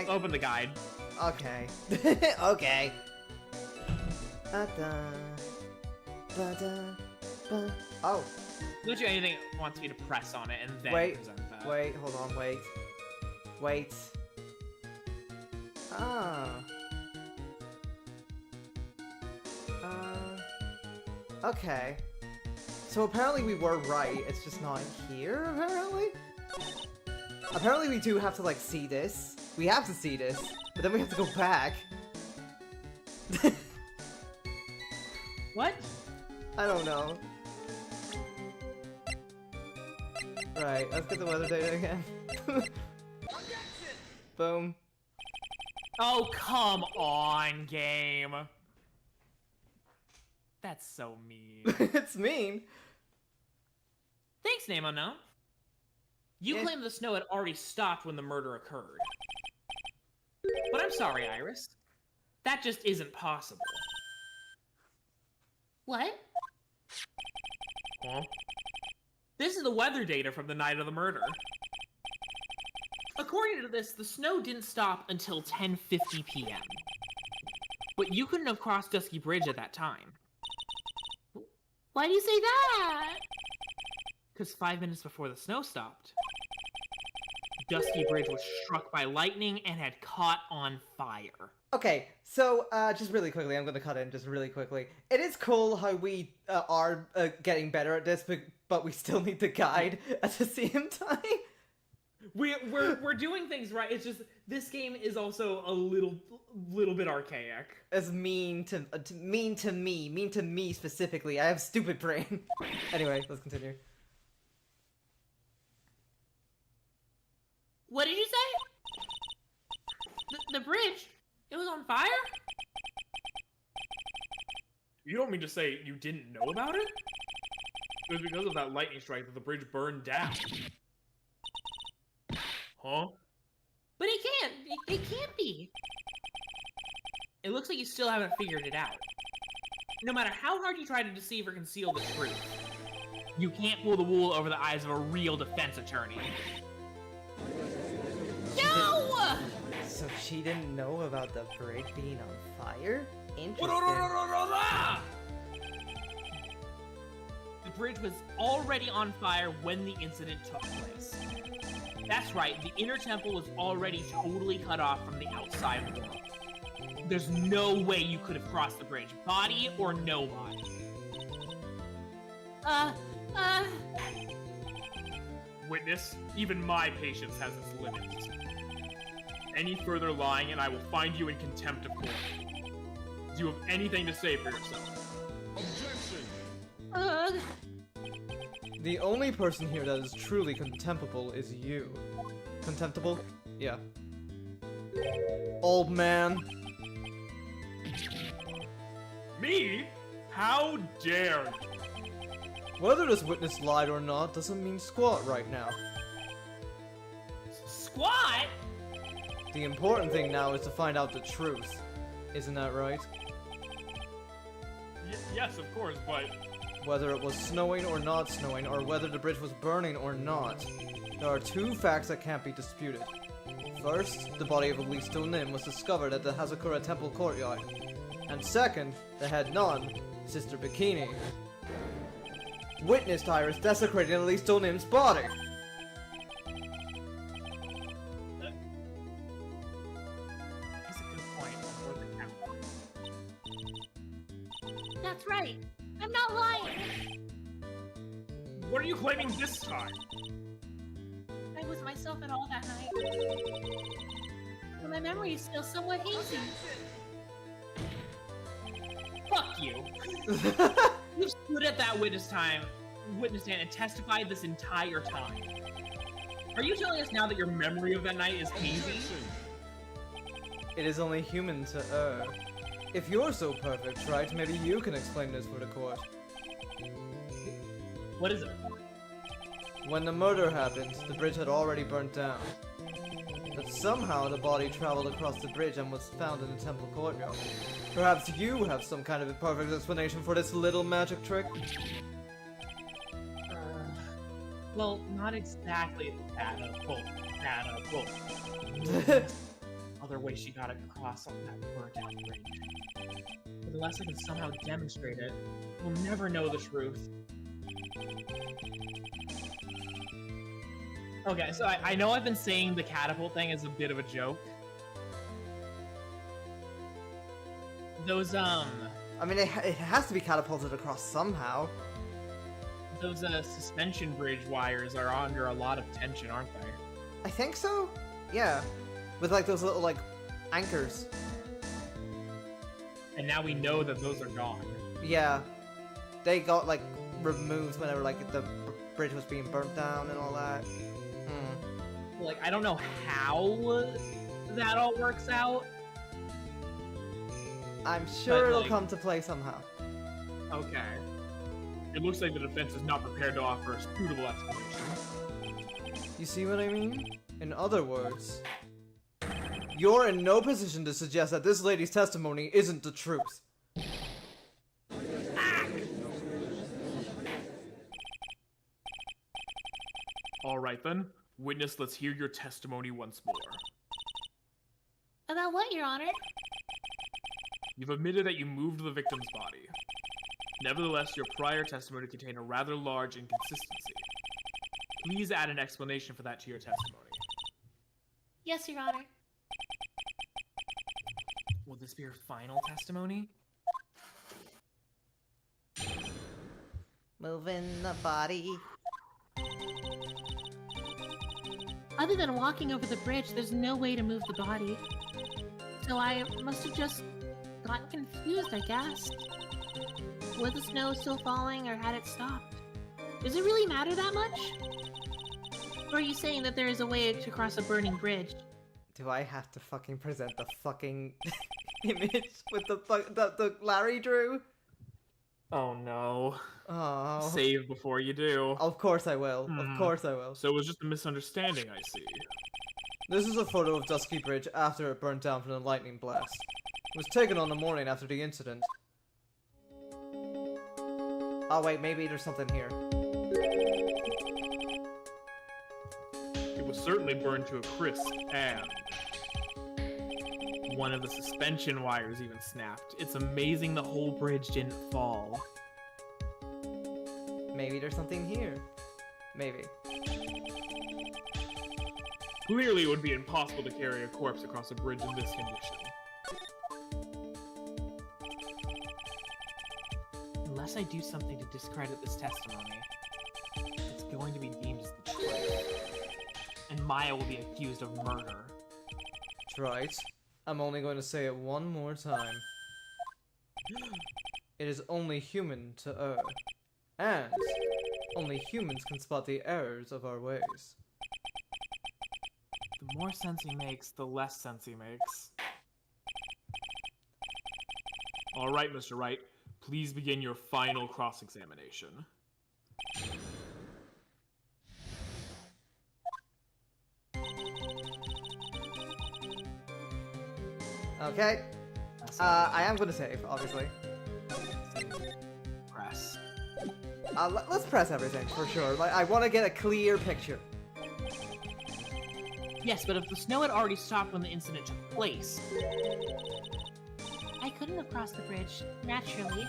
Open the guide. Okay. Okay. Oh, Don't you anything wants me to press on it and then present that? wait, hold on, wait. Ah. Okay. So apparently we were right, it's just not here, apparently? Apparently we do have to, like, see this. We have to see this, but then we have to go back. What? I don't know. Right, let's get the weather data again. Boom. Oh, come on, game. That's so mean. It's mean. Thanks, Name Unknown. You Yeah. claim the snow had already stopped when the murder occurred. But I'm sorry, Iris. That just isn't possible. What? Huh? This is the weather data from the night of the murder. According to this, the snow didn't stop until 10:50 p.m. But you couldn't have crossed Dusky Bridge at that time. Why do you say that? Because 5 minutes before the snow stopped, Dusky Bridge was struck by lightning and had caught on fire. Okay, so, just really quickly, I'm gonna cut in just really quickly. It is cool how we are getting better at this, but we still need the guide at the same time. We're doing things right. It's just this game is also a little bit archaic. As mean to me specifically. I have stupid brain. Anyway, let's continue. What did you say? The bridge? It was on fire? You don't mean to say you didn't know about it? It was because of that lightning strike that the bridge burned down. Huh? But it can't. It can't be. It looks like you still haven't figured it out. No matter how hard you try to deceive or conceal the truth, you can't pull the wool over the eyes of a real defense attorney. No! So she didn't know about the bridge being on fire? Interesting. The bridge was already on fire when the incident took place. That's right, the inner temple was already totally cut off from the outside world. There's no way you could have crossed the bridge, body or no body. Witness, even my patience has its limits. Any further lying and I will find you in contempt of court. Do you have anything to say for yourself? Ugh. The only person here that is truly contemptible is you. Contemptible? Yeah. Old man. Me? How dare you? Whether this witness lied or not doesn't mean squat right now. Squat? The important thing now is to find out the truth. Isn't that right? Yes, of course, but... Whether it was snowing or not snowing, or whether the bridge was burning or not, there are two facts that can't be disputed. First, the body of Elise Nim was discovered at the Hazakura Temple courtyard. And second, the head nun, Sister Bikini, witnessed Iris desecrating Elise Nim's body. That's a good point. For the count. That's right. I'm not lying. What are you claiming this time? I was myself at all that night. But my memory is still somewhat hazy. Fuck you. You stood at that witness stand and testified this entire time. Are you telling us now that your memory of that night is hazy? It is only human to err. If you're so perfect, right, maybe you can explain this for the court. What is it? When the murder happened, the bridge had already burnt down. But somehow the body traveled across the bridge and was found in the temple courtyard. Perhaps you have some kind of a perfect explanation for this little magic trick? Well, not exactly catapult. Other way she got across on that burnt out bridge. But unless I can somehow demonstrate it, we'll never know the truth. Okay, so I know I've been saying the catapult thing as a bit of a joke. Those, I mean, it has to be catapulted across somehow. those suspension bridge wires are under a lot of tension, aren't they? I think so? Yeah. With like those little like anchors. And now we know that those are gone. Yeah. They got like removed whenever like the bridge was being burnt down and all that. Like, I don't know how that all works out. I'm sure But, it'll like- come to play somehow. Okay. It looks like the defense is not prepared to offer a suitable explanation. You see what I mean? In other words, you're in no position to suggest that this lady's testimony isn't the truth. Alright then, witness, let's hear your testimony once more. About what, Your Honor? You've admitted that you moved the victim's body. Nevertheless, your prior testimony contained a rather large inconsistency. Please add an explanation for that to your testimony. Yes, Your Honor. Will this be your final testimony? Moving the body. Other than walking over the bridge, there's no way to move the body. So I must have just gotten confused, I guess. Was the snow still falling, or had it stopped? Does it really matter that much? Or are you saying that there is a way to cross a burning bridge? Do I have to fucking present the fucking image with the Larry drew? Oh no. Oh. Save before you do. Of course I will. Of Hmm. course I will. So it was just a misunderstanding, I see. This is a photo of Dusky Bridge after it burnt down from the lightning blast. It was taken on the morning after the incident. Oh wait, maybe there's something here. It was certainly burned to a crisp, and one of the suspension wires even snapped. It's amazing the whole bridge didn't fall. Maybe there's something here. Maybe. Clearly, it would be impossible to carry a corpse across a bridge in this condition. Unless I do something to discredit this testimony, it's going to be deemed as the truth. And Maya will be accused of murder. That's right. I'm only going to say it one more time. It is only human to err. And only humans can spot the errors of our ways. The more sense he makes, the less sense he makes. Alright, Mr. Wright. Please begin your final cross-examination. Okay. I am going to save, obviously. Press. Let's press everything, for sure. Like, I want to get a clear picture. Yes, but if the snow had already stopped when the incident took place, I couldn't have crossed the bridge, naturally.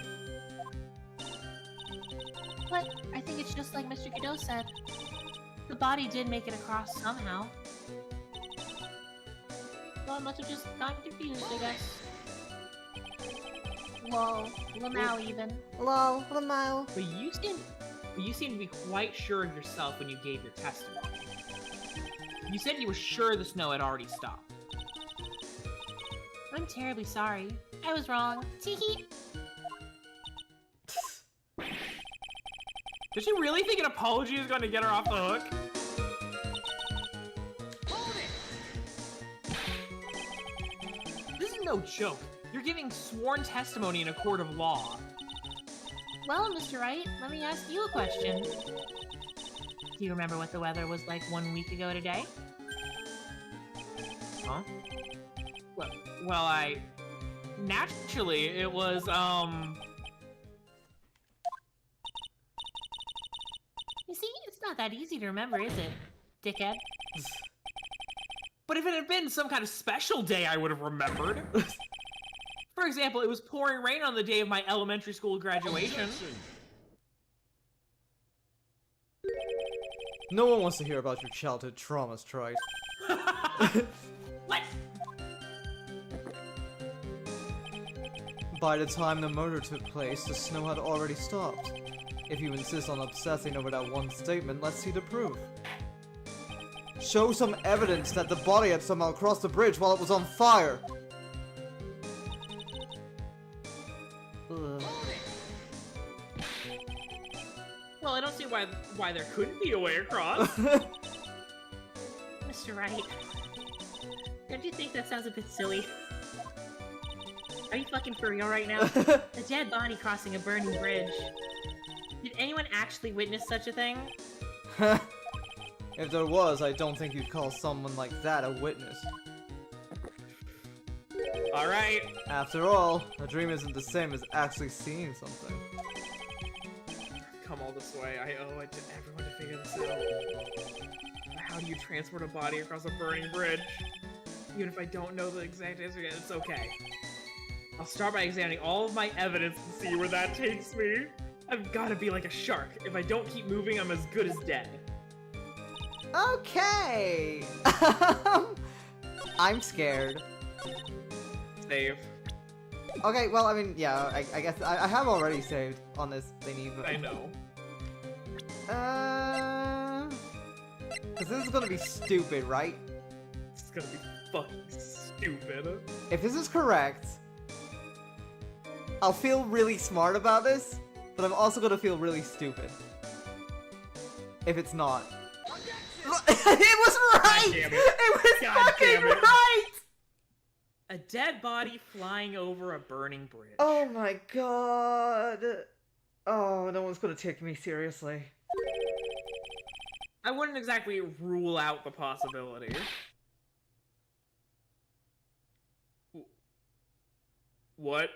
But I think it's just like Mr. Godot said. The body did make it across somehow. So I must have just gotten confused, I guess. Lol. Lamau even. Lol, Lamau. but you seem to be quite sure of yourself when you gave your testimony. You said you were sure the snow had already stopped. I'm terribly sorry. I was wrong. Teehee. Does she really think an apology is going to get her off the hook? This is no joke. You're giving sworn testimony in a court of law. Well, Mr. Wright, let me ask you a question. Do you remember what the weather was like 1 week ago today? Huh? Well, naturally, it was, You see, it's not that easy to remember, is it, dickhead? But if it had been some kind of special day, I would have remembered. For example, it was pouring rain on the day of my elementary school graduation. No one wants to hear about your childhood traumas, Troy. What? By the time the murder took place, the snow had already stopped. If you insist on obsessing over that one statement, let's see the proof. Show some evidence that the body had somehow crossed the bridge while it was on fire. Ugh. Well, I don't see why there couldn't be a way across. Mr. Wright, don't you think that sounds a bit silly? Are you fucking for real right now? A dead body crossing a burning bridge. Did anyone actually witness such a thing? If there was, I don't think you'd call someone like that a witness. Alright. After all, a dream isn't the same as actually seeing something. Come all this way. I owe it to everyone to figure this out. How do you transport a body across a burning bridge? Even if I don't know the exact answer yet, it's okay. I'll start by examining all of my evidence and see where that takes me. I've got to be like a shark. If I don't keep moving, I'm as good as dead. Okay! I'm scared. Save. Okay, well, I mean, yeah, I guess I have already saved on this thingy, but... I know. Because this is gonna be stupid, right? It's gonna be fucking stupid. If this is correct, I'll feel really smart about this, but I'm also gonna feel really stupid. If it's not. It was right! damn it. It was God fucking damn it. right! A dead body flying over a burning bridge. Oh my god. Oh, no one's gonna take me seriously. I wouldn't exactly rule out the possibility. What?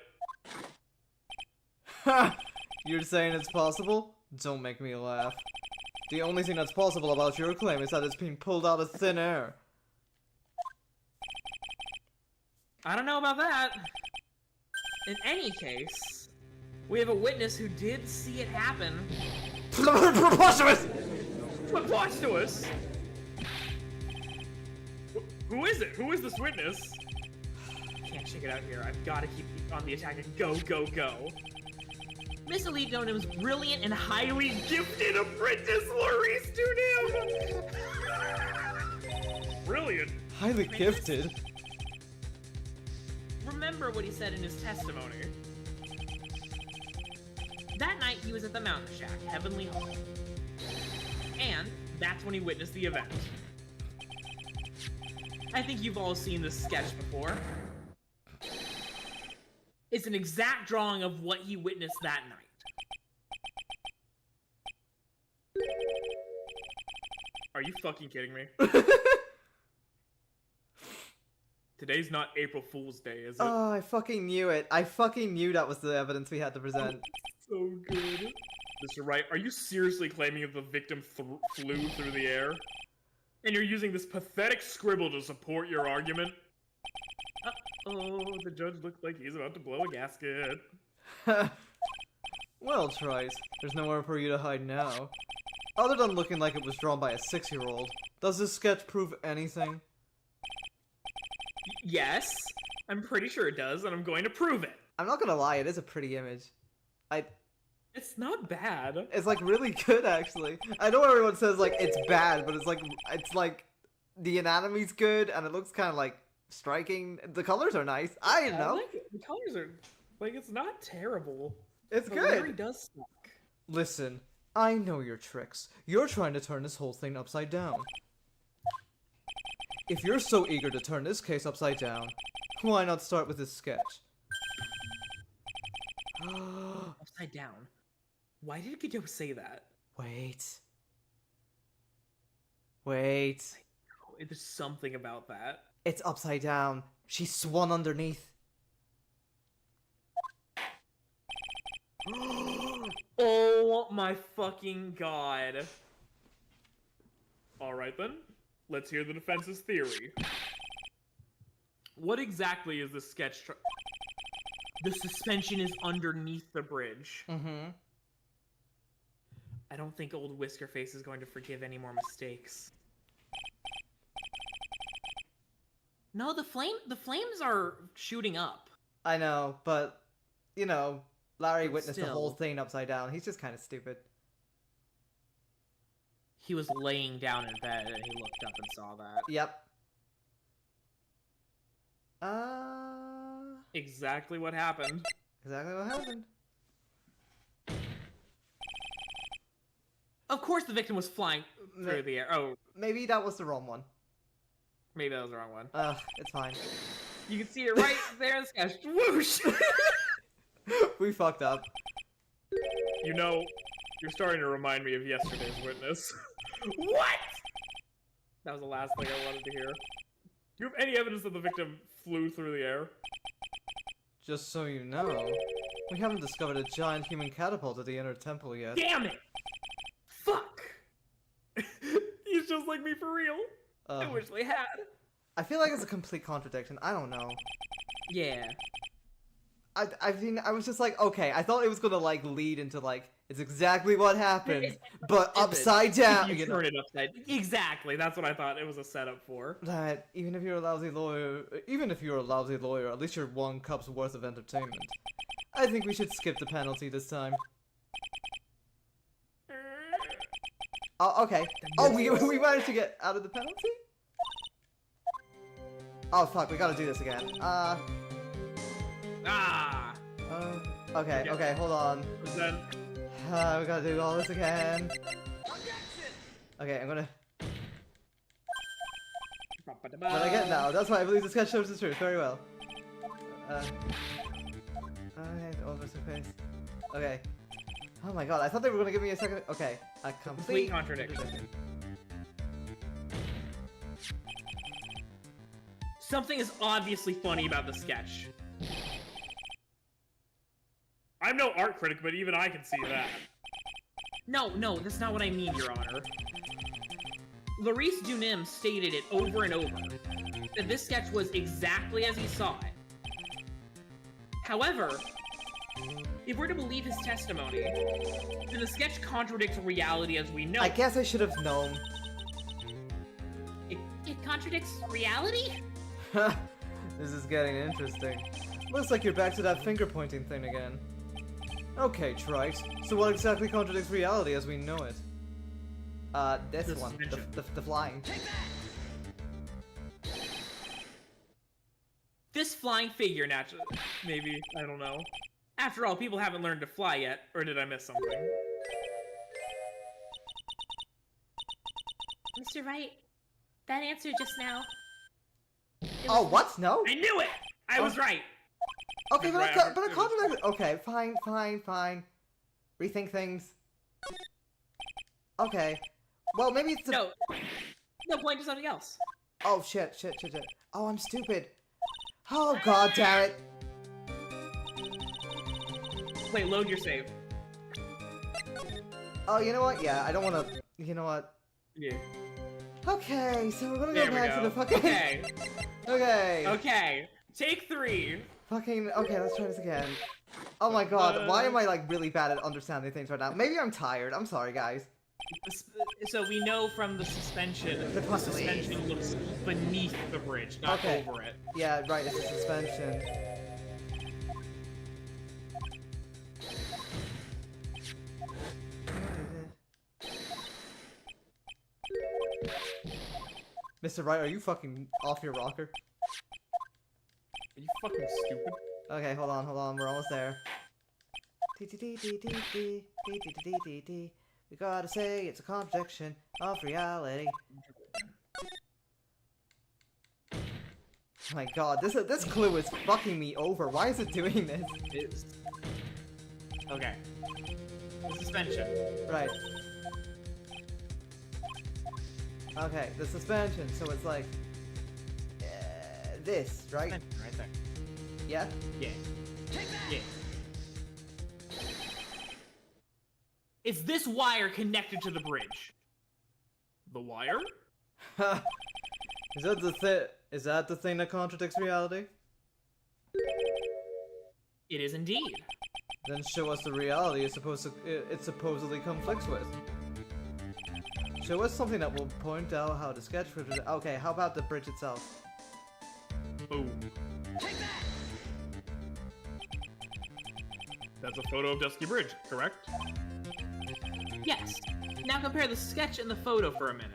You're saying it's possible? Don't make me laugh. The only thing that's possible about your claim is that it's being pulled out of thin air. I don't know about that. In any case, we have a witness who did see it happen. Preposterous! Preposterous! Who is it? Who is this witness? Can't check it out here. I've got to keep on the attack and go, go, go. Miss Elite Donum's brilliant and highly Gifted apprentice Larice to Brilliant. Highly gifted. Remember what he said in his testimony. That night he was at the Mountain Shack, Heavenly Hall. And that's when he witnessed the event. I think you've all seen this sketch before. It's an exact drawing of what he witnessed that night. Are you fucking kidding me? Today's not April Fool's Day, is it? Oh, I fucking knew it. I fucking knew that was the evidence we had to present. So good. Mr. Wright, are you seriously claiming that the victim flew through the air? And you're using this pathetic scribble to support your argument? Uh-oh, the judge looked like he's about to blow a gasket. Well, Trice, there's nowhere for you to hide now. Other than looking like it was drawn by a 6-year-old, does this sketch prove anything? Yes, I'm pretty sure it does, and I'm going to prove it. I'm not gonna lie, it is a pretty image. It's not bad. It's like really good, actually. I know everyone says like it's bad, but it's like the anatomy's good and it looks kind of like striking. The colors are nice. I don't I know. like it. The colors are like it's not terrible. It's But Larry good. does suck. Listen, I know your tricks. You're trying to turn this whole thing upside down. If you're so eager to turn this case upside down, why not start with this sketch? Upside down. Why did Godot say that? Wait. Wait. Oh, there's something about that. It's upside down. She swung underneath. Oh my fucking god. Alright then, let's hear the defense's theory. What exactly is this sketch? The suspension is underneath the bridge. Mm-hmm. I don't think old Whiskerface is going to forgive any more mistakes. No, the flames are shooting up. I know, but, you know, Larry But witnessed the whole still. thing upside down. He's just kind of stupid. He was laying down in bed and he looked up and saw that. Yep. Exactly what happened. Exactly what happened. Of course the victim was flying through the air. Oh, Maybe that was the wrong one. maybe that was the wrong one. Ugh, it's fine. You can see it right there in the sketch. Whoosh! We fucked up. You know, you're starting to remind me of yesterday's witness. What? That was the last thing I wanted to hear. Do you have any evidence that the victim flew through the air? Just so you know, we haven't discovered a giant human catapult at the inner temple yet. Damn it! Fuck! He's just like me for real. I wish they had. I feel like it's a complete contradiction. I don't know. Yeah. I mean, I was just like, okay, I thought it was gonna like lead into like, it's exactly what happened, but upside down. You You know, turn it upside. Exactly. That's what I thought it was a setup for. that even if you're a lousy lawyer, at least you're 1 cup's worth of entertainment. I think we should skip the penalty this time. Oh, okay. Oh, we managed to get out of the penalty? Oh, fuck, we gotta do this again. Okay, Yeah. okay, hold on. Then We gotta do all this again. Okay, I'm gonna... What I get now? That's why I believe the sketch shows the truth very well. Okay, over some face. Okay. Oh my god, I thought they were gonna give me a second. Okay, a Complete contradiction. Something is obviously funny about the sketch. I'm no art critic, but even I can see that. No, that's not what I mean, Your Honor. Laurice Dunim stated it over and over, that this sketch was exactly as he saw it. However, if we're to believe his testimony, then the sketch contradicts reality as we know I it. guess I should have known. It contradicts reality? This is getting interesting. Looks like you're back to that finger pointing thing again. Okay, Trite. So what exactly contradicts reality as we know it? This The one. suspension. The flying. This flying figure, naturally, maybe, I don't know. After all, people haven't learned to fly yet, or did I miss something? Mr. Wright, that answer just now. Oh, what? No? I knew it! I was right! Okay, Right, but a contradict. Okay, fine. Rethink things. Okay. Well, maybe it's the. No, point to something else. Oh shit. Oh, I'm stupid. Oh god damn it. Wait, load your save. Oh, you know what? Yeah, I don't want to. You know what? Yeah. Okay, so we're gonna go There we back to go. the fucking. Okay. Okay. Take 3. Fucking. Okay, let's try this again. Oh my god, why am I like really bad at understanding things right now? Maybe I'm tired. I'm sorry, guys. So we know from the suspension, the Possibly. suspension looks beneath the bridge, not Okay. over it. Yeah, right. It's a suspension. Mr. Wright, are you fucking off your rocker? Are you fucking stupid? Okay, hold on, we're almost there. We gotta say it's a contradiction of reality. My god, this clue is fucking me over. Why is it doing this? It's... Okay. The suspension. Right. Okay, the suspension, so it's like... this, right? Suspension right there. Yeah? Yeah. Yeah. It's this wire connected to the bridge. The wire? Is that the thing that contradicts reality? It is indeed. Then show us the reality it supposedly conflicts with. Show us something that will point out how the sketch... Okay, how about the bridge itself? Boom. That's a photo of Dusky Bridge, correct? Yes. Now compare the sketch and the photo for a minute.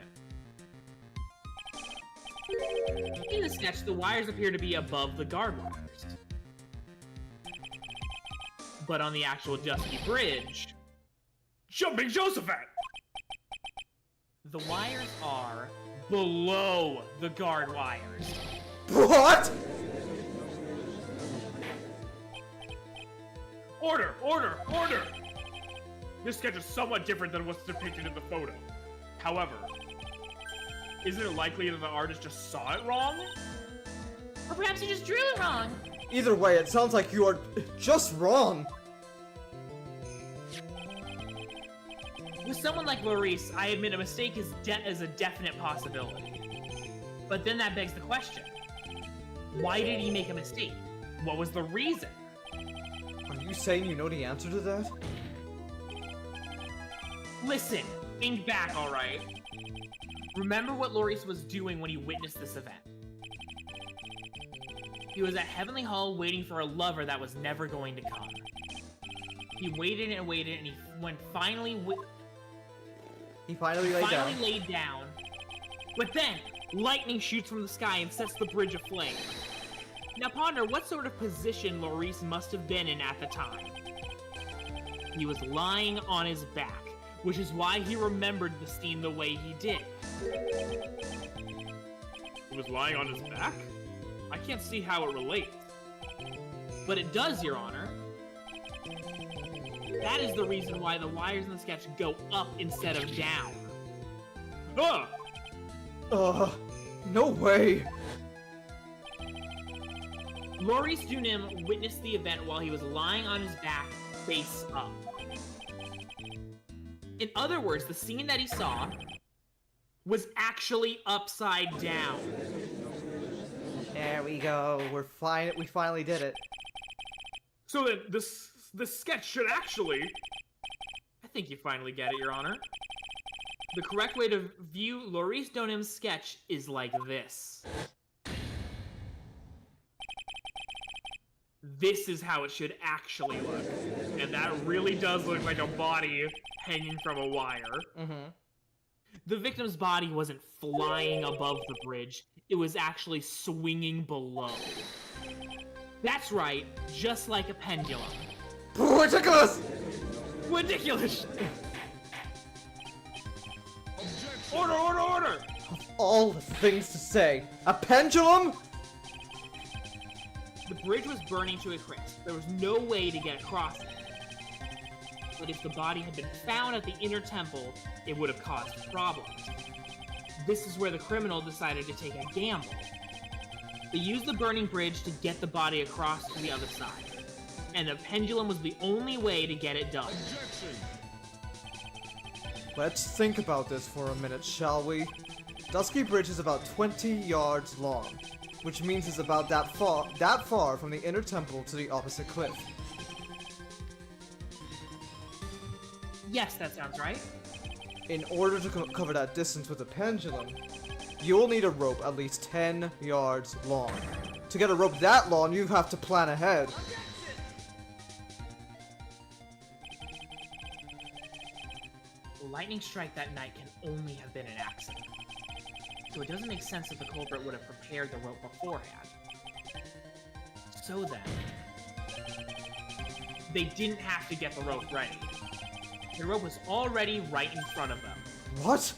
In the sketch, the wires appear to be above the guard wires. But on the actual Dusky Bridge, Jumping Josephat! the wires are below the guard wires. What?! Order! Order! Order! This sketch is somewhat different than what's depicted in the photo. However, isn't it likely that the artist just saw it wrong? Or perhaps you just drew it wrong. Either way, it sounds like you are just wrong. With someone like Laurice, I admit a mistake is a definite possibility. But then that begs the question. Why did he make a mistake? What was the reason? Are you saying you know the answer to that? Listen, think back, alright? Remember what Laurice was doing when he witnessed this event. He was at Heavenly Hall waiting for a lover that was never going to come. He waited and waited, and when finally He finally laid down. Finally laid down. But then, lightning shoots from the sky and sets the bridge aflame. Now ponder what sort of position Maurice must have been in at the time. He was lying on his back, which is why he remembered the scene the way he did. He was lying on his back? I can't see how it relates. But it does, Your Honor. That is the reason why the wires in the sketch go up instead of down. Ah! No way. Maurice Junim witnessed the event while he was lying on his back, face up. In other words, the scene that he saw was actually upside down. There we go. We finally did it. So then, this sketch should actually... I think you finally get it, Your Honor. The correct way to view Maurice Dunham's sketch is like this. This is how it should actually look. And that really does look like a body hanging from a wire. Mm-hmm. The victim's body wasn't flying above the bridge, it was actually swinging below. That's right, just like a pendulum. Ridiculous! Ridiculous! Order, order, order! All the things to say. A pendulum? The bridge was burning to a crisp. There was no way to get across it. But if the body had been found at the inner temple, it would have caused problems. This is where the criminal decided to take a gamble. They used the burning bridge to get the body across to the other side. And the pendulum was the only way to get it done. Let's think about this for a minute, shall we? Dusky Bridge is about 20 yards long, which means it's about that far from the inner temple to the opposite cliff. Yes, that sounds right. In order to cover that distance with a pendulum, you'll need a rope at least 10 yards long. To get a rope that long, you have to plan ahead. The lightning strike that night can only have been an accident. So it doesn't make sense that the culprit would have prepared the rope beforehand. So then, they didn't have to get the rope ready. The rope was already right in front of them. What?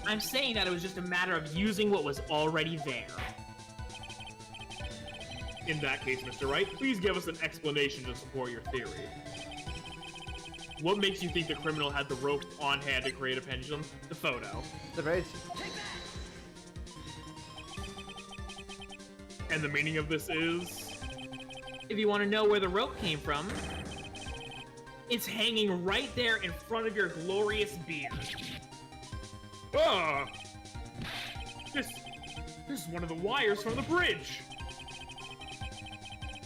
I'm saying that it was just a matter of using what was already there. In that case, Mr. Wright, please give us an explanation to support your theory. What makes you think the criminal had the rope on hand to create a pendulum? The photo. The bridge. And the meaning of this is... If you want to know where the rope came from, it's hanging right there in front of your glorious beard. Ah! This is one of the wires from the bridge!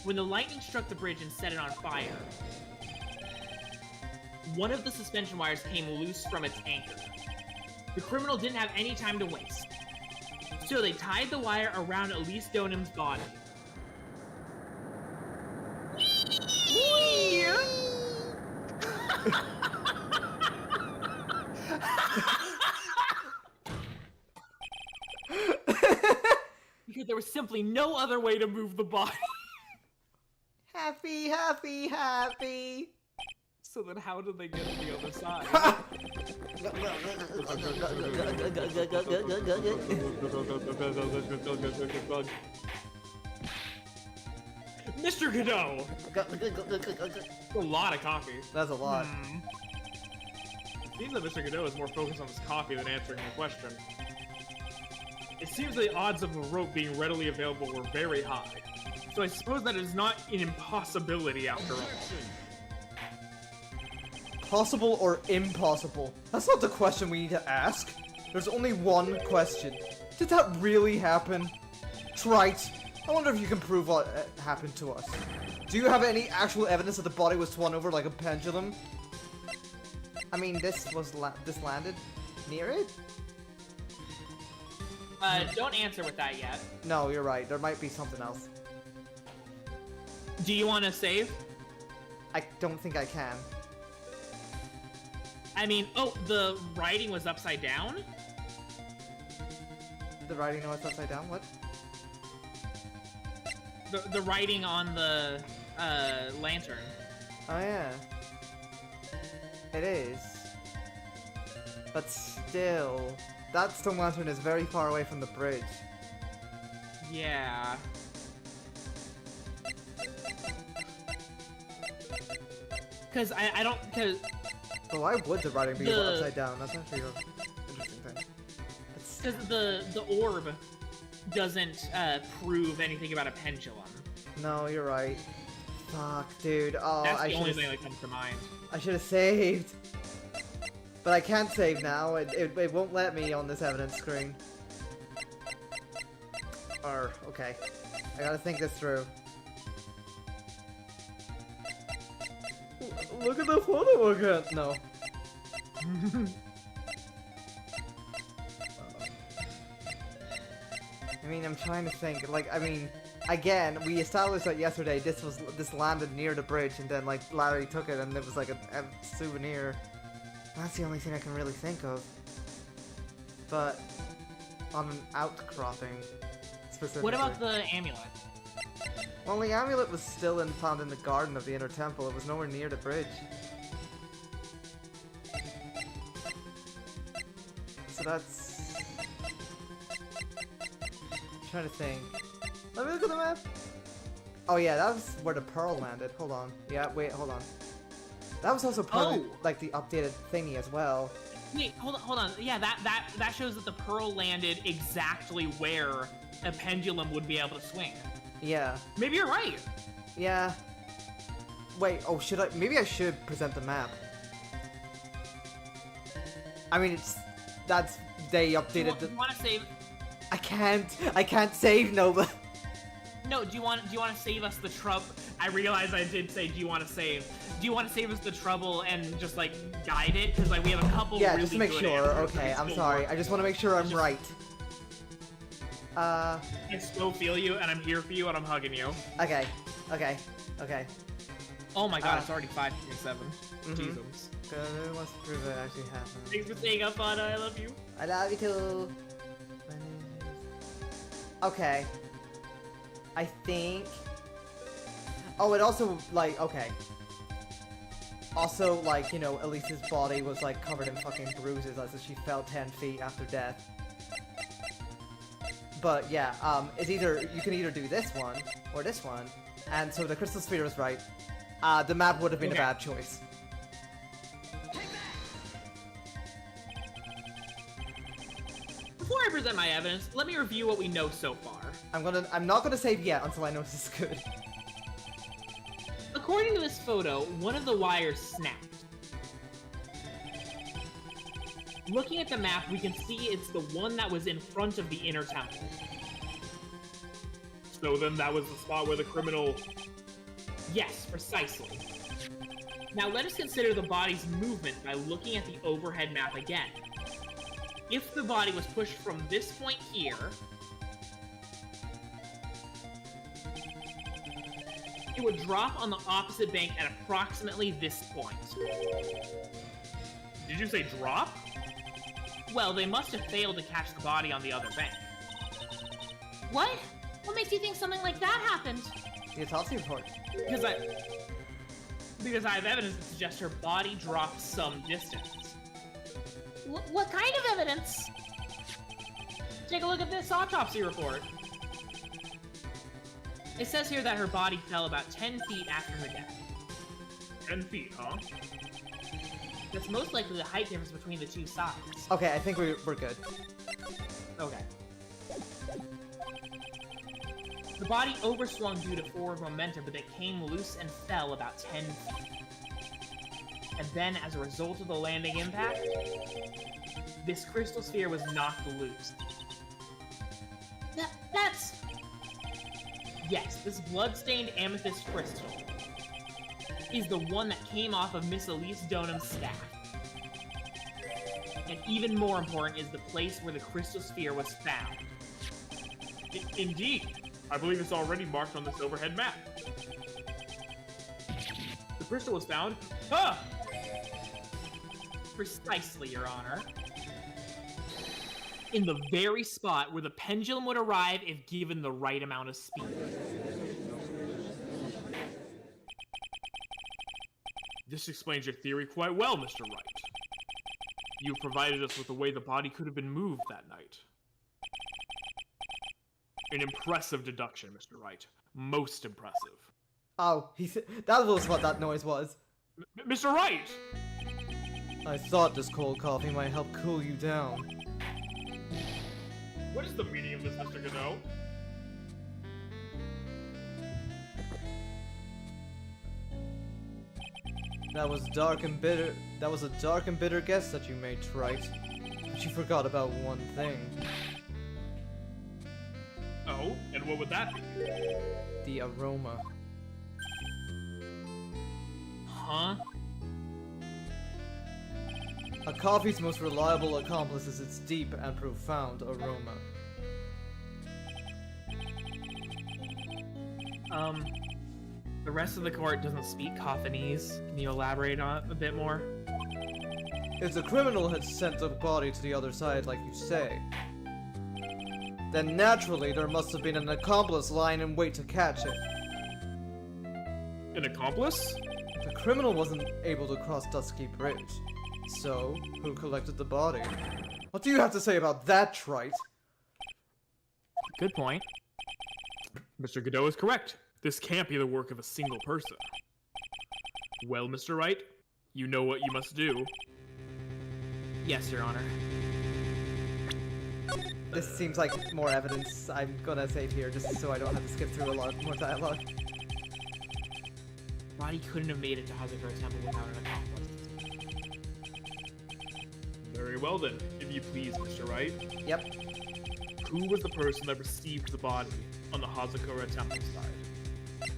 When the lightning struck the bridge and set it on fire, one of the suspension wires came loose from its anchor. The criminal didn't have any time to waste, so they tied the wire around Elise Donham's body. Because there was simply no other way to move the body. Happy, happy, happy. So then how did they get to the other side? Mr. Godot! A lot of coffee. That's a lot. It seems that Mr. Godot is more focused on his coffee than answering the question. It seems the odds of a rope being readily available were very high, so I suppose that it is not an impossibility after all. Possible or impossible? That's not the question we need to ask. There's only one question. Did that really happen? Trite. I wonder if you can prove what happened to us. Do you have any actual evidence that the body was swung over like a pendulum? I mean, this landed near it? Don't answer with that yet. No, you're right. There might be something else. Do you want to save? I don't think I can. I mean, oh, the writing was upside down? The writing was upside down? What? The writing on the lantern. Oh yeah. It is. But still, that stone lantern is very far away from the bridge. Yeah. Cause I don't, cause But why would the writing be The- upside down? That's actually an interesting thing. It's- Because the orb doesn't prove anything about a pendulum. No, you're right. Fuck, dude. Oh, That's I the only should thing that comes to mind. have saved. But I can't save now. It won't let me on this evidence screen. Or, okay. I gotta think this through. Look at the photo again! No. I mean, I'm trying to think. Like, I mean, again, we established that yesterday. This landed near the bridge, and then like Larry took it, and it was like a souvenir. That's the only thing I can really think of. But on an outcropping, specifically. What about the amulet? Well, the amulet was still found in the garden of the inner temple. It was nowhere near the bridge. So that's... I'm trying to think. Let me look at the map. Oh yeah, that was where the pearl landed. Hold on. Yeah, wait, hold on. That was also part of, like, the updated thingy as well. Wait, hold on. Yeah, that shows that the pearl landed exactly where a pendulum would be able to swing. Yeah. Maybe you're right. Yeah. Wait, oh, should I? Maybe I should present the map. I mean, they updated Do you want to save? I can't save Nova. No, do you want to save us the trouble? I realize I did say, do you want to save? Do you want to save us the trouble and just like guide it? Because like we have a couple. Yeah, really just to make good sure. answers that Okay, we I'm still sorry. work. I just want to make sure I'm Just- right. I still feel you, and I'm here for you, and I'm hugging you. Okay. Oh my god, Uh, it's already 5:27. mhm. Jesus. Who wants to prove it actually happened? Thanks for staying up, Anna. I love you. I love you too. Okay. I think. Oh, it also like okay. Also, like, you know, Elise's body was like covered in fucking bruises as if she fell 10 feet after death. But yeah, it's either you can either do this one or this one, and so the crystal sphere was right. The map would have been a Okay. bad choice. Before I present my evidence, let me review what we know so far. I'm not gonna save yet until I know this is good. According to this photo, one of the wires snapped. Looking at the map, we can see it's the one that was in front of the inner temple. So then that was the spot where the criminal... Yes, precisely. Now let us consider the body's movement by looking at the overhead map again. If the body was pushed from this point here, it would drop on the opposite bank at approximately this point. Did you say drop? Well, they must have failed to catch the body on the other bank. What? What makes you think something like that happened? The autopsy report. Because I have evidence that suggests her body dropped some distance. What kind of evidence? Take a look at this autopsy report. It says here that her body fell about 10 feet after her death. 10 feet, huh? That's most likely the height difference between the two sides. Okay, I think we're good. Okay. The body overswung due to forward momentum, but it came loose and fell about 10 feet. And then, as a result of the landing impact, this crystal sphere was knocked loose. That's... Yes, this blood-stained amethyst crystal is the one that came off of Miss Elise Donham's staff. And even more important is the place where the crystal sphere was found. Indeed. I believe it's already marked on this overhead map. The crystal was found... Ah! Precisely, Your Honor. In the very spot where the pendulum would arrive if given the right amount of speed. This explains your theory quite well, Mr. Wright. You've provided us with the way the body could have been moved that night. An impressive deduction, Mr. Wright. Most impressive. Oh, that was what that noise was. Mr. Wright! I thought this cold coffee might help cool you down. What is the meaning of this, Mr. Godot? That was a dark and bitter guess that you made, Trite. But you forgot about one thing. Oh, and what would that be? The aroma. Huh? A coffee's most reliable accomplice is its deep and profound aroma. The rest of the court doesn't speak Coffinese. Can you elaborate on it a bit more? If the criminal had sent the body to the other side like you say, then naturally there must have been an accomplice lying in wait to catch it. An accomplice? The criminal wasn't able to cross Dusky Bridge. So, who collected the body? What do you have to say about that, Trite? Good point. Mr. Godot is correct. This can't be the work of a single person. Well, Mr. Wright, you know what you must do. Yes, Your Honor. This seems like more evidence I'm gonna save here just so I don't have to skip through a lot more dialogue. Body couldn't have made it to Hazakura Temple without an accomplice. Very well then, if you please, Mr. Wright. Yep. Who was the person that received the body on the Hazakura Temple side?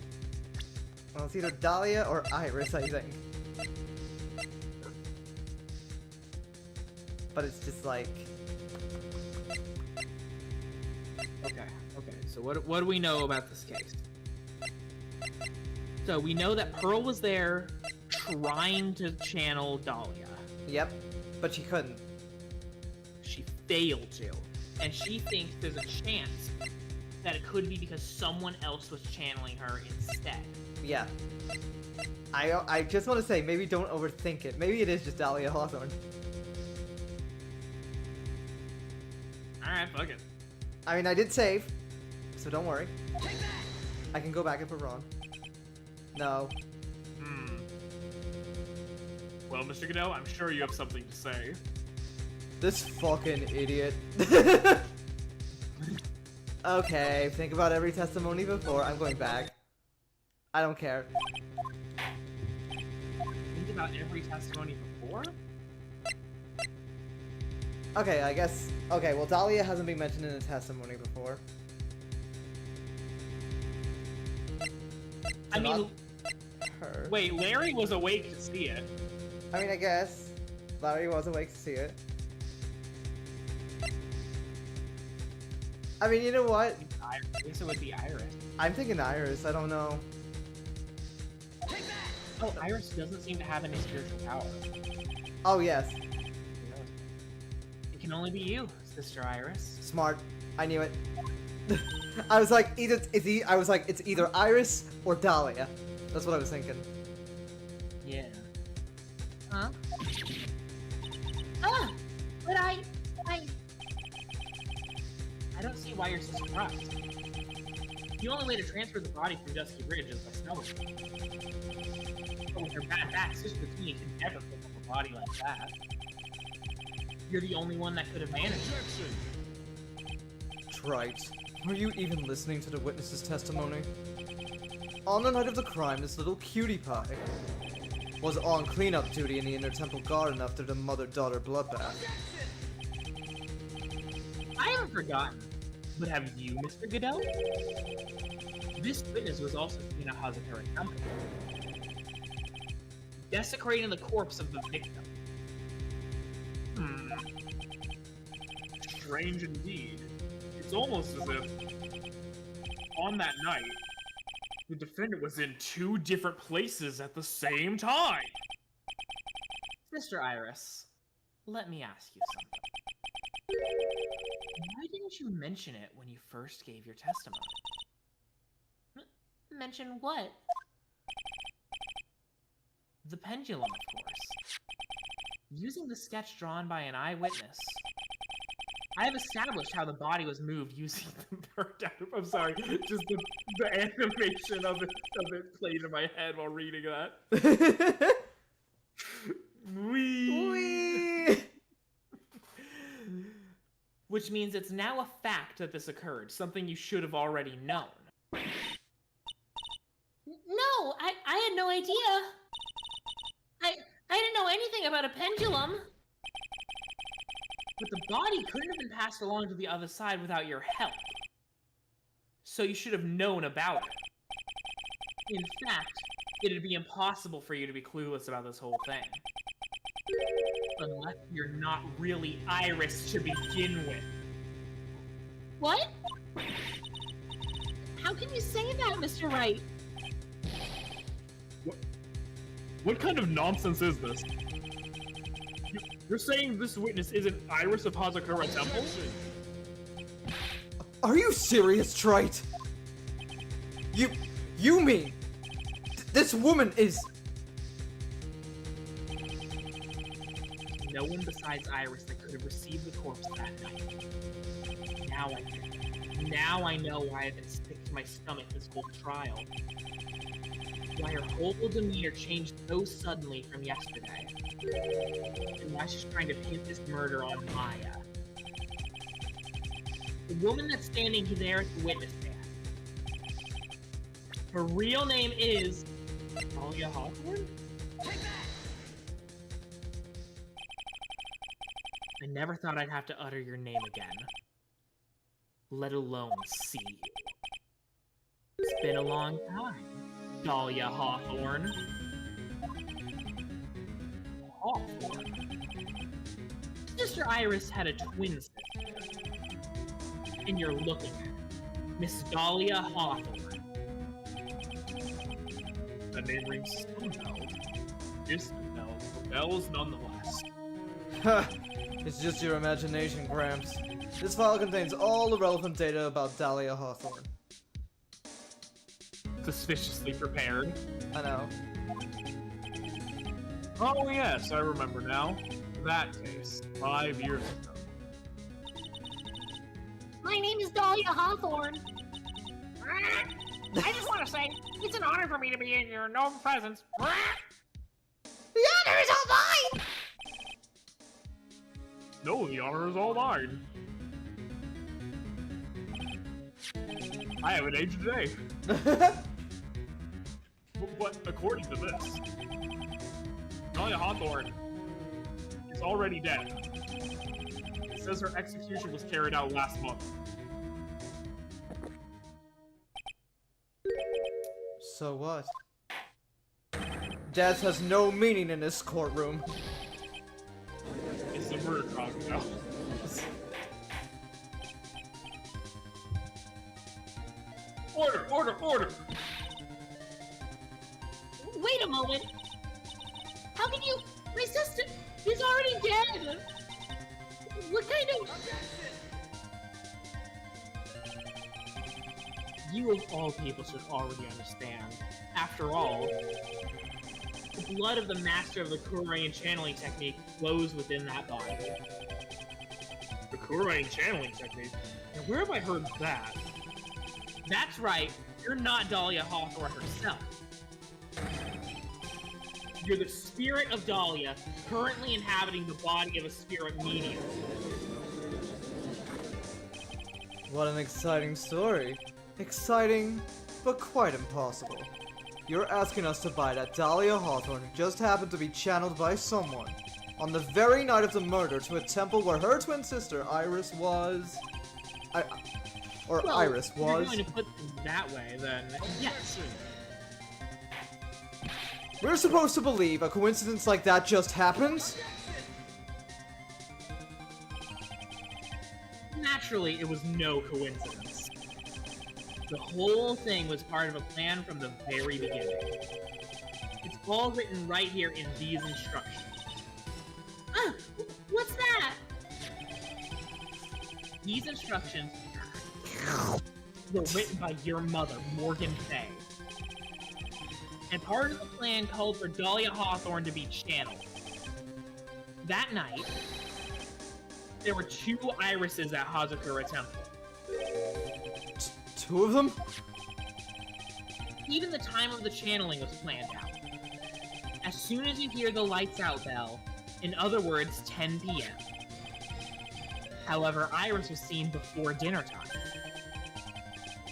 Well, it's either Dahlia or Iris, I think. But it's just like... Okay, so what do we know about this case? So we know that Pearl was there trying to channel Dahlia. Yep, but she couldn't. She failed to. And she thinks there's a chance that it could be because someone else was channeling her instead. Yeah. I just want to say, maybe don't overthink it. Maybe it is just Dahlia Hawthorne. Alright, fuck it. I mean, I did save, so don't worry. I can go back if we're wrong. No. Well, Mr. Godot, I'm sure you have something to say. This fucking idiot. Okay, think about every testimony before. I'm going back. I don't care. Think about every testimony before? Okay, I guess... Okay, well, Dahlia hasn't been mentioned in a testimony before. I mean... Her. Wait, Larry was awake to see it. I mean, I guess. Larry was awake to see it. I mean, you know what? I guess it would be Iris. I'm thinking Iris, I don't know. Oh, Iris doesn't seem to have any spiritual power. Oh, yes. It can only be you, Sister Iris. Smart. I knew it. I was like, it's either Iris or Dahlia. That's what I was thinking. Yeah. Huh? Ah! But I don't see why you're so surprised. The only way to transfer the body from Dusky Bridge is by snowing. But with her bad back, Sister Bikini could never pick up a body like that. You're the only one that could have managed it. Trite. Were you even listening to the witness's testimony? On the night of the crime, this little cutie pie was on cleanup duty in the Inner Temple Garden after the mother-daughter bloodbath. I haven't forgotten. But have you, Mr. Godot? This witness was also seen at Hazakura Temple, desecrating the corpse of the victim. Strange indeed. It's almost as if, on that night, the defendant was in two different places at the same time. Sister Iris, let me ask you something. Why didn't you mention it when you first gave your testimony? Mention what? The pendulum, of course. Using the sketch drawn by an eyewitness, I have established how the body was moved using the burned out. I'm sorry, just the animation of it played in my head while reading that. Wee! Which means it's now a fact that this occurred, something you should have already known. No, I had no idea. I didn't know anything about a pendulum. But the body couldn't have been passed along to the other side without your help. So you should have known about it. In fact, it'd be impossible for you to be clueless about this whole thing. Unless you're not really Iris to begin with. What? How can you say that, Mr. Wright? What kind of nonsense is this? You're saying this witness isn't Iris of Hazakura Temple? Are you serious, Trite? You mean this woman is... No one besides Iris that could have received the corpse that night. Now I get it. Now I know why I've been sick to my stomach this whole trial. Why her whole demeanor changed so suddenly from yesterday. And why she's trying to pin this murder on Maya. The woman that's standing there at the witness stand. Her real name is Talia Hawthorne? I never thought I'd have to utter your name again. Let alone see you. It's been a long time, Dahlia Hawthorne. Hawthorne? Sister Iris had a twin sister. And you're looking at her, Miss Dahlia Hawthorne. That name rings some bells. Distant bells, but bells nonetheless. Ha! It's just your imagination, Gramps. This file contains all the relevant data about Dahlia Hawthorne. Suspiciously prepared. I know. Oh yes, I remember now. That case, 5 years ago. My name is Dahlia Hawthorne. I just want to say, it's an honor for me to be in your noble presence. The honor is all mine! No, the honor is all mine. I haven't aged today. But according to this, Dahlia Hawthorne is already dead. It says her execution was carried out last month. So what? Death has no meaning in this courtroom. It's the murder trial now. Order! Order! Order! Wait a moment. How can you... My sister is already dead. What kind of... You of all people should already understand. After all, the blood of the master of the Korean channeling technique flows within that body. The Korean channeling technique? Now, where have I heard that? That's right, you're not Dahlia Hawthorne herself. You're the spirit of Dahlia, currently inhabiting the body of a spirit medium. What an exciting story. Exciting, but quite impossible. You're asking us to buy that Dahlia Hawthorne who just happened to be channeled by someone on the very night of the murder to a temple where her twin sister Iris was... Well, Iris if you're was... going to put things that way, then yes. We're supposed to believe a coincidence like that just happened? Naturally, it was no coincidence. The whole thing was part of a plan from the very beginning. It's all written right here in these instructions. What's These instructions were written by your mother, Morgan Fay. And part of the plan called for Dahlia Hawthorne to be channeled. That night, there were 2 irises at Hazakura Temple. 2 of them? Even the time of the channeling was planned out. As soon as you hear the lights out bell, in other words, 10 p.m. However, Iris was seen before dinner time.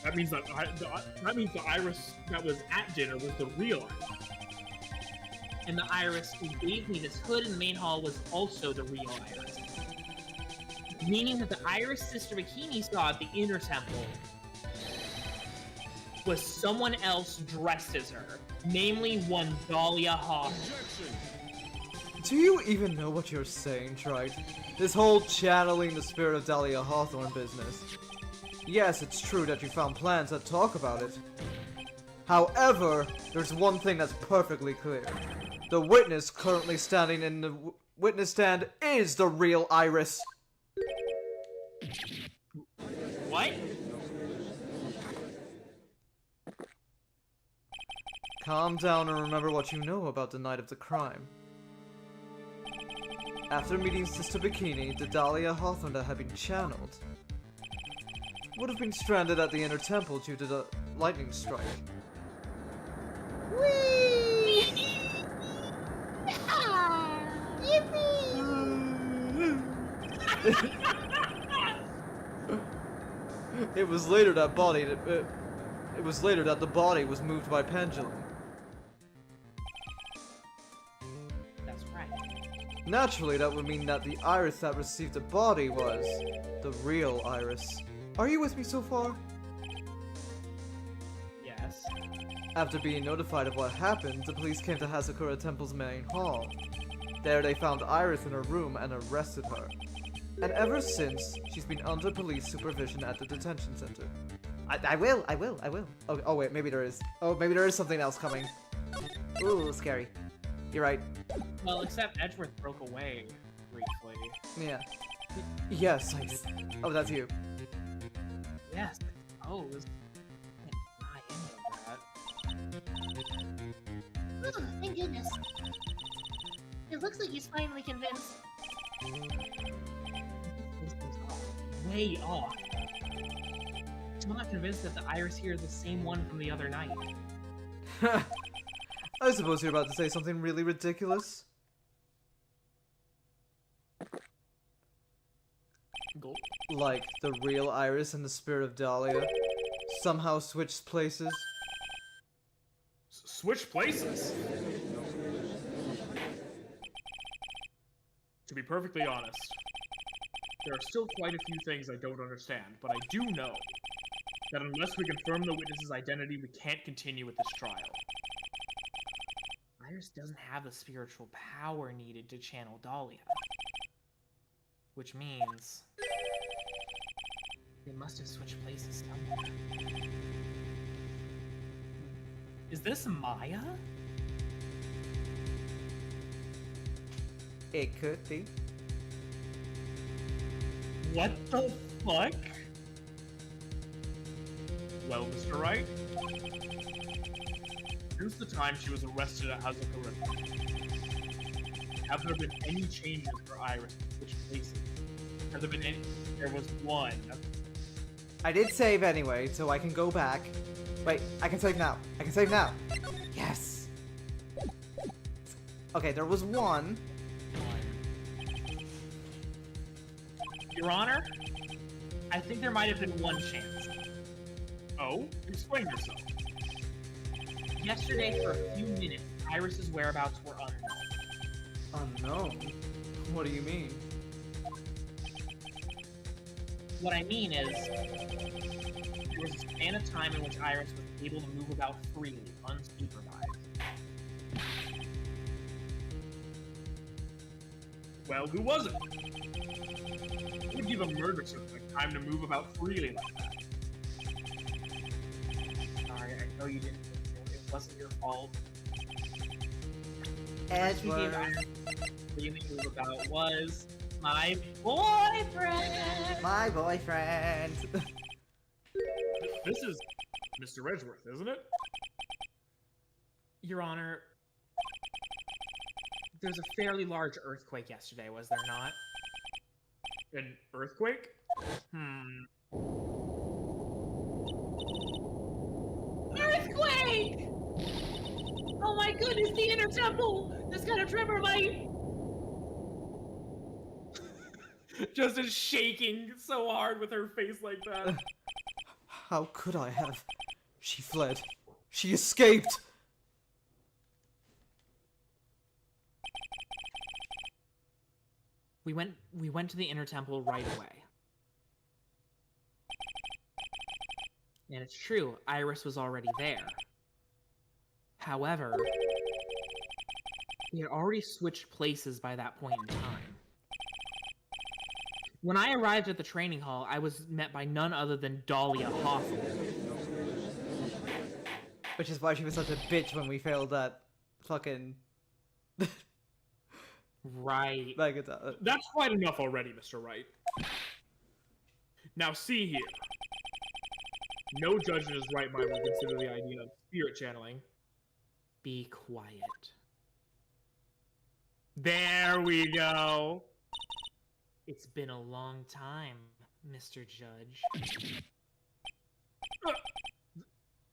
That means that the Iris that was at dinner was the real Iris. And the Iris who gave me this hood in the main hall was also the real Iris. Meaning that the Iris Sister Bikini saw at the Inner Temple was someone else dressed as her, namely one Dahlia Hawthorne. Do you even know what you're saying, Trite? This whole channeling the spirit of Dahlia Hawthorne business. Yes, it's true that you found plans that talk about it. However, there's one thing that's perfectly clear. The witness currently standing in the witness stand is the real Iris. What? Calm down and remember what you know about the night of the crime. After meeting Sister Bikini, the Dahlia Hawthorne that had been channeled would have been stranded at the Inner Temple due to the lightning strike. It was later that the body was moved by pendulum. That's right. Naturally, that would mean that the Iris that received the body was the real Iris. Are you with me so far? Yes. After being notified of what happened, the police came to Hazakura Temple's main hall. There they found Iris in her room and arrested her. And ever since, she's been under police supervision at the detention center. I will. Oh wait, maybe there is. Oh, maybe there is something else coming. Ooh, scary. You're right. Well, except Edgeworth broke away briefly. Yeah. Yes, oh, that's you. Yes, I suppose. I can't deny any of that. Oh, thank goodness. It looks like he's finally convinced. This is way off. I'm not convinced that the Iris here is the same one from the other night. I suppose you're about to say something really ridiculous. Like the real Iris and the spirit of Dahlia somehow switched places. Switch places? To be perfectly honest, there are still quite a few things I don't understand, but I do know that unless we confirm the witness's identity, we can't continue with this trial. Iris doesn't have the spiritual power needed to channel Dahlia. Which means they must have switched places somewhere. Is this Maya? It could be. What the fuck? Well, Mr. Wright, since the time she was arrested at Hazakura, have there been any changes for Iris to switch places? Have there been any? There was one. I did save anyway, so I can go back. Wait, I can save now. I can save now. Yes. Okay, there was one. Your Honor, I think there might have been one chance. Oh? Explain yourself. Yesterday, for a few minutes, Iris's whereabouts were unknown. Unknown? What do you mean? What I mean is, there was a span of time in which Iris was able to move about freely, unsupervised. Well, who was it? Who would give a murder suspect time to move about freely like that? Sorry, I know you didn't. It wasn't your fault. Edgeworth. What you move about was My boyfriend! My boyfriend. This is Mr. Edgeworth, isn't it? Your Honor, there's a fairly large earthquake yesterday, was there not? An earthquake? Earthquake! Oh my goodness, the inner temple! There's got a tremor, my... Justin's shaking so hard with her face like that. How could I have? She fled. She escaped. We went to the inner temple right away. And it's true, Iris was already there. However, we had already switched places by that point in time. When I arrived at the training hall, I was met by none other than Dahlia Hawthorne. Which is why she was such a bitch when we failed that fucking... Right. like it's, That's quite enough already, Mr. Wright. Now see here. No judge in his right mind would consider the idea of spirit channeling. Be quiet. There we go. It's been a long time, Mr. Judge.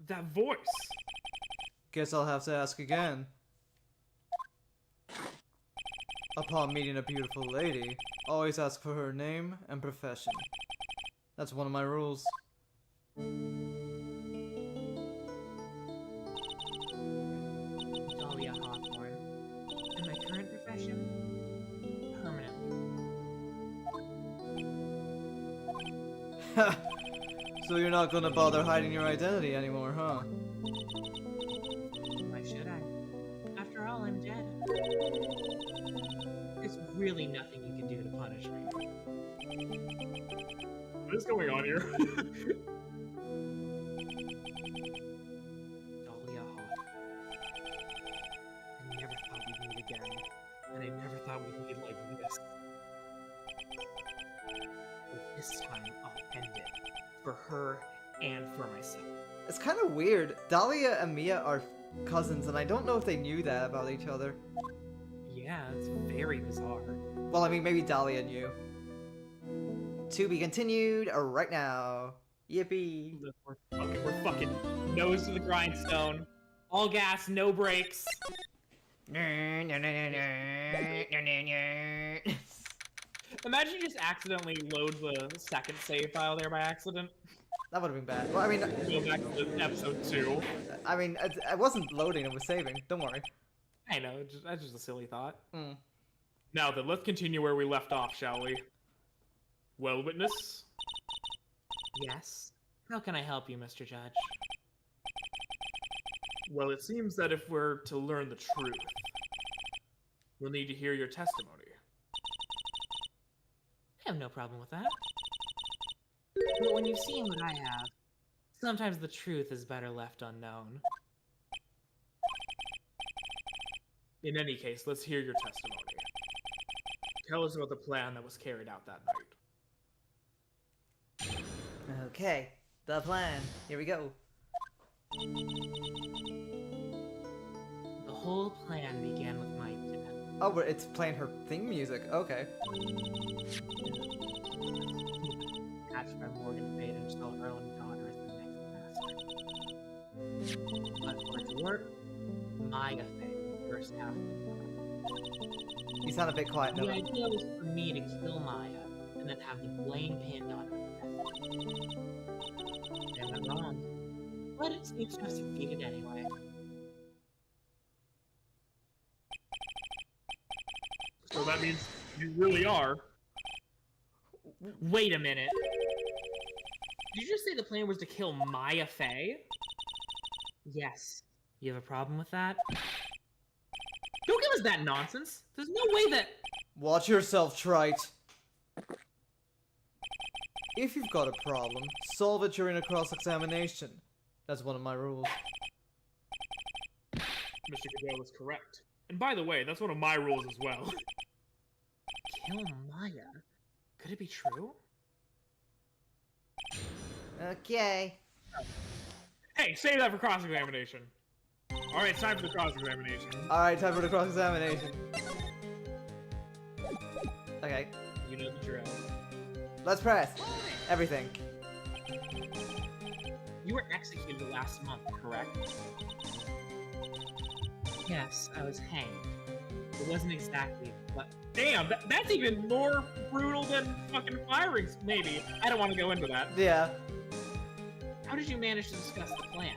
That voice. Guess I'll have to ask again. Upon meeting a beautiful lady, always ask for her name and profession. That's one of my rules. Dahlia Hawthorne. And my current profession? Permanently. So you're not gonna bother hiding your identity anymore, huh? Why should I? After all, I'm dead. There's really nothing you can do to punish me. What is going on here? Dahlia Hawthorne. I never thought we'd meet again. And I never thought we'd meet like this. But this time, I'll end it. For her and for myself. It's kind of weird. Dahlia and Mia are cousins, and I don't know if they knew that about each other. Yeah, it's very bizarre. Well, I mean, maybe Dahlia knew. To be continued right now. Yippee. We're fucking nose to the grindstone. All gas, no brakes. Imagine you just accidentally load the second save file there by accident. That would have been bad. Well, I mean, Go back to episode 2. I mean, I wasn't loading; it was saving. Don't worry. I know, that's just a silly thought. Mm. Now then, let's continue where we left off, shall we? Well, witness? Yes. How can I help you, Mr. Judge? Well, it seems that if we're to learn the truth, we'll need to hear your testimony. I have no problem with that. But when you've seen what I have, sometimes the truth is better left unknown. In any case, let's hear your testimony. Tell us about the plan that was carried out that night. Okay, the plan. Here we go. The whole plan began with my death. Oh, but it's playing her theme music. Okay. Hatched by Morgan Fate and stole her own daughter as the next master. But for it to work, Maya Fate first half. You sound a bit quiet, The no. idea was for me to kill Maya and then have the blame pinned on her. They went wrong, but it seems to have succeeded anyway. So that means you really are. Wait a minute. Did you just say the plan was to kill Maya Fey? Yes. You have a problem with that? Don't give us that nonsense. There's no way that... Watch yourself, trite. If you've got a problem, solve it during a cross-examination. That's one of my rules. Mr. Goodell is correct. And by the way, that's one of my rules as well. kill Maya. Could it be true? Okay. Hey, save that for cross-examination. Alright, it's time for the cross-examination. Alright, time for the cross-examination. Okay, You know the drill. let's press. Everything. You were executed last month, correct? Yes, I was hanged. It wasn't exactly, but Damn, that's even more brutal than fucking firings, maybe. I don't want to go into that. Yeah. how did you manage to discuss the plan?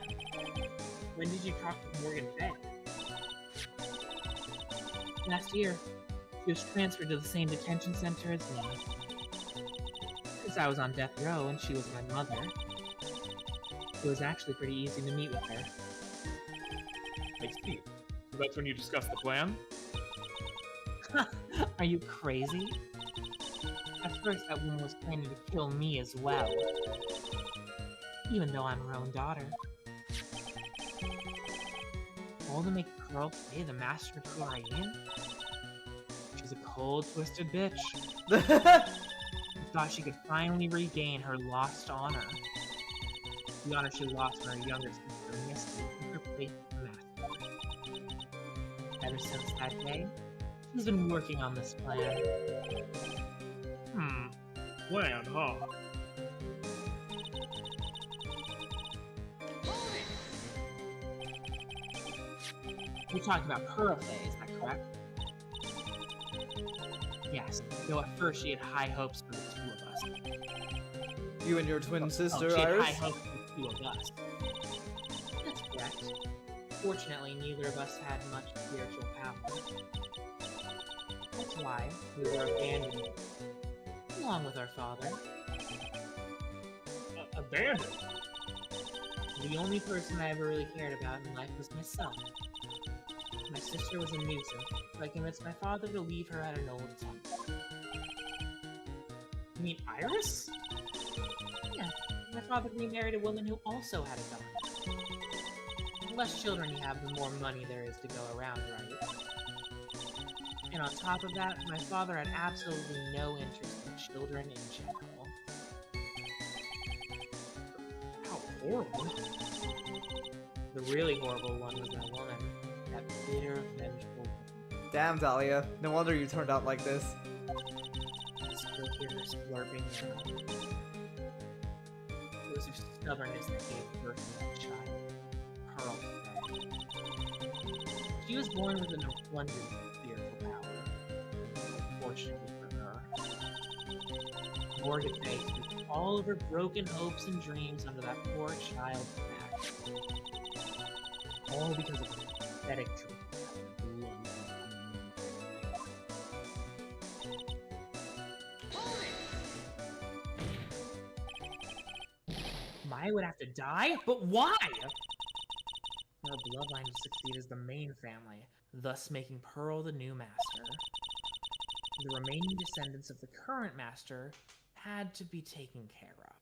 When did you talk to Morgan Fay? Last year. She was transferred to the same detention center as me. Since I was on death row and she was my mother, it was actually pretty easy to meet with her. I see. So that's when you discussed the plan? Are you crazy? At first, that woman was planning to kill me as well. Even though I'm her own daughter. All to make Pearl pay the master of Korean? She's a cold, twisted bitch. Who thought she could finally regain her lost honor. The honor she lost from her younger sister, Misty, in her place as the master. Ever since that day, she's been working on this plan. Plan, huh? You're talking about Pearl Fay, is that correct? Yes, though at first she had high hopes for the two of us. You and your twin sister, she had Iris? high hopes for the two of us. That's correct. Fortunately, neither of us had much spiritual power. That's why we were abandoned, along with our father. Abandoned? The only person I ever really cared about in life was myself. My sister was a nuisance, so I convinced my father to leave her at an old temple. You mean Iris? Yeah, my father remarried a woman who also had a daughter. The less children you have, the more money there is to go around, right? And on top of that, my father had absolutely no interest in children in general. How horrible. The really horrible one was that woman. That bitter, vengeful woman. Damn, Dahlia. No wonder you turned out like this. I still hear her slurping now. It was her stubbornness that gave birth to that child. Pearl Fay. She was born with an abundance of spiritual power. Unfortunately for her. Morgan Fay threw all of her broken hopes and dreams under that poor child's back. All because of a pathetic dream. Maya would have to die? But why? For our bloodline to succeed as the main family, thus making Pearl the new master. The remaining descendants of the current master had to be taken care of.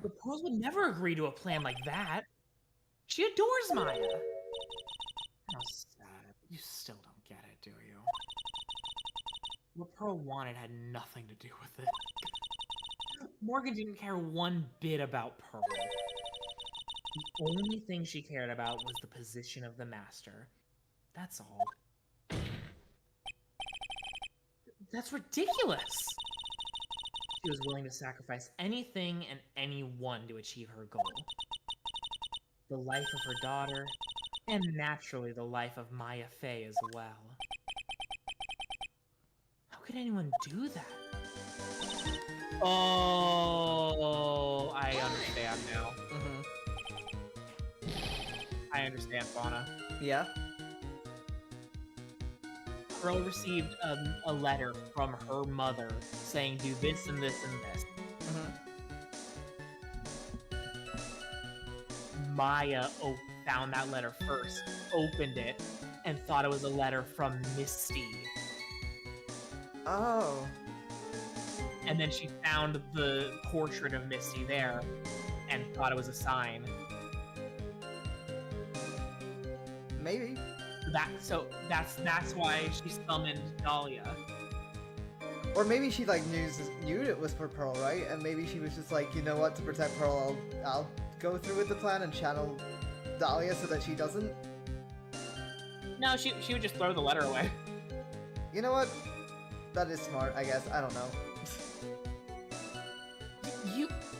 But Pearl would never agree to a plan like that. She adores Maya. How sad. You still don't get it, do you? What Pearl wanted had nothing to do with it. Morgan didn't care one bit about Pearl. The only thing she cared about was the position of the master. That's all. That's ridiculous! She was willing to sacrifice anything and anyone to achieve her goal. The life of her daughter, and naturally the life of Maya Fay as well. How could anyone do that? Oh, I understand now. I understand, Fauna. Yeah? Pearl received a letter from her mother saying do this and this and this. Maya found that letter first, opened it, and thought it was a letter from Misty. Oh. And then she found the portrait of Misty there and thought it was a sign. Maybe. That's why she summoned Dahlia. Or maybe she like knew it was for Pearl, right? And maybe she was just like, you know what, to protect Pearl, I'll go through with the plan and channel Dahlia so that she doesn't. No, she would just throw the letter away. You know what? That is smart, I guess. I don't know.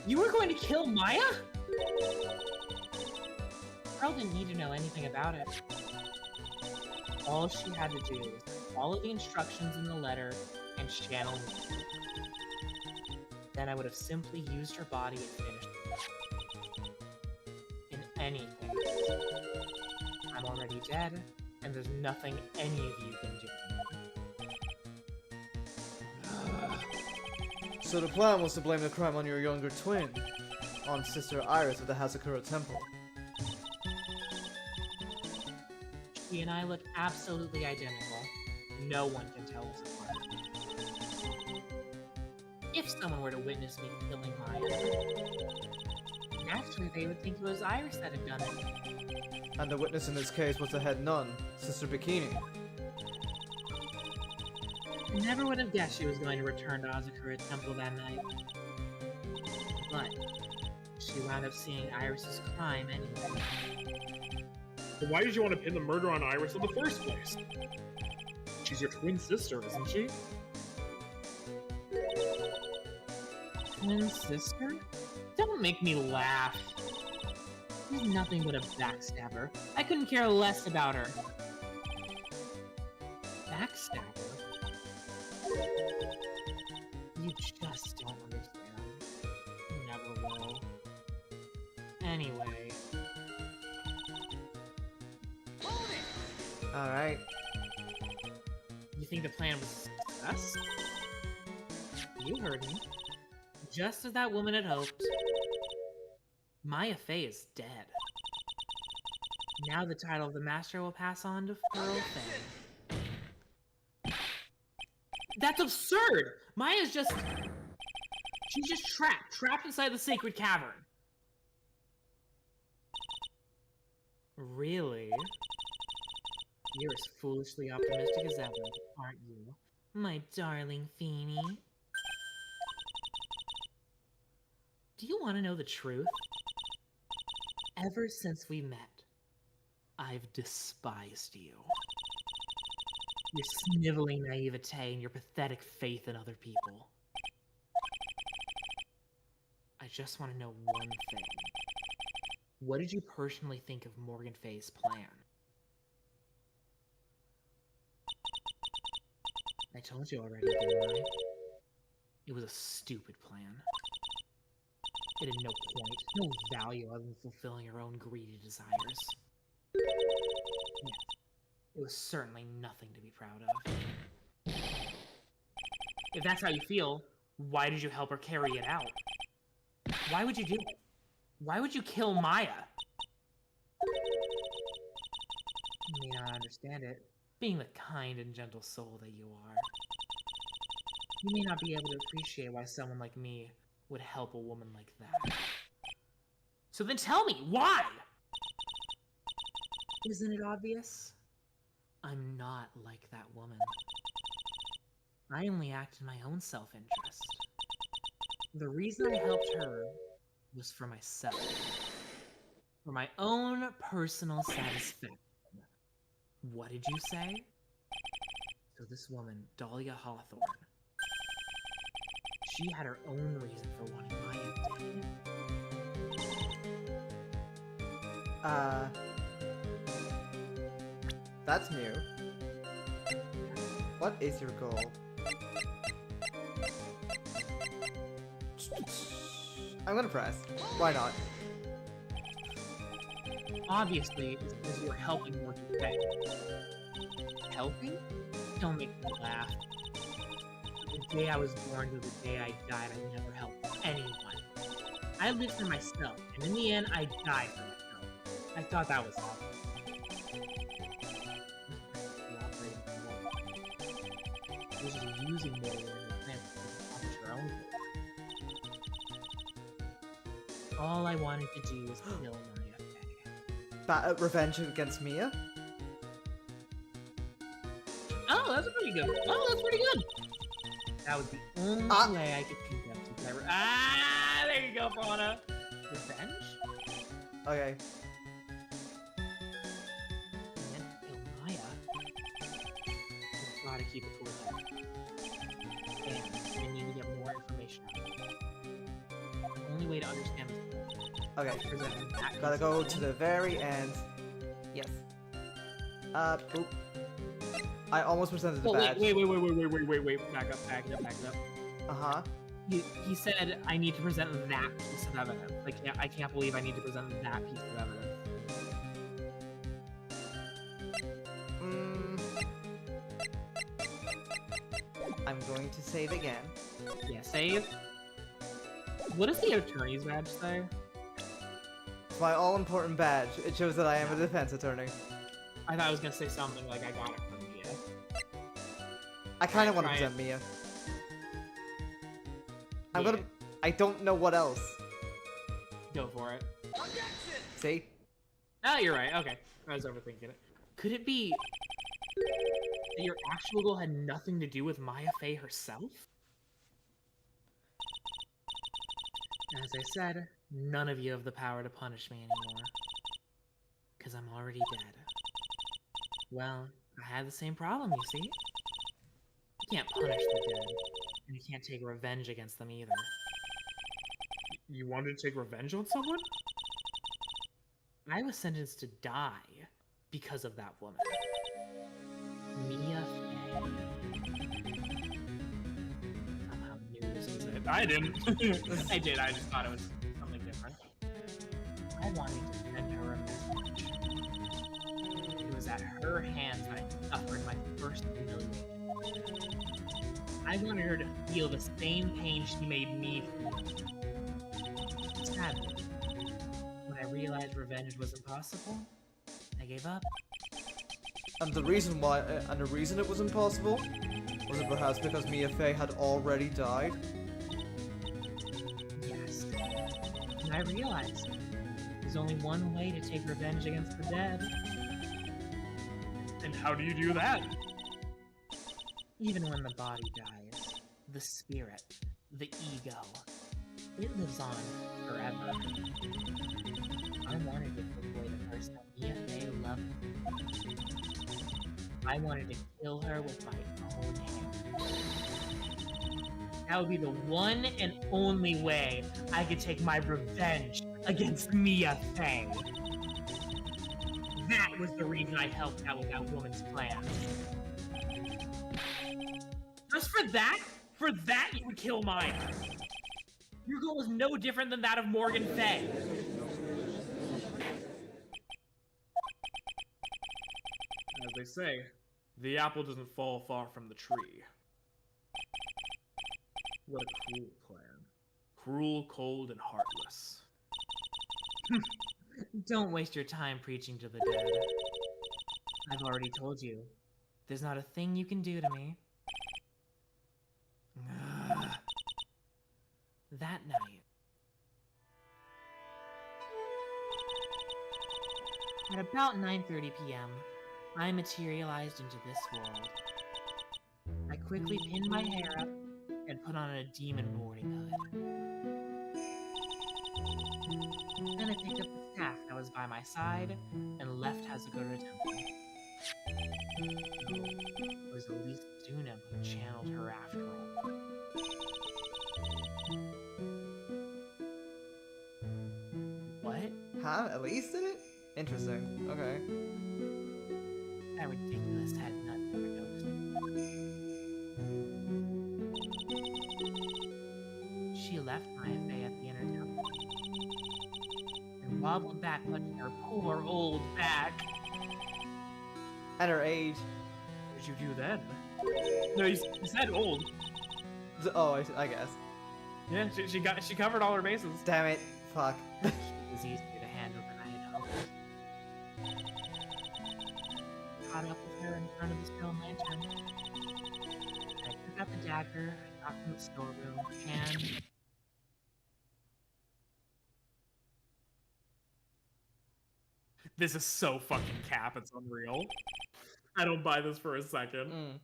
You were going to kill Maya? Pearl didn't need to know anything about it. All she had to do was follow the instructions in the letter and channel me. Then I would have simply used her body and finished it. In any case, I'm already dead, and there's nothing any of you can do. So the plan was to blame the crime on your younger twin, on Sister Iris of the Hazakura Temple. She and I look absolutely identical. No one can tell us apart. If someone were to witness me killing Maya, naturally they would think it was Iris that had done it. And the witness in this case was the head nun, Sister Bikini. I never would have guessed she was going to return to Azakura Temple that night. But she wound up seeing Iris's crime anyway. But why did you want to pin the murder on Iris in the first place? She's your twin sister, isn't she? Twin sister? Don't make me laugh. She's nothing but a backstabber. I couldn't care less about her. Backstabber? You just don't understand. You never will. Anyway. Alright. You think the plan was us? You heard me. Just as that woman had hoped, Maya Fey is dead. Now the title of the master will pass on to Pearl Fey. That's absurd! Maya's just... She's just trapped inside the sacred cavern. Really? You're as foolishly optimistic as ever, aren't you? My darling Feeny. Do you want to know the truth? Ever since we met, I've despised you. Your sniveling naivete and your pathetic faith in other people. I just want to know one thing. What did you personally think of Morgan Fay's plan? I told you already, didn't I? It was a stupid plan. It had no point, no value other than fulfilling your own greedy desires. Yes, it was certainly nothing to be proud of. If that's how you feel, why did you help her carry it out? Why would you do it? Why would you kill Maya? You may not understand it, being the kind and gentle soul that you are. You may not be able to appreciate why someone like me would help a woman like that. So then tell me, why? Isn't it obvious? I'm not like that woman. I only act in my own self-interest. The reason I helped her was for myself. For my own personal satisfaction. What did you say? So this woman, Dahlia Hawthorne, she had her own reason for wanting Maya dead. That's new. What is your goal? I'm gonna press. Why not? Obviously, it's because you were helping Morgan Fay. Helping? Don't make me laugh. The day I was born to the day I died, I never helped anyone. I lived for myself, and in the end, I died for myself. I thought that was awful. This is using more than the plan to accomplish your own goal. All I wanted to do was kill Maya Fey. Revenge against Mia? that's pretty good. Oh, that's pretty good. That was the only way I could think of to never. Ah, there you go, Fauna. Revenge? Okay. And Maya. We've got to keep it cool. And we need to get more information out. The only way to understand this Okay. is present that Gotta piece go of to the very end. Yes. Oop. I almost presented the Oh, badge. wait. Back up. Uh-huh. He said I need to present that piece of evidence. I can't believe I need to present that piece of evidence. I'm going to save again. Yeah, save. What does the attorney's badge say? It's my all-important badge. It shows that I am a defense attorney. I thought I was gonna say something like I got it from Mia. I kind of want to Try it. present Mia. I don't know what else. Go for it. See? Oh, you're right. Okay, I was overthinking it. Could it be that your actual goal had nothing to do with Maya Fey herself? As I said, none of you have the power to punish me anymore. Because I'm already dead. Well, I had the same problem, you see? You can't punish the dead, and you can't take revenge against them either. You wanted to take revenge on someone? I was sentenced to die because of that woman. Mia Fey. Somehow knew this was it. I didn't. I did, I just thought it was something different. I wanted to send her a message. It was at her hands that I suffered my first humiliation. I wanted her to feel the same pain she made me feel. Sadly, when I realized revenge was impossible, I gave up. And the reason it was impossible? Was it perhaps because Mia Fey had already died? Yes. And I realized there's only one way to take revenge against the dead. And how do you do that? Even when the body dies, the spirit, the ego, it lives on forever. I wanted to put away the person that Mia Fey loved. I wanted to kill her with my own hands. That would be the one and only way I could take my revenge against Mia Fey. That was the reason I helped out with that woman's plan. Just for that? For that, you would kill Maya. Your goal was no different than that of Morgan Fey. As they say, the apple doesn't fall far from the tree. What a cruel plan. Cruel, cold, and heartless. Don't waste your time preaching to the dead. I've already told you. There's not a thing you can do to me. That night, at about 9:30 p.m., I materialized into this world. I quickly pinned my hair up and put on a demon boarding hood. Then I picked up the staff that was by my side and left Hazagura Temple. It was Elise Dunham who channeled her after all. What? Huh? Elise did it? Interesting. Okay. That ridiculous had nothing to ghost. She left Maya Fey at the inner temple and wobbled back, clutching her poor old back. At her age. What did you do then? No, you said old. Oh, I guess. Yeah, she covered all her bases. Damn it. Fuck. It was easier to handle than I had hoped. Caught up with her in front of the stone lantern. I took out the dagger I got from the storeroom and... This is so fucking cap, it's unreal. I don't buy this for a second.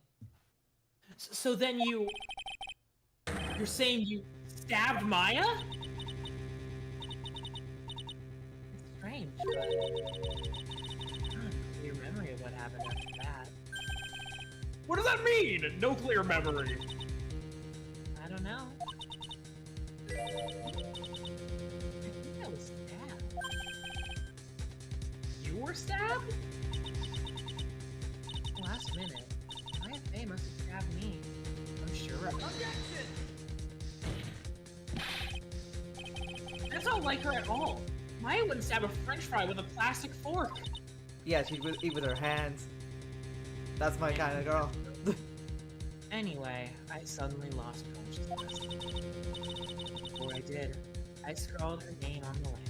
So then you're saying you stabbed Maya? It's strange, but I don't have a clear memory of what happened after that. What does that mean? No clear memory. I don't know. I think I was stabbed. You were stabbed? Last minute. Maya Fey must have stabbed me. I'm sure of it. That's not like her at all. Maya wouldn't stab a french fry with a plastic fork. Yeah, she'd eat with her hands. That's my kind of girl. Anyway, I suddenly lost consciousness. Before I did, I scrawled her name on the land.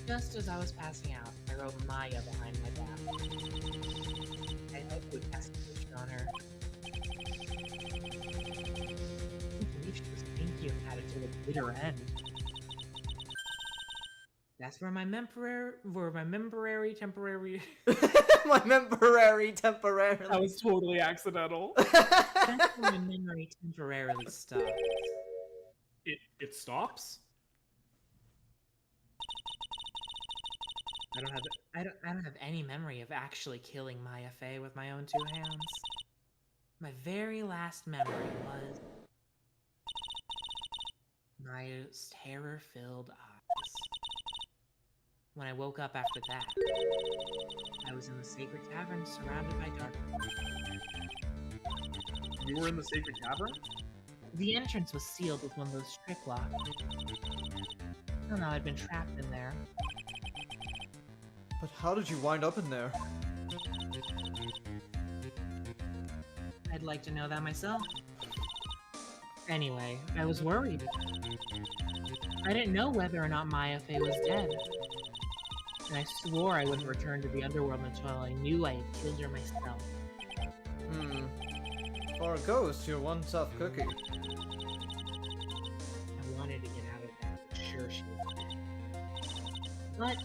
Just as I was passing out, I wrote Maya behind my back. I hoped to cast a vision on her. I believe she was thinking of had it to the bitter end. That's where my temporary My temporary. That was totally accidental. that's where my memory temporarily stopped. It stops? I don't have any memory of actually killing Maya Fey with my own two hands. My very last memory was Maya's terror-filled eyes. When I woke up after that, I was in the sacred cavern surrounded by darkness. You were in the sacred cavern? The entrance was sealed with one of those trick locks. Somehow I'd been trapped in there. But how did you wind up in there? I'd like to know that myself. Anyway, I was worried. I didn't know whether or not Maya Fey was dead. And I swore I wouldn't return to the underworld until I knew I had killed her myself. For a ghost, you're one tough cookie. I wanted to get out of there, but sure she was dead. But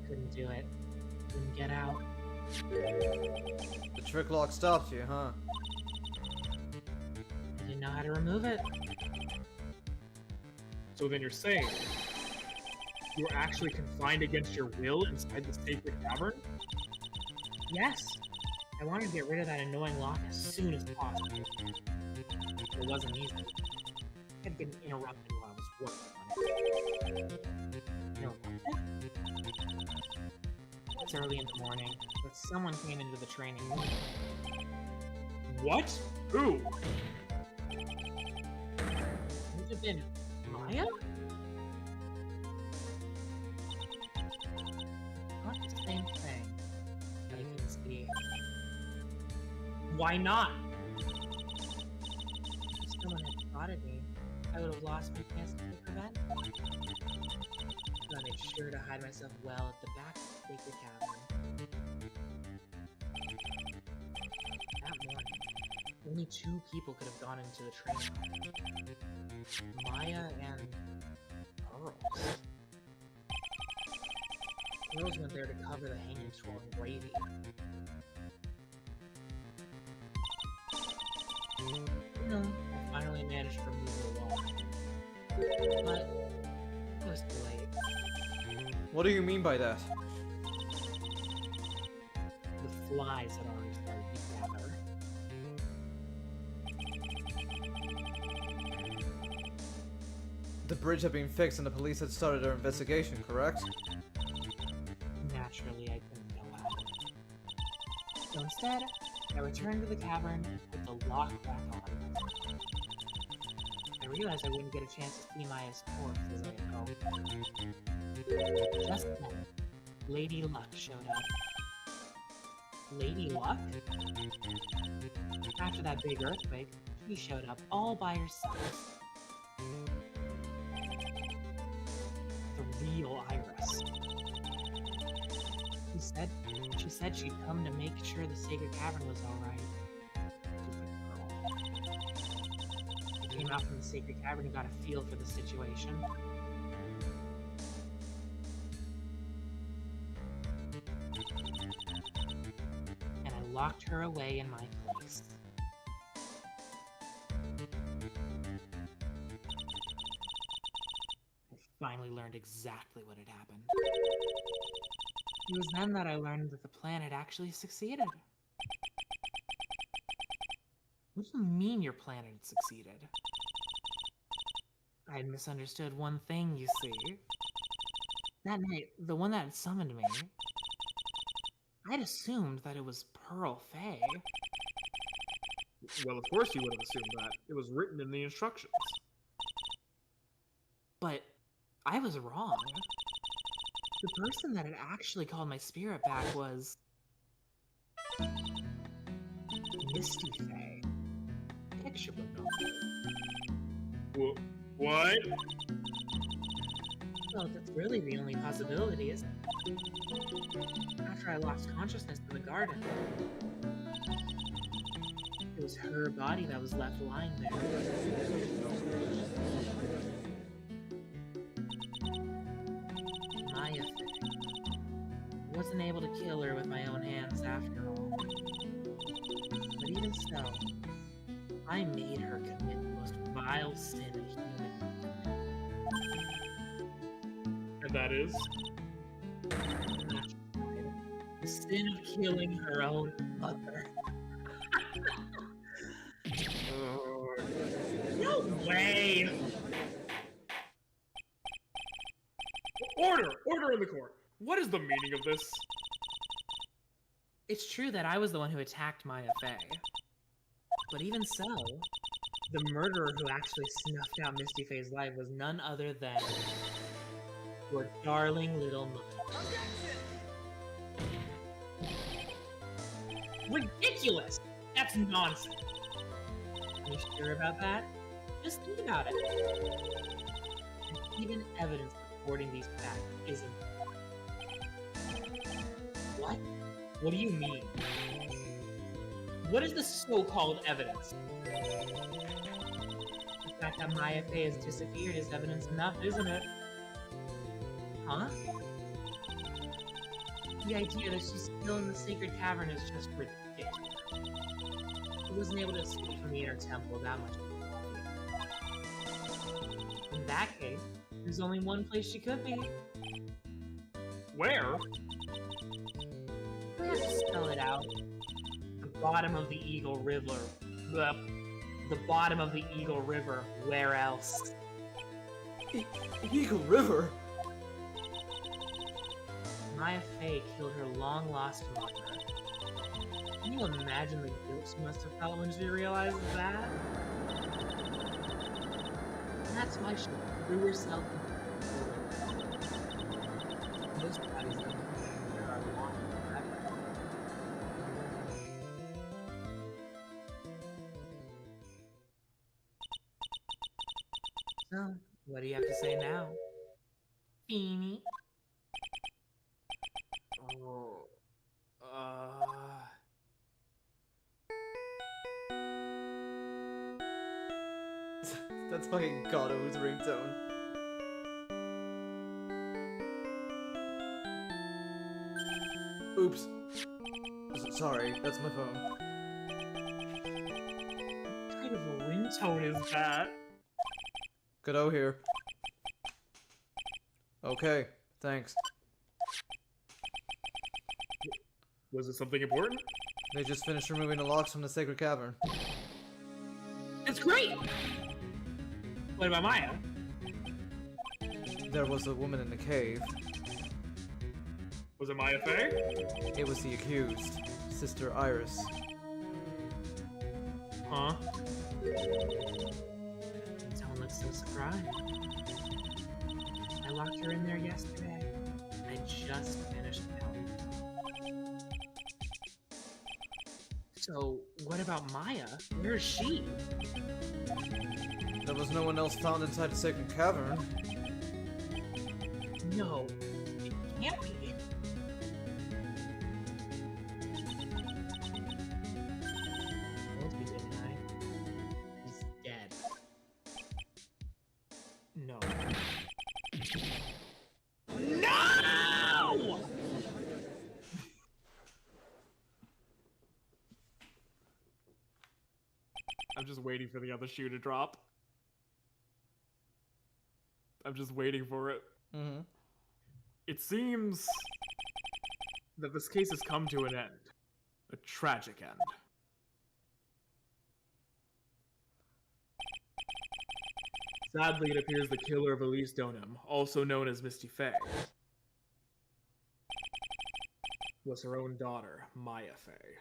couldn't do it. Couldn't get out. The trick lock stopped you, huh? I didn't know how to remove it. So then you're saying you were actually confined against your will inside the sacred cavern? Yes. I wanted to get rid of that annoying lock as soon as possible. It wasn't easy. I kept getting interrupted while I was working on it. Interrupted? It's early in the morning, but someone came into the training room. What? Who? Could it have been Maya? Not the same thing, but I can see. Why not? If someone had spotted me, I would have lost my chance to make revenge. So I made sure to hide myself well at the back of the sacred cavern. That morning, only 2 people could have gone into the training room. Maya and Pearls. Pearls went there to cover the hanging scroll in gravy. I finally managed to remove the wall. But it was too late. What do you mean by that? The flies had already started to gather. The bridge had been fixed and the police had started their investigation, correct? Naturally, I couldn't go out. So instead, I returned to the cavern and put the lock back on. I realized I wouldn't get a chance to see Maya's corpse as I had hoped. Just then, Lady Luck showed up. Lady Luck? After that big earthquake, she showed up all by herself. The real Iris. She said she'd come to make sure the sacred cavern was alright. Stupid girl. I came out from the sacred cavern and got a feel for the situation. And I locked her away in my place. I finally learned exactly what had happened. It was then that I learned that the plan had actually succeeded. What do you mean your plan had succeeded? I had misunderstood one thing, you see. That night, the one that had summoned me, I'd assumed that it was Pearl Fay. Well, of course you would have assumed that. It was written in the instructions. But I was wrong. The person that had actually called my spirit back was... Misty Fay. Picture book owner. What? Well, that's really the only possibility, isn't it? After I lost consciousness in the garden, it was her body that was left lying there. Maya Fay. Wasn't able to kill her with my own hands after all. But even so, I made her commit the most vile sin a human. And that is? The sin of killing her own mother. No way! Order! Order in the court! What is the meaning of this? It's true that I was the one who attacked Maya Fay. But even so, the murderer who actually snuffed out Misty Fay's life was none other than your darling little mother. Ridiculous! That's nonsense. Are you sure about that? Just think about it. There's even evidence supporting these facts isn't there. What? What do you mean? What is the so-called evidence? The fact that Maya Fay has disappeared is evidence enough, isn't it? Huh? The idea that she's still in the sacred cavern is just ridiculous. She wasn't able to escape from the inner temple that much. In that case, there's only one place she could be. Where? We have to spell it out. The bottom of the Eagle River. The bottom of the Eagle River. Where else? Eagle River? Maya Fay killed her long-lost mother. Can you imagine the guilt she must have felt when she realized that? And that's why she threw herself into the pool. Most bodies don't think there are long forever. So, what do you have to say now? Feeny? Oh, That's fucking Gato's ringtone. Oops. Sorry, that's my phone. What kind of a ringtone is that? Gato here. Okay, thanks. was it something important? They just finished removing the locks from the sacred cavern. It's great! What about Maya? There was a woman in the cave. Was it Maya Fey? It was the accused, Sister Iris. Huh? Don't look so surprised. I locked her in there yesterday. I just finished counting. So, what about Maya? Where is she? There was no one else found inside the sacred cavern. No, it can't be. Won't be good tonight. He's dead. No. No! I'm just waiting for the other shoe to drop. I'm just waiting for it. Mm-hmm. It seems that this case has come to an end. A tragic end. Sadly, it appears the killer of Elise Donham, also known as Misty Faye, was her own daughter, Maya Faye.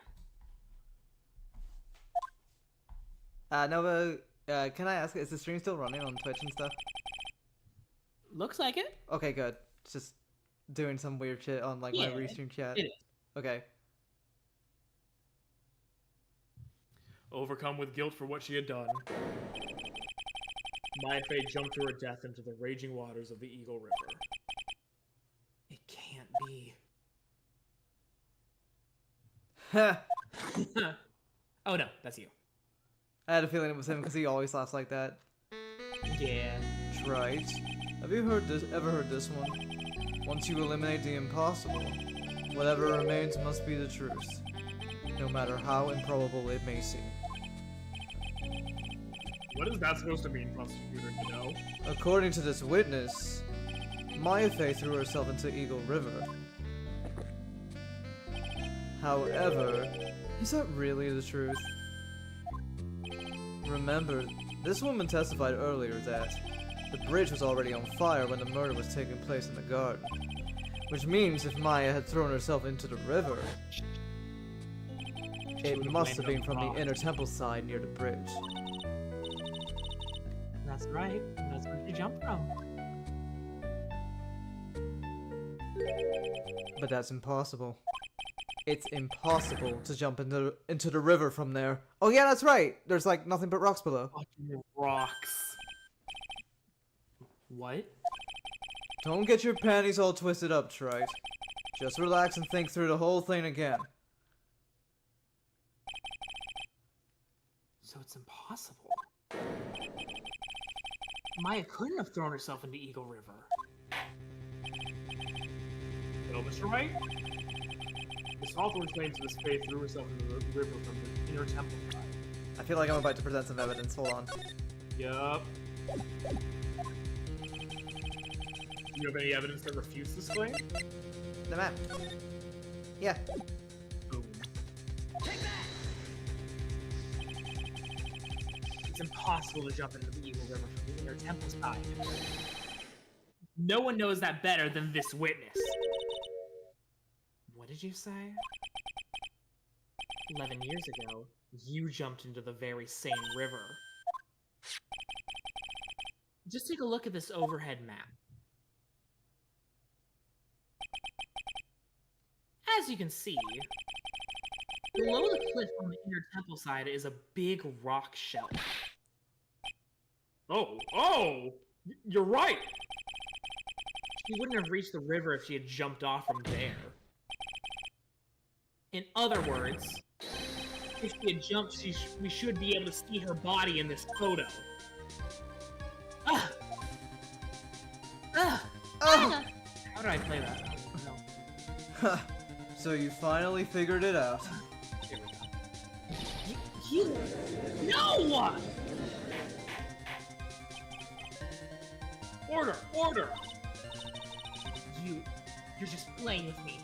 Nova, can I ask, is the stream still running on Twitch and stuff? Looks like it. Okay, good. It's just doing some weird shit on like my Yeah, Restream chat. it is. Okay. Overcome with guilt for what she had done, Maya Faye jumped to her death into the raging waters of the Eagle River. It can't be. Oh no, that's you. I had a feeling it was him because he always laughs like that. Yeah. Trite. Have you ever heard this one? Once you eliminate the impossible, whatever remains must be the truth, no matter how improbable it may seem. What is that supposed to mean, prosecutor? You know? According to this witness, Maya Faye threw herself into Eagle River. However, is that really the truth? Remember, this woman testified earlier that the bridge was already on fire when the murder was taking place in the garden. Which means if Maya had thrown herself into the river, it must have been from the inner temple side near the bridge. That's right. That's where she jumped from. But that's impossible. It's impossible to jump into the river from there. Oh yeah, that's right. There's like nothing but rocks below. Fucking rocks. What? Don't get your panties all twisted up, Trite. Just relax and think through the whole thing again. So it's impossible. Maya couldn't have thrown herself into Eagle River. Well, Mr. Wright? Miss Hawthorne claims Miss Faye threw herself into the river from the inner temple side. I feel like I'm about to present some evidence. Hold on. Yup. Do you have any evidence that refutes this claim? The map. Yeah. Boom. It's impossible to jump into the Eagle River from the inner temple side. No one knows that better than this witness. What did you say? 11 years ago, you jumped into the very same river. Just take a look at this overhead map. As you can see, below the cliff on the inner temple side is a big rock shelf. Oh! You're right! She wouldn't have reached the river if she had jumped off from there. In other words, if she had jumped, we should be able to see her body in this photo. Ah! Ah! Oh! How did I play that? No. So you finally figured it out. Here we go. You... No! Order! You're just playing with me.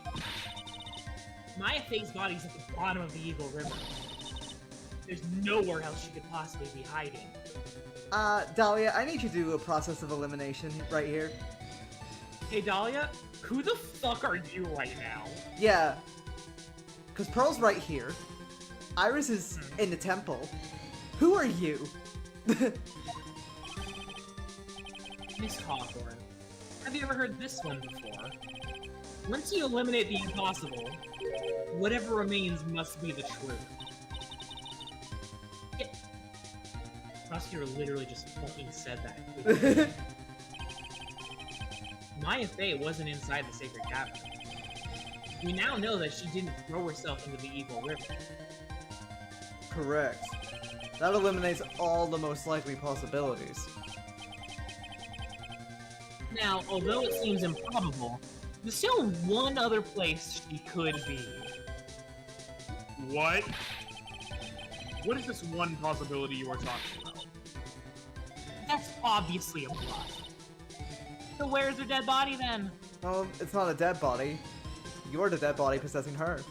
Maya Faye's body's at the bottom of the Eagle River. There's nowhere else she could possibly be hiding. Dahlia, I need you to do a process of elimination right here. Hey Dahlia, who the fuck are you right now? Yeah. Because Pearl's right here. Iris is in the temple. Who are you? Miss Hawthorne, have you ever heard this one before? Once you eliminate the impossible, whatever remains must be the truth. Yeah. Prosecutor literally just fucking said that. Maya Faye wasn't inside the sacred cavern. We now know that she didn't throw herself into the Eagle River. Correct. That eliminates all the most likely possibilities. Now, although it seems improbable, there's still one other place she could be. What? What is this one possibility you were talking about? That's obviously a bluff. So where's her dead body then? It's not a dead body. You're the dead body possessing her.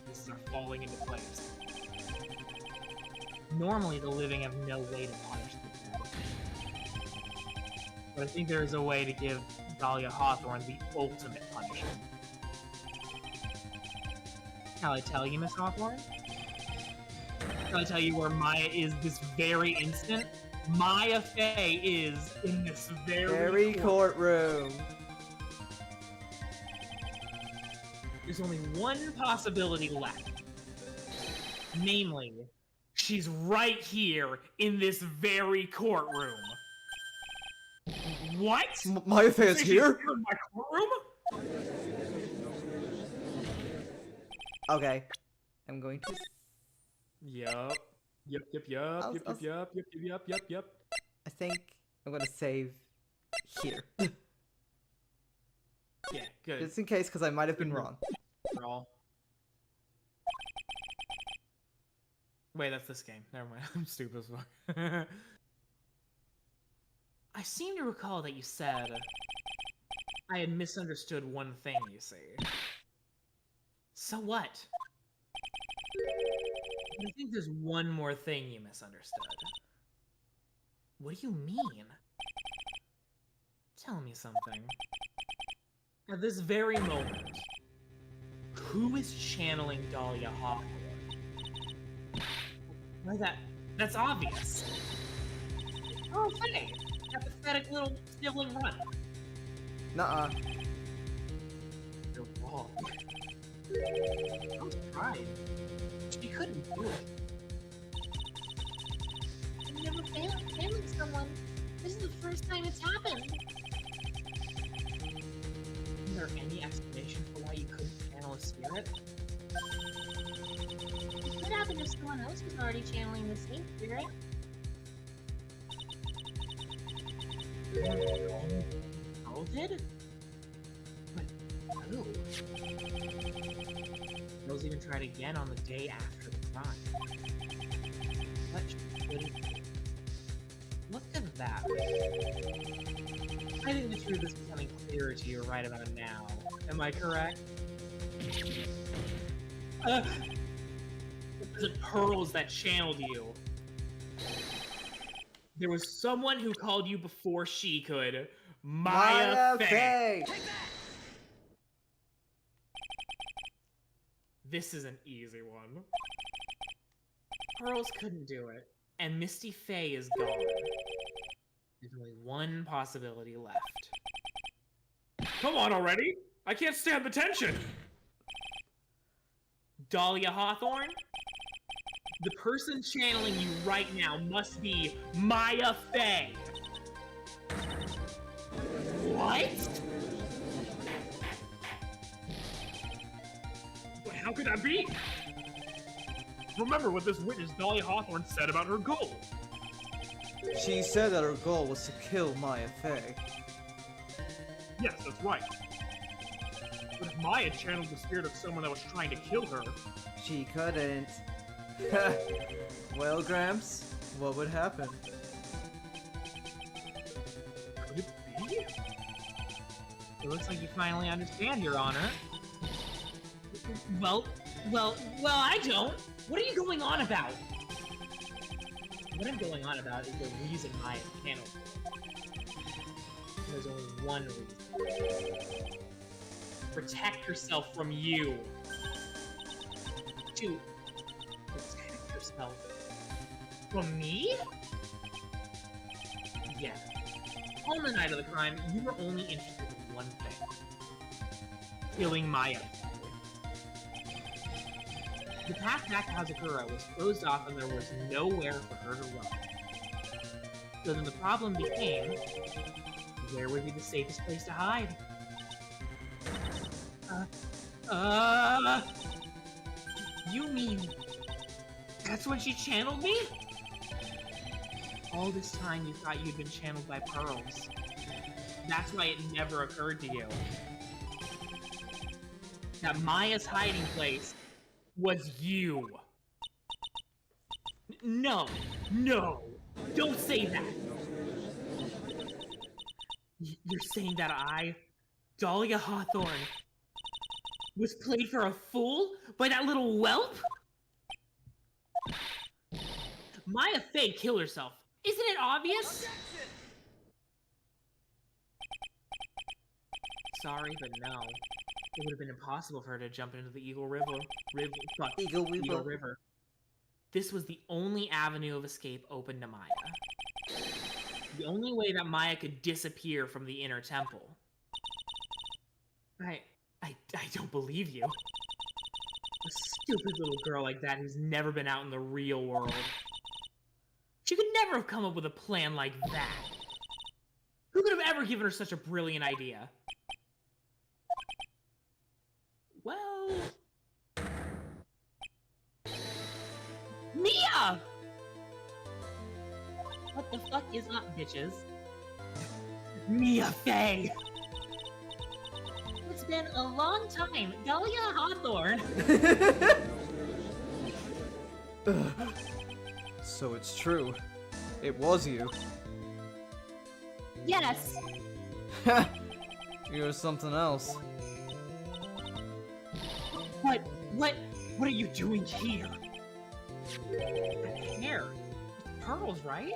Pieces are falling into place. Normally, the living have no way to punish the dead. But I think there is a way to give Dahlia Hawthorne the ultimate punishment. Shall I tell you, Miss Hawthorne? Shall I tell you where Maya is this very instant? Maya Fey is in this very courtroom. There's only one possibility left. Namely, she's right here in this very courtroom. What? Maya Fey is She's here? in my courtroom? Okay. I'm going to... Yup. Yep. I think I'm gonna save here. Yeah, good. Just in case, because I might have been wrong. Roll. Wait, that's this game. Never mind. I'm stupid as fuck. I seem to recall that you said I had misunderstood one thing, you see. So what? I think there's one more thing you misunderstood. What do you mean? Tell me something. At this very moment, who is channeling Dahlia Hawthorne? Why that's obvious. Oh, hey! That pathetic little sibling run. Nuh-uh. You're wrong. I was trying. She couldn't do it. I've never failing someone. This is the first time it's happened. Is there any explanation for why you couldn't channel a spirit? It could happen if someone else was already channeling the same spirit. Pearl did? But who? Pearl's even tried again on the day after the crime. But she couldn't. Look at that. I think the truth is becoming clearer to you right about now. Am I correct? It wasn't Pearls that channeled you. There was someone who called you before she could. Maya Fey. This is an easy one. Pearls couldn't do it, and Misty Fey is gone. There's only one possibility left. Come on already! I can't stand the tension! Dahlia Hawthorne? The person channeling you right now must be Maya Fey. What? But how could that be? Remember what this witness Dahlia Hawthorne said about her goal. She said that her goal was to kill Maya Fey. Yes, that's right. But if Maya channeled the spirit of someone that was trying to kill her, She couldn't. Well, Gramps, what would happen? could it be? It looks like you finally understand, Your Honor. Well, I don't. What are you going on about? What I'm going on about is the reason Maya channeled you. There's only one reason. Protect herself from you. To protect yourself from me? Yeah. On the night of the crime, you were only interested in one thing. Killing Maya. The path back to Hazakura was closed off and there was nowhere for her to run. So then the problem became, where would be the safest place to hide? You mean that's when she channeled me? All this time you thought you'd been channeled by Pearls. That's why it never occurred to you. that Maya's hiding place was you. No, no, don't say that. You're saying that I, Dahlia Hawthorne, was played for a fool by that little whelp? Maya Fey killed herself. Isn't it obvious? Sorry, but no. It would have been impossible for her to jump into the Eagle River. Eagle River. This was the only avenue of escape open to Maya. The only way that Maya could disappear from the inner temple. I don't believe you. A stupid little girl like that who's never been out in the real world. She could never have come up with a plan like that. Who could have ever given her such a brilliant idea? Well... Mia! What the fuck is up, bitches? Mia Fey! It's been a long time, Dahlia Hawthorne. So it's true. It was you. Yes. You're something else. What are you doing here? That hair. It's pearls, right?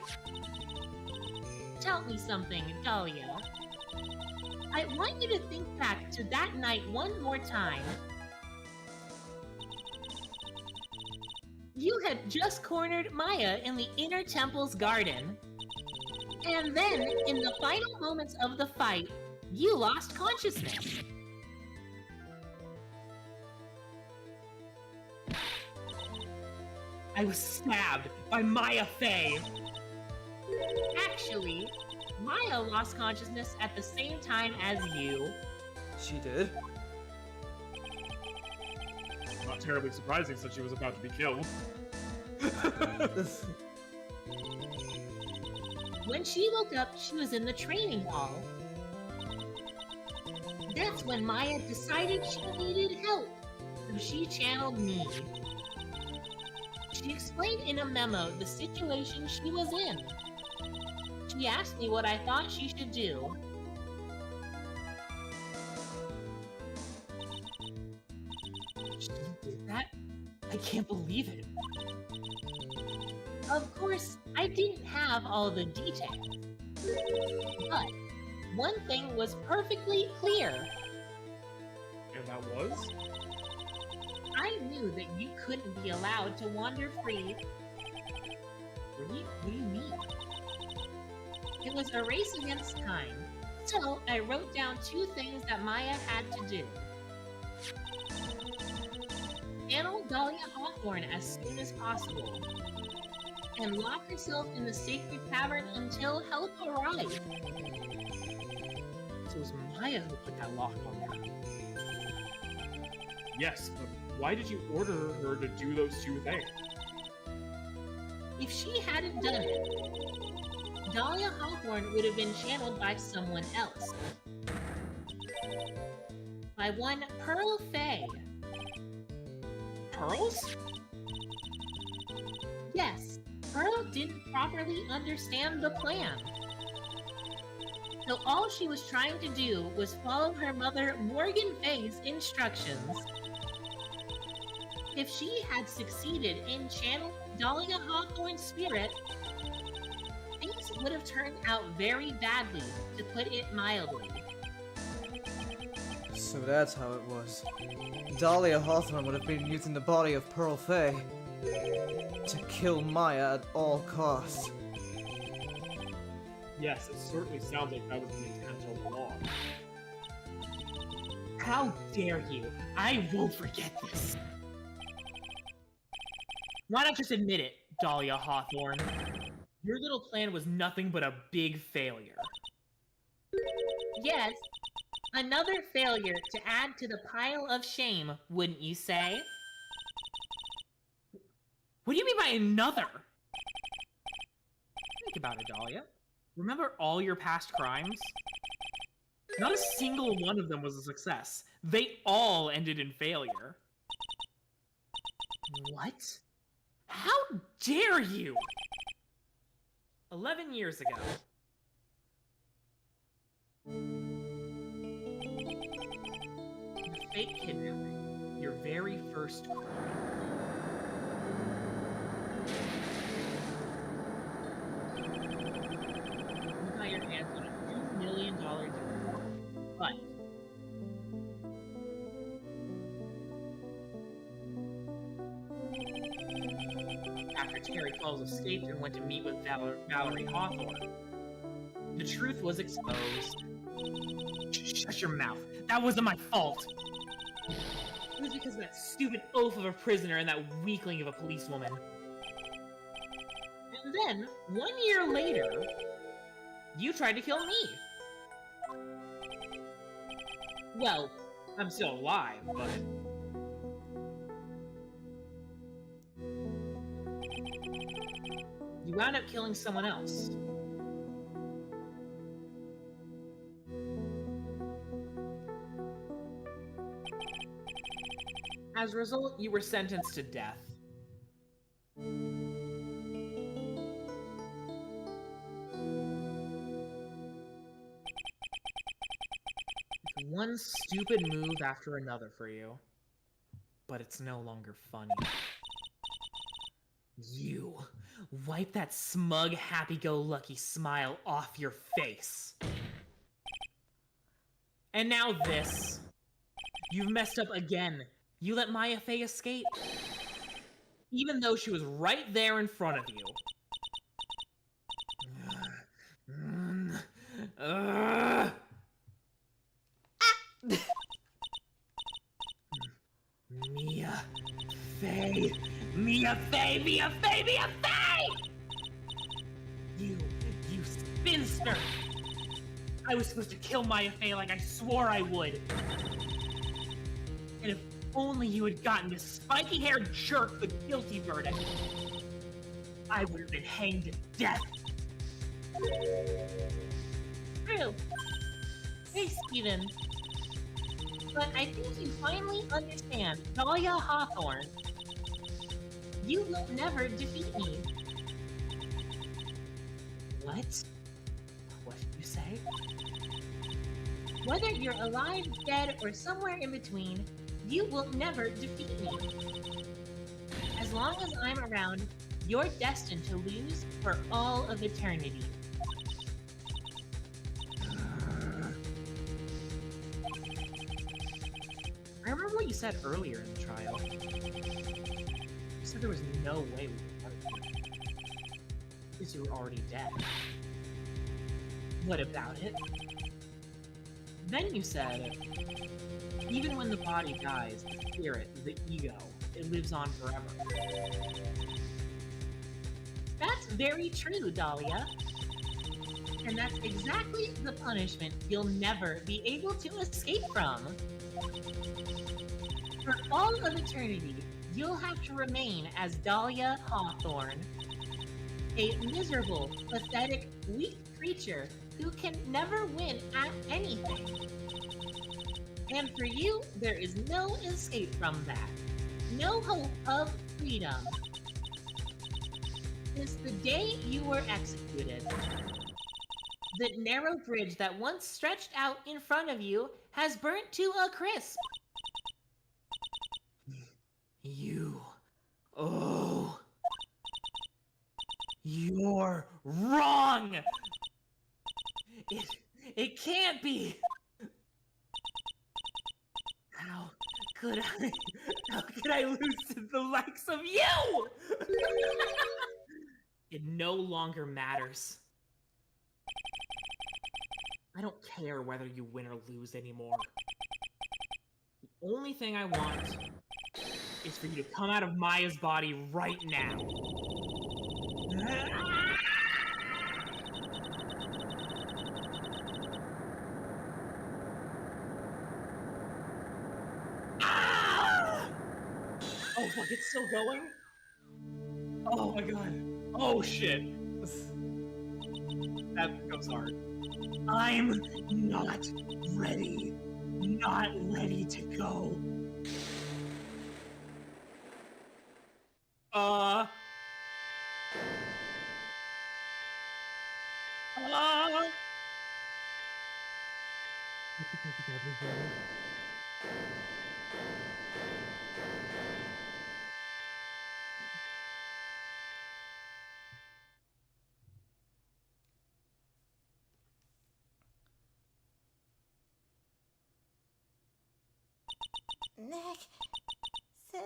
Tell me something, Dahlia. I want you to think back to that night one more time. You had just cornered Maya in the inner temple's garden. And then, in the final moments of the fight, you lost consciousness. I was stabbed by Maya Fey. Actually, Maya lost consciousness at the same time as you. She did? Not terribly surprising since she was about to be killed. When she woke up, she was in the training hall. That's when Maya decided she needed help, so she channeled me. She explained in a memo the situation she was in. She asked me what I thought she should do. She did that? I can't believe it. Of course, I didn't have all the details. But one thing was perfectly clear. And that was? I knew that you couldn't be allowed to wander free. Really? What do you mean? It was a race against time. So I wrote down 2 things that Maya had to do. Channel Dahlia Hawthorne as soon as possible. And lock herself in the sacred cavern until help arrived. So it was Maya who put that lock on her. Yes, but why did you order her to do those 2 things? If she hadn't done it, Dahlia Hawthorne would have been channeled by someone else. By one Pearl Fey. Pearls? Yes, Pearl didn't properly understand the plan. So all she was trying to do was follow her mother Morgan Fey's instructions. If she had succeeded in channeling Dahlia Hawthorne's spirit, things would have turned out very badly, to put it mildly. So that's how it was. Dahlia Hawthorne would have been using the body of Pearl Fey to kill Maya at all costs. Yes, it certainly sounds like that was the intent all along. How dare you? I won't forget this. Why not just admit it, Dahlia Hawthorne? Your little plan was nothing but a big failure. Yes, another failure to add to the pile of shame, wouldn't you say? What do you mean by another? Think about it, Dahlia. Remember all your past crimes? Not a single one of them was a success. They all ended in failure. What? How dare you? 11 years ago. The fake kidnapping. Your very first crime. You got your hands on a $2 million deal. But after Terry Falls escaped and went to meet with Valerie Hawthorne, the truth was exposed. Shut your mouth. That wasn't my fault. It was because of that stupid oaf of a prisoner and that weakling of a policewoman. And then, 1 year later, you tried to kill me. Well, I'm still alive, but... you wound up killing someone else. As a result, you were sentenced to death. One stupid move after another for you. But it's no longer funny. You, wipe that smug, happy-go-lucky smile off your face. And now this. You've messed up again. You let Maya Fey escape. Even though she was right there in front of you. Mia Fey! Mia Fey! Mia Fey! Mia Fey! You spinster! I was supposed to kill Maya Fey like I swore I would. And if only you had gotten this spiky-haired jerk the guilty verdict, I would have been hanged to death. True. Hey, Steven. But I think you finally understand, Dahlia Hawthorne. You will never defeat me. What? What did you say? Whether you're alive, dead, or somewhere in between, you will never defeat me. As long as I'm around, you're destined to lose for all of eternity. I remember what you said earlier in the trial. You said there was no way we could fight you. Because you were already dead. What about it? Then you said, even when the body dies, the spirit, the ego, it lives on forever. That's very true, Dahlia. And that's exactly the punishment you'll never be able to escape from. For all of eternity, you'll have to remain as Dahlia Hawthorne, a miserable, pathetic, weak creature who can never win at anything. And for you, there is no escape from that. No hope of freedom. Since the day you were executed, the narrow bridge that once stretched out in front of you has burnt to a crisp. You... oh... you're wrong! It can't be! How could I lose to the likes of you? It no longer matters. I don't care whether you win or lose anymore. The only thing I want is for you to come out of Maya's body right now. Oh fuck, it's still going? Oh my god. Oh shit. That goes hard. I'm not ready. Not ready to go. Uh. Nick, sis.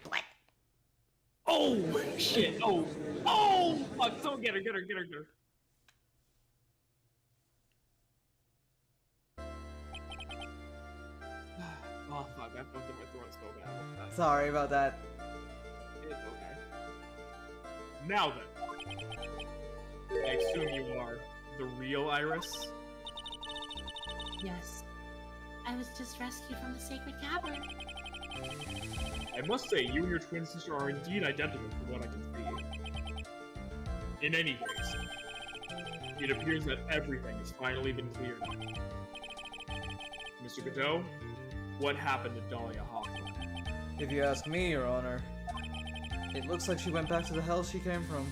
What? Oh shit! Oh, oh! Fuck! Someone get her! Get her! Get her! Get her! Oh fuck! I fucked up my throat so bad. What the- Sorry about that. It's okay. Now then, I assume you are the real Iris. Yes. I was just rescued from the sacred cavern. I must say, you and your twin sister are indeed identical from what I can see. In any case, it appears that everything has finally been cleared up. Mr. Godot, what happened to Dahlia Hawthorne? If you ask me, Your Honor, it looks like she went back to the hell she came from.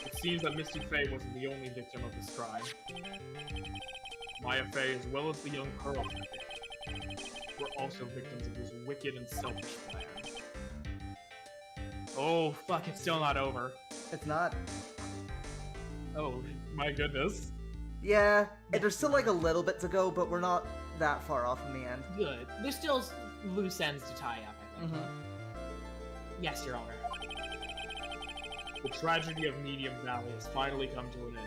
It seems that Misty Faye wasn't the only victim of this crime. Maya Faye, as well as the young Pearl, were also victims of this wicked and selfish plan. Oh, fuck, it's still not over. It's not. Oh, my goodness. Yeah, and there's still like a little bit to go, but we're not that far off from the end. Good. There's still loose ends to tie up, I think. Mm-hmm. Yes, Your Honor. The tragedy of Medium Valley has finally come to an end.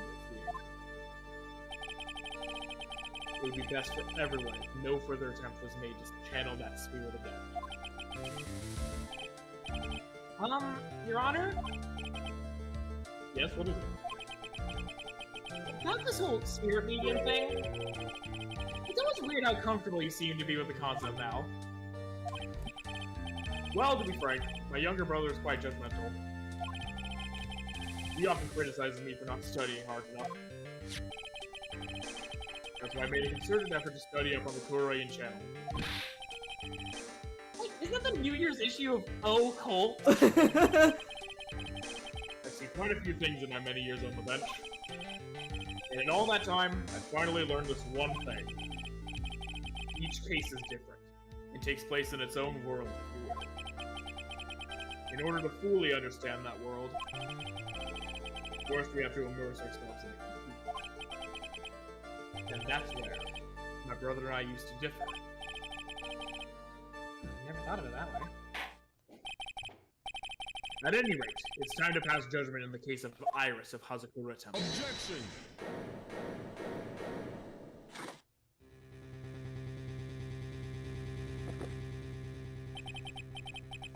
It would be best for everyone if no further attempt was made to channel that spirit again. Your Honor? Yes, what is it? About this whole spirit medium thing, it's always weird how comfortable you seem to be with the concept now. Well, to be frank, my younger brother is quite judgmental. He often criticizes me for not studying hard enough. That's why I made a concerted effort to study up on the Korean channel. Like, isn't that the New Year's issue of Oh Cult? I've seen quite a few things in my many years on the bench. And in all that time, I finally learned this one thing. Each case is different, and takes place in its own world, if you will. In order to fully understand that world, first we have to immerse ourselves in it. And that's where my brother and I used to differ. Never thought of it that way. At any rate, it's time to pass judgment in the case of Iris of Hazakura Temple. Objection!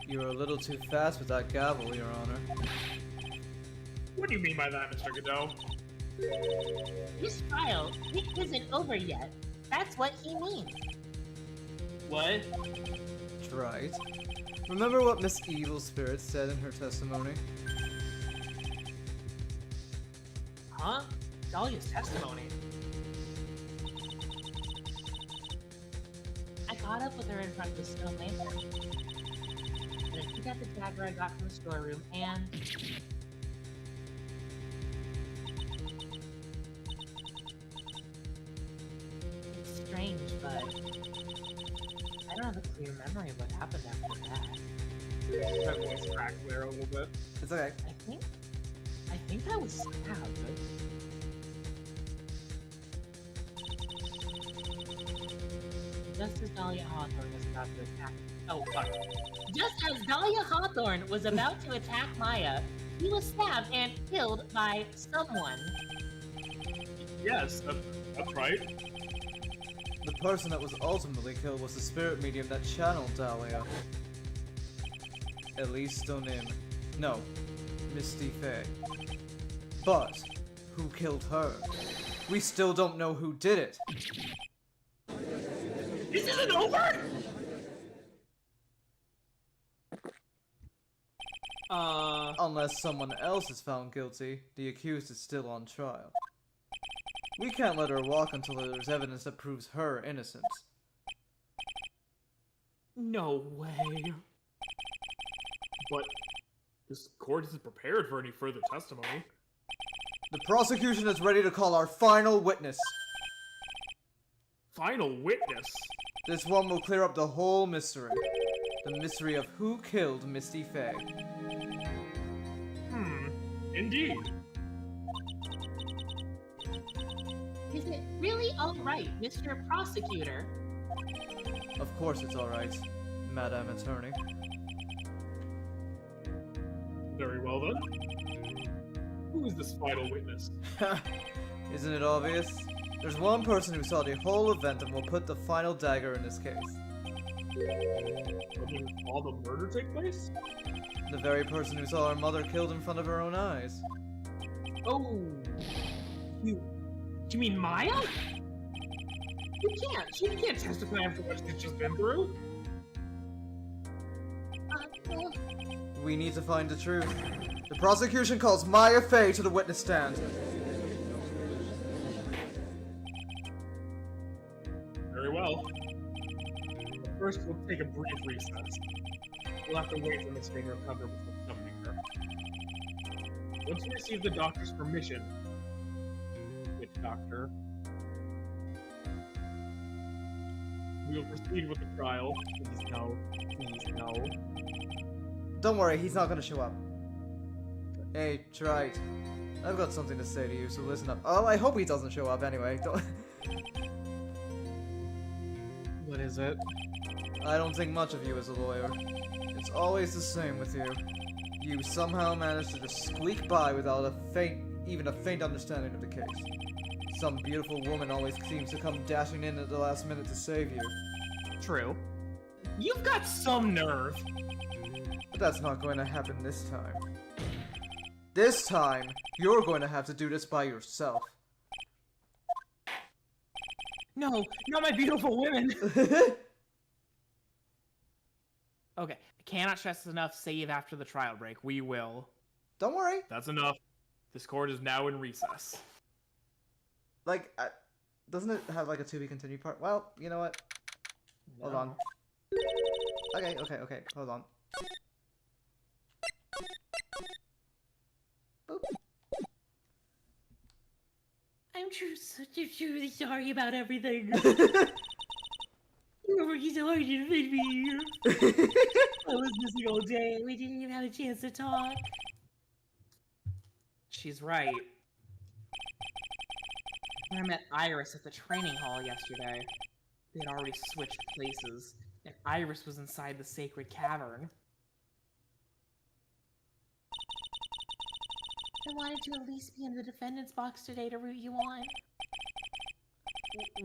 You're a little too fast with that gavel, Your Honor. What do you mean by that, Mr. Godot? This trial, it isn't over yet. That's what he means. What? Right. Remember what Miss Evil Spirit said in her testimony? Huh? Dahlia's testimony. I caught up with her in front of the stone lantern. And I took out the dagger I got from the storeroom, and it's strange, but I don't have a clear memory of what happened after that. That voice cracked there a little bit. It's okay. I think I was stabbed. Just as Dahlia Hawthorne was about to attack. Oh, fuck. Just as Dahlia Hawthorne was about to attack Maya, he was stabbed and killed by someone. Yes, that's right. The person that was ultimately killed was the spirit medium that channeled Dahlia. Elise Stonim. No, Misty Faye. But, who killed her? We still don't know who did it. This isn't over? Unless someone else is found guilty, the accused is still on trial. We can't let her walk until there's evidence that proves her innocent. No way. But this court isn't prepared for any further testimony. The prosecution is ready to call our final witness. Final witness? This one will clear up the whole mystery. The mystery of who killed Misty Faye. Indeed. Is it really alright, Mr. Prosecutor? Of course it's alright, Madam Attorney. Very well then. Who is this final witness? Isn't it obvious? There's one person who saw the whole event and will put the final dagger in this case. When all the murder take place? The very person who saw her mother killed in front of her own eyes. Oh. You mean Maya? You can't. She can't testify after what she's just been through. Well, We need to find the truth. The prosecution calls Maya Faye to the witness stand. Very well. But first, we'll take a brief recess. We'll have to wait for Miss Faye to recover before summoning her. Once we receive the doctor's permission, which doctor, we will proceed with the trial. Please no. Please no. Don't worry, he's not gonna show up. Hey, Trite. I've got something to say to you, so listen up. Oh, I hope he doesn't show up anyway. What is it? I don't think much of you as a lawyer. It's always the same with you. You somehow manage to just squeak by without even a faint understanding of the case. Some beautiful woman always seems to come dashing in at the last minute to save you. True. You've got some nerve. But that's not going to happen this time. This time, you're going to have to do this by yourself. No, not my beautiful women. Okay, I cannot stress enough, save after the trial break. We will. Don't worry. That's enough. This court is now in recess. Like, doesn't it have like a to be continued part? Well, you know what? Hold on. Okay, hold on. Boop. I'm truly sorry about everything. You were working so hard to defend me. I was missing all day. We didn't even have a chance to talk. She's right. When I met Iris at the training hall yesterday, they had already switched places, and Iris was inside the sacred cavern. I wanted to at least be in the defendant's box today to root you on.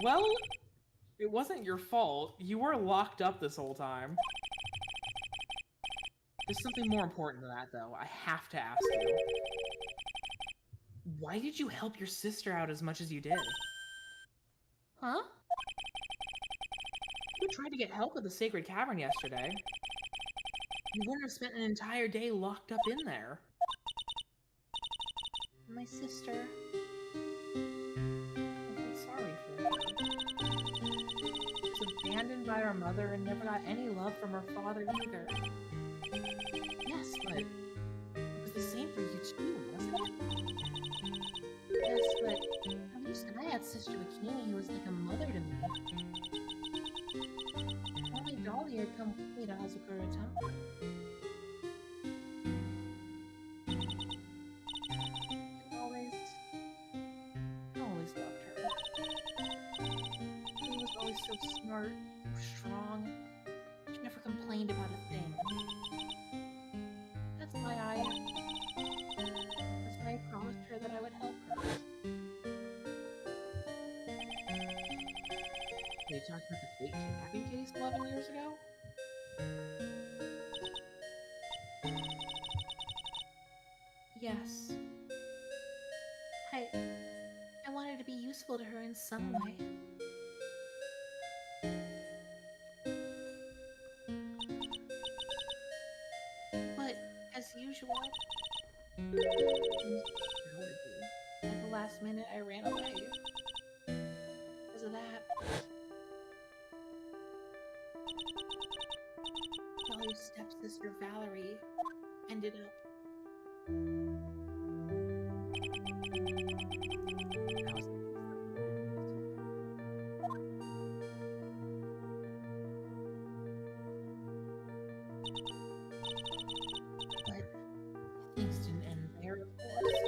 Well, it wasn't your fault. You were locked up this whole time. There's something more important than that, though. I have to ask you. Why did you help your sister out as much as you did? Huh? You tried to get help at the sacred cavern yesterday. You wouldn't have spent an entire day locked up in there. My sister. I feel sorry for her. She was abandoned by her mother and never got any love from her father either. Yes, but it was the same for you too, wasn't it? Yes, but at least I had Sister Bikini who was like a mother to me. Only Dolly had come with me to Hazakura Temple. I always loved her. She was always so smart, so strong. She never complained about a thing. That's why I promised her that I would help her. Are you talking about the fake kidnapping case 11 years ago? Yes. I wanted to be useful to her in some way. But as usual, At the last minute, I ran away. Because of that. Kelly's stepsister Valerie ended up. But things didn't end there, of course.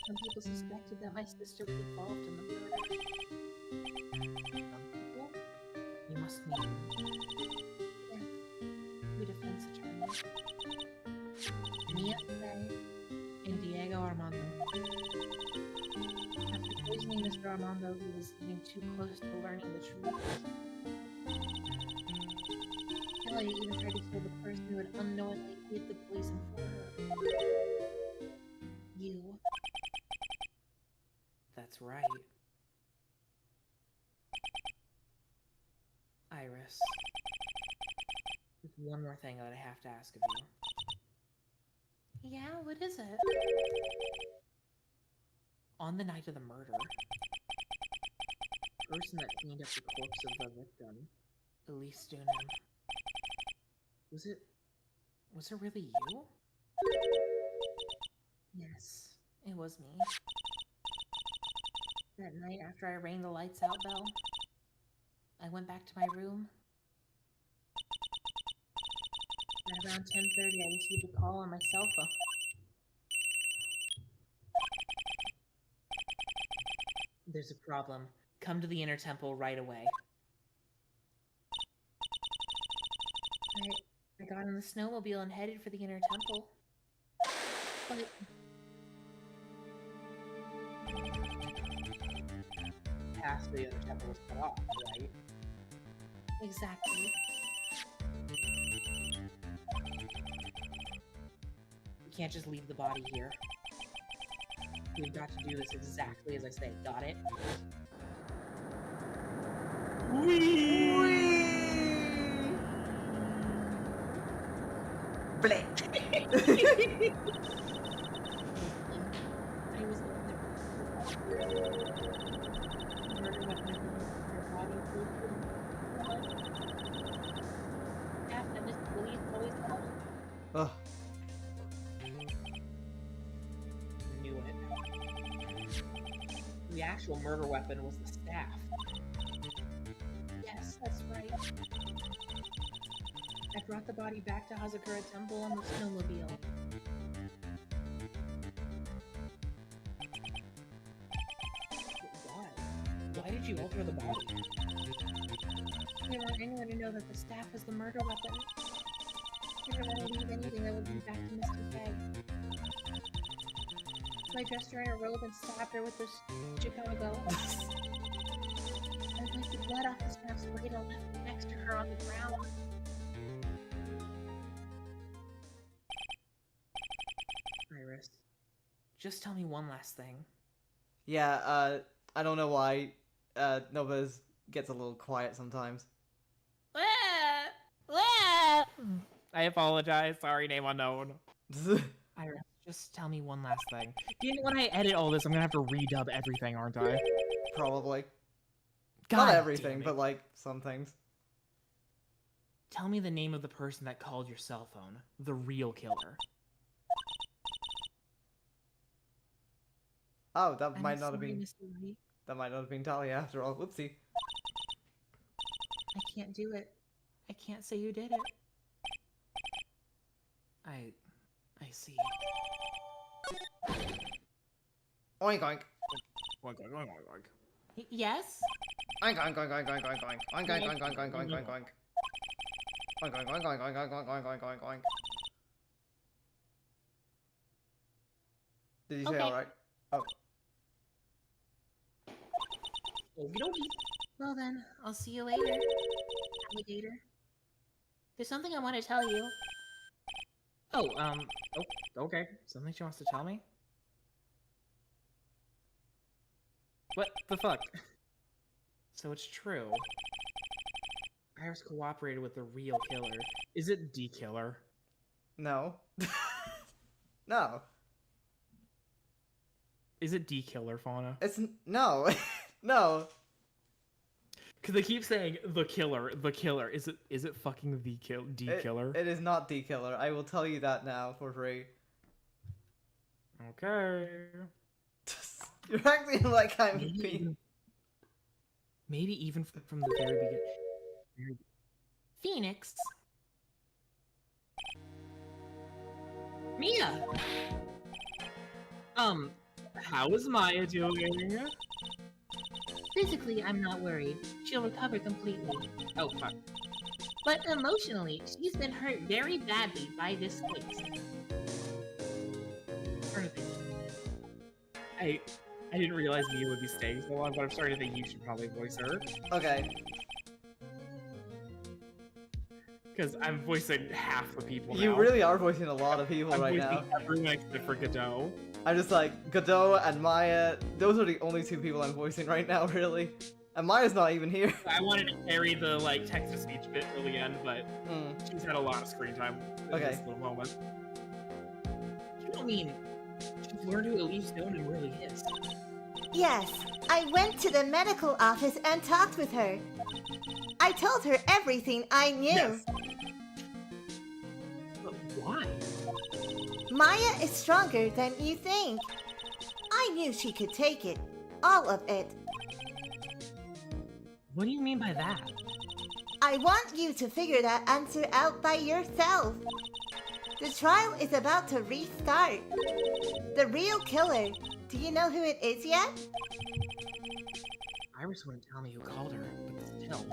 Some people suspected that my sister was involved in the murder. Some people? You must mean. Yes, three defense attorneys. Mia Fey and Diego Armando. After poisoning Mr. Armando, he was getting too close to learning the truth. Kelly even tried to kill the person who had unknowingly hid the poison for her. You. That's right. Iris. There's one more thing that I have to ask of you. Yeah, what is it? On the night of the murder, the person that cleaned up the corpse of the victim, Elise Dunham, was it really you? Yes, it was me. That night after I rang the lights out bell, I went back to my room. At around 10:30, I received a call on my cell phone. There's a problem. Come to the inner temple right away. I got in the snowmobile and headed for the inner temple. But Past the inner temple was cut off, right? exactly. We can't just leave the body here. We've got to do this exactly as I say. Got it? Blech. I was murder weapon her body staff that Miss Louise always held. Ugh. Knew it. The actual murder weapon was the staff. Yes, that's right. I brought the body back to Hazakura Temple on the snowmobile. Why? Why did you alter the body? I didn't want anyone to know that the staff was the murder weapon. I didn't want to leave anything that would lead back to Mr. Fay. So I dressed her in a robe and stabbed her with this Chicago. I wiped the blood off the staff's blade and left it next to her on the ground. Iris, just tell me one last thing. Yeah, I don't know why Nova's gets a little quiet sometimes. I apologize. Sorry, name unknown. Iris, just tell me one last thing. When I edit all this, I'm gonna have to redub everything, aren't I? Probably. God Not damn everything, it. but like some things. Tell me the name of the person that called your cell phone. The real killer. Oh, that I'm might not sorry, have been Mr. White. that might not have been Talia after all. Whoopsie. I can't do it. I can't say who did it. I see. Oink oink. Yes? Oink oink oink oink oink oink oink. Oink oink oink oink oink oink oink oink. Oink oink oink oink oink oink oink oink oink oink. Did you say Okay. alright? Oh. Okey-dokey. Well then, I'll see you later, alligator. There's something I want to tell you. Oh, okay. Something she wants to tell me? What the fuck? So it's true. Iris cooperated with the real killer. Is it D-Killer? No. No. Is it D-Killer, Fauna? It's no. No. Because they keep saying the killer. Is it fucking D-Killer? It is not D-Killer. I will tell you that now for free. Okay. You're acting like I'm Maybe being... even, maybe even from the very beginning. Phoenix. Mia! How is Maya doing? Physically, I'm not worried. She'll recover completely. Oh, fuck. But emotionally, she's been hurt very badly by this place. I didn't realize Mia would be staying so long, but I'm starting to think you should probably voice her. Okay. Because I'm voicing half the people You now. really are voicing a lot of people I'm right voicing now. everyone except for Godot. I'm just like, Godot and Maya, those are the only two people I'm voicing right now, really. And Maya's not even here. I wanted to carry the, like, text-to-speech bit till the end, but she's had a lot of screen time in Okay. this little moment. You don't mean she's learned who Elise Stone really is? Yes, I went to the medical office and talked with her. I told her everything I knew. Yes. But why? Maya is stronger than you think. I knew she could take it. All of it. What do you mean by that? I want you to figure that answer out by yourself. The trial is about to restart. The real killer. Do you know who it is yet? Iris wouldn't tell me who called her, but still.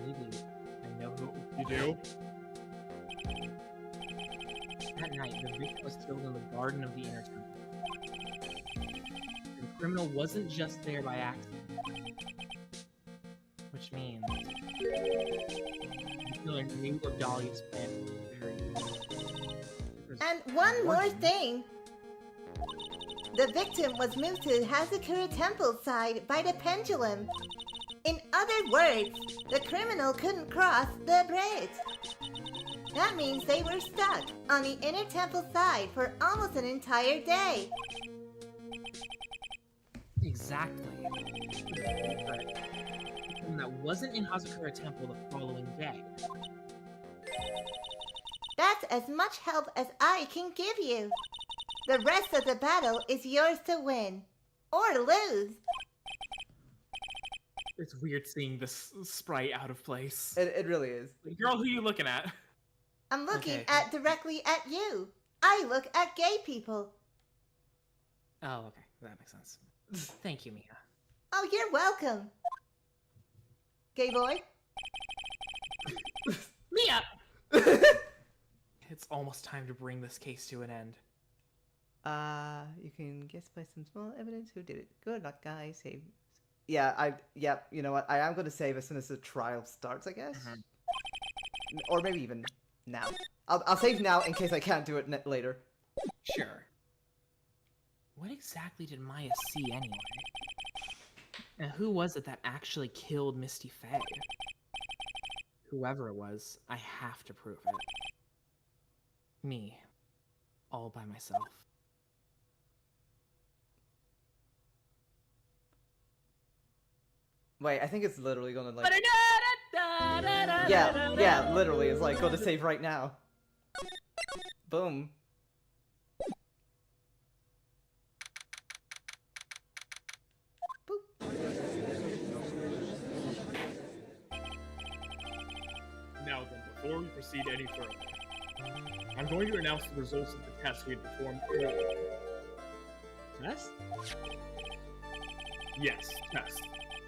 Maybe I know who. You do? That night, the victim was killed in the garden of the Inner Temple. The criminal wasn't just there by accident. Which means... the killer knew of Dahlia's plan from the very beginning. And one more thing. The victim was moved to Hazakura Temple side by the pendulum. In other words, the criminal couldn't cross the bridge. That means they were stuck on the Inner Temple side for almost an entire day. Exactly. But that wasn't in Hazakura Temple the following day. That's as much help as I can give you. The rest of the battle is yours to win. Or lose. It's weird seeing this sprite out of place. It really is. Girl, who you looking at? I'm looking Okay. at directly at you. I look at gay people. Oh, okay. That makes sense. Thank you, Mia. Oh, you're welcome. Gay boy? Mia! It's almost time to bring this case to an end. You can guess by some small evidence who did it. Good luck, guys. Save. Yeah, you know what? I am going to save as soon as the trial starts, I guess. Or maybe even now. I'll save now in case I can't do it later. Sure. What exactly did Maya see anyway? And who was it that actually killed Misty Faye? Whoever it was, I have to prove it. Me. All by myself. Wait, I think it's literally gonna like... Yeah, literally, it's like, go to save right now. Boom. Now then, before we proceed any further, I'm going to announce the results of the test we had performed earlier. Test? Yes, test.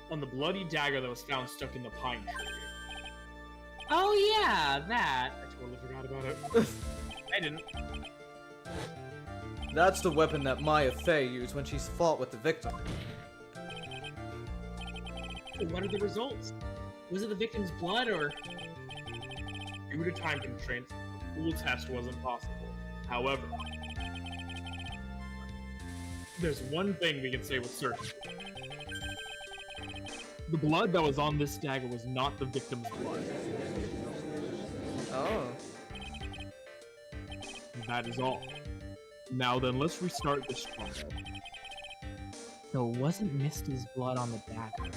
On the bloody dagger that was found stuck in the pine tree. Oh yeah, that. I totally forgot about it. I didn't. That's the weapon that Maya Fey used when she fought with the victim. So what are the results? Was it the victim's blood or... Due to time constraints, a full test wasn't possible. However, there's one thing we can say with certainty. The blood that was on this dagger was not the victim's blood. Oh. That is all. Now then, let's restart this trial. So it wasn't Misty's blood on the dagger.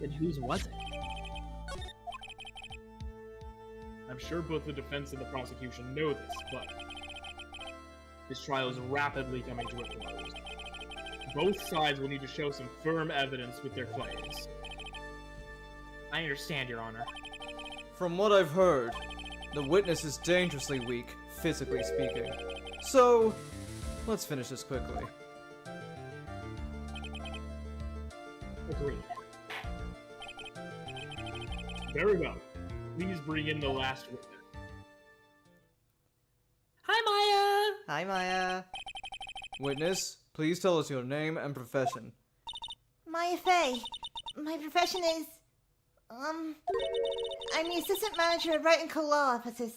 Then whose was it? I'm sure both the defense and the prosecution know this, but this trial is rapidly coming to a close. Both sides will need to show some firm evidence with their claims. I understand, Your Honor. From what I've heard, the witness is dangerously weak, physically speaking. So, let's finish this quickly. Agreed. Very well. Please bring in the last witness. Hi, Maya! Hi, Maya. Witness, please tell us your name and profession. Maya Fey. My profession is, I'm the assistant manager of Right and Co-Law offices.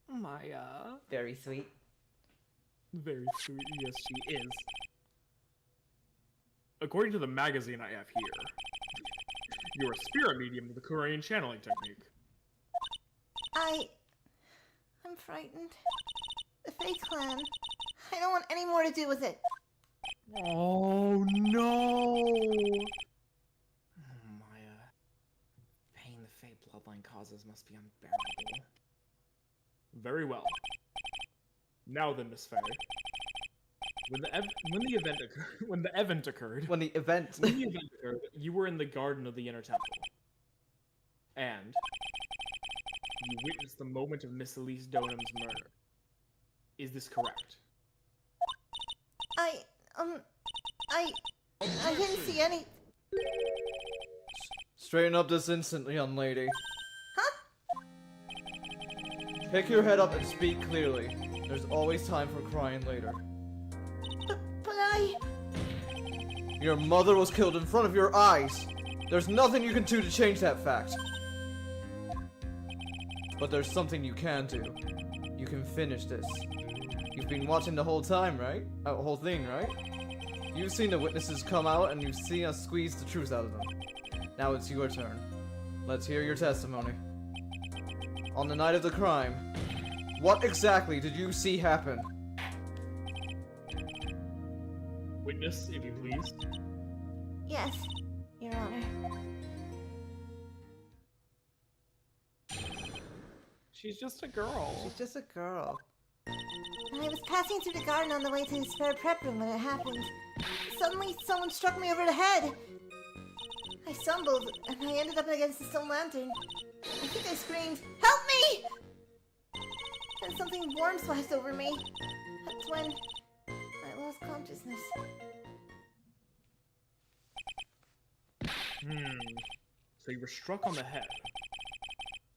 Maya. Very sweet. Very sweet, yes she is. According to the magazine I have here, you're a spirit medium with the Korean channeling technique. I'm frightened. The Fey clan. I don't want any more to do with it. Oh no! Maya. Pain the Fey bloodline causes must be unbearable. Very well. Now then, Miss Faye. When the event occurred, When the event... you were in the garden of the inner temple. And you witnessed the moment of Miss Elise Donham's murder. Is this correct? I didn't see any. Straighten up this instant, young lady. Huh? Pick your head up and speak clearly. There's always time for crying later. But I. Your mother was killed in front of your eyes. There's nothing you can do to change that fact. But there's something you can do. You can finish this. You've been watching the whole time, right? The whole thing, right? You've seen the witnesses come out and you've seen us squeeze the truth out of them. Now it's your turn. Let's hear your testimony. On the night of the crime, what exactly did you see happen? Witness, if you please. Yes, Your Honor. She's just a girl. She's just a girl. I was passing through the garden on the way to the spare prep room when it happened. Suddenly, someone struck me over the head. I stumbled, and I ended up against the stone lantern. I think I screamed, "Help me!" Then something warm splashed over me. That's when I lost consciousness. So you were struck on the head.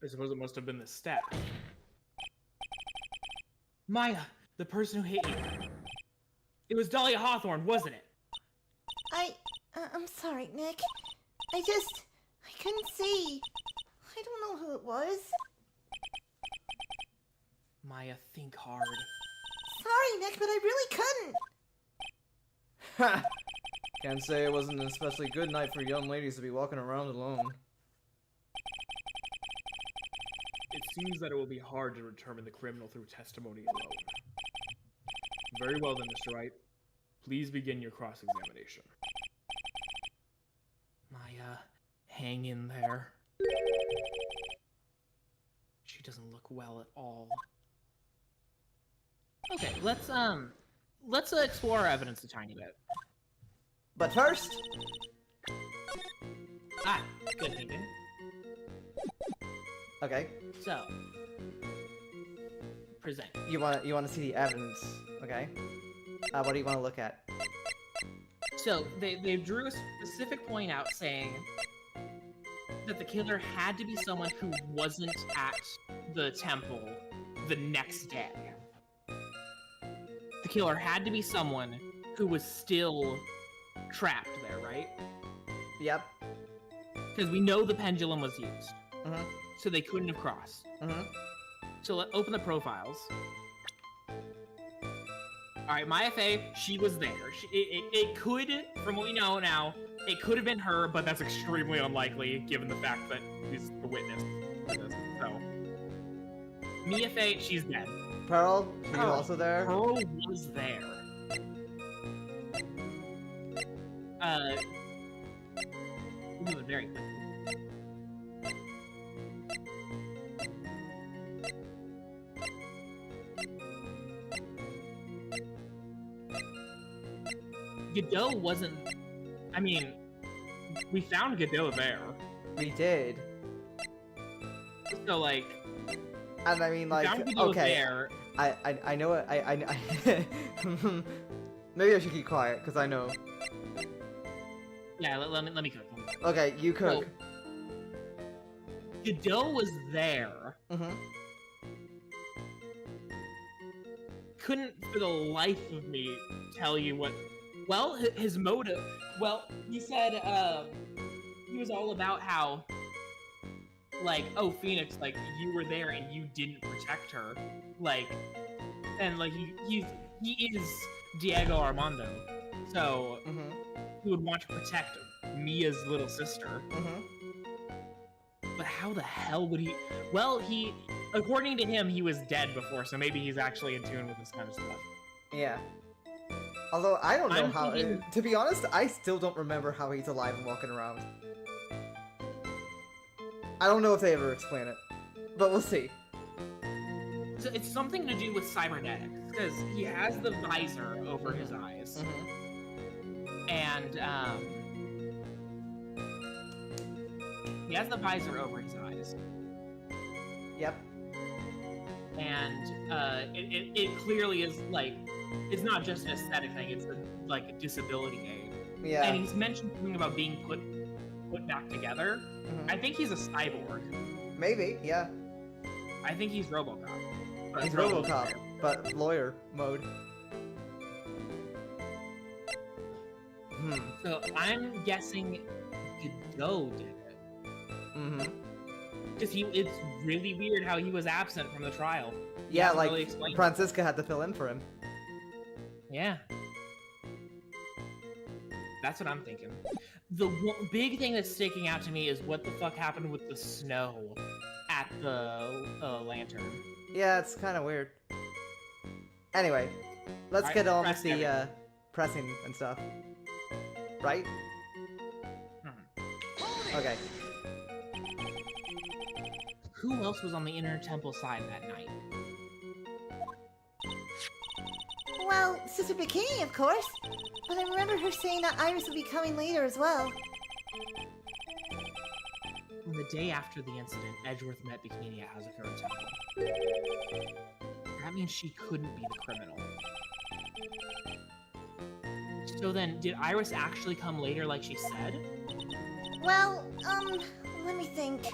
I suppose it must have been the staff. Maya, the person who hit you. It was Dahlia Hawthorne, wasn't it? I'm sorry, Nick. I couldn't see. I don't know who it was. Maya, think hard. Sorry, Nick, but I really couldn't. Ha! Can't say it wasn't an especially good night for young ladies to be walking around alone. It seems that it will be hard to determine the criminal through testimony alone. Very well then, Mr. Wright. Please begin your cross-examination. Maya, hang in there. She doesn't look well at all. Okay, let's explore our evidence a tiny bit. But first, Ah, good thinking. okay, So, present. you wanna see the evidence, okay? What do you want to look at? So, they drew a specific point out saying that the killer had to be someone who wasn't at the temple the next day. The killer had to be someone who was still trapped there, right? Yep. Because we know the pendulum was used. Mhm. So they couldn't have crossed. Mhm. So let's open the profiles. Alright, Maya Fey, she was there. It could, from what we know now, It could have been her, but that's extremely unlikely given the fact that he's the witness for this. So, Mia Fey, she's dead. Pearl, she's Pearl. also there. Pearl was there. We're moving very quickly. Godot wasn't. I mean, we found Godot there. We did. So, like, And I mean, we like, found Godot okay, there. I know it. I maybe I should keep quiet because I know. Yeah, let me cook. Okay, you cook. Godot was there. Mhm. Couldn't for the life of me tell you what. Well, his motive. Well, he said he was all about how, like, oh, Phoenix, like, you were there and you didn't protect her, like, and like he is Diego Armando, so Mhm. he would want to protect Mia's little sister. Mhm. But how the hell would he? Well, according to him, he was dead before, so maybe he's actually in tune with this kind of stuff. Yeah. Although I don't know I'm how. thinking- To be honest, I still don't remember how he's alive and walking around. I don't know if they ever explain it, but we'll see. So it's something to do with cybernetics, because he has the visor over his eyes, Mhm. and he has the visor over his eyes, Yep. and it clearly is like it's not just an aesthetic thing; it's like a disability aid. Yeah. And he's mentioned something about being put back together. Mhm. I think he's a cyborg. Maybe. Yeah. I think he's RoboCop. Or He's Robo RoboCop, Lawyer. but lawyer mode. So I'm guessing Godot did it. Mhm. Because it's really weird how he was absent from the trial. He Yeah, hasn't like really explained it. Francisca had to fill in for him. Yeah. That's what I'm thinking. The big thing that's sticking out to me is what the fuck happened with the snow at the lantern. Yeah, it's kind of weird. Anyway, let's Alright, get on with press the everything. pressing and stuff. Right? Okay. Who else was on the inner temple side that night? Well, Sister Bikini, of course. But I remember her saying that Iris would be coming later as well. On the day after the incident, Edgeworth met Bikini at Hazakura Temple. That means she couldn't be the criminal. So then, did Iris actually come later like she said? Well, let me think. I'm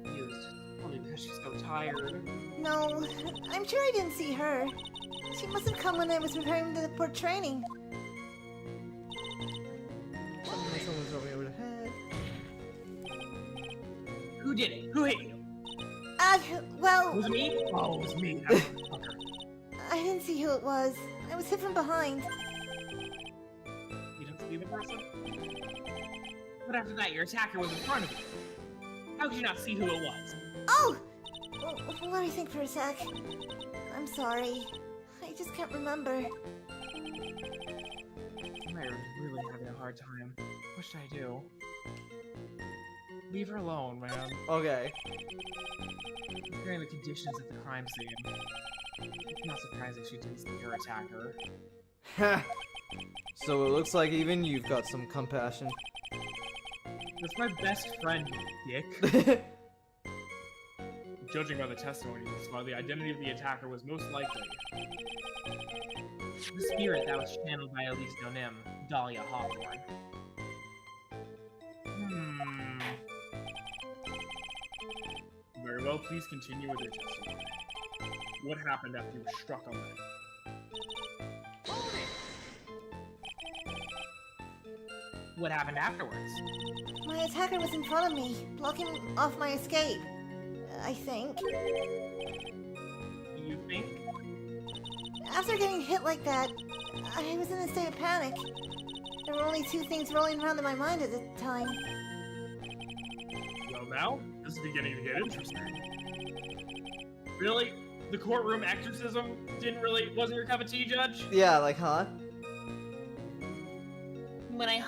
confused. Probably because she's so tired. No, I'm sure I didn't see her. She must have come when I was preparing for training. Suddenly someone's over the head. Who did it? Who hit you? Well, Was it me? Oh, it was me. That motherfucker. I didn't see who it was. I was hit from behind. You didn't see the person? But after that, your attacker was in front of you. How could you not see who it was? Oh! Let me think for a sec. I'm sorry. I just can't remember. I'm really having a hard time. What should I do? Leave her alone, man. Okay. Considering the conditions at the crime scene, it's not surprising she didn't see her attacker. So it looks like even you've got some compassion. That's my best friend, you dick. Judging by the testimony thus far, the identity of the attacker was most likely the spirit that was channeled by Elise Donim, Dahlia Hawthorne. Very well, please continue with your testimony. What happened after you were struck on the head? What happened afterwards? My attacker was in front of me, blocking off my escape. I think. You think? After getting hit like that, I was in a state of panic. There were only two things rolling around in my mind at the time. Well now, this is beginning to get interesting. Really? The courtroom exorcism wasn't your cup of tea, Judge? Yeah, like, huh? When I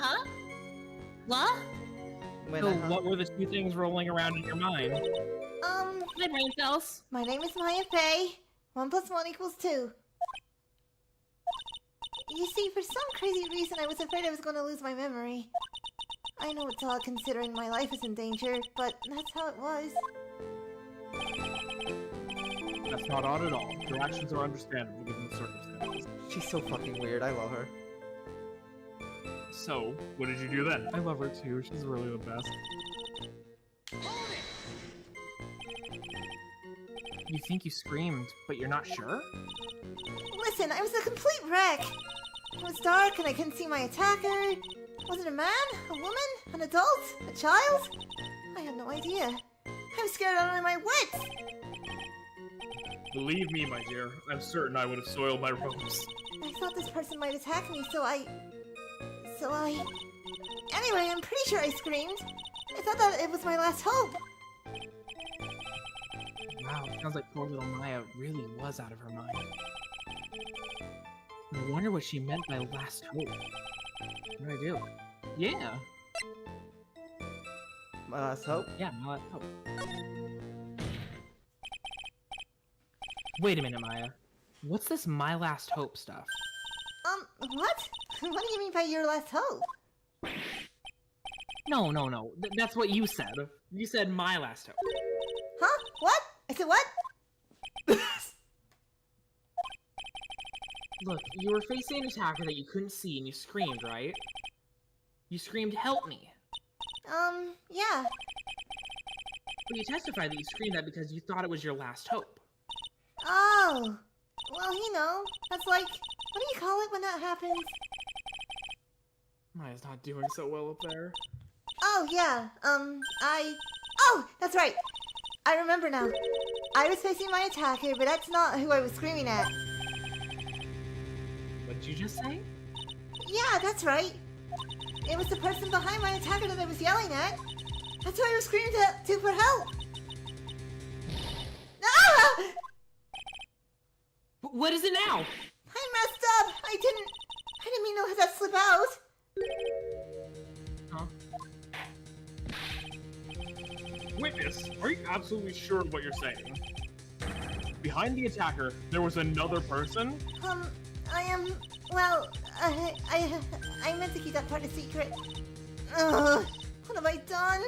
What? When So, I, what were the two things rolling around in your mind? My brain cells. My name is Maya Fey. 1 + 1 = 2. You see, for some crazy reason, I was afraid I was going to lose my memory. I know it's odd considering my life is in danger, but that's how it was. That's not odd at all. Your actions are understandable given the circumstances. she's so fucking weird. I love her. So, what did you do then? I love her too. She's really the best. You think you screamed, but you're not sure? Listen, I was a complete wreck. It was dark and I couldn't see my attacker. Was it a man? A woman? An adult? A child? I had no idea. I was scared out of my wits. Believe me, my dear, I'm certain I would have soiled my robes. I thought this person might attack me, so I... Anyway, I'm pretty sure I screamed. I thought that it was my last hope. Wow, sounds like poor little Maya really was out of her mind. I wonder what she meant by last hope. What do I do? Yeah, My last hope. yeah, my last hope. Wait a minute, Maya. What's this my last hope stuff? What? What do you mean by your last hope? No. That's what you said. You said my last hope. Huh? What? I said what? Look, you were facing an attacker that you couldn't see and you screamed, right? You screamed, "Help me!" Yeah. But you testified that you screamed that because you thought it was your last hope. Oh. Well, you know, that's like... What do you call it when that happens? Maya's not doing so well up there. Oh, yeah. Oh, that's right. I remember now. I was facing my attacker, but that's not who I was screaming at. What did you just say? Yeah, that's right. It was the person behind my attacker that I was yelling at. That's why I was screaming to for help. Ah! What is it now? I messed up. I didn't mean to let that slip out. Huh? Witness, are you absolutely sure of what you're saying? Behind the attacker, there was another person? I am... Well, I meant to keep that part a secret. Ugh, what have I done?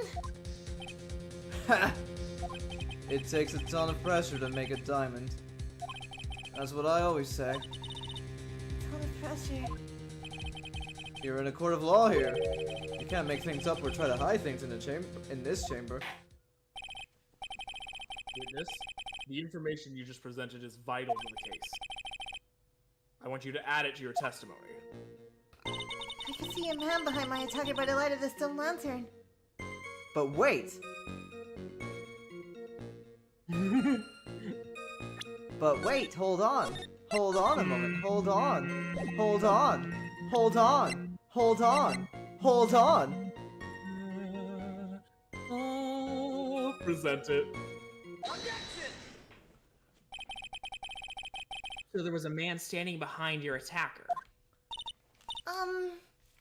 It takes a ton of pressure to make a diamond. That's what I always say. Ton of pressure. You're in a court of law here. You can't make things up or try to hide things in this chamber. Witness, the information you just presented is vital to the case. I want you to add it to your testimony. I can see a man behind my attacker by the light of the stone lantern. But wait! But wait, hold on. Hold on a moment. Hold on. Hold on. Hold on. Hold on. Hold on. Present it. So there was a man standing behind your attacker.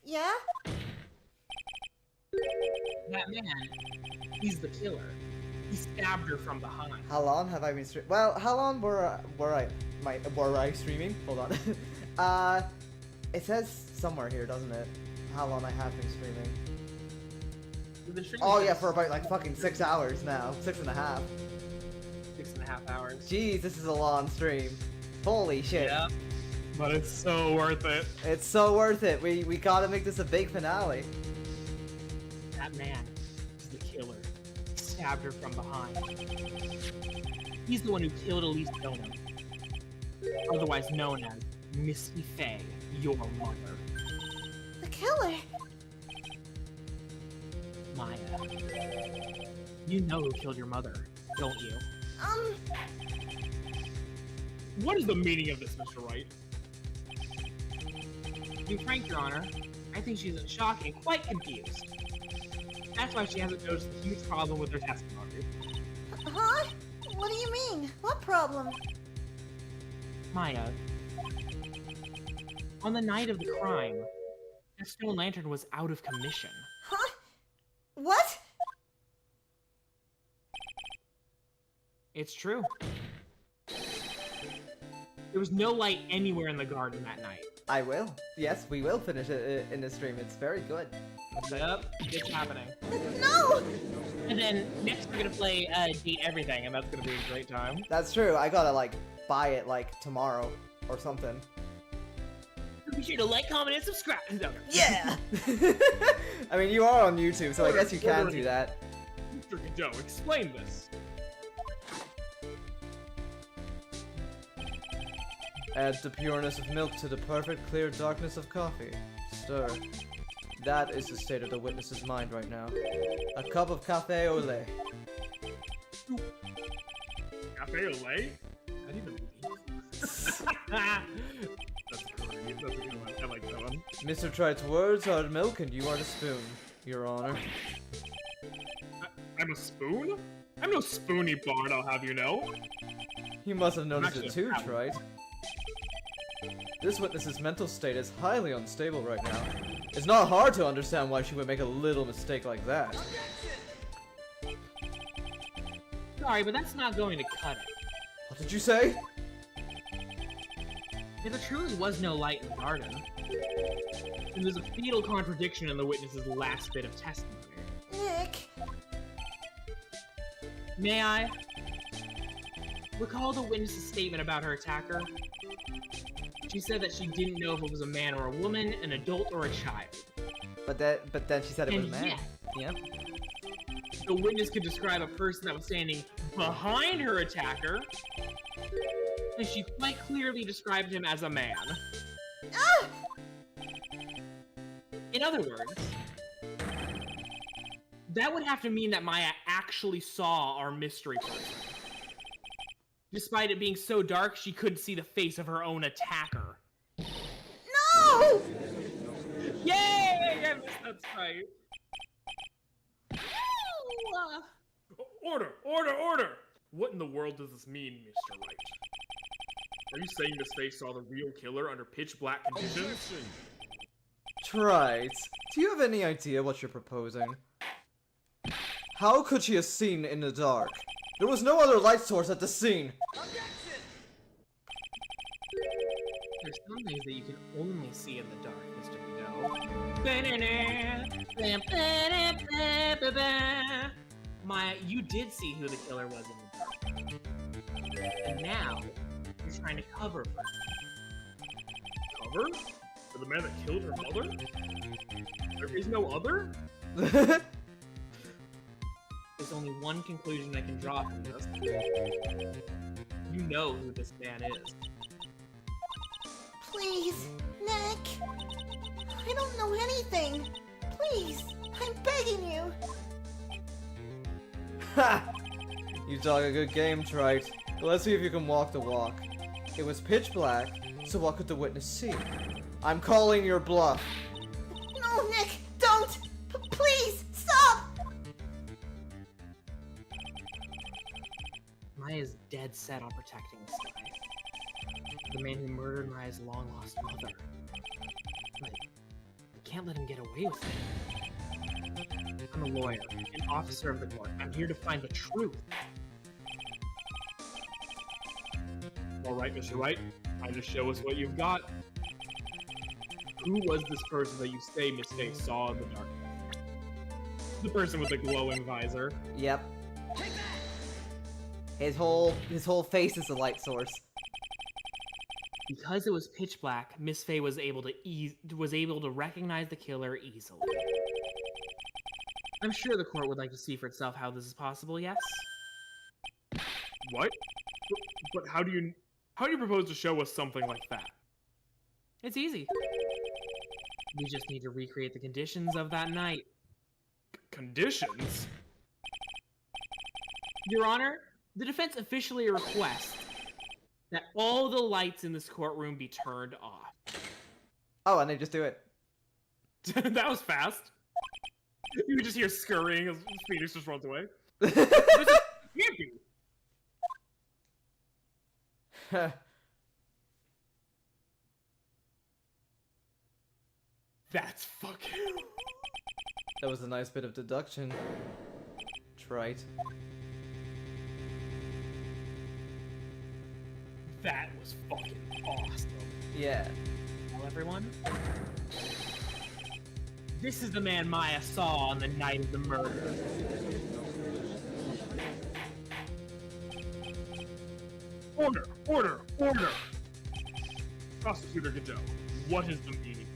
Yeah? That man, he's the killer. He stabbed her from behind. How long have I been streaming? Well, how long were I streaming? Hold on. It says somewhere here, doesn't it? How long I have been streaming? The stream Oh was yeah, for about like fucking 6 hours now. 6.5. 6.5 hours. Jeez, this is a long stream. Holy shit. Yeah. But it's so worth it. It's so worth it. We gotta make this a big finale. That man is the killer. He stabbed her from behind. He's the one who killed Elise Donut, otherwise known as Misty Faye, your mother. The killer? Maya. You know who killed your mother, don't you? What is the meaning of this, Mr. Wright? To be frank, Your Honor, I think she's in shock and quite confused. That's why she hasn't noticed the huge problem with her testimony. Huh? What do you mean? What problem? Maya, on the night of the crime, the stone lantern was out of commission. Huh? What? It's true. There was no light anywhere in the garden that night. I will. Yes, we will finish it in the stream. It's very good. Yep, it's happening. No! And then next we're gonna play Date Everything, and that's gonna be a great time. That's true. I gotta like buy it like tomorrow or something. Be sure to like, comment, and subscribe. No. Yeah. I mean, you are on YouTube, so I guess you can do that. Mr. Godot, explain this. Add the pureness of milk to the perfect clear darkness of coffee. Stir. That is the state of the witness's mind right now. A cup of cafe au lait. Cafe au lait? I didn't even That's great. That's a good one. I like that one. Mr. Trite's words are milk and you are the spoon, Your Honor. I'm a spoon? I'm no spoony bard, I'll have you know. You must have noticed it Actually, too, I- Trite. This witness's mental state is highly unstable right now. It's not hard to understand why she would make a little mistake like that. Sorry, but that's not going to cut it. What did you say? If there truly was no light in the garden, then there's a fatal contradiction in the witness's last bit of testimony. Nick! May I? Recall the witness's statement about her attacker? She said that she didn't know if it was a man or a woman, an adult or a child. But then she said it was a And man. yet, Yep. the witness could describe a person that was standing behind her attacker, and she quite clearly described him as a man. Ah! In other words, that would have to mean that Maya actually saw our mystery person. Despite it being so dark, she couldn't see the face of her own attacker. No! Yay! Yes, that's right. Order! Order! Order! What in the world does this mean, Mr. Wright? Are you saying this face saw the real killer under pitch black conditions? Trite, do you have any idea what you're proposing? How could she have seen in the dark? There was no other light source at the scene. There's some things that you can only see in the dark, Mr. Godot. Maya, you did see who the killer was in the dark. And now, you're trying to cover for her. Cover? For the man that killed her mother? There is no other? There's only one conclusion I can draw from this. You know who this man is. Please, Nick. I don't know anything. Please, I'm begging you. Ha! You talk a good game, Trite. Let's see if you can walk the walk. It was pitch black, so what could the witness see? I'm calling your bluff. No, Nick, don't! Please, stop! Maya's dead set on protecting this guy. The man who murdered Maya's long-lost mother. But I can't let him get away with it. I'm a lawyer, an officer of the court. I'm here to find the truth. Alright, Mr. Wright. Time to show us what you've got. Who was this person that you say Miss Faye saw in the dark? The person with the glowing visor. Yep. His whole face is a light source. Because it was pitch black, Miss Faye was able to recognize the killer easily. I'm sure the court would like to see for itself how this is possible, yes? What? But how do you propose to show us something like that? It's easy. We just need to recreate the conditions of that night. Conditions? Your Honor, the defense officially requests that all the lights in this courtroom be turned off. Oh, and they just do it. That was fast. You can just hear scurrying as Phoenix just runs away. That's Can't be. That's fucking. That was a nice bit of deduction. Trite. That was fucking awesome. Yeah. Well, everyone, this is the man Maya saw on the night of the murder. Order! Order! Order! Prosecutor Godot, what is the meaning?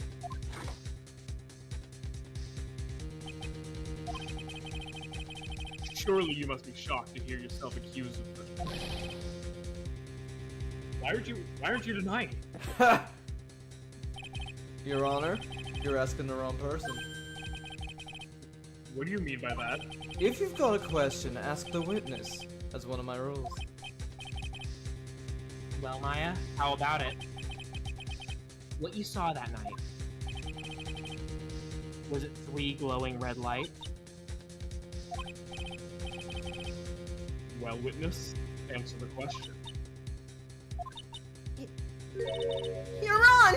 Surely you must be shocked to hear yourself accused of murder. Why aren't you denying it? Your Honor, you're asking the wrong person. What do you mean by that? If you've got a question, ask the witness. That's one of my rules. Well, Maya, how about it? What you saw that night, was it 3 glowing red lights? Well, witness, answer the question. You're wrong!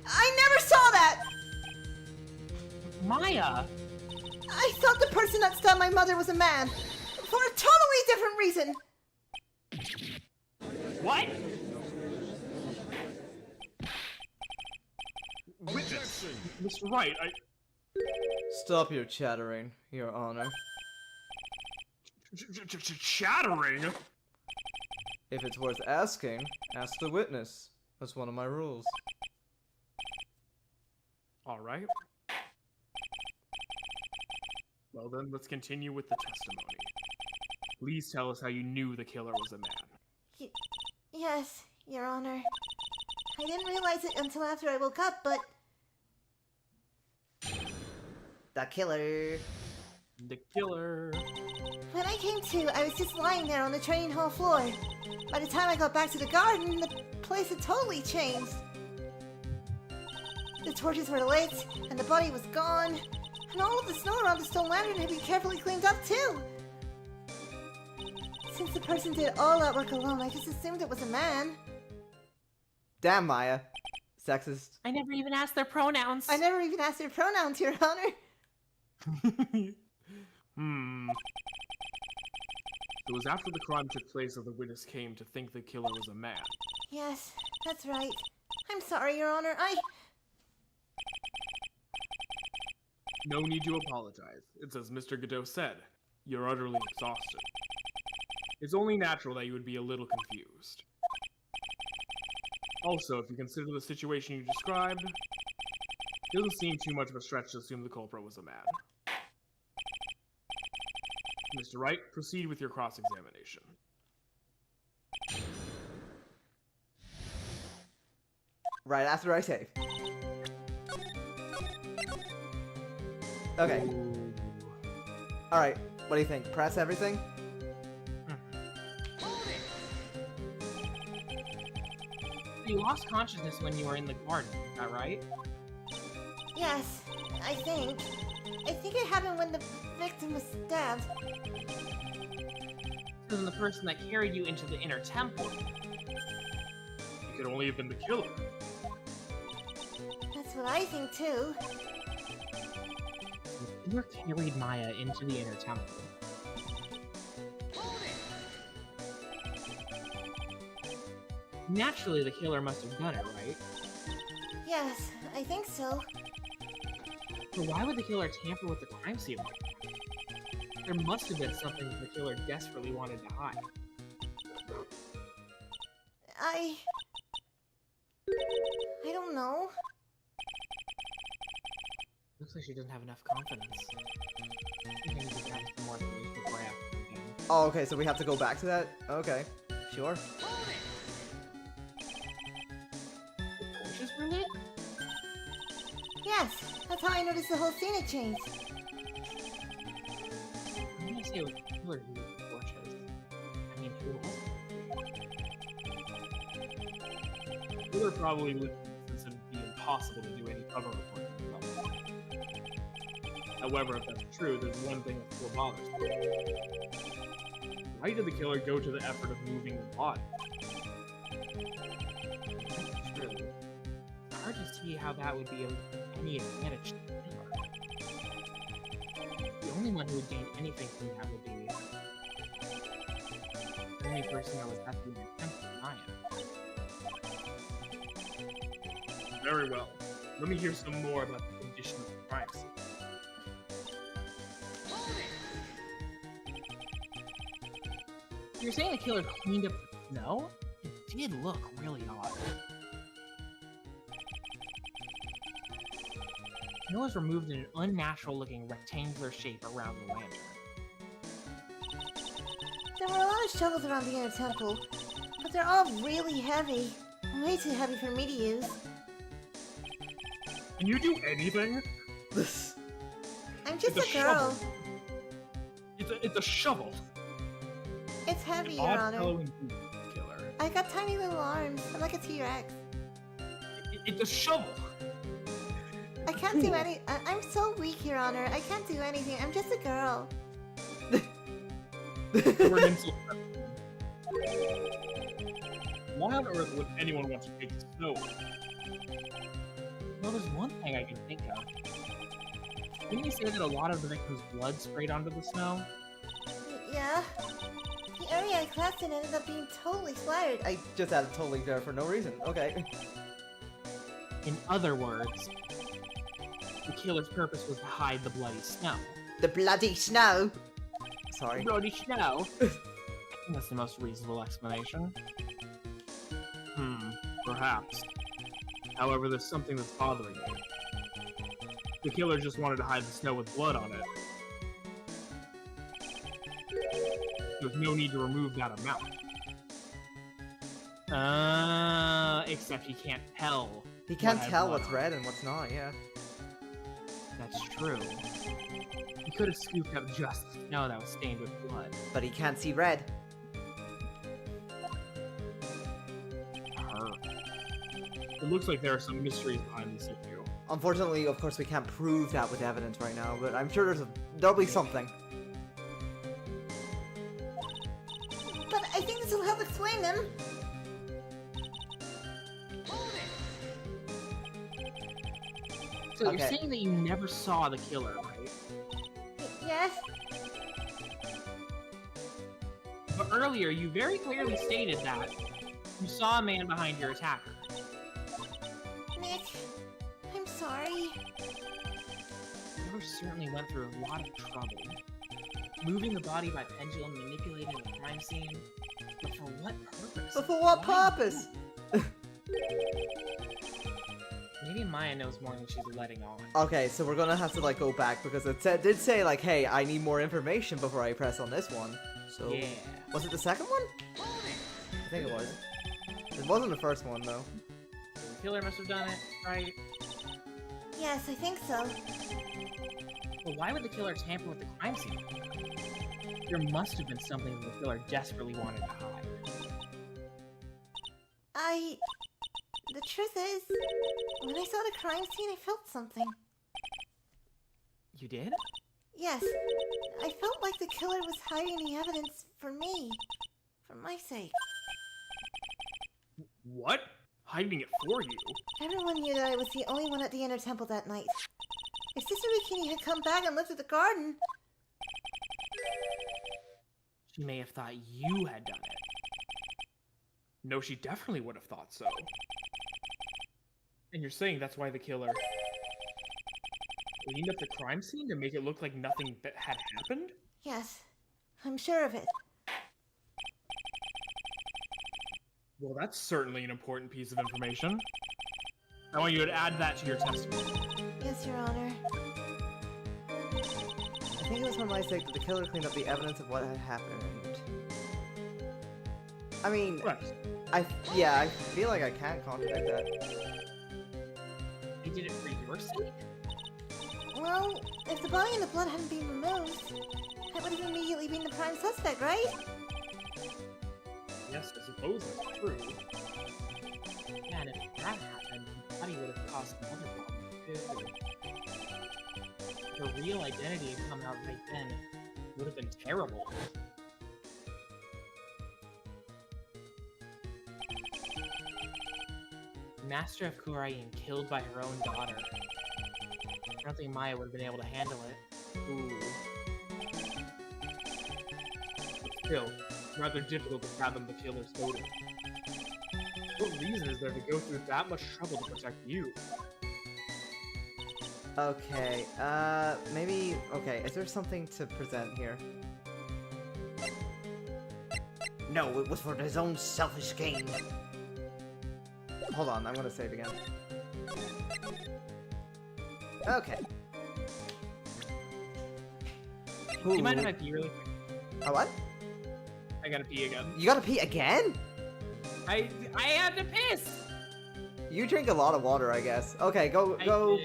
I never saw that! Maya! I thought the person that stabbed my mother was a man. For a totally different reason. What? Witness! Mr. Wright, Stop your chattering, Your Honor. chattering? If it's worth asking, ask the witness. That's one of my rules. Alright. Well then, let's continue with the testimony. Please tell us how you knew the killer was a man. Yes, Your Honor. I didn't realize it until after I woke up, but... The killer. The killer. When I came to, I was just lying there on the training hall floor. By the time I got back to the garden, the place had totally changed. The torches were lit, and the body was gone, and all of the snow around the stone lantern had been carefully cleaned up too. Since the person did all that work alone, I just assumed it was a man. Damn, Maya. Sexist. I never even asked their pronouns. I never even asked their pronouns, Your Honor. It was after the crime took place that the witness came to think the killer was a man. Yes, that's right. I'm sorry, Your Honor. No need to apologize. It's as Mr. Godot said, you're utterly exhausted. It's only natural that you would be a little confused. Also, if you consider the situation you described, it doesn't seem too much of a stretch to assume the culprit was a man. Mr. Wright, proceed with your cross-examination. Right after I say. Okay. Alright, what do you think? Press everything? You lost consciousness when you were in the garden, is that right? Yes, I think. I think it happened when the victim was stabbed. So then the person that carried you into the inner temple. It could only have been the killer. That's what I think too. You carried Maya into the inner temple. Naturally, the killer must have done it, right? Yes, I think so. So why would the killer tamper with the crime scene like that? There must have been something the killer desperately wanted to hide. I don't know. Looks like she doesn't have enough confidence. I think we just have some more information before I have to begin. Oh, okay, so we have to go back to that? Okay, sure. The torches were lit? Yes, that's how I noticed the whole scene had changed. I'm gonna say it was the killer who lit the torches. I mean, who else? The killer probably lit them since it'd be a impossible to do any cover reporting. However, if that's true, there's one thing that still bothers me. Why did the killer go to the effort of moving the body? That's true. It's hard to see how that would be of any advantage to the killer. The only one who would gain anything from that would be the only person that was at the temple, Maya. Very well. Let me hear some more about the condition of the crime scene. You're saying the killer cleaned up the snow? It did look really odd. Snow was removed in an unnatural-looking rectangular shape around the lantern. There were a lot of shovels around the inner temple, but they're all really heavy. Way too heavy for me to use. Can you do anything? I'm just It's a a girl. shovel. It's a shovel. It's heavy, Your Odd Honor. Halloween killer. I got tiny little arms. I'm like a T-Rex. It's a shovel. I can't do any. I'm so weak, Your Honor. I can't do anything. I'm just a girl. We're an insult. Why on earth would anyone want to take snow? Well, there's one thing I can think of. Didn't you say that a lot of the victim's blood sprayed onto the snow? Yeah. The area I classed in ended up being totally splattered. I just added totally there for no reason. Okay. In other words, the killer's purpose was to hide the bloody snow. The bloody snow. Sorry. Bloody snow? I think that's the most reasonable explanation. Perhaps. However, there's something that's bothering me. The killer just wanted to hide the snow with blood on it. There's no need to remove that amount. Except he can't tell. He can't what had tell blood what's on red and what's not, yeah. That's true. He could have scooped up just the snow that was stained with blood. But he can't see red. It looks like there are some mysteries behind this issue. Unfortunately, of course, we can't prove that with evidence right now, but I'm sure there'll be something. But I think this will help explain them. So Okay. you're saying that you never saw the killer, right? Yes. But earlier, you very clearly stated that you saw a man behind your attacker. Nick, I'm sorry. You certainly went through a lot of trouble. Moving the body by pendulum, manipulating the crime scene. But for what purpose? But for what Why purpose? Maybe Maya knows more than she's letting on. Okay, so we're gonna have to like go back because it did say like, hey, I need more information before I press on this one. So Yeah. was it the second one? I think it was. It wasn't the first one though. The killer must have done it, right? Yes, I think so. But why would the killer tamper with the crime scene? There must have been something that the killer desperately wanted to hide. The truth is, when I saw the crime scene, I felt something. You did? Yes, I felt like the killer was hiding the evidence for me. For my sake. What? Hiding it for you? Everyone knew that I was the only one at the inner temple that night. If Sister Bikini had come back and lived at the garden... She may have thought you had done it. No, she definitely would have thought so. And you're saying that's why the killer cleaned up the crime scene to make it look like nothing had happened? Yes, I'm sure of it. Well, that's certainly an important piece of information. I want you to add that to your testimony. Yes, Your Honor. I think it was for my sake that the killer cleaned up the evidence of what had happened. I mean, Right. I feel like I can't contradict that. He did it for your sake? Well, if the body and the blood hadn't been removed, I would have immediately been the prime suspect, right? Yes, I suppose that's true. again, if that happened, the body would have caused another problem too. Her real identity had come out right then. It would have been terrible. Master of Kurain killed by her own daughter. I don't think Maya would have been able to handle it. Ooh. But still, rather difficult to fathom the killer's motive. What reason is there to go through that much trouble to protect you? Okay, maybe, okay, is there something to present here? No, it was for his own selfish gain. Hold on, I'm gonna say it again. Okay. Do you mind if I pee really quick? A what? I gotta pee again. You gotta pee again? I had to piss! You drink a lot of water, I guess. Okay, go. I got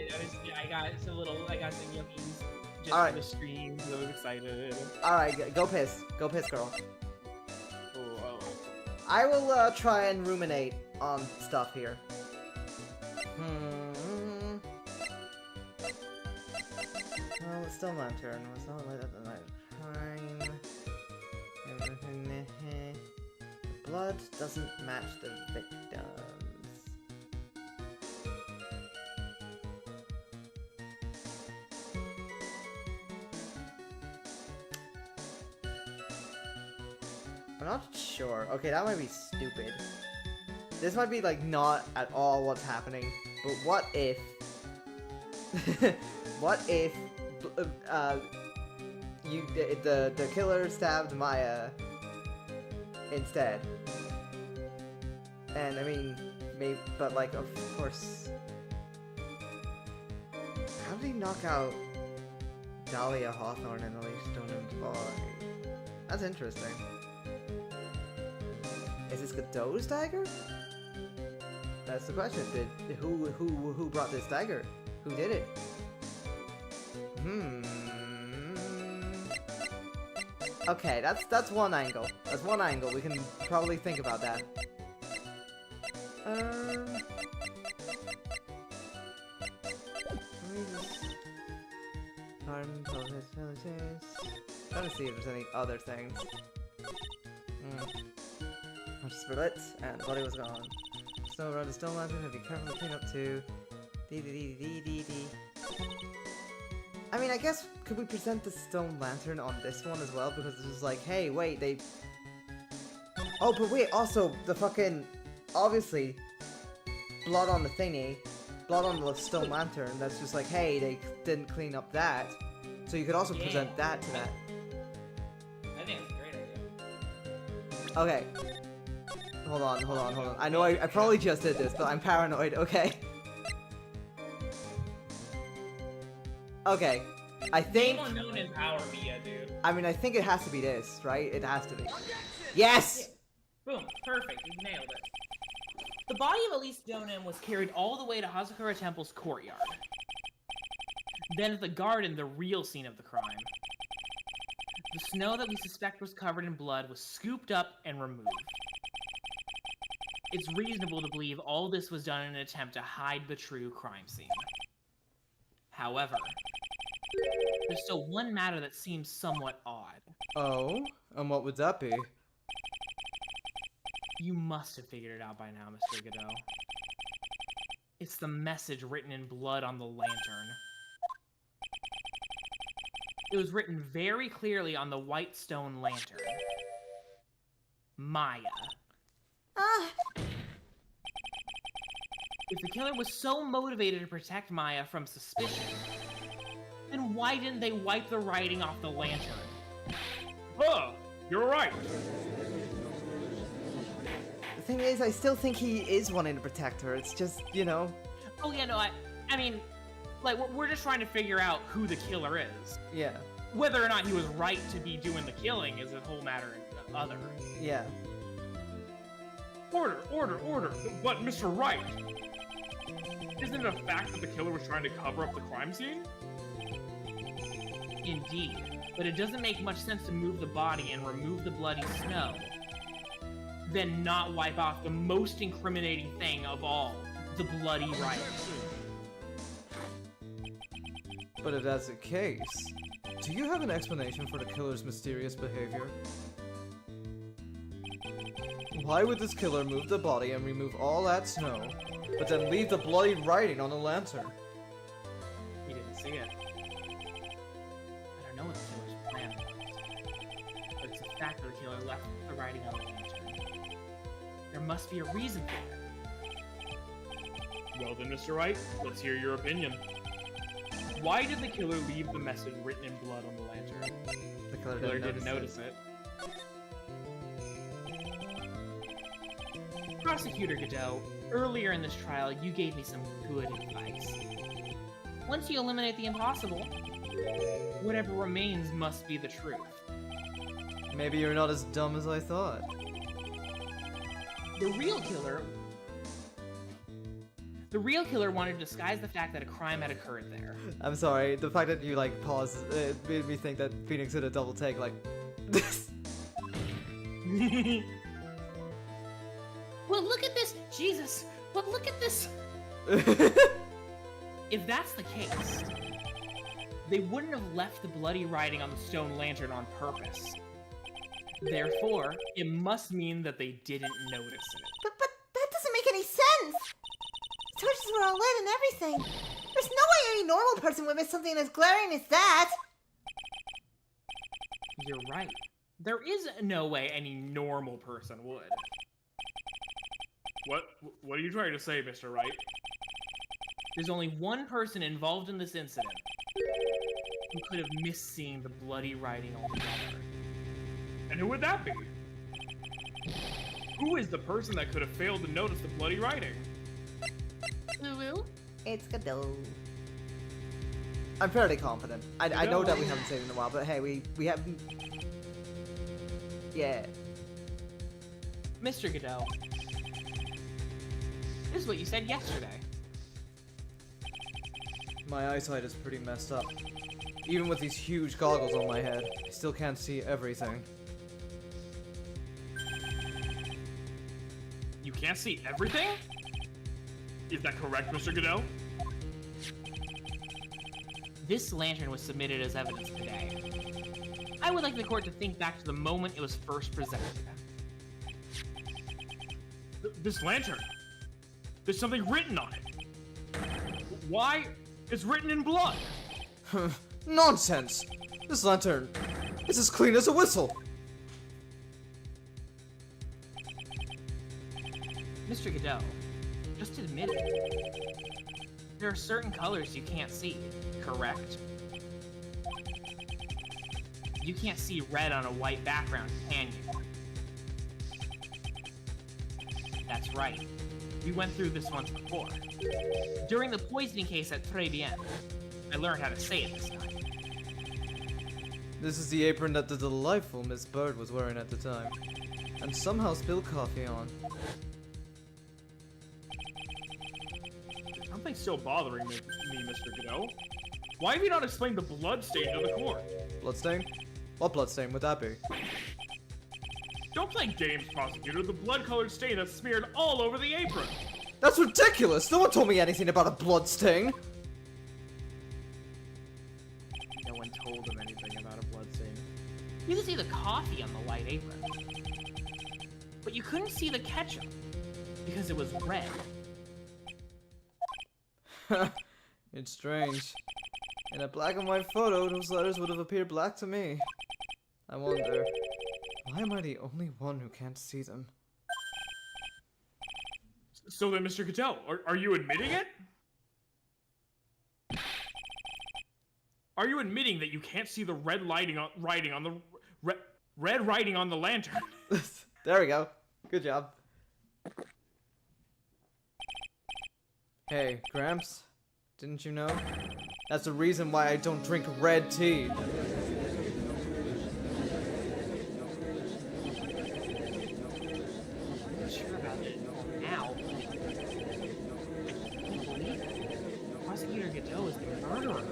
some yummies just Alright. for the stream, because I was excited. Alright, go piss. Go piss, girl. Oh, I will, try and ruminate on stuff here. Well, it's still lantern. It was not lit at the night time. The blood doesn't match the victims. I'm not sure. Okay, that might be stupid. This might be like not at all what's happening, but what if what if the killer stabbed Maya instead? And I mean, maybe, but like, of course, how did he knock out Dahlia Hawthorne and Elise Stoneham's body? That's interesting. Is this Godot's dagger? That's the question. Who brought this dagger? Who did it? Okay, that's one angle. That's one angle. We can probably think about that. Let me just pardon all his villages. Trying to see if there's any other things. Split and the body was gone. Snow around the stone lantern had to be carefully cleaned up too. I mean, I guess, could we present the stone lantern on this one as well? Because it's just like, hey, wait, they... Oh, but wait, also, the fucking... Obviously, blood on the thingy, blood on the stone lantern, that's just like, hey, they didn't clean up that. So you could also present that to that. I think it's a great idea. Okay. Hold on. I know I probably just did this, but I'm paranoid, okay? Okay. I think... Name unknown in Power Mia, dude. I mean, I think it has to be this, right? It has to be. Yes! Boom. Perfect. You nailed it. The body of Elise Donan was carried all the way to Hazakura Temple's courtyard. Then at the garden, the real scene of the crime. The snow that we suspect was covered in blood was scooped up and removed. It's reasonable to believe all this was done in an attempt to hide the true crime scene. However, there's still one matter that seems somewhat odd. Oh? And what would that be? You must have figured it out by now, Mr. Godot. It's the message written in blood on the lantern. It was written very clearly on the white stone lantern. Maya. If the killer was so motivated to protect Maya from suspicion, then why didn't they wipe the writing off the lantern? Huh, you're right. The thing is, I still think he is wanting to protect her. It's just, you know... Oh yeah, no, I mean, like, we're just trying to figure out who the killer is. Yeah. Whether or not he was right to be doing the killing is a whole matter of other. Yeah. Order. But Mr. Wright, isn't it a fact that the killer was trying to cover up the crime scene? Indeed, but it doesn't make much sense to move the body and remove the bloody snow. then not wipe off the most incriminating thing of all, the bloody writing? But if that's the case, do you have an explanation for the killer's mysterious behavior? Why would this killer move the body and remove all that snow, but then leave the bloody writing on the lantern? He didn't see it. I don't know what the killer's plan was, but it's the fact that the killer left the writing on the lantern. There must be a reason for it. Well then, Mr. Wright, let's hear your opinion. Why did the killer leave the message written in blood on the lantern? The killer The killer didn't didn't notice it. Prosecutor Godot, earlier in this trial, you gave me some good advice. Once you eliminate the impossible, whatever remains must be the truth. Maybe you're not as dumb as I thought. The real killer wanted to disguise the fact that a crime had occurred there. I'm sorry, the fact that you like paused, it made me think that Phoenix did a double take like this. Well, look at this! Jesus! But look at this! If that's the case, they wouldn't have left the bloody writing on the stone lantern on purpose. Therefore, it must mean that they didn't notice it. But that doesn't make any sense! The torches were all lit and everything. There's no way any normal person would miss something as glaring as that! You're right. There is no way any normal person would. What are you trying to say, Mr. Wright? There's only one person involved in this incident who could have missed seeing the bloody writing altogether. And who would that be? Who is the person that could have failed to notice the bloody writing? Lulu? It's Godot. I'm fairly confident. I know that we haven't seen it in a while, but hey, we haven't. Yeah. Mr. Godot, this is what you said yesterday. My eyesight is pretty messed up. Even with these huge goggles on my head, I still can't see everything. You can't see everything? Is that correct, Mr. Godot? This lantern was submitted as evidence today. I would like the court to think back to the moment it was first presented. This lantern? There's something written on it. Why? It's written in blood. Nonsense! This lantern is as clean as a whistle. Mr. Godot, just admit it. There are certain colors you can't see, correct? You can't see red on a white background, can you? That's right. We went through this once before. During the poisoning case at Très Bien. I learned how to say it this time. This is the apron that the delightful Miss Bird was wearing at the time, and somehow spilled coffee on. Something's still bothering me, Mr. Godot. Why have you not explained the blood stain to the court? Bloodstain? What bloodstain would that be? Don't play games, prosecutor. The blood-colored stain that's smeared all over the apron. That's ridiculous! No one told me anything about a blood stain! No one told him anything about a blood stain. You could see the coffee on the white apron. But you couldn't see the ketchup, because it was red. It's strange. In a black and white photo, those letters would have appeared black to me. I wonder, why am I the only one who can't see them? So then, Mr. Godot, are you admitting it? Are you admitting that you can't see the red writing on the red writing on the lantern? There we go. Good job. Hey, Gramps, didn't you know? That's the reason why I don't drink red tea. I'm not sure about it now. I can't believe it. Prosecutor Godot is the murderer.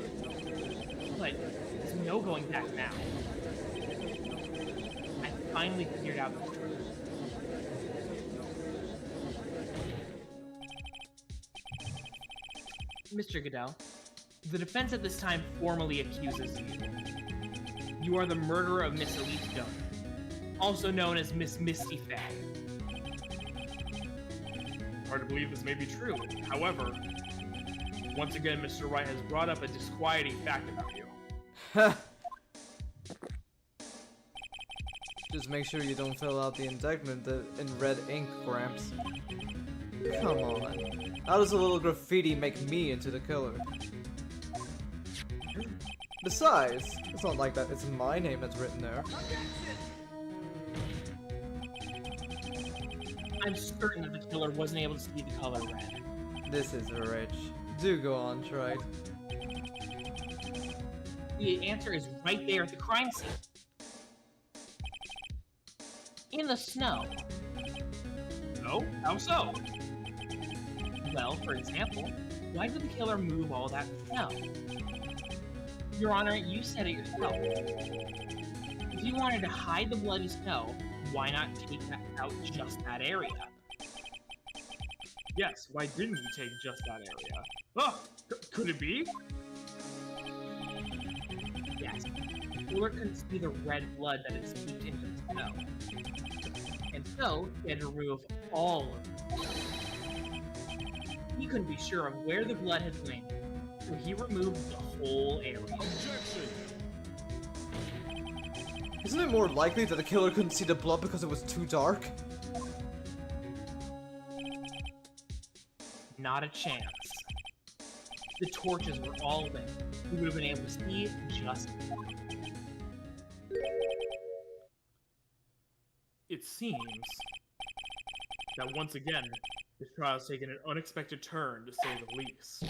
But there's no going back now. I finally figured out the truth. Mr. Goodell, the defense at this time formally accuses you. You are the murderer of Miss Elise Donut, also known as Miss Misty Fay. Hard to believe this may be true. However, once again, Mr. Wright has brought up a disquieting fact about you. Just make sure you don't fill out the indictment in red ink, Gramps. Come on. How does a little graffiti make me into the killer? Besides, it's not like that it's my name that's written there. I'm certain that the killer wasn't able to see the color red. This is rich. Do go on, Trite. The answer is right there at the crime scene. In the snow. No? How so? Well, for example, why did the killer move all that snow? Your Honor, you said it yourself. If you wanted to hide the bloody snow, why not take out just that area? Yes, why didn't you take just that area? Oh, could it be? Yes. The killer couldn't see the red blood that had seeped into the snow. And so, he had to remove all of it. He couldn't be sure of where the blood had landed, so he removed the whole area. Isn't it more likely that the killer couldn't see the blood because it was too dark? Not a chance. The torches were all lit. He would have been able to see just fine. It seems that once again, this trial has taken an unexpected turn, to say the least.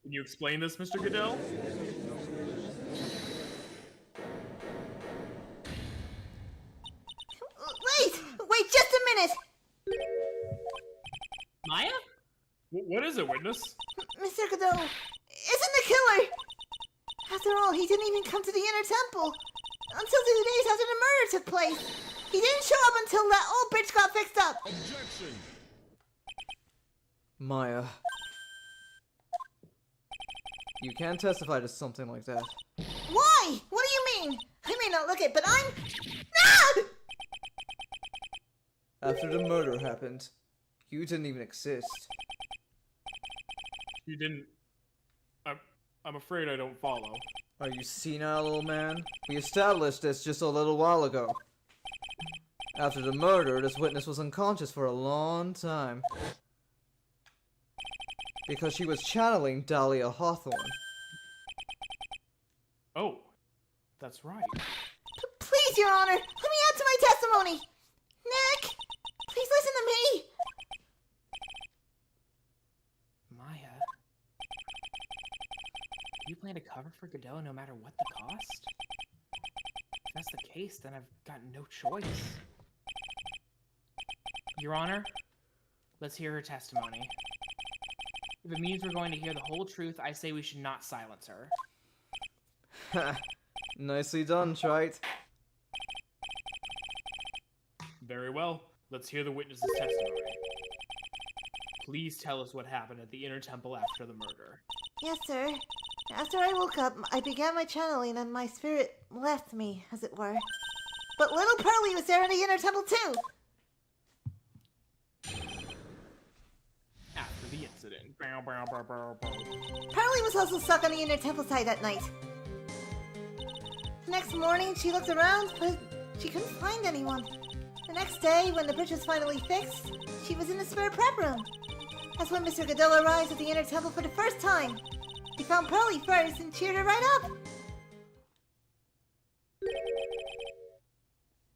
Can you explain this, Mr. Goodell? Wait just a minute! Maya? What is it, witness? Mr. Godot isn't the killer! After all, he didn't even come to the inner temple until 2 days after the murder took place. He didn't show up until that old bridge got fixed up. Maya. You can't testify to something like that. Why? What do you mean? I may not look it, but I'm... Ah! After the murder happened, you didn't even exist. You didn't... I'm afraid I don't follow. Are you senile, old man? We established this just a little while ago. After the murder, this witness was unconscious for a long time. Because she was channeling Dahlia Hawthorne. Oh, that's right. Please, Your Honor, let me add to my testimony. Nick, please listen to me. Maya? You plan to cover for Godot no matter what the cost? If that's the case, then I've got no choice. Your Honor, let's hear her testimony. If it means we're going to hear the whole truth, I say we should not silence her. Nicely done, Trite. Very well. Let's hear the witness's testimony. Please tell us what happened at the Inner Temple after the murder. Yes, sir. After I woke up, I began my channeling and my spirit left me, as it were. But little Pearly was there in the inner temple too. After the incident. Pearly was also stuck on the inner temple side that night. The next morning, she looked around, but she couldn't find anyone. The next day, when the bridge was finally fixed, she was in the spare prep room. That's when Mr. Goodell arrived at the inner temple for the first time. He found Pearly first and cheered her right up.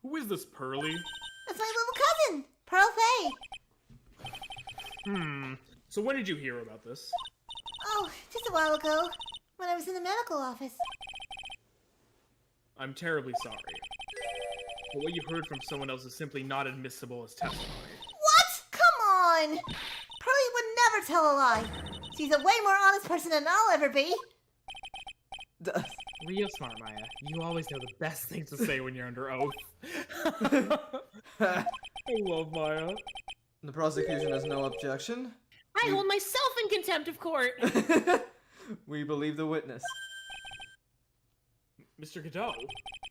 Who is this Pearly? That's my little cousin, Pearl Faye. So when did you hear about this? Oh, just a while ago, when I was in the medical office. I'm terribly sorry. But what you heard from someone else is simply not admissible as testimony. What? Come on! Pearly would never tell a lie. She's a way more honest person than I'll ever be. Real smart, Maya. You always know the best things to say when you're under oath. I love Maya. The prosecution has no objection. I I hold myself in contempt of court. We believe the witness. Mr. Godot?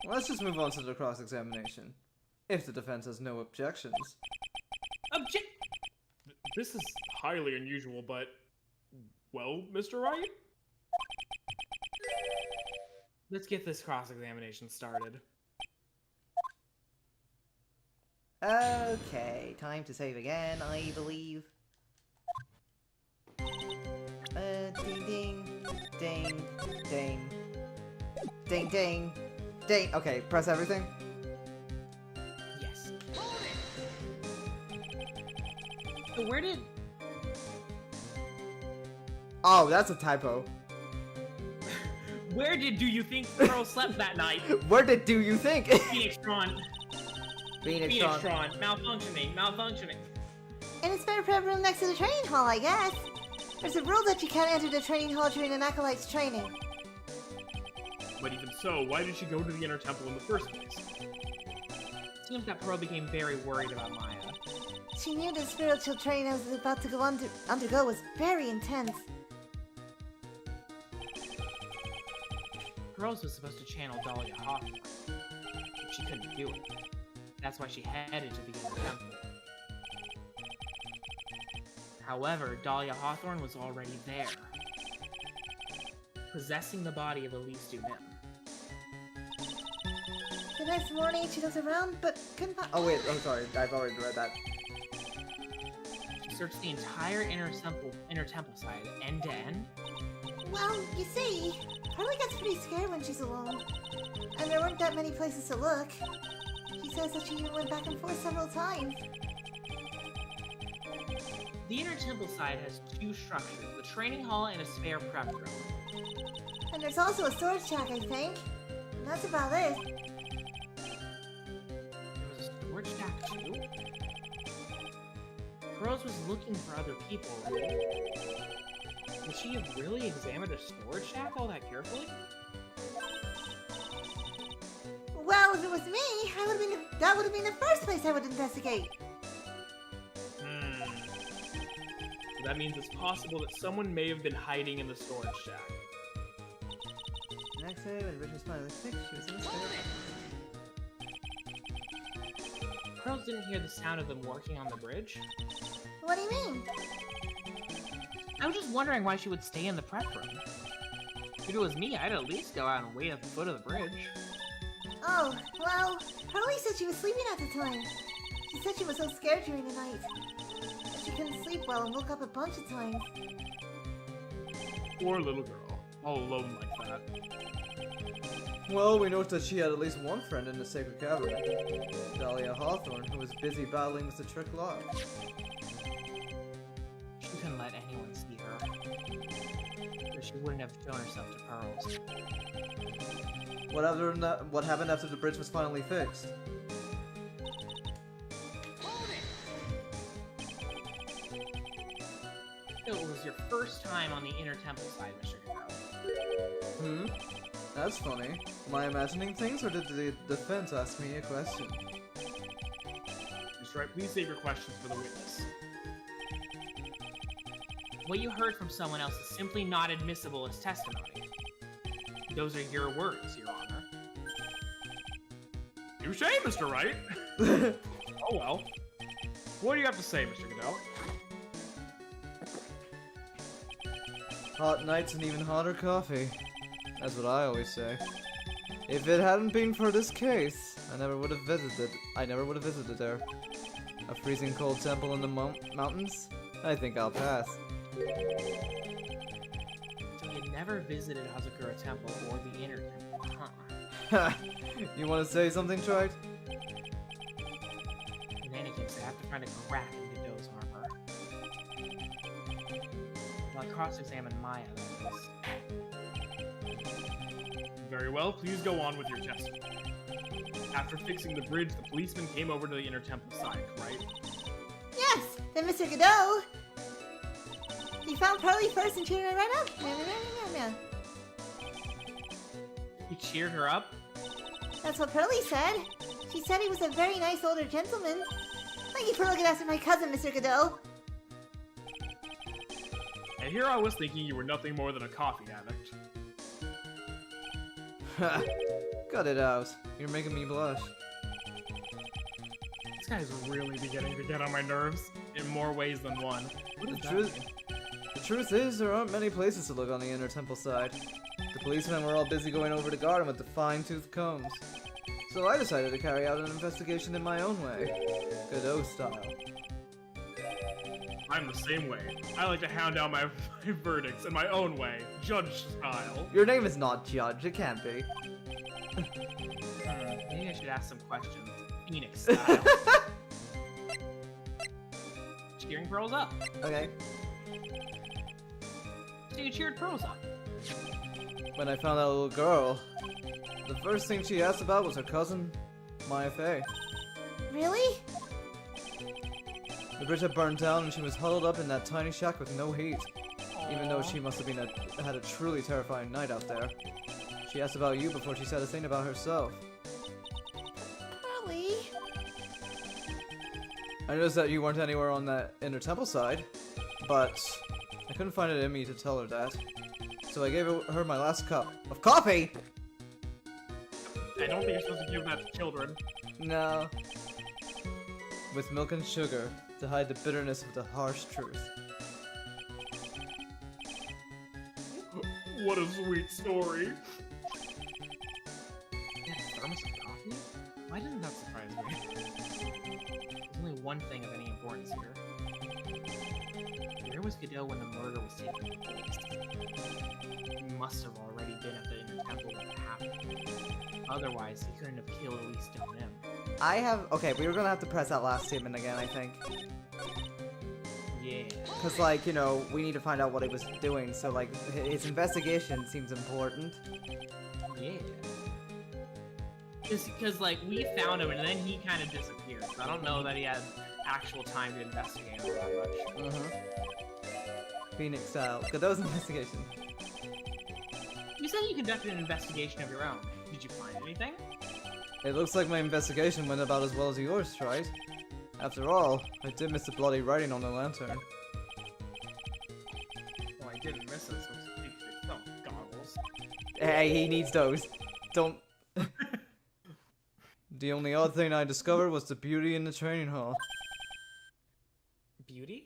Let's just move on to the cross-examination. If the defense has no objections. Object. This is highly unusual, but... Well, Mr. Wright? Let's get this cross-examination started. Okay, time to save again, I believe. Ding ding, ding, ding, ding ding, ding. Okay, press everything. Yes. So where did... Oh, that's a typo. Where did do you think Pearl slept that night? Where did do you think? Phoenixtron. Phoenixtron. Phoenixtron. Malfunctioning. In a spare prep room next to the training hall, I guess. There's a rule that you can't enter the training hall during an acolyte's training. But even so, why did she go to the Inner Temple in the first place? Seems that Pearl became very worried about Maya. She knew the spiritual training I was about to undergo was very intense. Pearls was supposed to channel Dahlia Hawthorne, but she couldn't do it. That's why she headed to the Inner Temple. However, Dahlia Hawthorne was already there, possessing the body of Elise Dunim. The next morning, she looked around, but couldn't find. Oh wait, I'm sorry. I've already read that. She searched the entire Inner Temple side, end to end. Well, you see, Harley gets pretty scared when she's alone. And there weren't that many places to look. She says that she even went back and forth several times. The Inner Temple side has two structures, the training hall and a spare prep room. And there's also a storage shack, I think. And that's about it. There was a storage shack too? Pearls was looking for other people, right? Would she have really examined a storage shack all that carefully? Well, if it was me, that would have been the first place I would investigate. So that means it's possible that someone may have been hiding in the storage shack. The next day, when Richard's finally sick, she was in the spare. Pearls didn't hear the sound of them working on the bridge. What do you mean? I was just wondering why she would stay in the prep room. If it was me, I'd at least go out and wait at the foot of the bridge. Oh, well, Harley said she was sleeping at the time. She said she was so scared during the night. That she couldn't sleep well and woke up a bunch of times. Poor little girl, all alone like that. Well, we noticed that she had at least one friend in the Sacred Cavern. Dahlia Hawthorne, who was busy battling with the Trick Lock. She couldn't let anyone see her. Or she wouldn't have shown herself to Pearls. What happened after the bridge was finally fixed? It was your first time on the Inner Temple side, Mr. Godot. That's funny. Am I imagining things, or did the defense ask me a question? Mr. Wright, please save your questions for the witness. What you heard from someone else is simply not admissible as testimony. Those are your words, Your Honor. Touche, Mr. Wright! Oh well. What do you have to say, Mr. Godot? Hot nights and even hotter coffee. That's what I always say. If it hadn't been for this case, I never would have visited there. A freezing cold temple in the mountains? I think I'll pass. So you never visited Hazakura Temple or the Inner Temple, huh? You want to say something, Trite? In any case, I have to find a crack in Godot's armor. I'll cross-examine Maya, that is. Very well, please go on with your testimony. After fixing the bridge, the policeman came over to the Inner Temple side, right? Yes, then Mr. Godot. He found Pearly first and cheered her right up. He cheered her up? That's what Pearly said. She said he was a very nice older gentleman. Thank you for looking after my cousin, Mr. Godot. here I was thinking you were nothing more than a coffee addict. Cut it out. You're making me blush. This guy's really beginning to get on my nerves in more ways than one. What The does that truth, mean? the truth is, there aren't many places to look on the inner temple side. The policemen were all busy going over the garden with the fine-tooth combs. So I decided to carry out an investigation in my own way. Godot style. I'm the same way. I like to hound down my verdicts in my own way, judge style. Your name is not Judge, it can't be. Maybe I should ask some questions. Phoenix style. Cheering Pearls up. Okay. So you cheered Pearls up. When I found that little girl, the first thing she asked about was her cousin, Maya Fey. Really? The bridge had burned down and she was huddled up in that tiny shack with no heat. Even though she must have been had a truly terrifying night out there. She asked about you before she said a thing about herself. Really? I noticed that you weren't anywhere on that inner temple side, but I couldn't find it in me to tell her that. So I gave her my last cup of coffee! I don't think you're supposed to give that to children. No. With milk and sugar to hide the bitterness of the harsh truth. What a sweet story. Thermos of coffee? Why doesn't that surprise me? There's only one thing of any importance here. Where was Godot when the murder was taking place? He must have already been at the inner temple when it happened. Otherwise, he couldn't have killed at least him. Okay, we were gonna have to press that last statement again, I think. Yeah. Cause like, you know, we need to find out what he was doing, so like, his investigation seems important. Yeah. Because, like, we found him and then he kind of disappeared. So I don't know that he had actual time to investigate all that much. Phoenix style. Godot's investigation. You said you conducted an investigation of your own. Did you find anything? It looks like my investigation went about as well as yours, right? After all, I did miss the bloody writing on the lantern. Well, I didn't miss it, so speak for yourself, goggles. Hey, he needs those. Don't... The only odd thing I discovered was the beauty in the training hall. Beauty?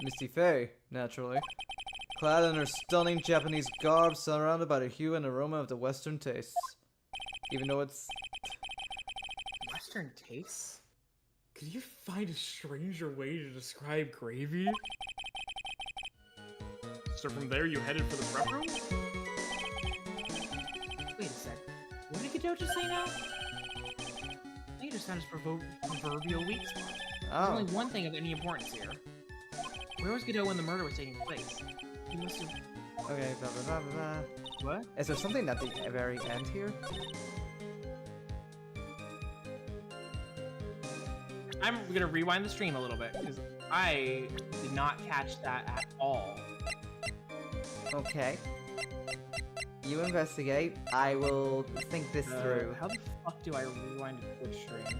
Misty Fey, naturally. Clad in her stunning Japanese garb, surrounded by the hue and aroma of the Western tastes. Even though it's... Western tastes? Could you find a stranger way to describe gravy? So from there you headed for the prep room? Wait a sec. What did Godot just say now? He just found his proverbial weak spot. There's Oh. only one thing of any importance here. Where was Godot when the murder was taking place? He must have... Okay, blah blah blah blah blah. What? Is there something at the very end here? I'm gonna rewind the stream a little bit, because I did not catch that at all. Okay. You investigate. I will think this through. How the fuck do I rewind a Twitch stream?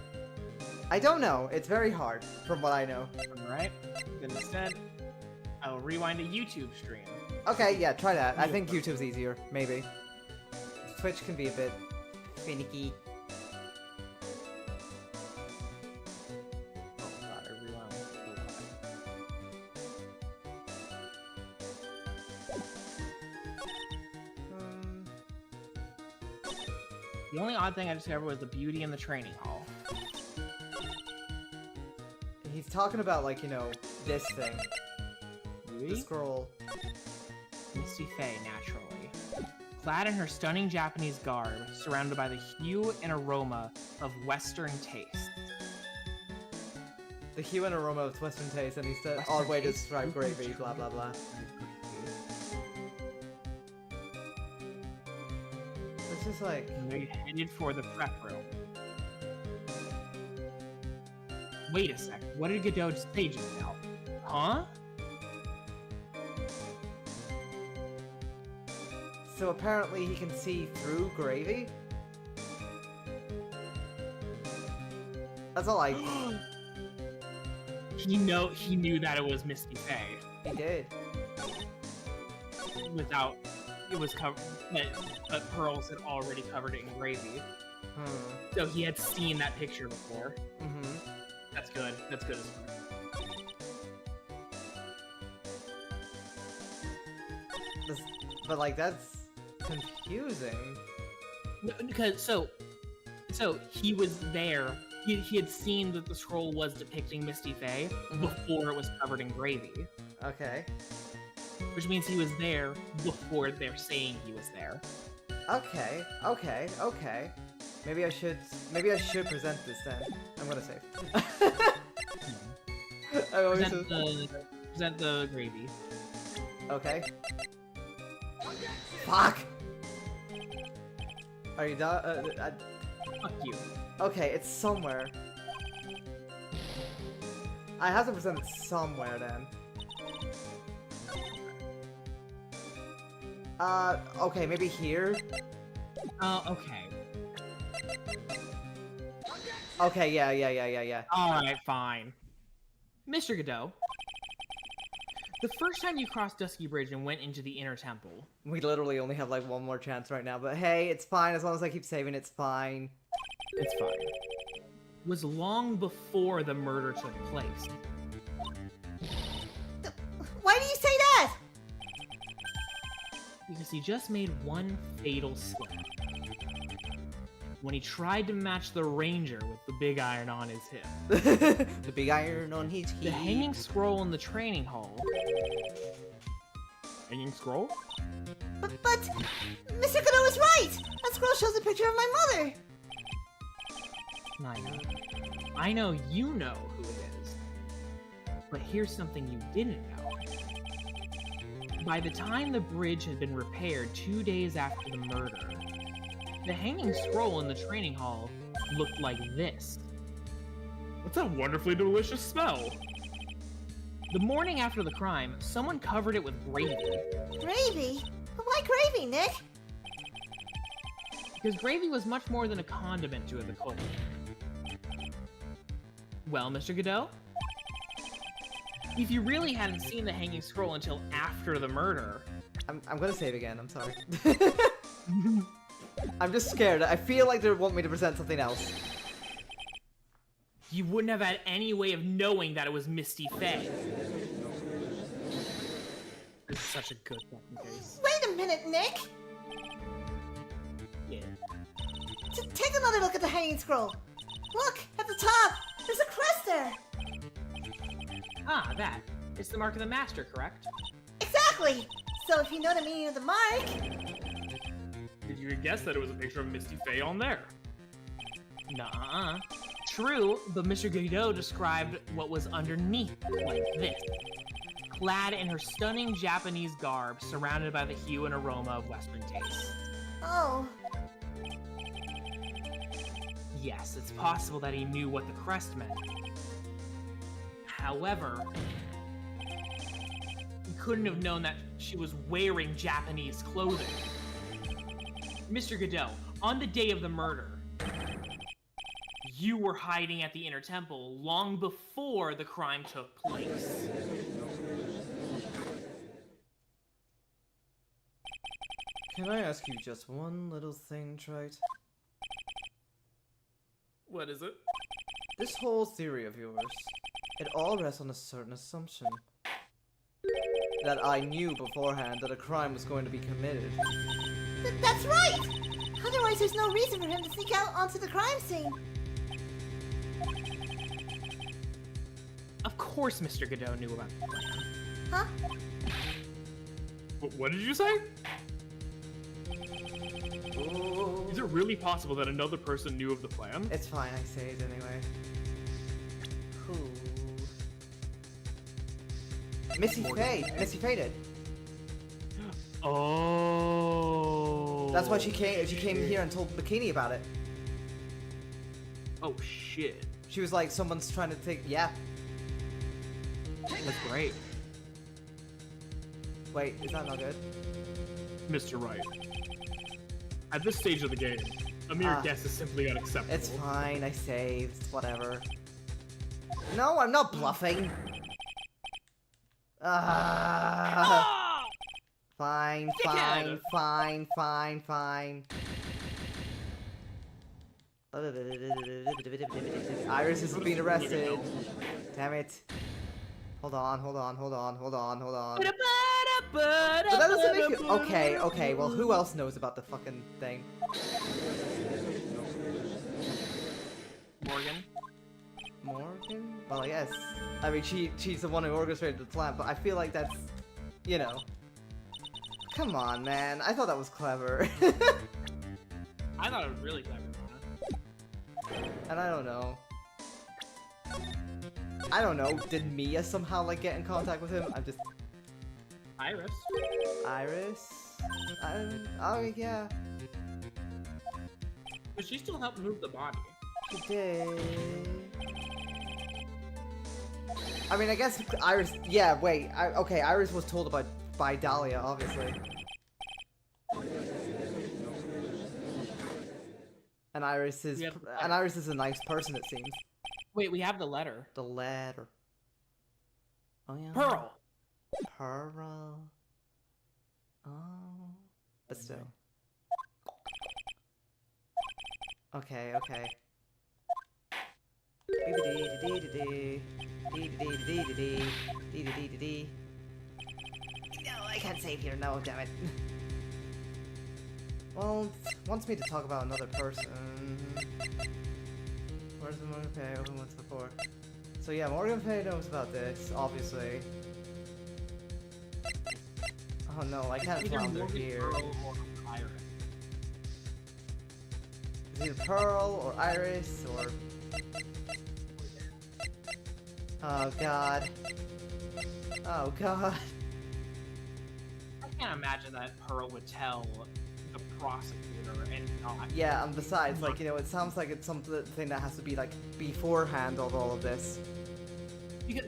I don't know. It's very hard, from what I know. Alright, then instead, I will rewind a YouTube stream. Okay, yeah, try that. I think YouTube's easier, maybe. Twitch can be a bit finicky. Oh god, I rewound. The only odd thing I discovered was the beauty in the training hall. He's talking about, like, you know, this thing. The Beauty? scroll. Misty Fey, naturally. Clad in her stunning Japanese garb, surrounded by the hue and aroma of Western taste. The hue and aroma of Western taste, and he said, Western odd way to taste? describe gravy, blah blah blah. It's just like... And they headed for the prep room. Wait a sec, what did Godot say just now? Huh? So apparently he can see through gravy? That's all I... He knew that it was Misty Fey. He did. without it was covered, but Pearls had already covered it in gravy. So he had seen that picture before. That's good. That's good. But like that's confusing. No, because so he was there. He had seen that the scroll was depicting Misty Faye before it was covered in gravy. Okay. Which means he was there before they're saying he was there. Okay. Maybe I should present this then. I'm gonna save. I always Present the gravy. Okay. Fuck! Are you done? Fuck you. Okay, it's somewhere. I have to present it somewhere then. Okay, maybe here? Okay. Okay, yeah. Alright, fine. Mr. Godot, the first time you crossed Dusky Bridge and went into the inner temple... We literally only have like one more chance right now, but hey, it's fine. As long as I keep saving, it's fine. It's fine. Was long before the murder took place. Why do you say that? Because he just made one fatal slip. When he tried to match the Ranger with the big iron on his hip. The big iron on his hip. The hanging scroll in the training hall. Hanging scroll? But Mr. Godot is right! That scroll shows a picture of my mother! I know you know who it is. But here's something you didn't know. By the time the bridge had been repaired 2 days after the murder, the hanging scroll in the training hall looked like this. What's that wonderfully delicious smell? The morning after the crime, someone covered it with gravy. Gravy? But why gravy, Nick? Because gravy was much more than a condiment to the cook. Well, Mr. Godot? If you really hadn't seen the hanging scroll until after the murder... I'm gonna save again, I'm sorry. I'm just scared. I feel like they want me to present something else. You wouldn't have had any way of knowing that it was Misty Faye. This is such a good fucking case. Wait a minute, Nick! Yeah. Take another look at the hanging scroll. Look, at the top! There's a crest there! Ah, that. It's the mark of the master, correct? Exactly! So if you know the meaning of the mark... Did you guess that it was a picture of Misty Faye on there? Nuh-uh. True, but Mr. Godot described what was underneath, like this. Clad in her stunning Japanese garb, surrounded by the hue and aroma of Western tastes. Oh. Yes, it's possible that he knew what the crest meant. However, he couldn't have known that she was wearing Japanese clothing. Mr. Godot, on the day of the murder, you were hiding at the Inner Temple long before the crime took place. Can I ask you just one little thing, Trite? What is it? This whole theory of yours, it all rests on a certain assumption. That I knew beforehand that a crime was going to be committed. That's right! Otherwise there's no reason for him to sneak out onto the crime scene. Of course Mr. Godot knew about the plan. Huh? What did you say? Ooh. Is it really possible that another person knew of the plan? It's fine, I saved anyway. Who? Missy Faye! Missy Faye did. Oh. That's why she came here and told Bikini about it. Oh shit. She was like, someone's trying to take, yeah. That's great. Wait, is that not good? Mr. Wright. At this stage of the game, a mere guess is simply unacceptable. It's fine, I saved, it's whatever. No, I'm not bluffing. Fine, Dickhead. fine, fine, fine, fine. Iris is being arrested. Damn it. Hold on, hold on, hold on, hold on, hold on. But that doesn't make you... Okay, okay, well who else knows about the fucking thing? Morgan. Morgan? Well, yes. I mean, she's the one who orchestrated the plan, but I feel like that's... You know. Come on, man. I thought that was clever. I thought it was really clever, Mona. And I don't know. I don't know. Did Mia somehow, like, get in contact with him? I'm just... Iris. Iris? Oh, yeah. But she still helped move the body. She did. I mean, I guess Iris... Yeah, wait. Okay, Iris was told about by Dahlia, obviously. And Iris is... Yep. And Iris is a nice person, it seems. Wait, we have the letter. The letter. Oh, yeah. Pearl. Pearl. Oh. But still. Okay, okay. No, I can't save here. No, damn it. Well, it wants me to talk about another person. Where's the Morgan Pay? Open once before. So yeah, Morgan Pay knows about this, obviously. Oh no, I can't Either flounder Morgan, here. Pearl, or Iris. It's either Pearl or Iris or... Oh god. Oh god. I can't imagine that Pearl would tell the prosecutor and not. Yeah, and besides, like, you know, it sounds like it's something that has to be, like, beforehand of all of this.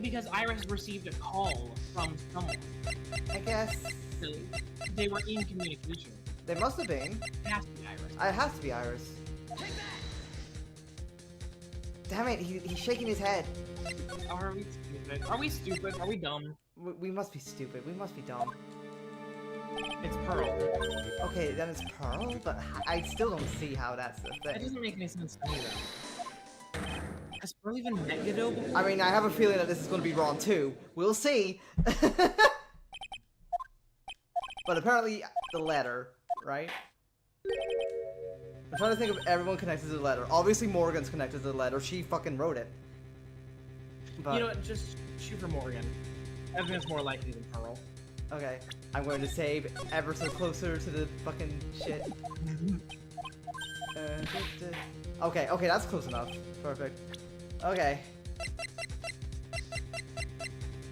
Because Iris received a call from someone. I guess. So they were in communication. They must have been. It has to be Iris. It has to be Iris. Damn it, he's shaking his head. Are we stupid? Are we stupid? Are we dumb? We must be stupid. We must be dumb. It's Pearl. Okay, then it's Pearl, but I still don't see how that's the That thing. doesn't make any sense to me, though. Has Pearl even met Godot before? I mean, I have a feeling that this is going to be wrong too. We'll see. But apparently, the letter, right? I'm trying to think of everyone connected to the letter. Obviously, Morgan's connected to the letter. She fucking wrote it. But, You know what? Just shoot for Morgan. I think it's more likely than Pearl. okay, I'm going to save ever so closer to the fucking shit. Okay, okay, that's close enough. Perfect. Okay.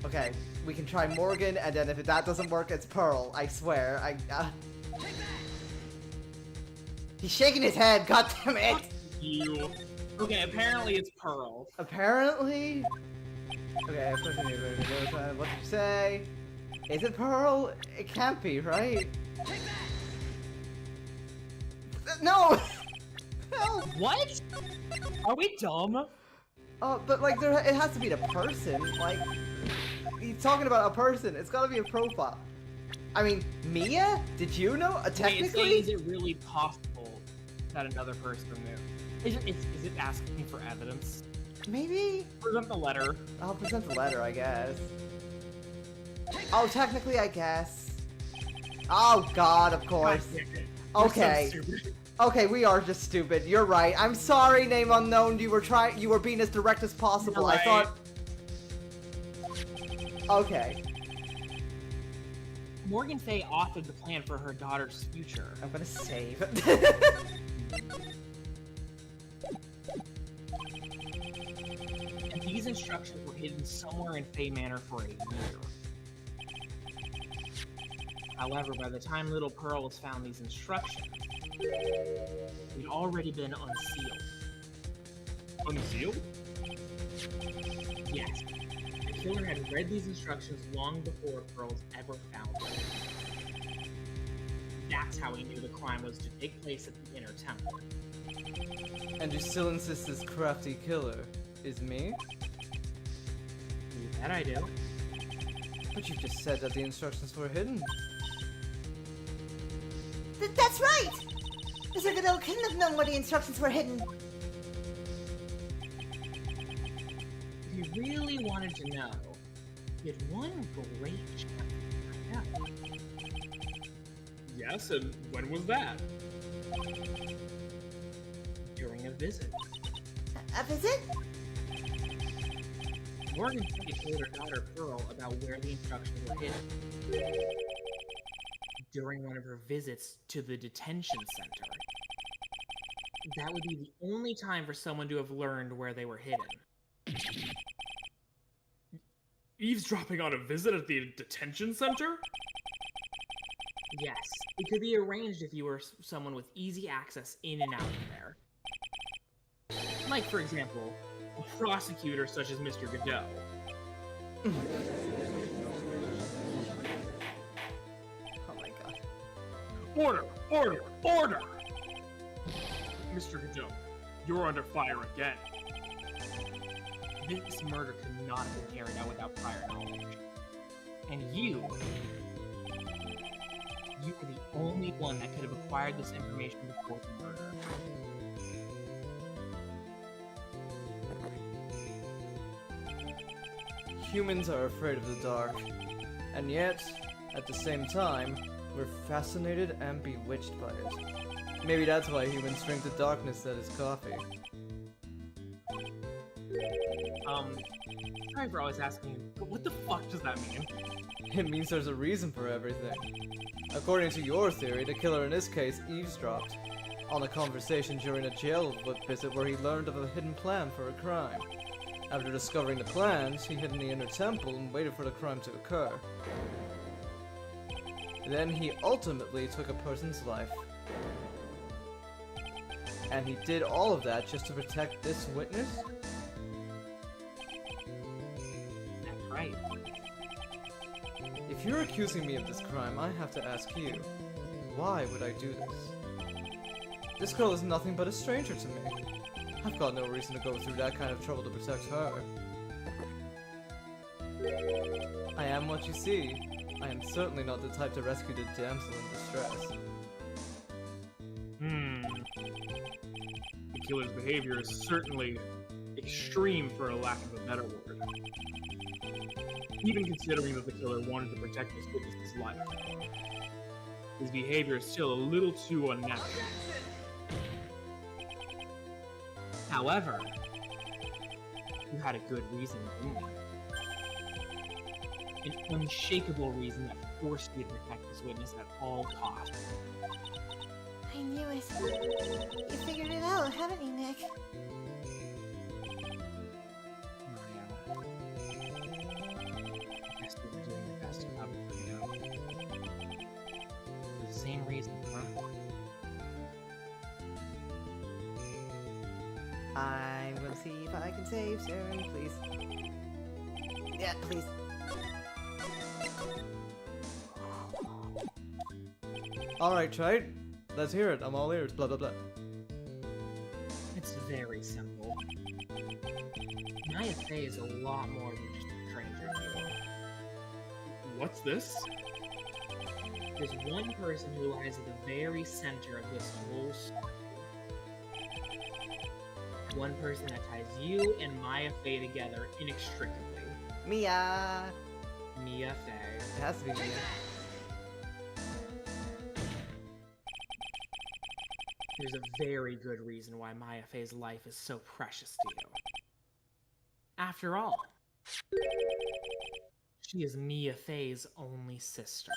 Okay, we can try Morgan, and then if that doesn't work, it's Pearl. I swear. He's shaking his head. God damn it! You. Okay, apparently it's Pearl. Apparently. Okay, what did you say? Is it Pearl? It can't be, right? No! Help! What? Are we dumb? But like, it has to be the person. Like, he's talking about a person. It's gotta be a profile. I mean, Mia? Did you know? Wait, Technically? is it really possible that another person knew? Is it asking for evidence? Maybe? Present the letter. I'll present the letter, I guess. Oh, technically, I guess. Oh god, of course. Okay. Okay, we are just stupid. You're right. I'm sorry, name unknown. You were being as direct as possible. You're I right. thought. Okay. Morgan Fay authored the plan for her daughter's future. I'm gonna save. And these instructions were hidden somewhere in Fay Manor for a year. However, by the time Little Pearl has found these instructions, they'd already been unsealed. Unsealed? Yes. The killer had read these instructions long before Pearl's ever found them. That's how he knew the crime was to take place at the Inner Temple. And you still insist this crafty killer is me? That I do. But you just said that the instructions were hidden. That's right! Mr. Godot couldn't have known where the instructions were hidden. If you really wanted to know, you had one great chance to find out. Yes, and when was that? During a visit. A visit? Morgan Kay told her daughter Pearl about where the instructions were hidden. During one of her visits to the detention center. That would be the only time for someone to have learned where they were hidden. Eavesdropping on a visit at the detention center? Yes, it could be arranged if you were someone with easy access in and out of there. Like, for example, a prosecutor such as Mr. Godot. Oh my god. Order! Order! Order! Mr. Godot, you're under fire again. This murder could not have been carried out without prior knowledge. And you were the only one that could have acquired this information before the murder. Humans are afraid of the dark, and yet, at the same time, we're fascinated and bewitched by it. Maybe that's why humans drink the darkness that is coffee. Sorry for always asking you, but what the fuck does that mean? It means there's a reason for everything. According to your theory, the killer in this case eavesdropped on a conversation during a jail visit where he learned of a hidden plan for a crime. After discovering the plans, he hid in the inner temple and waited for the crime to occur. Then he ultimately took a person's life. And he did all of that just to protect this witness? That's right. If you're accusing me of this crime, I have to ask you, why would I do this? This girl is nothing but a stranger to me. I've got no reason to go through that kind of trouble to protect her. I am what you see. I am certainly not the type to rescue the damsel in distress. The killer's behavior is certainly extreme, for a lack of a better word. Even considering that the killer wanted to protect his witness's life, his behavior is still a little too unnatural. However, you had a good reason, didn't you? An unshakable reason that forced you to protect this witness at all costs. I knew it. You figured it out, haven't you, Nick? Mario. I guess we were doing the best job to figure it out. For the same reason, huh? I will see if I can save Sharon, please. Yeah, please. Alright, Trite. Let's hear it. I'm all ears. Blah, blah, blah. It's very simple. Maya Fey is a lot more than just a stranger to you. What's this? There's one person who lies at the very center of this whole story. One person that ties you and Maya Fey together inextricably. Mia! Mia Fey. It has to be Mia. There's a very good reason why Maya Fey's life is so precious to you. After all, she is Mia Fey's only sister.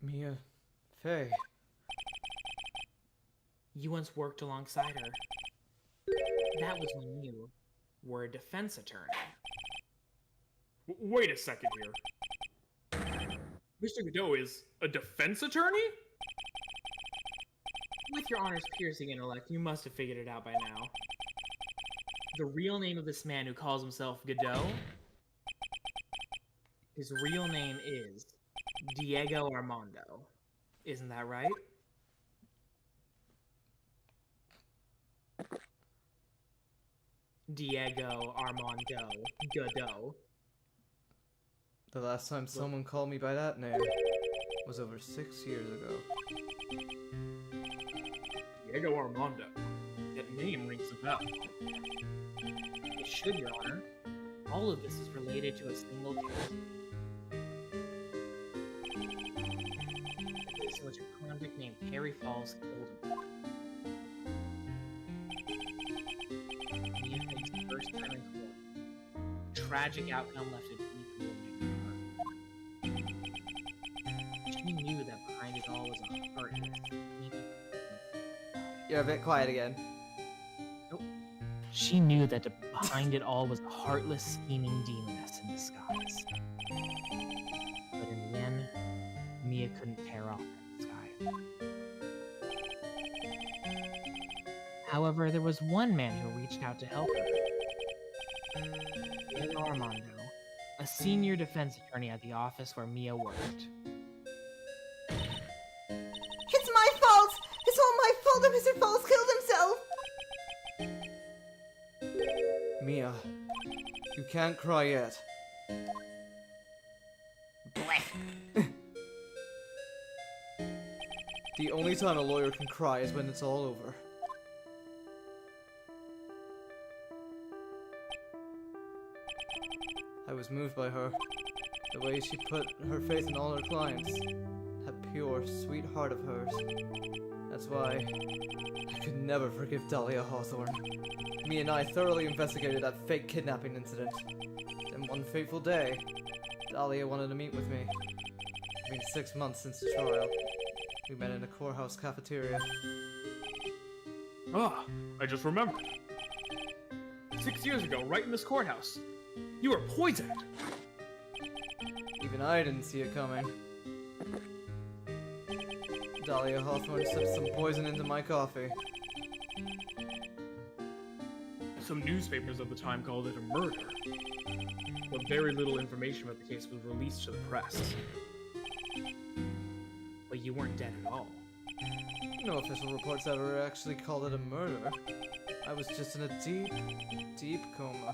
Mia Fey. You once worked alongside her. That was when you were a defense attorney. Wait a second here. Mr. Godot is a defense attorney? With your honor's piercing intellect, you must have figured it out by now. The real name of this man who calls himself Godot, his real name is Diego Armando. Isn't that right? Diego Armando Godot. The last time someone called me by that name. was over 6 years ago. Diego Armando. That name rings a bell. It should, Your Honor. All of this is related to a single case. The case in which a convict named Harry Falls killed him. Mia faced the first time in court. Tragic outcome left it deeply in her heart. She knew that behind it all was a heartless, evil. You're a bit quiet again. She knew that behind it all was a heartless, scheming demoness in disguise. But in the end, Mia couldn't tear off that disguise. However, there was one man who reached out to help her. Diego Armando, a senior defense attorney at the office where Mia worked. It's my fault! It's all my fault that Mr. Falls killed himself! Mia, you can't cry yet. The only time a lawyer can cry is when it's all over. I was moved by her. The way she put her faith in all her clients. That pure, sweet heart of hers. That's why I could never forgive Dahlia Hawthorne. Me and I thoroughly investigated that fake kidnapping incident. Then one fateful day, Dahlia wanted to meet with me. It's been 6 months since the trial. We met in a courthouse cafeteria. Ah, I just remembered. 6 years ago, right in this courthouse, you were poisoned. Even I didn't see it coming. Dahlia Hawthorne slipped some poison into my coffee. Some newspapers at the time called it a murder. But very little information about the case was released to the press. But you weren't dead at all. No official reports ever actually called it a murder. I was just in a deep, deep coma.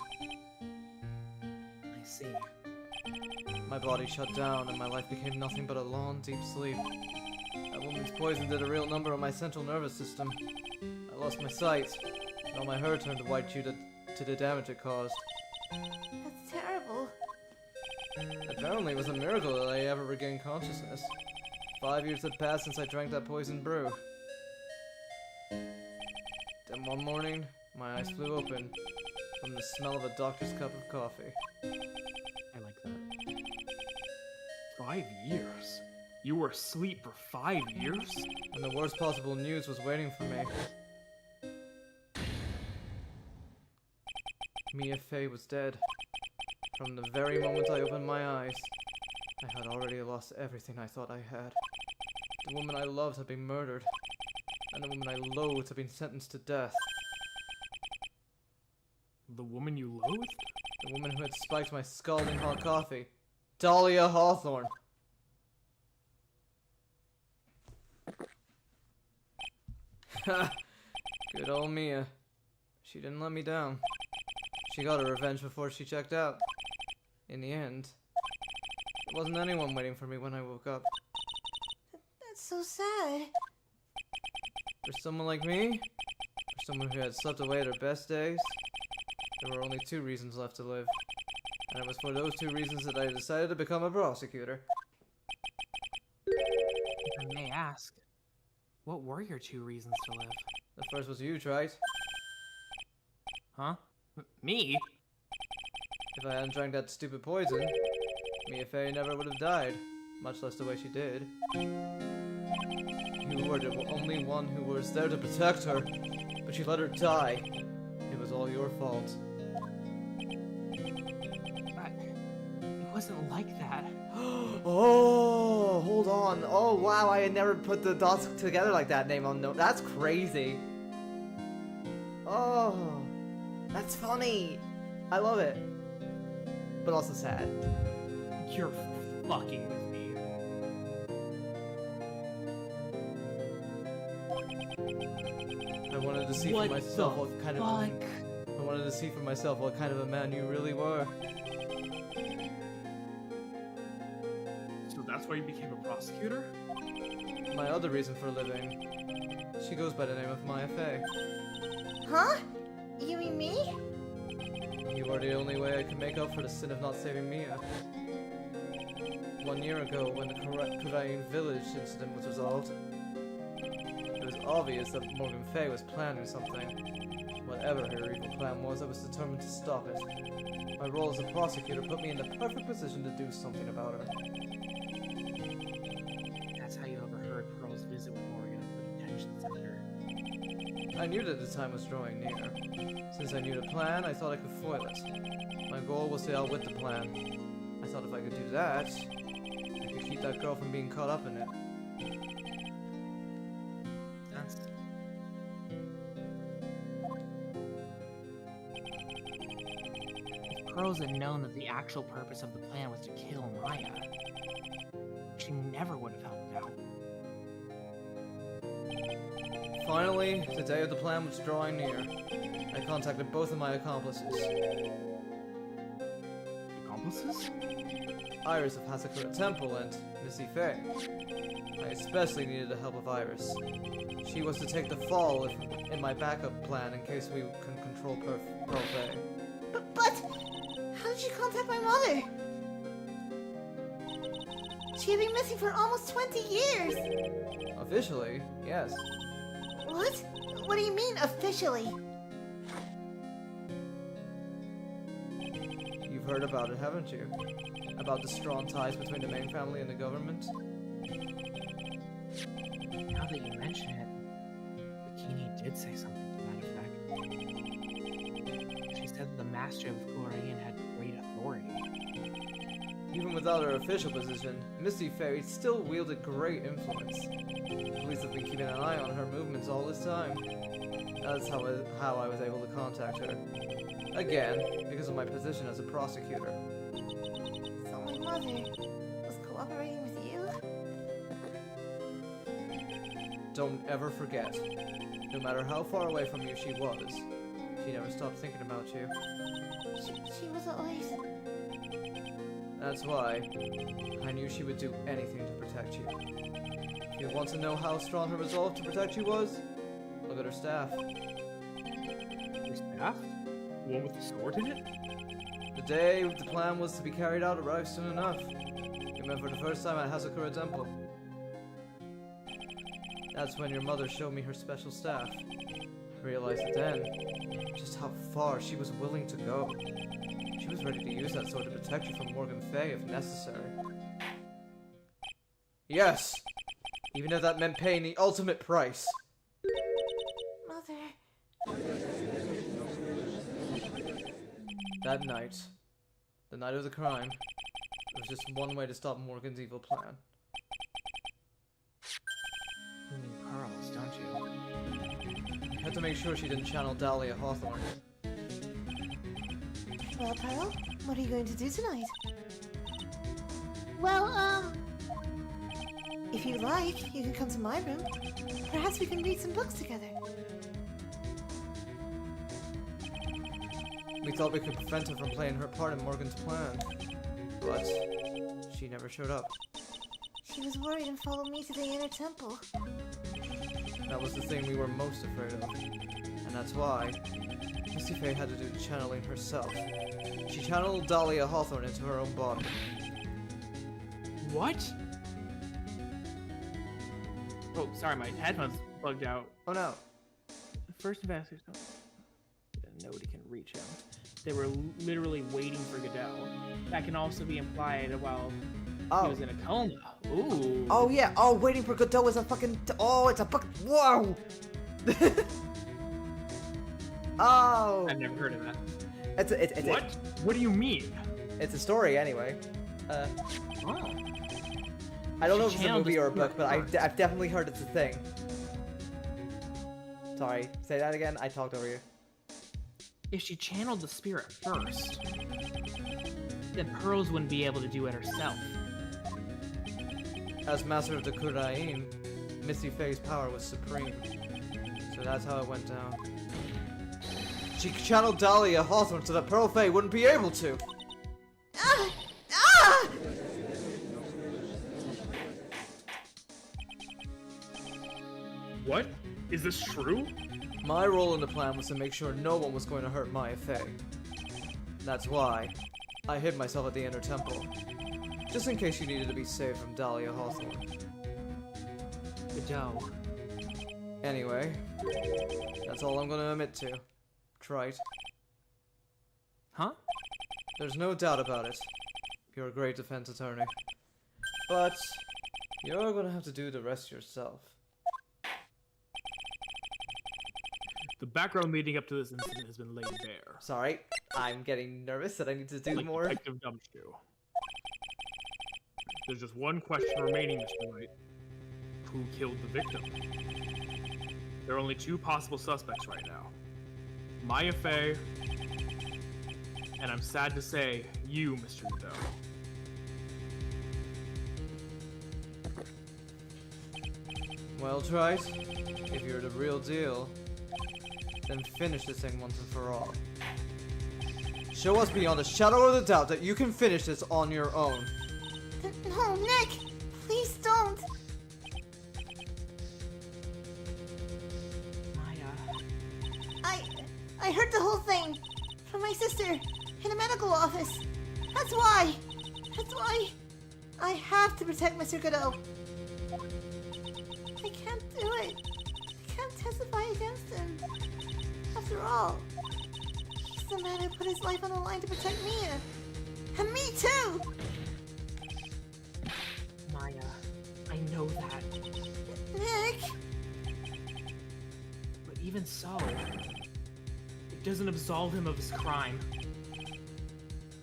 I see. My body shut down and my life became nothing but a long, deep sleep. That woman's poison did a real number on my central nervous system. I lost my sight, and all my hair turned white due to the damage it caused. That's terrible. Apparently it was a miracle that I ever regained consciousness. 5 years had passed since I drank that poisoned brew. Then one morning, my eyes flew open from the smell of a doctor's cup of coffee. I like that. 5 years? You were asleep for 5 years? And the worst possible news was waiting for me. Mia Fey was dead. From the very moment I opened my eyes, I had already lost everything I thought I had. The woman I loved had been murdered, and the woman I loathed had been sentenced to death. The woman you loathed? The woman who had spiked my scalding hot coffee. Dahlia Hawthorne. Ha! Good old Mia. She didn't let me down. She got her revenge before she checked out. In the end, there wasn't anyone waiting for me when I woke up. That's so sad. For someone like me, for someone who had slept away at her best days, there were only 2 reasons left to live. And it was for those 2 reasons that I decided to become a prosecutor. If I may ask, what were your 2 reasons to live? The first was you, right? Huh? Me? If I hadn't drank that stupid poison, Mia Fey never would have died, much less the way she did. You were the only one who was there to protect her, but you let her die. It was all your fault. It wasn't like that. Oh, hold on. Oh, wow, I had never put the dots together like that name on note. That's crazy. Oh, that's funny. I love it. But also sad. You're fucking with me. I wanted to see What for myself the what kind of fuck? I wanted to see for myself what kind of a man you really were. So that's that's why you became a prosecutor? My other reason for living. She goes by the name of Maya Fey. Huh? You mean me? You are the only way I can make up for the sin of not saving Mia. 1 year ago, when the Kurain village incident was resolved, it was obvious that Morgan Fey was planning something. Whatever her evil plan was, I was determined to stop it. My role as a prosecutor put me in the perfect position to do something about her. That's how you overheard Pearl's visit with Morgan and put intentions at her. I knew that the time was drawing near. Since I knew the plan, I thought I could foil it. My goal was to outwit the plan. I thought if I could do that, I could keep that girl from being caught up in it. That's... If Pearls had known that the actual purpose of the plan was to kill Maya, she never would have helped out. Finally, the day of the plan was drawing near. I contacted both of my accomplices. Accomplices? Iris of Hasakura Temple and Missy Fey. I especially needed the help of Iris. She was to take the fall in my backup plan in case we can control Pearl Fey. But how did you contact my mother? She had been missing for almost 20 years. Officially, yes. What? What do you mean, officially? You've heard about it, haven't you? About the strong ties between the main family and the government? Now that you mention it, Bikini did say something to that effect. She said that the master of Korean had great authority. Even without her official position, Misty Fey still wielded great influence. Police have been keeping an eye on her movements all this time. That's how I was able to contact her. Again, because of my position as a prosecutor. So my mother was cooperating with you? Don't ever forget, no matter how far away from you she was, she never stopped thinking about you. She was always... That's why I knew she would do anything to protect you. If you want to know how strong her resolve to protect you was, look at her staff. Your staff? The one with the sword in it? The day the plan was to be carried out arrived soon enough. We met for the first time at Hasakura Temple. That's when your mother showed me her special staff. I realized then just how far she was willing to go. She was ready to use that sword to protect you from Morgan Fey if necessary. Yes! Even if that meant paying the ultimate price. Mother... That night, the night of the crime, there was just one way to stop Morgan's evil plan. You mean Pearls, don't you? I had to make sure she didn't channel Dahlia Hawthorne. Well, Pearl, what are you going to do tonight? Well, If you like, you can come to my room. Perhaps we can read some books together. We thought we could prevent her from playing her part in Morgan's plan, but she never showed up. She was worried and followed me to the inner temple. That was the thing we were most afraid of, and that's why Misty Fey had to do the channeling herself. She channeled Dahlia Hawthorne into her own body. What? Oh, sorry, my headphones bugged out. Oh no. First investigators nobody can reach him. They were literally waiting for Goodell. That can also be implied while he was in a coma. Ooh. Oh yeah, oh, waiting for Godot is a fucking... Oh, it's a fuck... Whoa! Oh! I've never heard of that. It's What? What do you mean? It's a story anyway. Oh. I don't know if She it's a channeled movie the or a book, spirit but I've first. definitely heard it's a thing. Sorry, say that again? I talked over you. If she channeled the spirit first, then Pearls wouldn't be able to do it herself. As Master of the Kurain, Misty Fey's power was supreme. So that's how it went down. She channeled Dahlia Hawthorne so that Pearl Fey wouldn't be able to. Ah! Ah! What? Is this true? My role in the plan was to make sure no one was going to hurt Maya Fey. That's why I hid myself at the Inner Temple, just in case you needed to be saved from Dahlia Hawthorne. Joe. Anyway, that's all I'm gonna admit to. Trite. Huh? There's no doubt about it. You're a great defense attorney. But you're gonna have to do the rest yourself. The background leading up to this incident has been laid bare. Sorry, I'm getting nervous that I need to do Like more. Detective Gumshoe. There's just one question remaining, Mr. White. Who killed the victim? There are only two possible suspects right now. Maya Fey, and I'm sad to say, you, Mr. Udo. Well, Trite, if you're the real deal, then finish this thing once and for all. Show us beyond a shadow of a doubt that you can finish this on your own. No, Nick! Please don't! Maya. I heard the whole thing from my sister in the medical office. That's why I have to protect Mr. Godot. I can't do it. I can't testify against him. After all, he's the man who put his life on the line to protect Mia. And me too! Maya. I know that. Nick! But even so, it doesn't absolve him of his crime.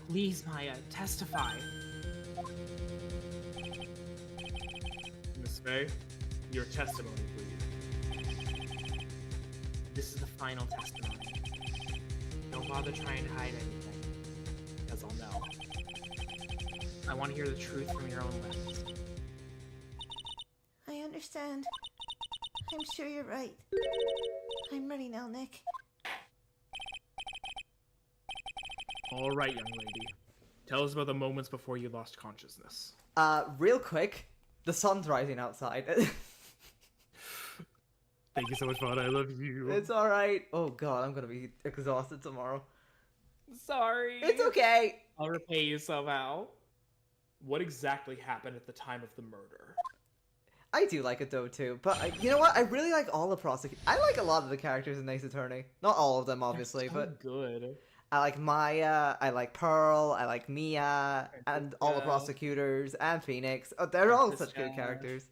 Please, Maya, testify. Miss Fey, your testimony, please. This is the final testimony. Don't bother trying to hide anything, because I'll know. I want to hear the truth from your own lips. I understand. I'm sure you're right. I'm ready now, Nick. All right, young lady. Tell us about the moments before you lost consciousness. Real quick, the sun's rising outside. Thank you so much, Vaughn. I love you. It's alright. Oh god, I'm gonna be exhausted tomorrow. Sorry. It's okay! I'll repay you somehow. What exactly happened at the time of the murder? I do like it though too, but you know what? I really like all the prosecutors. I like a lot of the characters in Ace Attorney. Not all of them, obviously, So but good. I like Maya, I like Pearl, I like Mia, and all the prosecutors, and Phoenix. Oh, they're all such good characters.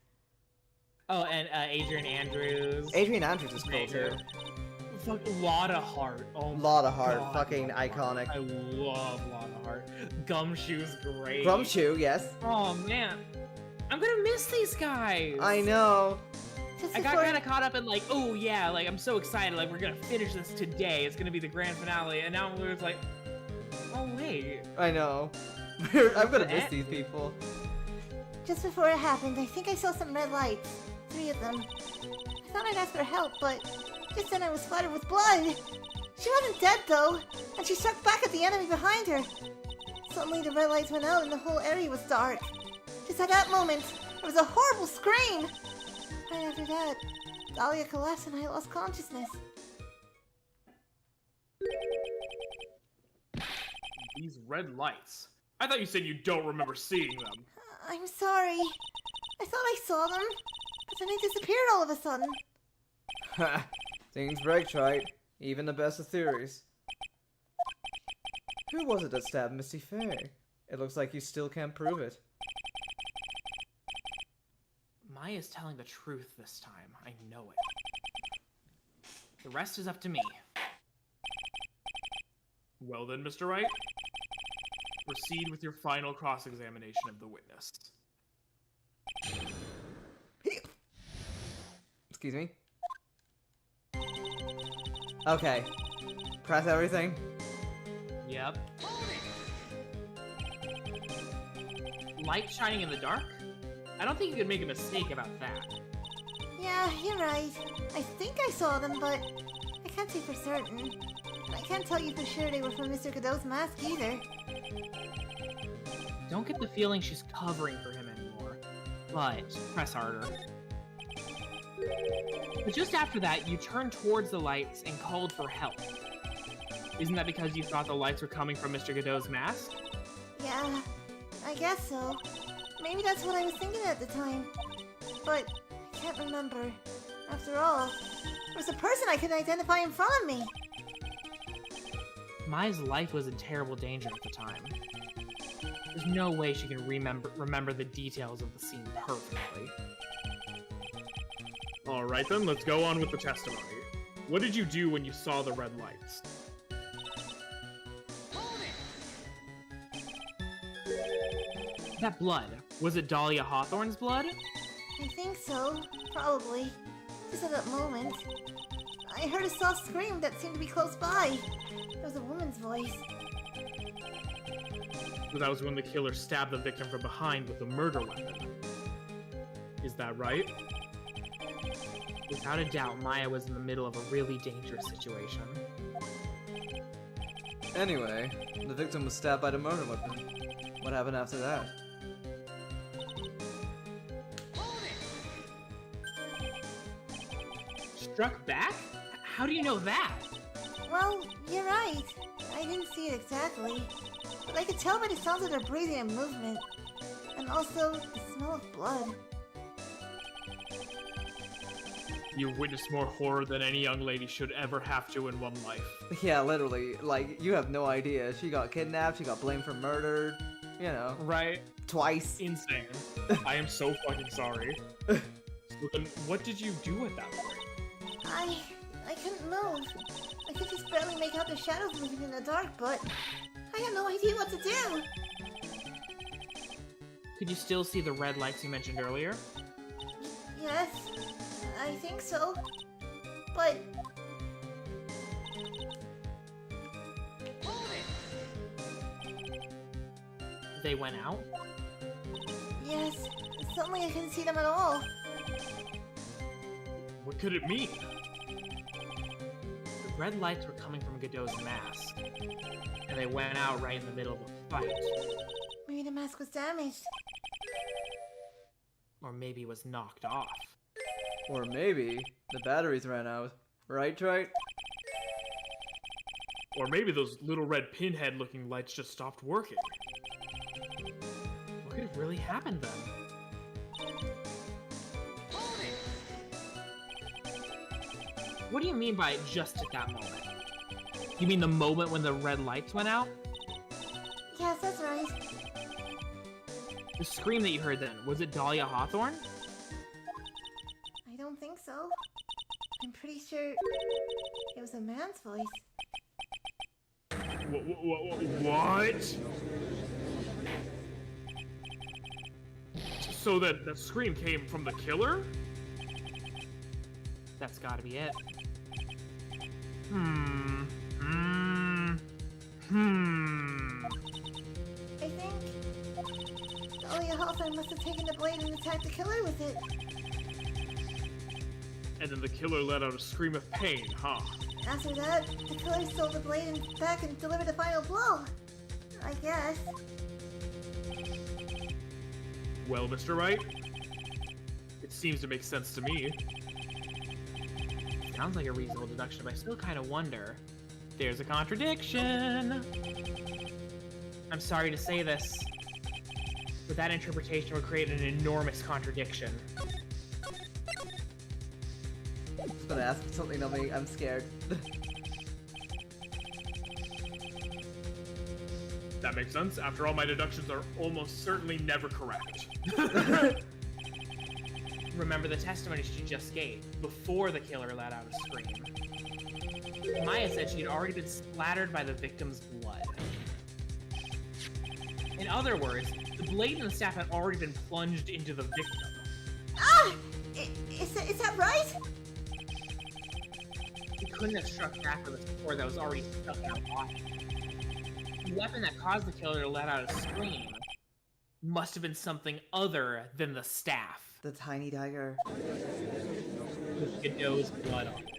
Oh, and Adrian Andrews. Adrian Andrews is cool too. Fuck, Lotta Hart. Oh my Lot of Heart, God. fucking iconic. I love Lotta Hart. Gumshoe's great. Gumshoe, yes. Oh man, I'm gonna miss these guys. I know. Just I got before- kind of caught up in like, oh yeah, like I'm so excited, like we're gonna finish this today. It's gonna be the grand finale, and now we're like, oh wait. I know. I'm gonna miss these people. Just before it happened, I think I saw some red lights. 3 of them. I thought I'd ask for help, but just then I was splattered with blood. She wasn't dead though, and she struck back at the enemy behind her. Suddenly the red lights went out and the whole area was dark. Just at that moment, there was a horrible scream. Right after that, Dahlia collapsed and I lost consciousness. These red lights. I thought you said you don't remember seeing them. I'm sorry. I thought I saw them, but then they disappeared all of a sudden. Ha! Things break, right? Even the best of theories. Who was it that stabbed Misty Faye? It looks like you still can't prove it. Maya's telling the truth this time. I know it. The rest is up to me. Well then, Mr. Wright, proceed with your final cross-examination of the witness. Excuse me. Okay. Press everything. Yep. Light shining in the dark? I don't think you could make a mistake about that. Yeah, you're right. I think I saw them, but I can't say for certain. And I can't tell you for sure they were from Mr. Godot's mask either. Don't get the feeling she's covering for him anymore. But press harder. But just after that, you turned towards the lights and called for help. Isn't that because you thought the lights were coming from Mr. Godot's mask? Yeah, I guess so. Maybe that's what I was thinking at the time. But I can't remember. After all, there was a person I could identify in front of me. Maya's life was in terrible danger at the time. There's no way she can remember the details of the scene perfectly. Alright then, let's go on with the testimony. What did you do when you saw the red lights? That blood, was it Dahlia Hawthorne's blood? I think so. Probably. Just at that moment. I heard a soft scream that seemed to be close by. It was a woman's voice. So that was when the killer stabbed the victim from behind with a murder weapon. Is that right? Without a doubt, Maya was in the middle of a really dangerous situation. Anyway, the victim was stabbed by the murder weapon. What happened after that? Struck back? How do you know that? Well, you're right. I didn't see it exactly. But I could tell by the sounds of their breathing and movement. And also, the smell of blood. You've witnessed more horror than any young lady should ever have to in one life. Yeah, literally. Like, you have no idea. She got kidnapped, she got blamed for murder, you know, Right? twice. Insane. I am so fucking sorry. So then, what did you do at that point? I couldn't move. I could just barely make out the shadows moving in the dark, but I had no idea what to do. Could you still see the red lights you mentioned earlier? Yes, I think so. But They went out? yes, suddenly I couldn't see them at all. What could it mean? The red lights were coming from Godot's mask, and they went out right in the middle of a fight. Maybe the mask was damaged. Or maybe it was knocked off. Or maybe the batteries ran out. Right, Trite? Or maybe those little red pinhead looking lights just stopped working. What could have really happened then? What do you mean by just at that moment? You mean the moment when the red lights went out? Yes, that's right. The scream that you heard then, was it Dahlia Hawthorne? I don't think so. I'm pretty sure it was a man's voice. What? So that scream came from the killer? That's gotta be it. I think Dahlia Hawthorne must have taken the blade and attacked the killer with it. And then the killer let out a scream of pain, huh? After that, the killer stole the blade and back and delivered the final blow. I guess. Well, Mr. Wright, it seems to make sense to me. Sounds like a reasonable deduction, but I still kind of wonder. There's a contradiction! I'm sorry to say this, but that interpretation would create an enormous contradiction. I was gonna ask something of me. I'm scared. That makes sense. After all, my deductions are almost certainly never correct. Remember the testimony she just gave, before the killer let out a scream. Maya said she had already been splattered by the victim's blood. In other words, the blade and the staff had already been plunged into the victim. Ah! Is that right? He couldn't have struck back with a sword that was already stuck in her body. The weapon that caused the killer to let out a scream must have been something other than the staff. The tiny dagger. With Godot's blood on it.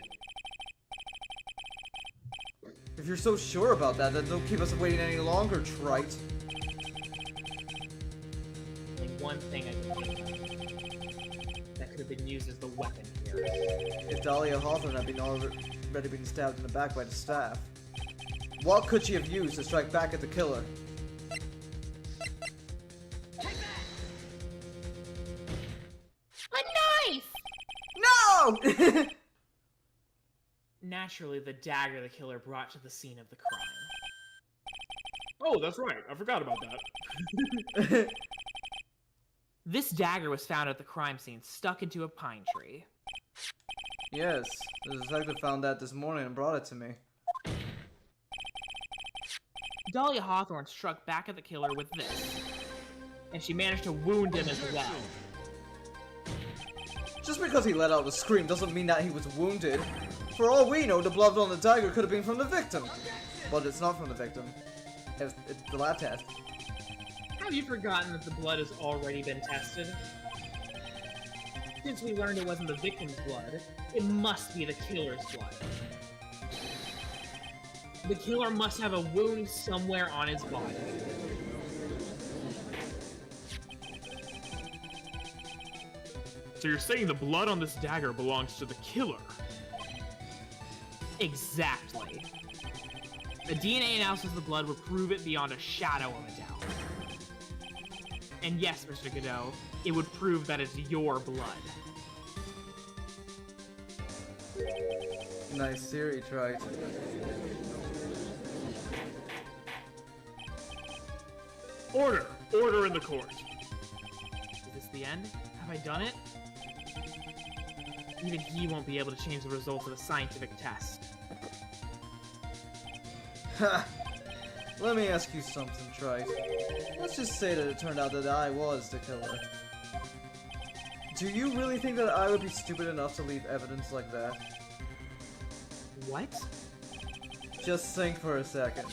If you're so sure about that, then don't keep us waiting any longer, Trite. Only one thing I can think of that could could have been used as the weapon here. If Dahlia Hawthorne had been already been stabbed in the back by the staff, what could she have used to strike back at the killer? A knife! No! Naturally, the dagger the killer brought to the scene of the crime. Oh, that's right. I forgot about that. This dagger was found at the crime scene, stuck into a pine tree. Yes, the detective found that this morning and brought it to me. Dahlia Hawthorne struck back at the killer with this, and she managed to wound him as well. Just because he let out a scream doesn't mean that he was wounded. For all we know, the blood on the dagger could have been from the victim. But it's not from the victim. It's the lab test. Have you forgotten that the blood has already been tested? Since we learned it wasn't the victim's blood, it must be the killer's blood. The killer must have a wound somewhere on his body. So you're saying the blood on this dagger belongs to the killer? Exactly. A DNA analysis of the blood would prove it beyond a shadow of a doubt. And yes, Mr. Godot, it would prove that it's your blood. Nice theory, Trite. Order! Order in the court. Is this the end? Have I done it? Even he won't be able to change the results of a scientific test. Ha! Let me ask you something, Trite. Let's just say that it turned out that I was the killer. Do you really think that I would be stupid enough to leave evidence like that? What? Just think for a second.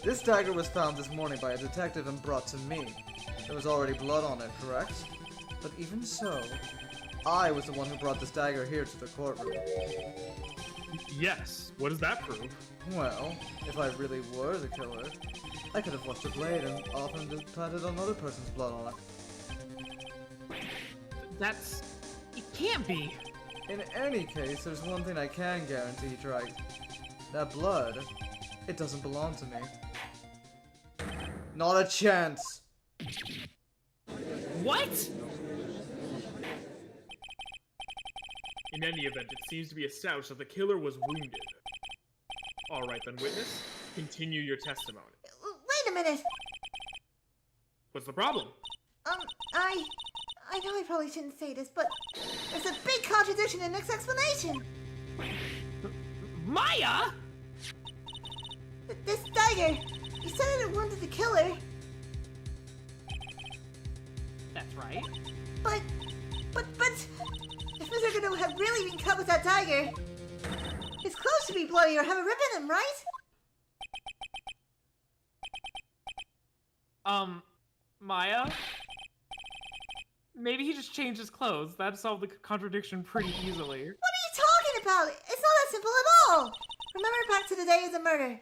This dagger was found this morning by a detective and brought to me. There was already blood on it, correct? But even so, I was the one who brought this dagger here to the courtroom. Yes. What does that prove? Well, if I really were the killer, I could have washed the blade and often planted another person's blood on it. That's... It can't be! In any case, there's one thing I can guarantee, Trite. That blood, it doesn't belong to me. Not a chance! What?! In any event, it seems to be established that the killer was wounded. Alright then, witness. Continue your testimony. Wait a minute. What's the problem? I know I probably shouldn't say this, but there's a big contradiction in Nick's explanation. Maya?! This dagger, you said it wounded the killer, That's right. but if Mr. Godot had really been cut with that dagger, his clothes should be bloody or have a rip in them, right? Maya? Maybe he just changed his clothes. That solved the contradiction pretty easily. What are you talking about? It's not that simple at all. Remember back to the day of the murder.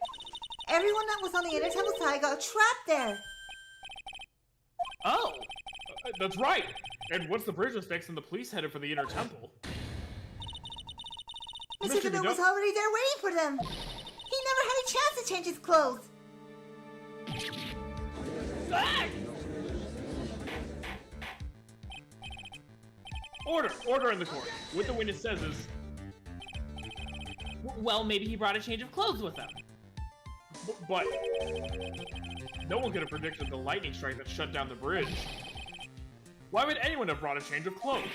Everyone that was on the inner temple side got trapped there. Oh! That's right! And once the bridge was fixed and the police headed for the inner temple. Mr. Godot was already there waiting for them. He never had a chance to change his clothes. Ah! Order! Order in the court! What the witness says is... Well, maybe he brought a change of clothes with him. But... No one could have predicted the lightning strike that shut down the bridge. Why would anyone have brought a change of clothes?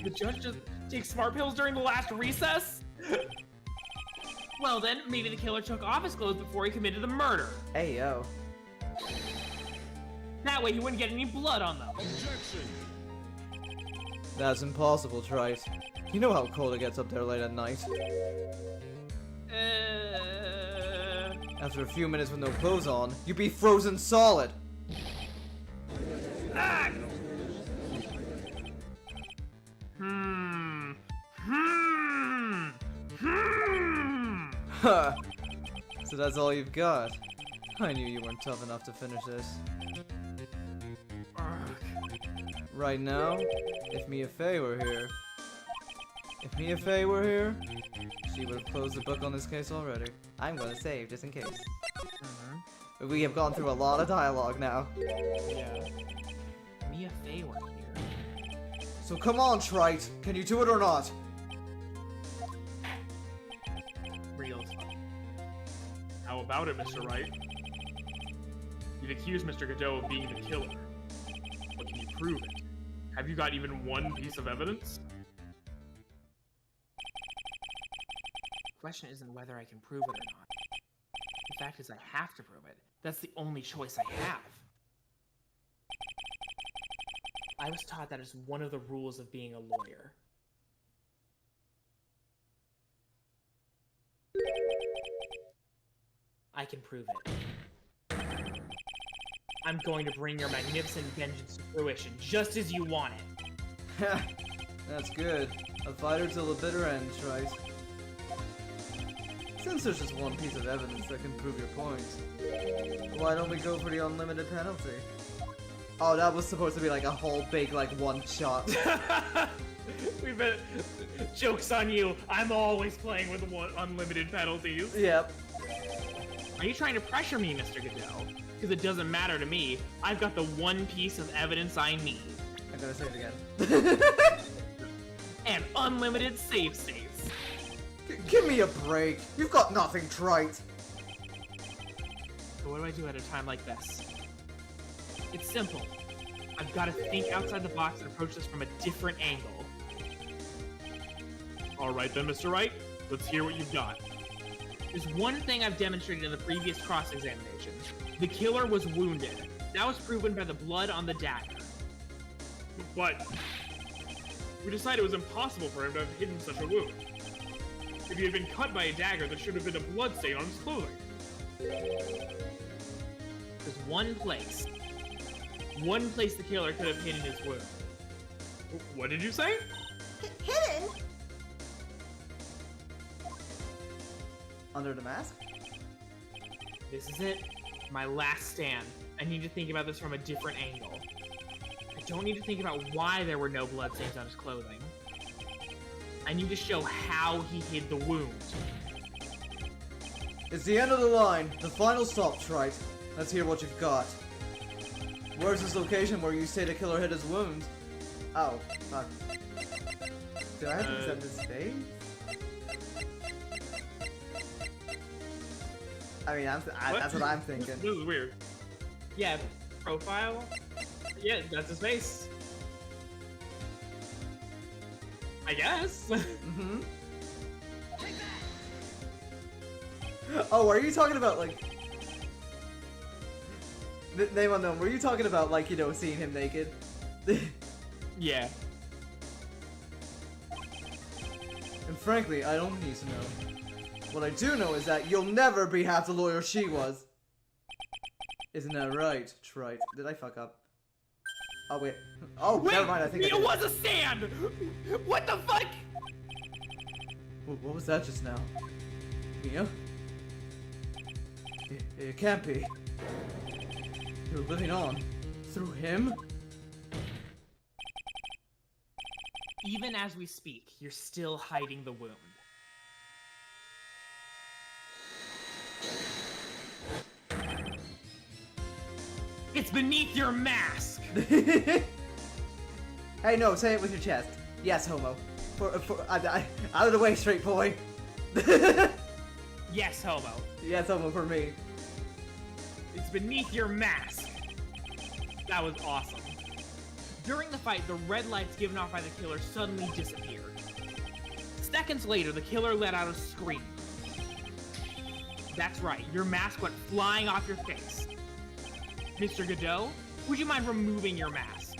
The judge just takes smart pills during the last recess? Well then, maybe the killer took off his clothes before he committed the murder. Hey, yo. That way he wouldn't get any blood on them. That's impossible, Trite. You know how cold it gets up there late at night. After a few minutes with no clothes on, you'd be frozen solid! Ah! Ha! So that's all you've got? I knew you weren't tough enough to finish this. Right now, If Mia Fey were here... If Mia Fey were here, she would have closed the book on this case already. I'm gonna save, just in case. We have gone through a lot of dialogue now. Yeah. Mia Fey were here. So come on, Trite. Can you do it or not? Real talk. How about it, Mr. Wright? You've accused Mr. Godot of being the killer. But can you prove it? Have you got even one piece of evidence? The question isn't whether I can prove it or not. The fact is I have to prove it. That's the only choice I have. I was taught that as one of the rules of being a lawyer. I can prove it. I'm going to bring your magnificent vengeance to fruition, just as you want it. That's good. A fighter till the bitter end, Trite. Since there's just one piece of evidence that can prove your point, why don't we go for the unlimited penalty? Oh, that was supposed to be like a whole big, like, one shot. We've been... Joke's on you. I'm always playing with unlimited penalties. Yep. Are you trying to pressure me, Mr. Godot? Because it doesn't matter to me. I've got the one piece of evidence I need. I gotta say it again. And unlimited save states. Give me a break. You've got nothing, Trite. So what do I do at a time like this? It's simple. I've got to think outside the box and approach this from a different angle. Alright then, Mr. Wright. Let's hear what you've got. There's one thing I've demonstrated in the previous cross-examination. The killer was wounded. That was proven by the blood on the dagger. But... we decided it was impossible for him to have hidden such a wound. If he had been cut by a dagger, there should have been a blood stain on his clothing. There's one place. One place the killer could have hidden his wound. What did you say? Hidden? Under the mask? This is it. My last stand. I need to think about this from a different angle. I don't need to think about why there were no bloodstains on his clothing. I need to show how he hid the wound. It's the end of the line. The final stop, Trite. Let's hear what you've got. Where's this location where you say the killer hid his wound? Oh, fuck. Do I have to accept his face? I mean, that's what I'm thinking. This is weird. Yeah, profile. Yeah, that's his face. I guess. Mm-hmm. Oh, are you talking about, like... Name unknown, were you talking about, like, you know, seeing him naked? Yeah. And frankly, I don't need to know. What I do know is that you'll never be half the lawyer she was. Isn't that right, Trite? Did I fuck up? Oh, wait. Oh, Wait, never mind, I think I Mia did. was a stand! What the fuck? What was that just now? Mia? It can't be. You're living on. Through him? Even as we speak, you're still hiding the wound. It's beneath your mask! Hey, no, say it with your chest. Yes, homo. Out of the way, straight boy. Yes, homo. Yes, homo for me. It's beneath your mask. That was awesome. During the fight, the red lights given off by the killer suddenly disappeared. Seconds later, the killer let out a scream. That's right, your mask went flying off your face. Mr. Godot, would you mind removing your mask?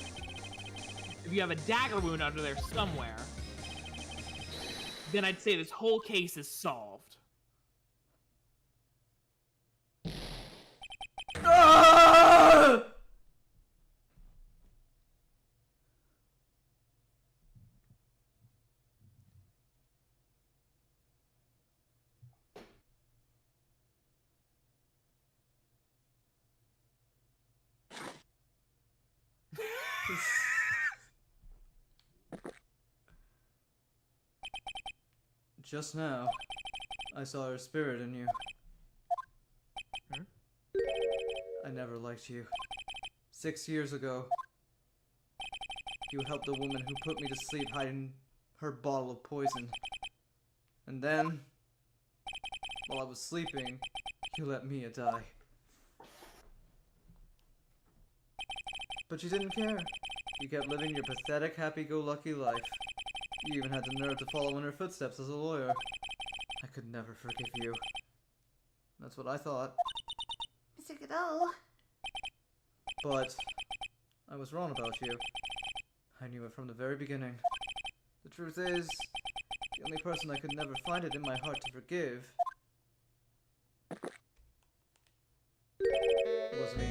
If you have a dagger wound under there somewhere, then I'd say this whole case is solved. Ah! Just now, I saw her spirit in you. Hmm? I never liked you. 6 years ago, you helped the woman who put me to sleep hiding her bottle of poison. And then, while I was sleeping, you let Mia die. But you didn't care. You kept living your pathetic, happy-go-lucky life. You even had the nerve to follow in her footsteps as a lawyer. I could never forgive you. That's what I thought. Mr. Godot. But I was wrong about you. I knew it from the very beginning. The truth is, the only person I could never find it in my heart to forgive was me.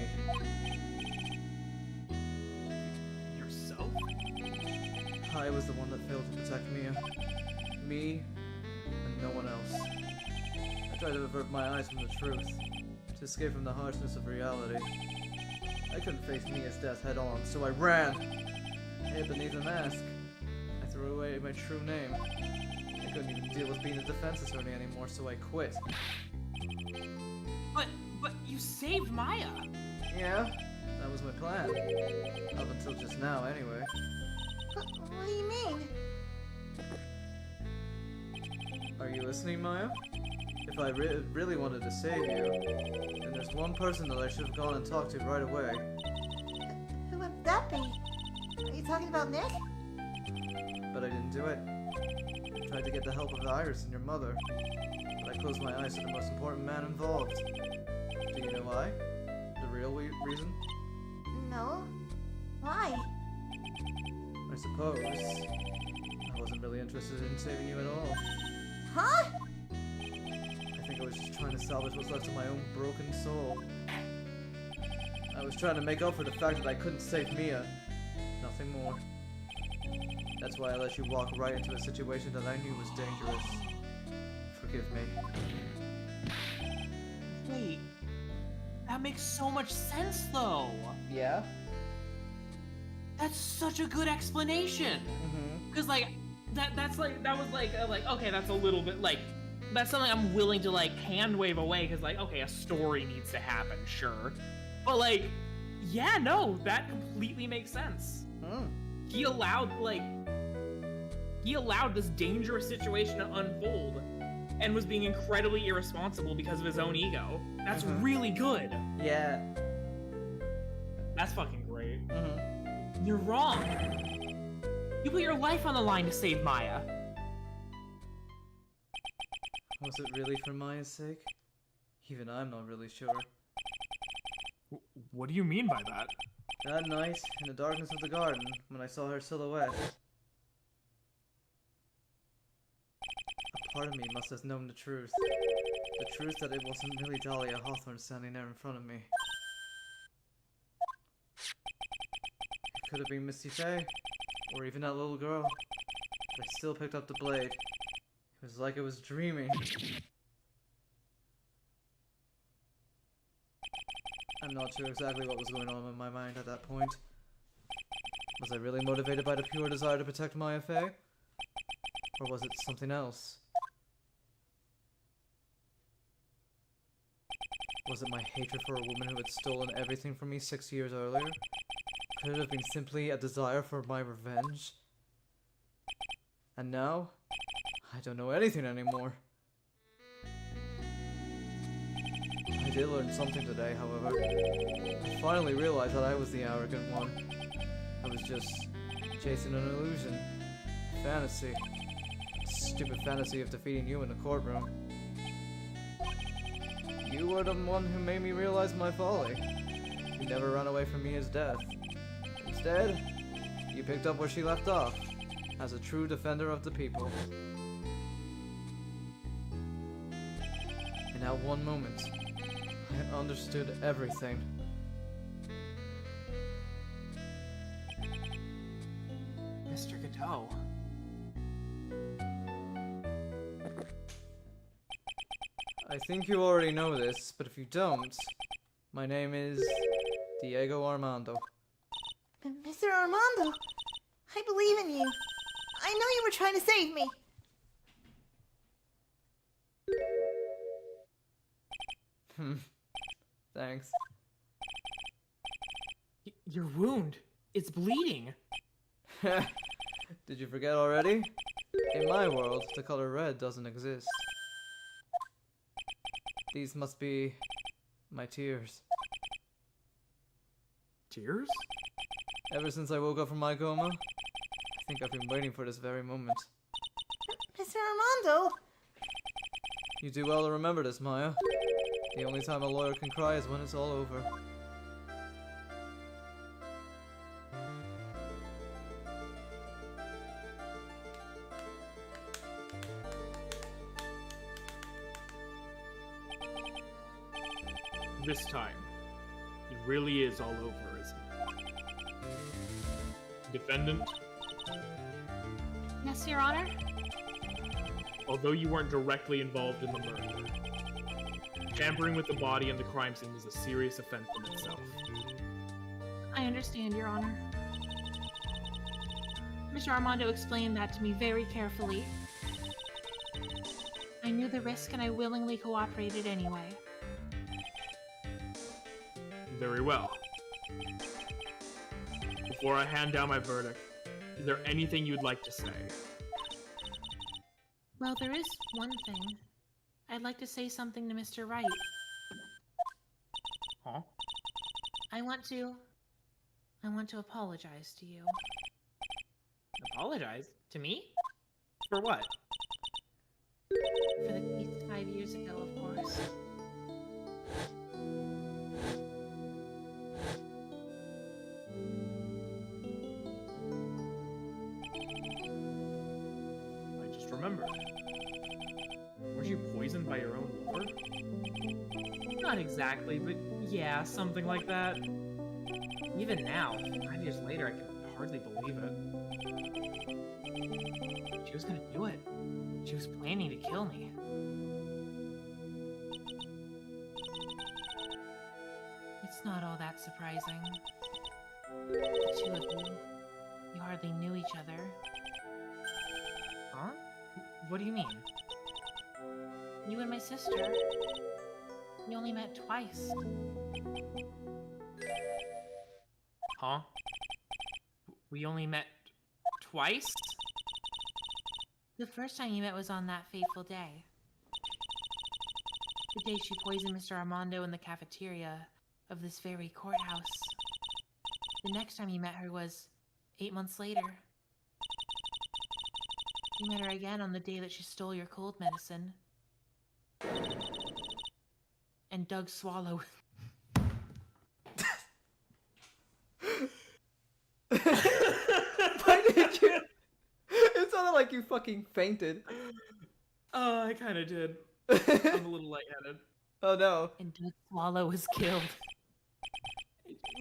Yourself? I was the one that failed to protect Mia. Me, and no one else. I tried to avert my eyes from the truth, to escape from the harshness of reality. I couldn't face Mia's death head on, so I ran. I hid beneath a mask. I threw away my true name. I couldn't even deal with being a defense attorney anymore, so I quit. But you saved Maya. Yeah, that was my plan. Up until just now, anyway. What do you mean? Are you listening, Maya? If I really wanted to save you, then there's one person that I should have gone and talked to right away. Who would that be? Are you talking about Nick? But I didn't do it. I tried to get the help of Iris and your mother, but I closed my eyes to the most important man involved. Do you know why? The real reason? No. Why? I suppose I wasn't really interested in saving you at all. Huh? I think I was just trying to salvage what's left of my own broken soul. I was trying to make up for the fact that I couldn't save Mia. Nothing more. That's why I let you walk right into a situation that I knew was dangerous. Forgive me. Wait. That makes so much sense, though. Yeah? That's such a good explanation. Mm-hmm. Cause like that was okay, that's a little bit like that's something I'm willing to like hand wave away because like okay, a story needs to happen, sure, but like yeah, no, that completely makes sense. He allowed this dangerous situation to unfold and was being incredibly irresponsible because of his own ego. That's really good. Yeah. That's fucking great. Mm-hmm. You're wrong. You put your life on the line to save Maya. Was it really for Maya's sake? Even I'm not really sure. What do you mean by that? That night, in the darkness of the garden, when I saw her silhouette, a part of me must have known the truth. The truth that it wasn't really Dahlia Hawthorne standing there in front of me. It could have been Misty Faye, or even that little girl. But I still picked up the blade. It was like I was dreaming. I'm not sure exactly what was going on in my mind at that point. Was I really motivated by the pure desire to protect Maya Faye? Or was it something else? Was it my hatred for a woman who had stolen everything from me 6 years earlier? Could it have been simply a desire for my revenge? And now, I don't know anything anymore. I did learn something today, however. I finally realized that I was the arrogant one. I was just chasing an illusion. A fantasy. A stupid fantasy of defeating you in the courtroom. You were the one who made me realize my folly. You never ran away from Mia's death. Instead, you picked up where she left off, as a true defender of the people. In that one moment, I understood everything. Mr. Godot. I think you already know this, but if you don't, my name is Diego Armando. Mr. Armando, I believe in you. I know you were trying to save me. Thanks. Your wound. It's bleeding. Did you forget already? In my world, the color red doesn't exist. These must be my tears. Tears? Ever since I woke up from my coma, I think I've been waiting for this very moment. Mr. Armando! You do well to remember this, Maya. The only time a lawyer can cry is when it's all over. This time, it really is all over, isn't it? Defendant, Yes, Your Honor? although you weren't directly involved in the murder, tampering with the body and the crime scene is a serious offense in itself. I understand, Your Honor. Mr. Armando explained that to me very carefully. I knew the risk and I willingly cooperated anyway. Very well. Before I hand down my verdict, is there anything you'd like to say? Well, there is one thing. I'd like to say something to Mr. Wright. Huh? I want to apologize to you. Apologize? To me? For what? For the case 5 years ago, of course. I just remembered. Weren't you poisoned by your own lord? Not exactly, but yeah, something like that. Even now, 5 years later, I can hardly believe it. She was gonna do it. She was planning to kill me. It's not all that surprising. The two of you hardly knew each other. Huh? What do you mean? You and my sister, we only met twice. Huh? We only met twice? The first time you met was on that fateful day. The day she poisoned Mr. Armando in the cafeteria of this very courthouse. The next time you met her was 8 months later. You met her again on the day that she stole your cold medicine. And Doug Swallow. Why did you? It sounded like you fucking fainted. Oh, I kinda did. I'm a little lightheaded. Oh no. And Doug Swallow was killed.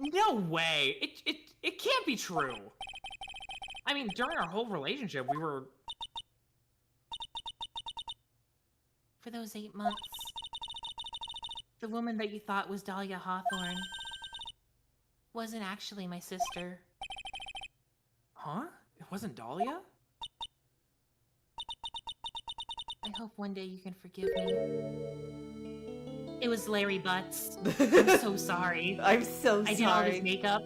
No way! It can't be true! I mean, during our whole relationship, we were... For those 8 months, the woman that you thought was Dahlia Hawthorne wasn't actually my sister. Huh? It wasn't Dahlia? I hope one day you can forgive me. It was Larry Butts. I'm so sorry. I'm so I did all his sorry. makeup.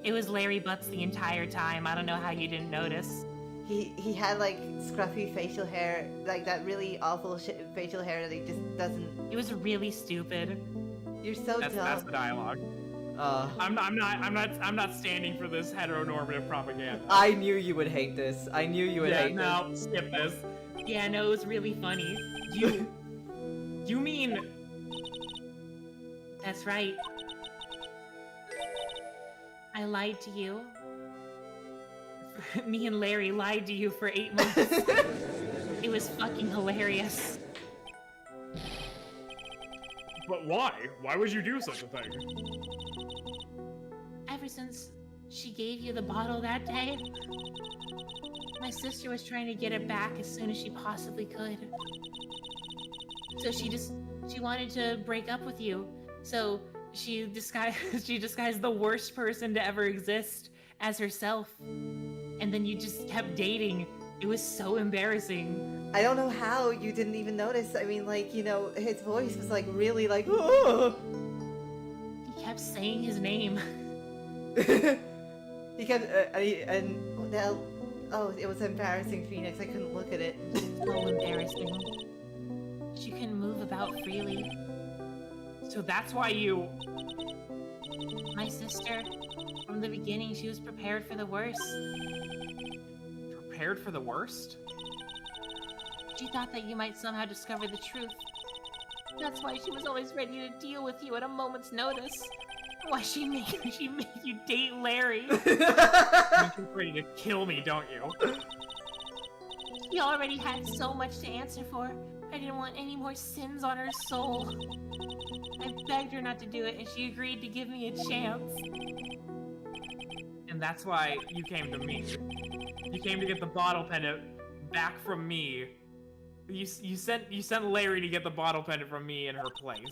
It was Larry Butts the entire time. I don't know how you didn't notice. He had like scruffy facial hair, like that really awful facial hair that he just doesn't. It was really stupid. You're so That's dumb. the dialogue. I'm not standing for this heteronormative propaganda. I knew you would hate this. I knew you would hate no, skip this. Yeah, no, it was really funny. You mean... That's right. I lied to you. Me and Larry lied to you for 8 months. It was fucking hilarious. But why? Why would you do such a thing? Ever since she gave you the bottle that day, my sister was trying to get it back as soon as she possibly could. So she wanted to break up with you. So she disguised the worst person to ever exist as herself. And then you just kept dating It was so embarrassing. I don't know how you didn't even notice. I mean, like, you know, his voice was like really like, oh. He kept saying his name. He kept, well, oh, it was embarrassing, Phoenix. I couldn't look at it. So embarrassing. She can move about freely. So that's why you... My sister, from the beginning, she was prepared for the worst. Prepared for the worst? She thought that you might somehow discover the truth. That's why she was always ready to deal with you at a moment's notice. Why she made you date Larry. You're ready to kill me, don't you? She already had so much to answer for. I didn't want any more sins on her soul. I begged her not to do it, and she agreed to give me a chance. And that's why you came to me. You came to get the bottle pendant back from me. You sent Larry to get the bottle pendant from me in her place.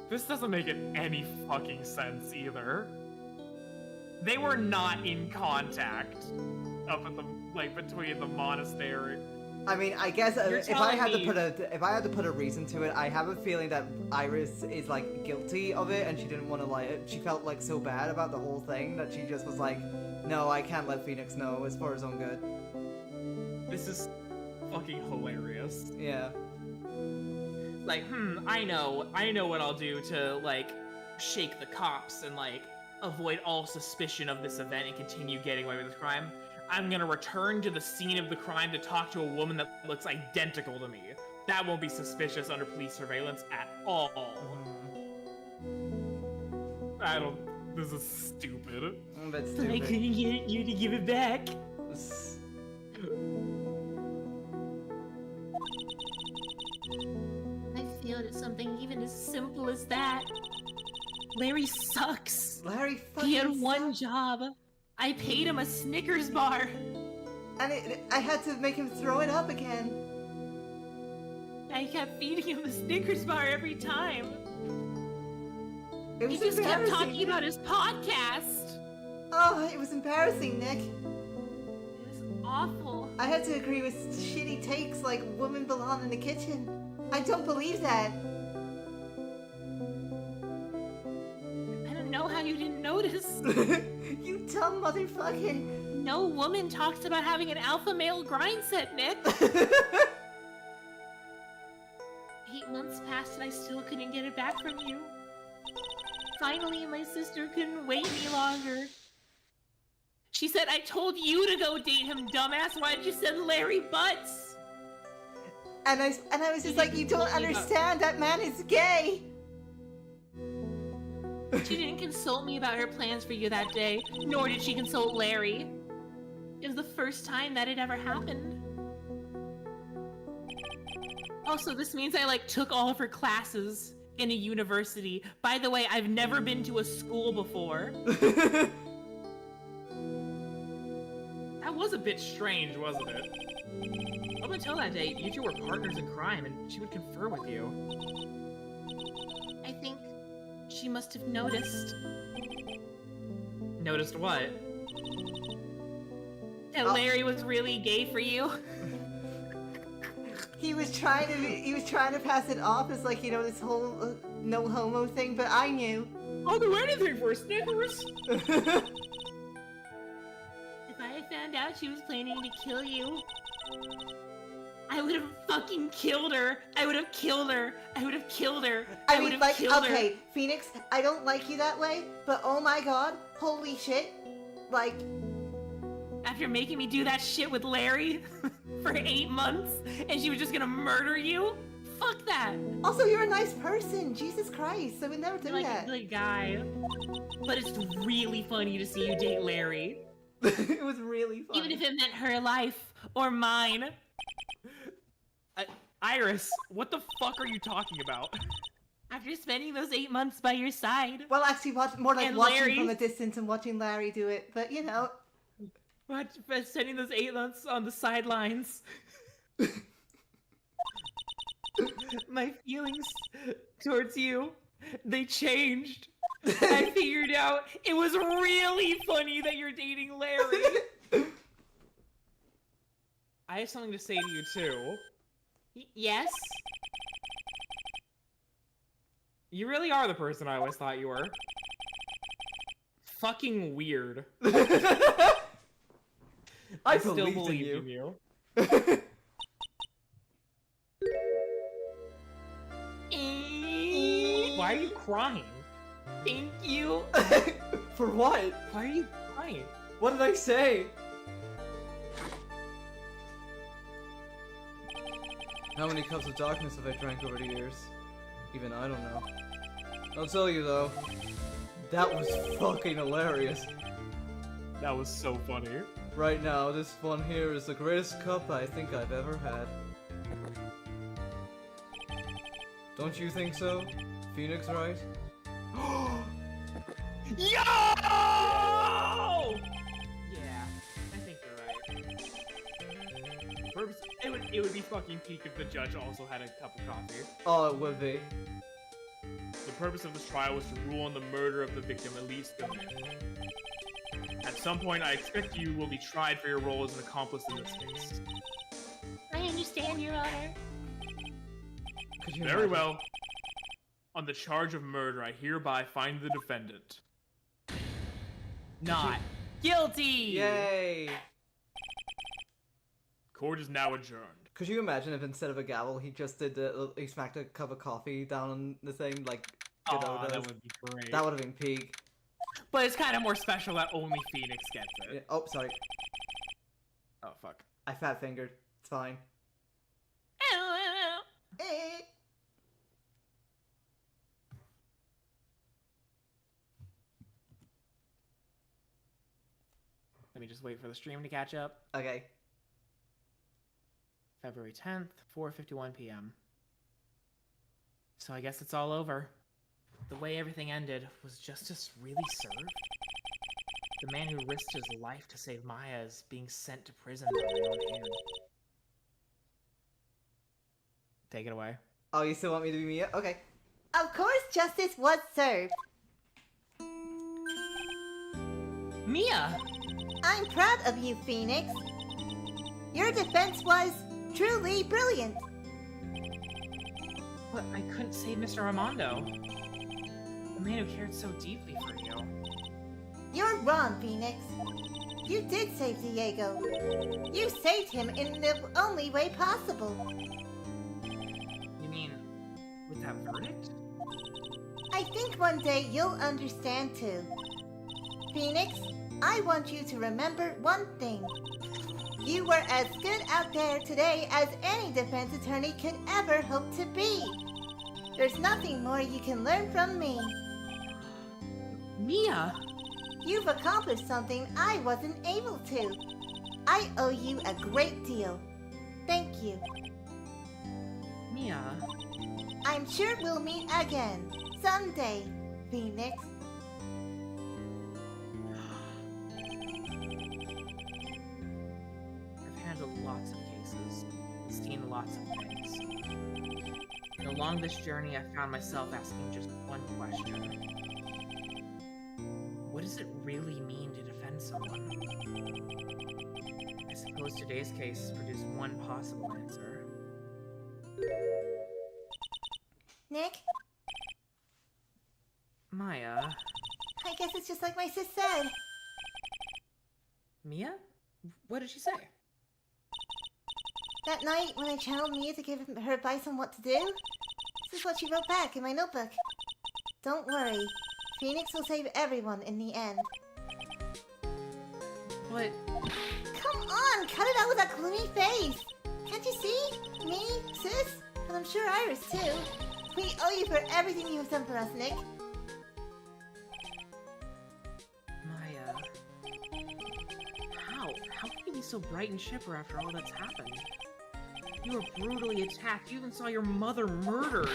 This doesn't make any fucking sense either. They were not in contact up at the between the monastery. I mean, I guess You're if I had telling to put a reason to it, I have a feeling that Iris is like guilty of it, and she didn't want to lie. She felt like so bad about the whole thing that she just was like, "No, I can't let Phoenix know. It's for his own good." This is fucking hilarious. Yeah. Like, I know what I'll do to, like, shake the cops and, like, avoid all suspicion of this event and continue getting away with this crime. I'm gonna return to the scene of the crime to talk to a woman that looks identical to me. That won't be suspicious under police surveillance at all. This is stupid. That's But I stupid. couldn't get you to give it back. I feel it's something even as simple as that. Larry sucks. Larry fucking He had one sucks. job. I paid him a Snickers bar. And I had to make him throw it up again. I kept feeding him the Snickers bar every time. It He was just kept embarrassing. talking about his podcast. Oh, it was embarrassing, Nick. It was awful. I had to agree with shitty takes like women belong in the kitchen. I don't believe that. I don't know how you didn't notice. You dumb motherfucker. No woman talks about having an alpha male grind set, Nick. 8 months passed and I still couldn't get it back from you. Finally, my sister couldn't wait any longer. She said, I told you to go date him, dumbass. Why did you send Larry Butts? And I was just like, you don't understand. That man is gay. She didn't consult me about her plans for you that day, nor did she consult Larry. It was the first time that had ever happened. Also, this means I, like, took all of her classes in a university. By the way, I've never been to a school before. That was a bit strange, wasn't it? Up until that day, you two were partners in crime, and she would confer with you. I think she must have noticed. Noticed what? That Larry was really gay for you. He was trying to pass it off as like, you know, this whole no homo thing, but I knew. I'll do anything for Snickers! If I had found out she was planning to kill you, I would have fucking killed her. I would have killed her. I would have killed her. I would mean, have like, killed her. okay, Phoenix, I don't like you that way, but oh my god, holy shit, like, After making me do that shit with Larry for 8 months, and she was just gonna murder you? Fuck that. also, you're a nice person, Jesus Christ, I would never do You're like that. a good guy. But it's really funny to see you date Larry. It was really fun. Even if it meant her life, or mine. Iris, what the fuck are you talking about? After spending those 8 months by your side. Well, actually, more like And watching Larry. from a distance and watching Larry do it, but you know. What? For spending those 8 months on the sidelines. My feelings towards you, they changed. I figured out it was really funny that you're dating Larry. I have something to say to you too. Yes? You really are the person I always thought you were. Fucking weird. I still believed in believed you. in you. Why are you crying? Thank you. For what? Why are you crying? What did I say? How many cups of darkness have I drank over the years? Even I don't know. I'll tell you though, that was fucking hilarious. That was so funny. Right now, this one here is the greatest cup I think I've ever had. Don't you think so? Phoenix, right? Yo! Yeah, I think you're right. It would be fucking peak if the judge also had a cup of coffee. Oh, it would be. The purpose of this trial was to rule on the murder of the victim, Elise Gomez. At some point, I expect you will be tried for your role as an accomplice in this case. I understand, Your Honor. Could you Very imagine? well. On the charge of murder, I hereby find the defendant. Not guilty! Yay! Court is now adjourned. Could you imagine if instead of a gavel, he just did he smacked a cup of coffee down on the thing like Godot Aw, does? that would be great. That would have been peak. But it's kind of more special that only Phoenix gets it. Yeah. Oh, sorry. Oh, fuck. I fat fingered. It's fine. Eh. Let me just wait for the stream to catch up. Okay. February 10th, 4:51 p.m. So I guess it's all over. The way everything ended, was justice really served? The man who risked his life to save Maya is being sent to prison by my own hand. Take it away. Oh, you still want me to be Mia? Okay. Of course, justice was served. Mia! I'm proud of you, Phoenix. Your defense was truly brilliant. But I couldn't save Mr. Armando. The man who cared so deeply for you. You're wrong, Phoenix. You did save Diego. You saved him in the only way possible. You mean, with that verdict? I think one day you'll understand too. Phoenix, I want you to remember one thing. You were as good out there today as any defense attorney could ever hope to be. There's nothing more you can learn from me. Mia! You've accomplished something I wasn't able to. I owe you a great deal. Thank you. Mia... I'm sure we'll meet again someday, Phoenix. I've handled lots of cases, seen lots of things. And along this journey, I found myself asking just one question. What does it really mean to defend someone? I suppose today's case produced one possible answer. Nick, Maya... I guess it's just like my sis said. Mia? What did she say? That night when I channeled Mia to give her advice on what to do, this is what she wrote back in my notebook. Don't worry, Phoenix will save everyone in the end. What? Come on, cut it out with that gloomy face. Can't you see? Me, sis, and I'm sure Iris too. We owe you for everything you have done for us, Nick. Maya... How? How can you be so bright and chipper after all that's happened? You were brutally attacked. You even saw your mother murdered.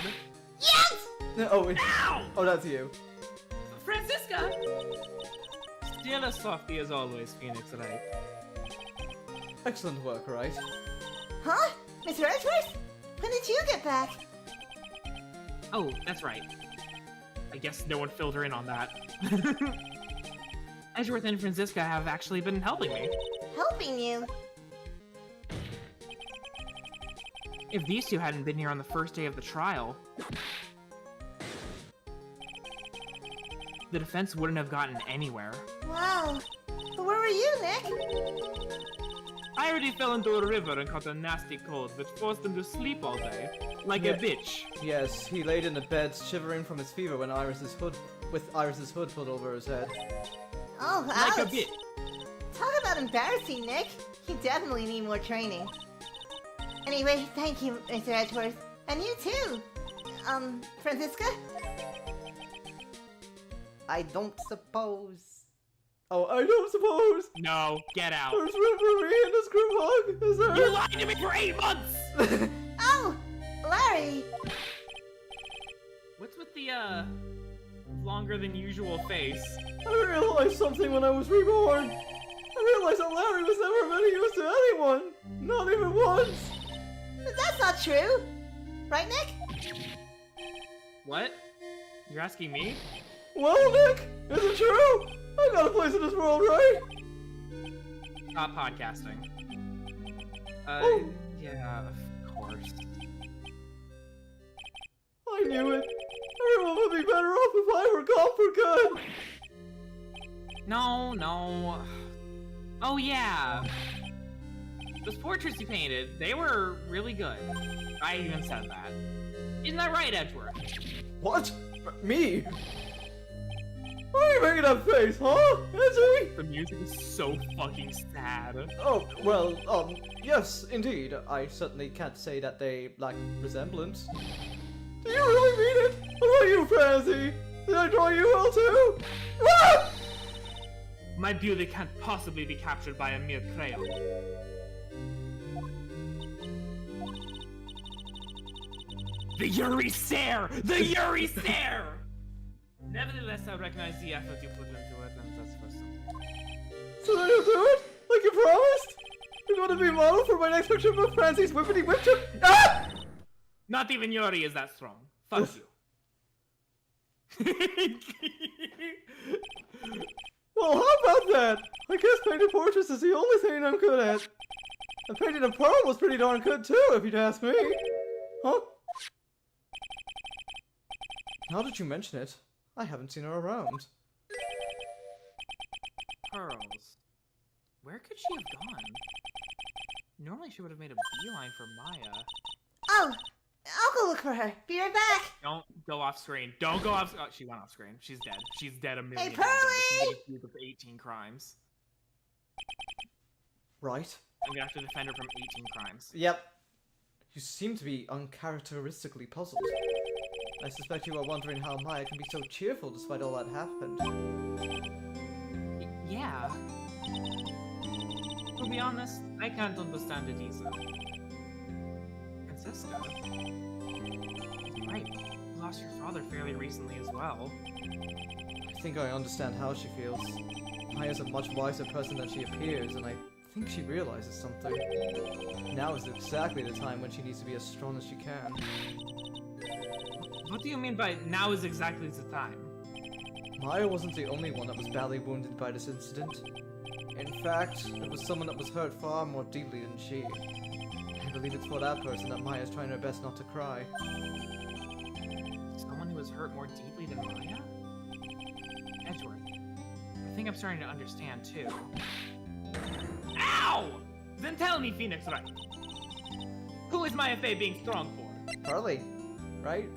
Yes! Oh, Ow! oh, that's you. Francisca! Still as softy as always, Phoenix, right? Excellent work, right? Huh? Mr. Edgeworth? When did you get back? Oh, that's right. I guess no one filled her in on that. Edgeworth and Francisca have actually been helping me. Helping you. If these two hadn't been here on the first day of the trial, the defense wouldn't have gotten anywhere. Wow. But where were you, Nick? I already fell into a river and caught a nasty cold, which forced him to sleep all day, like Yeah. a bitch. Yes, he laid in the bed, shivering from his fever with Iris's hood pulled over his head. Oh, Like a ouch. bitch. Talk about embarrassing, Nick. You definitely need more training. Anyway, thank you, Mr. Edgeworth. And you too. Francisca? I don't suppose. Oh, I don't suppose. No, get out. There's room for me in this group hug, is there? You lied to me for 8 months! Oh, Larry. What's with the, longer than usual face? I realized something when I was reborn. I realized that Larry was never of any use to anyone. Not even once. That's not true. Right, Nick? What? You're asking me? Well, Nick, is it true? I got a place in this world, right? Stop podcasting. Oh. Yeah, of course. I knew it. Everyone would be better off if I were gone for good. No. Oh yeah. Those portraits you painted, they were really good. I even said that. Isn't that right, Edgeworth? What? Me? Why are you making that face, huh? Edgy? The music is so fucking sad. Oh, well, yes, indeed. I certainly can't say that they lack resemblance. Do you really mean it? What about you, Francie? Did I draw you well too? Ah! My beauty can't possibly be captured by a mere crayon. The Yuri stare! The Yuri stare! Nevertheless, I recognize the effort you put into it, and that's for something. So then you'll do it? Like you promised? You're going to be model for my next picture of Francie's whippity whip chip? Ah! Not even Yuri is that strong. Fuck you. Well, how about that? I guess painting portraits is the only thing I'm good at. And painting a pearl was pretty darn good too, if you'd ask me. Huh? Now that you mention it, I haven't seen her around. Pearls. Where could she have gone? Normally she would have made a beeline for Maya. Oh, I'll go look for her. Be right back. Don't go off screen. Don't go off. Oh, she went off screen. She's dead. She's dead a million Hey, times over. Pearly! She's accused of 18 crimes. Right? I'm gonna have to defend her from 18 crimes. Yep. You seem to be uncharacteristically puzzled. I suspect you are wondering how Maya can be so cheerful despite all that happened. Yeah. To be honest, I can't understand it either. Francisca? Right. You lost your father fairly recently as well. I think I understand how she feels. Maya's a much wiser person than she appears, and I think she realizes something. Now is exactly the time when she needs to be as strong as she can. What do you mean by now is exactly the time? Maya wasn't the only one that was badly wounded by this incident. In fact, it was someone that was hurt far more deeply than she. I believe it's for that person that Maya's trying her best not to cry. Someone who was hurt more deeply than Maya? Edgeworth, I think I'm starting to understand too. Ow! Then tell me, Phoenix Wright. Who is Maya Fey being strong for? Harley, right?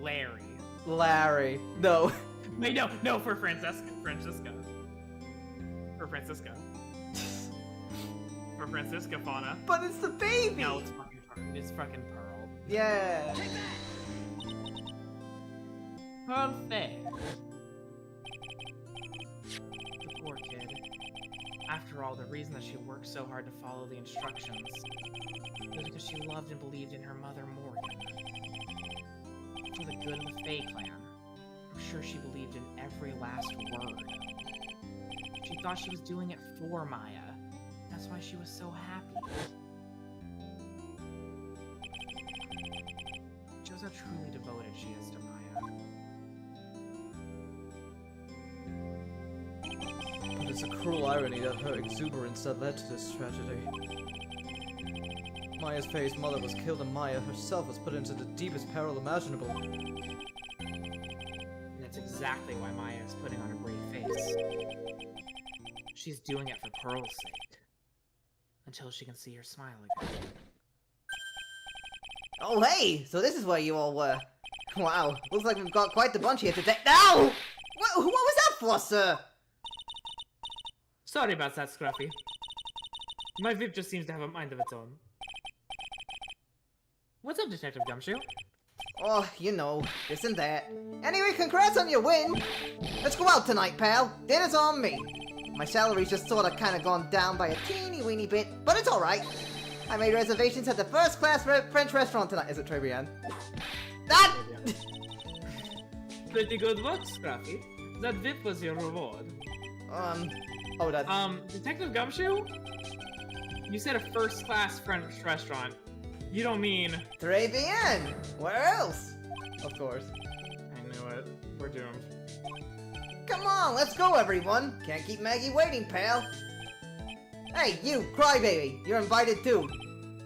Larry. Larry. No. Wait, no, for Francisca. For Francisca. For Francisca, Fauna. But it's the baby! No, it's fucking Pearl. Yeah. Pearl Fey. The poor kid. After all, the reason that she worked so hard to follow the instructions was because she loved and believed in her mother, Morgan. For the good of the Fey clan. I'm sure she believed in every last word. She thought she was doing it for Maya. That's why she was so happy. Shows how truly devoted she is to Maya. But it's a cruel irony that her exuberance that led to this tragedy. Maya's fey's mother was killed and Maya herself was put into the deepest peril imaginable. And that's exactly why Maya is putting on a brave face. She's doing it for Pearl's sake. Until she can see her smile again. Oh hey, so this is where you all were. Wow, looks like we've got quite the bunch here today. No! What was that for, sir? Sorry about that, Scruffy. My VIP just seems to have a mind of its own. What's up, Detective Gumshoe? Oh, you know, this and that. Anyway, congrats on your win! Let's go out tonight, pal. Dinner's on me. My salary's just sorta kinda gone down by a teeny weeny bit, but it's alright. I made reservations at the first-class French restaurant tonight. Is it Trevian? Ah! Pretty good work, Scruffy. That VIP was your reward. Oh, that's... Detective Gumshoe? You said a first-class French restaurant. You don't mean... Trevian! Where else? Of course. I knew it. We're doomed. Come on, let's go, everyone. Can't keep Maggie waiting, pal. Hey, you, crybaby. You're invited too.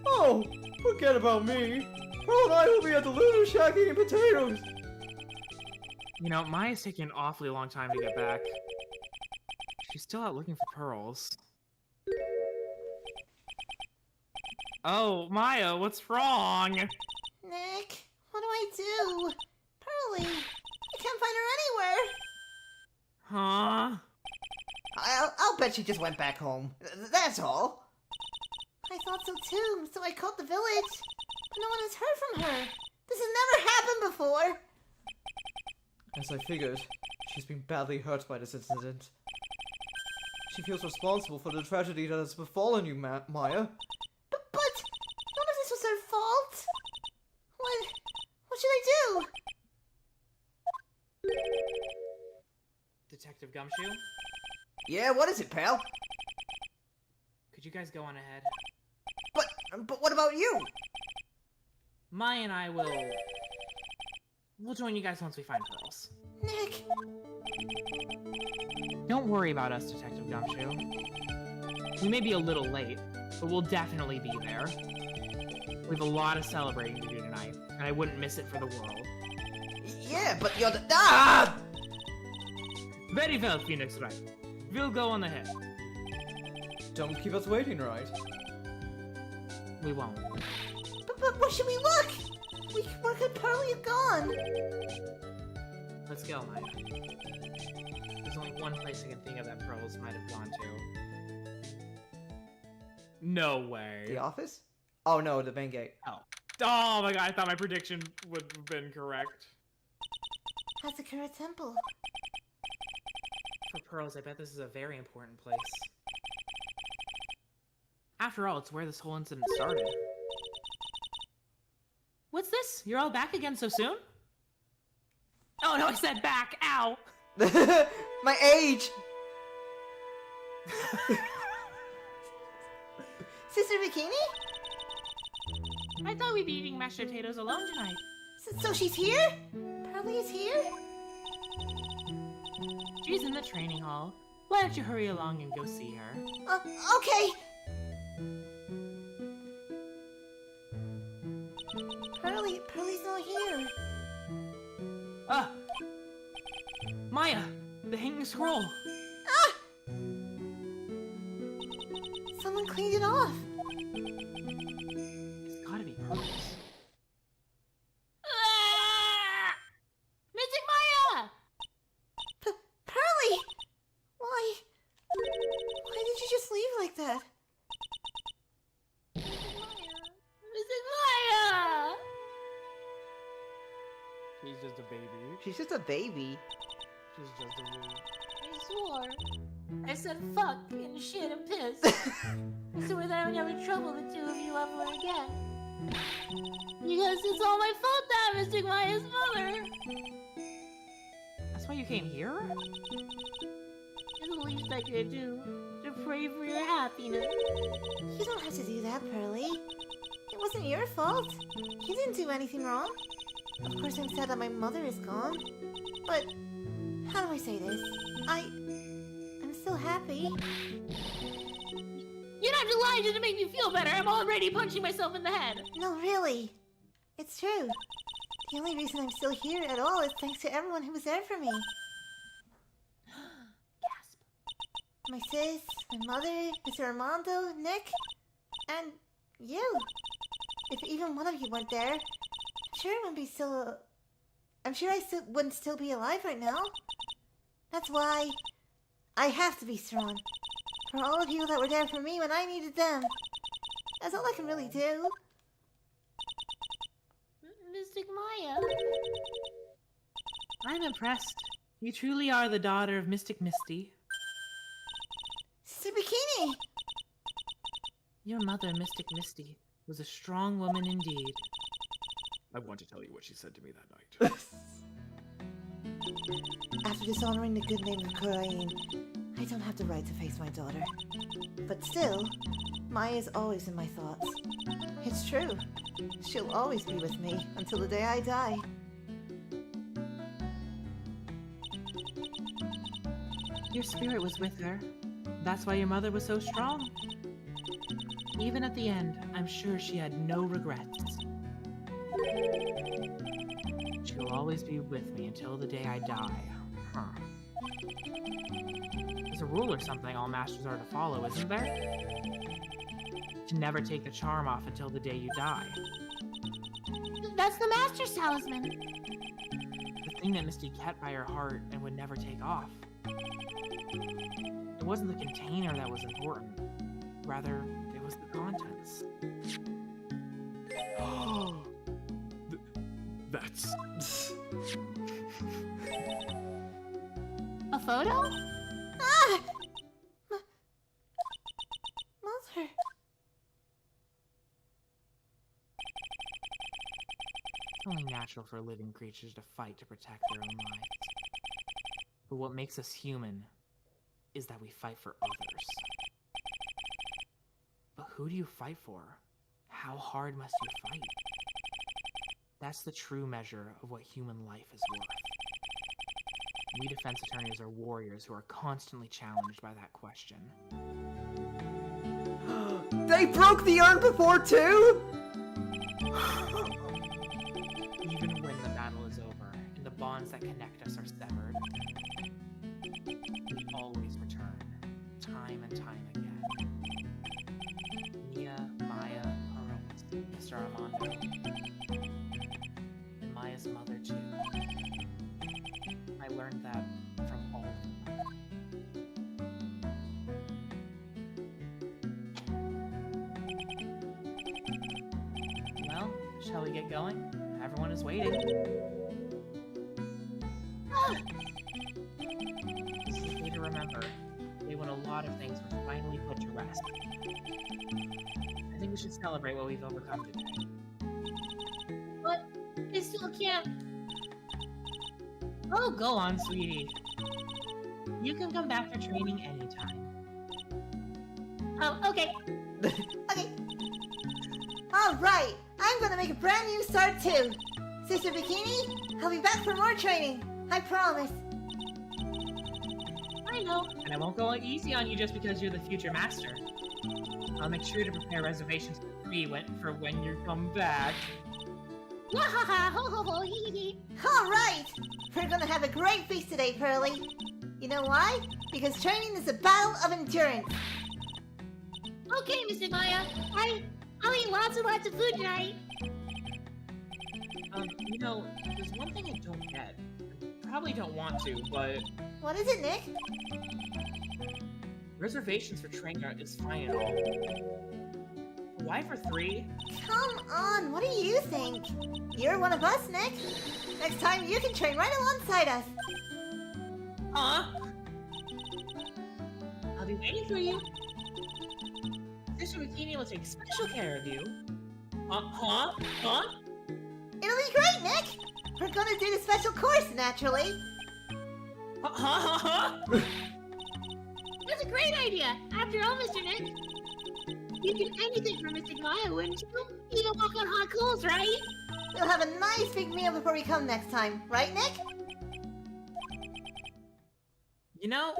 Oh, forget about me. Pearl and I will be at the Lunar Shack eating potatoes. You know, Maya's taking an awfully long time to get back. She's still out looking for pearls. Oh, Maya, what's wrong? Nick, what do I do? Pearly, I can't find her anywhere. Huh? I'll bet she just went back home. That's all. I thought so too, so I called the village. But no one has heard from her. This has never happened before. As I figured, she's been badly hurt by this incident. She feels responsible for the tragedy that has befallen you, Maya. But none of this was her fault. What should I do? Detective Gumshoe? Yeah, what is it, pal? Could you guys go on ahead? But what about you? Maya and I will... We'll join you guys once we find pearls. Nick, Don't worry about us, Detective Gumshoe. We may be a little late, but we'll definitely be there. We have a lot of celebrating to do tonight, and I wouldn't miss it for the world. Yeah, but you're the... Ah! Very well, Phoenix Wright. We'll go on ahead. Don't keep us waiting, right? We won't. but where should we look? Where could Pearly have gone? Let's go, Maya. There's only one place I can think of that pearls might have gone to. No way. The office? Oh no, the main gate. Oh my god, I thought my prediction would have been correct. Hazakura Temple. For pearls, I bet this is a very important place. After all, it's where this whole incident started. What's this? You're all back again so soon? Oh no, I said back! Ow! My age! Sister Bikini? I thought we'd be eating mashed potatoes alone tonight. So she's here? Pearly is here? She's in the training hall. Why don't you hurry along and go see her? Okay. Pearly's not here. Ah! Maya! The hanging scroll! Ah! Someone cleaned it off. It's gotta be pearls. Ah! Missing Maya! Pearly! Why did you just leave like that? Missing Maya! She's just a baby. She's just a baby. She's just a baby. I swore. I said fuck and shit and piss. I swore that I would never trouble the two of you ever again. Because it's all my fault that I'm missing Maya's mother. That's why you came here? It's the least I could do to pray for your happiness. You don't have to do that, Pearly. It wasn't your fault. You didn't do anything wrong. Of course I'm sad that my mother is gone. But, how do I say this? I'm still happy. You don't have to lie just to make me feel better. I'm already punching myself in the head. No, really. It's true. The only reason I'm still here at all is thanks to everyone who was there for me. Gasp. My sis, my mother, Mr. Armando, Nick, and you. If even one of you weren't there, I'm sure I wouldn't still be alive right now. That's why I have to be strong. For all of you that were there for me when I needed them. That's all I can really do. Mystic Maya. I'm impressed. You truly are the daughter of Mystic Misty. Sister Bikini! Your mother, Mystic Misty, was a strong woman indeed. I want to tell you what she said to me that night. After dishonoring the good name of Kurain, I don't have the right to face my daughter. But still, Maya is always in my thoughts. It's true. She'll always be with me until the day I die. Your spirit was with her. That's why your mother was so strong. Even at the end, I'm sure she had no regrets. She'll always be with me until the day I die. Huh. There's a rule or something all masters are to follow, isn't there? To never take the charm off until the day you die. That's the Master Talisman. The thing that Misty kept by her heart and would never take off. It wasn't the container that was important. Rather, it was the contents. That's... A photo? Ah! Mother. It's only natural for living creatures to fight to protect their own lives. But what makes us human is that we fight for others. But who do you fight for? How hard must you fight? That's the true measure of what human life is worth. We defense attorneys are warriors who are constantly challenged by that question. They broke the urn before too? Even when the battle is over and the bonds that connect us are severed, we always return, time and time again. Mia, Maya, Pearls, Mr. Armando, and Maya's mother too. I learned that from all of them. Well, shall we get going? Everyone is waiting. This is a day to remember. A day when a lot of things were finally put to rest. I think we should celebrate what we've overcome today. But I still can't. Oh, go on, sweetie. You can come back for training anytime. Oh, okay. Okay. Alright, I'm gonna make a brand new start too. Sister Bikini, I'll be back for more training. I promise. I know. And I won't go easy on you just because you're the future master. I'll make sure to prepare reservations for when you come back. Wahaha, ho ho ho, hee hee hee. Alright! We're gonna have a great feast today, Pearly. You know why? Because training is a battle of endurance. Okay, Mr. Maya. I'll eat lots and lots of food tonight. You know, there's one thing I don't get. Probably don't want to, but What is it, Nick? reservations for training is fine and all. But why for 3? Come on, what do you think? You're one of us, Nick. Next time you can train right alongside us. Huh? I'll be waiting for you. Sister Bikini will take special care of you. Huh? It'll be great, Nick. We're gonna do the special course, naturally. That's a great idea. After all, Mr. Nick, you'd do anything for Mystic Maya, wouldn't you? Even walk on hot coals, right? We'll have a nice big meal before we come next time, right, Nick? You know,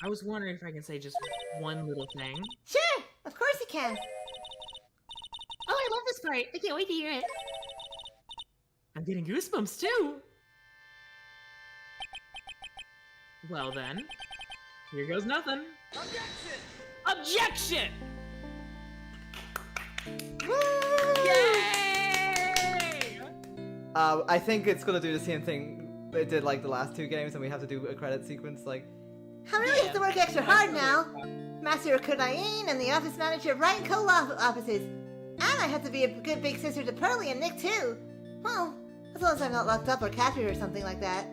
I was wondering if I can say just one little thing. Sure, of course you can. Oh, I love this part. I can't wait to hear it. I'm getting goosebumps too. Well then, here goes nothing. Objection! Yay! I think it's gonna do the same thing it did like the last two games, and we have to do a credit sequence. Like, I really have to work extra hard now. Master Kurain and the office manager right in co-offices. And I have to be a good big sister to Pearly and Nick too. Well, as long as I'm not locked up or captured or something like that.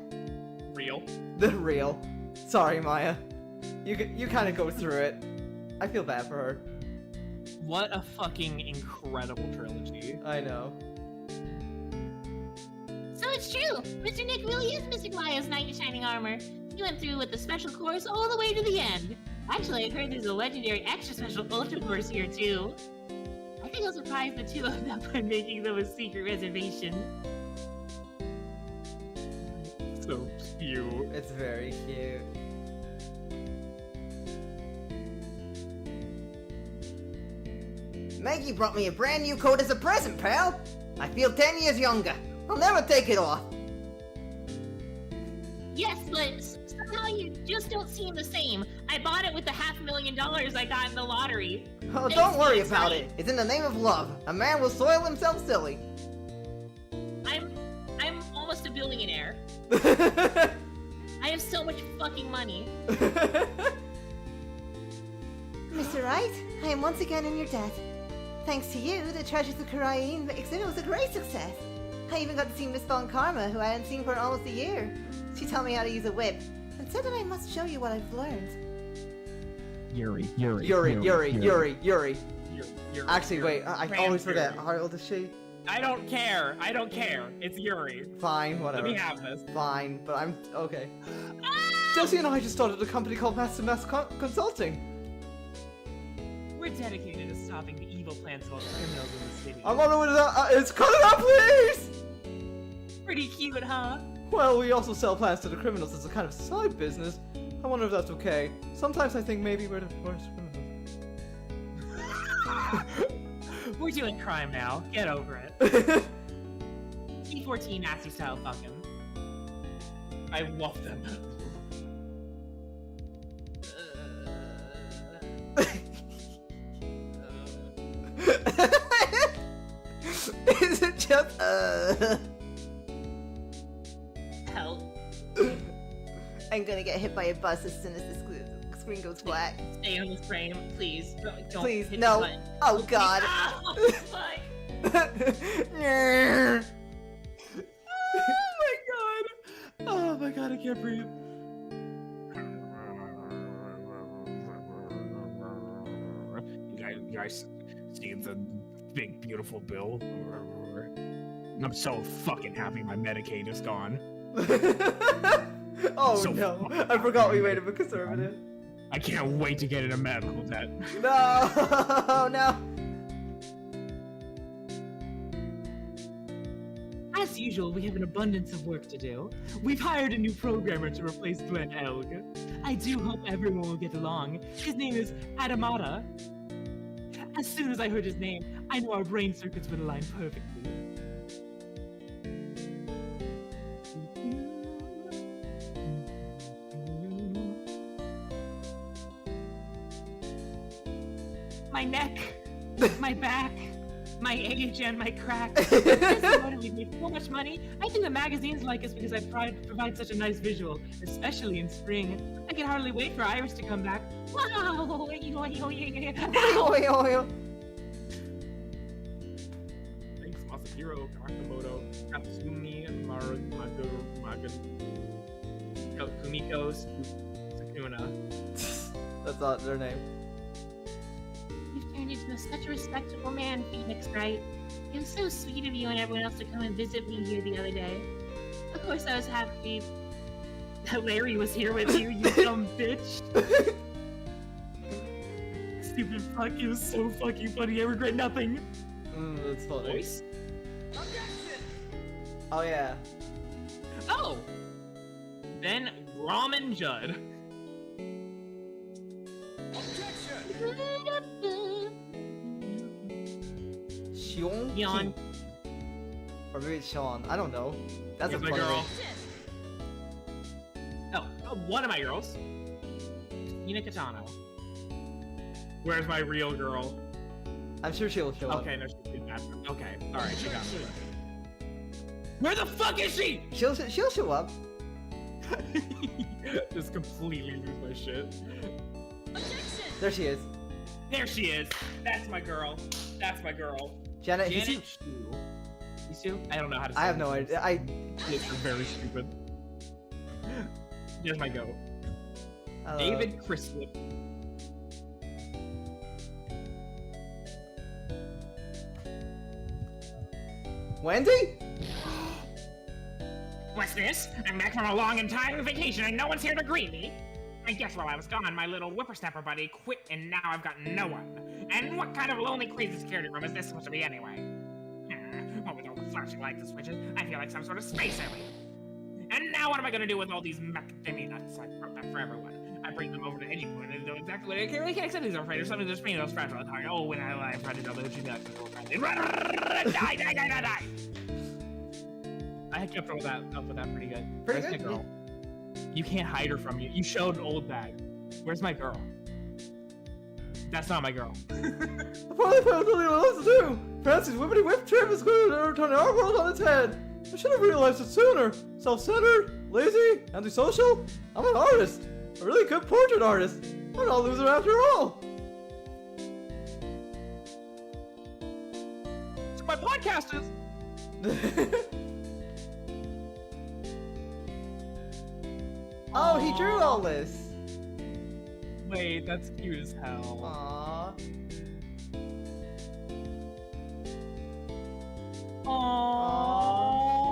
Real. the real. Sorry, Maya. You kind of go through it. I feel bad for her. What a fucking incredible trilogy. I know. So it's true. Mr. Nick really is missing Maya's knight in shining armor. He went through with the special course all the way to the end. Actually, I heard there's a legendary extra special ultra course here too. I think I'll surprise the two of them by making them a secret reservation. So cute. It's very cute. Maggie brought me a brand new coat as a present, pal. I feel 10 years younger. I'll never take it off. Yes, but somehow you just don't seem the same. I bought it with the $500,000 I got in the lottery. Oh, Thanks, don't worry Phoenix about Wright. it. It's in the name of love. A man will soil himself silly. I'm almost a billionaire. I have so much fucking money. Mr. Wright, I am once again in your debt. Thanks to you, the Treasures of Kurain exhibit was a great success. I even got to see Miss Von Karma, who I hadn't seen for almost a year. She taught me how to use a whip, and said that I must show you what I've learned. Yuri. Yuri. Actually, wait. I Ram always forget. Yuri. How old is she? I don't care. It's Yuri. Fine, Let whatever. me have this. Fine, but I'm okay. Josie and I just started a company called Master Consulting. We're dedicated to stopping the evil plans of all the criminals in the city. I'm on the way to that. It's cut it out, please. Pretty cute, huh? Well, we also sell plans to the criminals as a kind of side business. I wonder if that's okay. Sometimes I think maybe we're the worst criminals. We're doing crime now. Get over it. T14 nasty style fucking. I love them. Is it just Help. I'm gonna get hit by a bus as soon as the screen goes black. Stay on this frame, please. Don't Please, hit no. the button. Oh god. Ow! Fuck. Oh my god, I can't breathe. You guys see the big beautiful bill? I'm so fucking happy my Medicaid is gone. Oh So no! fucking I forgot we happy. made him a conservative. I can't wait to get into medical debt. No, no. As usual, we have an abundance of work to do. We've hired a new programmer to replace Glenn Elg. I do hope everyone will get along. His name is Adamata. As soon as I heard his name, I knew our brain circuits would align perfectly. My neck, my back, my age, and my crack. We've made so much money. I think the magazines like us because I provide such a nice visual, especially in spring. I can hardly wait for Iris to come back. Wow! Thanks, Masahiro, Kakamoto, Katsumi, and Kumiko, Sakuna. That's not their name. You've turned into such a respectable man, Phoenix Wright. It was so sweet of you and everyone else to come and visit me here the other day. Of course, I was happy that Larry was here with you, you dumb bitch. Stupid fuck, it was so fucking funny, I regret nothing. That's funny. Voice? Oh yeah. Oh! Then Ramen Judd. Sean? Yawn. Or maybe it's Sean. I don't know. That's a Here's my funny girl. Oh, one of my girls. Ina Katano. Where's my real girl? name. I'm sure she'll show up. Okay, no, she's bad. Okay, alright, she got me. Where the fuck is she? She'll show up. Just completely lose my shit. There she is. There she is. That's my girl. That's my girl. Janet Janet Hisu. Shu. Hisu? I don't know how to say I have her no name. idea. It's very stupid. Here's my go. David Crislip. Wendy? What's this? I'm back from a long and tiring vacation and no one's here to greet me. I guess while I was gone, my little whippersnapper buddy quit and now I've got no one. And what kind of lonely, crazy security room is this supposed to be anyway? What with all the flashing lights and switches, I feel like some sort of space alien. And now what am I gonna do with all these macadamia nuts? I broke them for everyone. I bring them over to Edgy Point and know exactly what I can't accept these, I'm afraid. There's something that's being those fragile at Oh, when I tried to know that you got die. I kept up with that pretty good. Pretty Where's good, my girl? You can't hide her from me. You showed an old bag. Where's my girl? That's not my girl. I finally found something else to do! Fancy's whippity whip trip is going to turn our world on its head! I should have realized it sooner! Self-centered, lazy, antisocial? I'm an artist! A really good portrait artist! I'm not a loser after all! So my podcast is... Oh, he drew all this! Wait, that's cute as hell. Aww.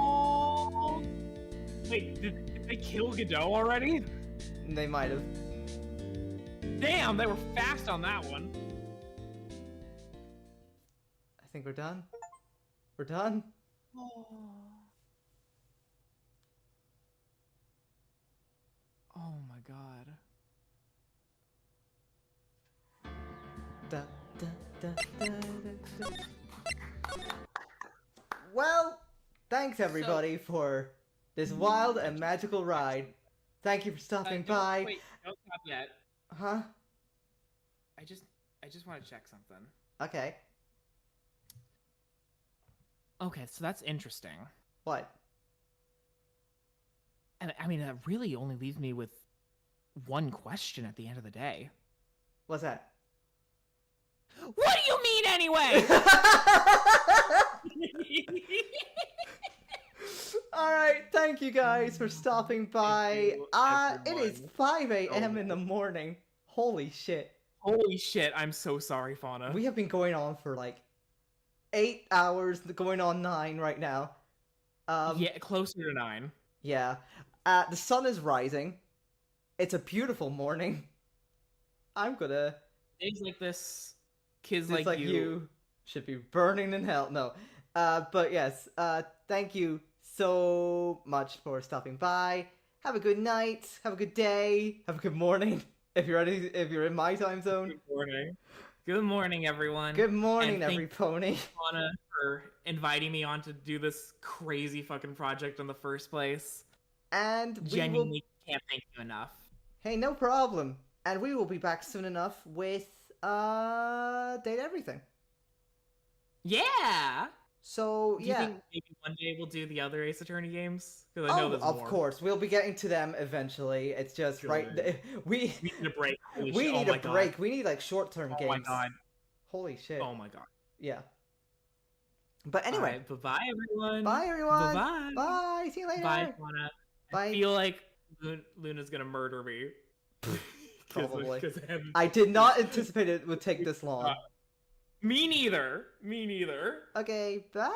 Aww. Wait, did they kill Godot already? They might have. Damn, they were fast on that one. I think we're done. We're done. Oh my god. Da, da, da, da, da, da. Well, thanks everybody for this wild and magical ride. Thank you for stopping by. Wait, don't stop yet. Huh? I just want to check something. Okay. Okay, so that's interesting. What? And I mean, that really only leaves me with one question at the end of the day. What's that? What do you mean anyway? Alright, thank you guys for stopping by. you, It is 5 a.m. in the morning. Holy shit. Holy shit, I'm so sorry, Fauna. We have been going on for like 8 hours, going on 9 right now. Yeah, closer to 9. Yeah. The sun is rising. It's a beautiful morning. I'm gonna... Things like this, kids It's like you should be burning in hell. No. But yes, thank you so much for stopping by. Have a good night. Have a good day. Have a good morning. If you're in my time zone. Good morning. Good morning, everyone. Good morning, And every pony. Fauna for inviting me on to do this crazy fucking project in the first place. And we Genuinely can't thank you enough. Hey, no problem. And we will be back soon enough with Date Everything. Yeah. So Do you yeah. think maybe one day we'll do the other Ace Attorney games? Because I know Oh, there's of more. course, we'll be getting to them eventually. It's just Good. we We need a break. Holy we shit. need Oh a my break. God. We need like short-term Oh games. my god. Holy shit. Oh my god. Yeah. But anyway, Alright, bye everyone. bye everyone. Bye. Bye. See you later. Bye, Fauna. Bye. I feel like Luna's gonna murder me. Probably. 'Cause I did not anticipate it would take this long. Me neither. Me neither. Okay, bye.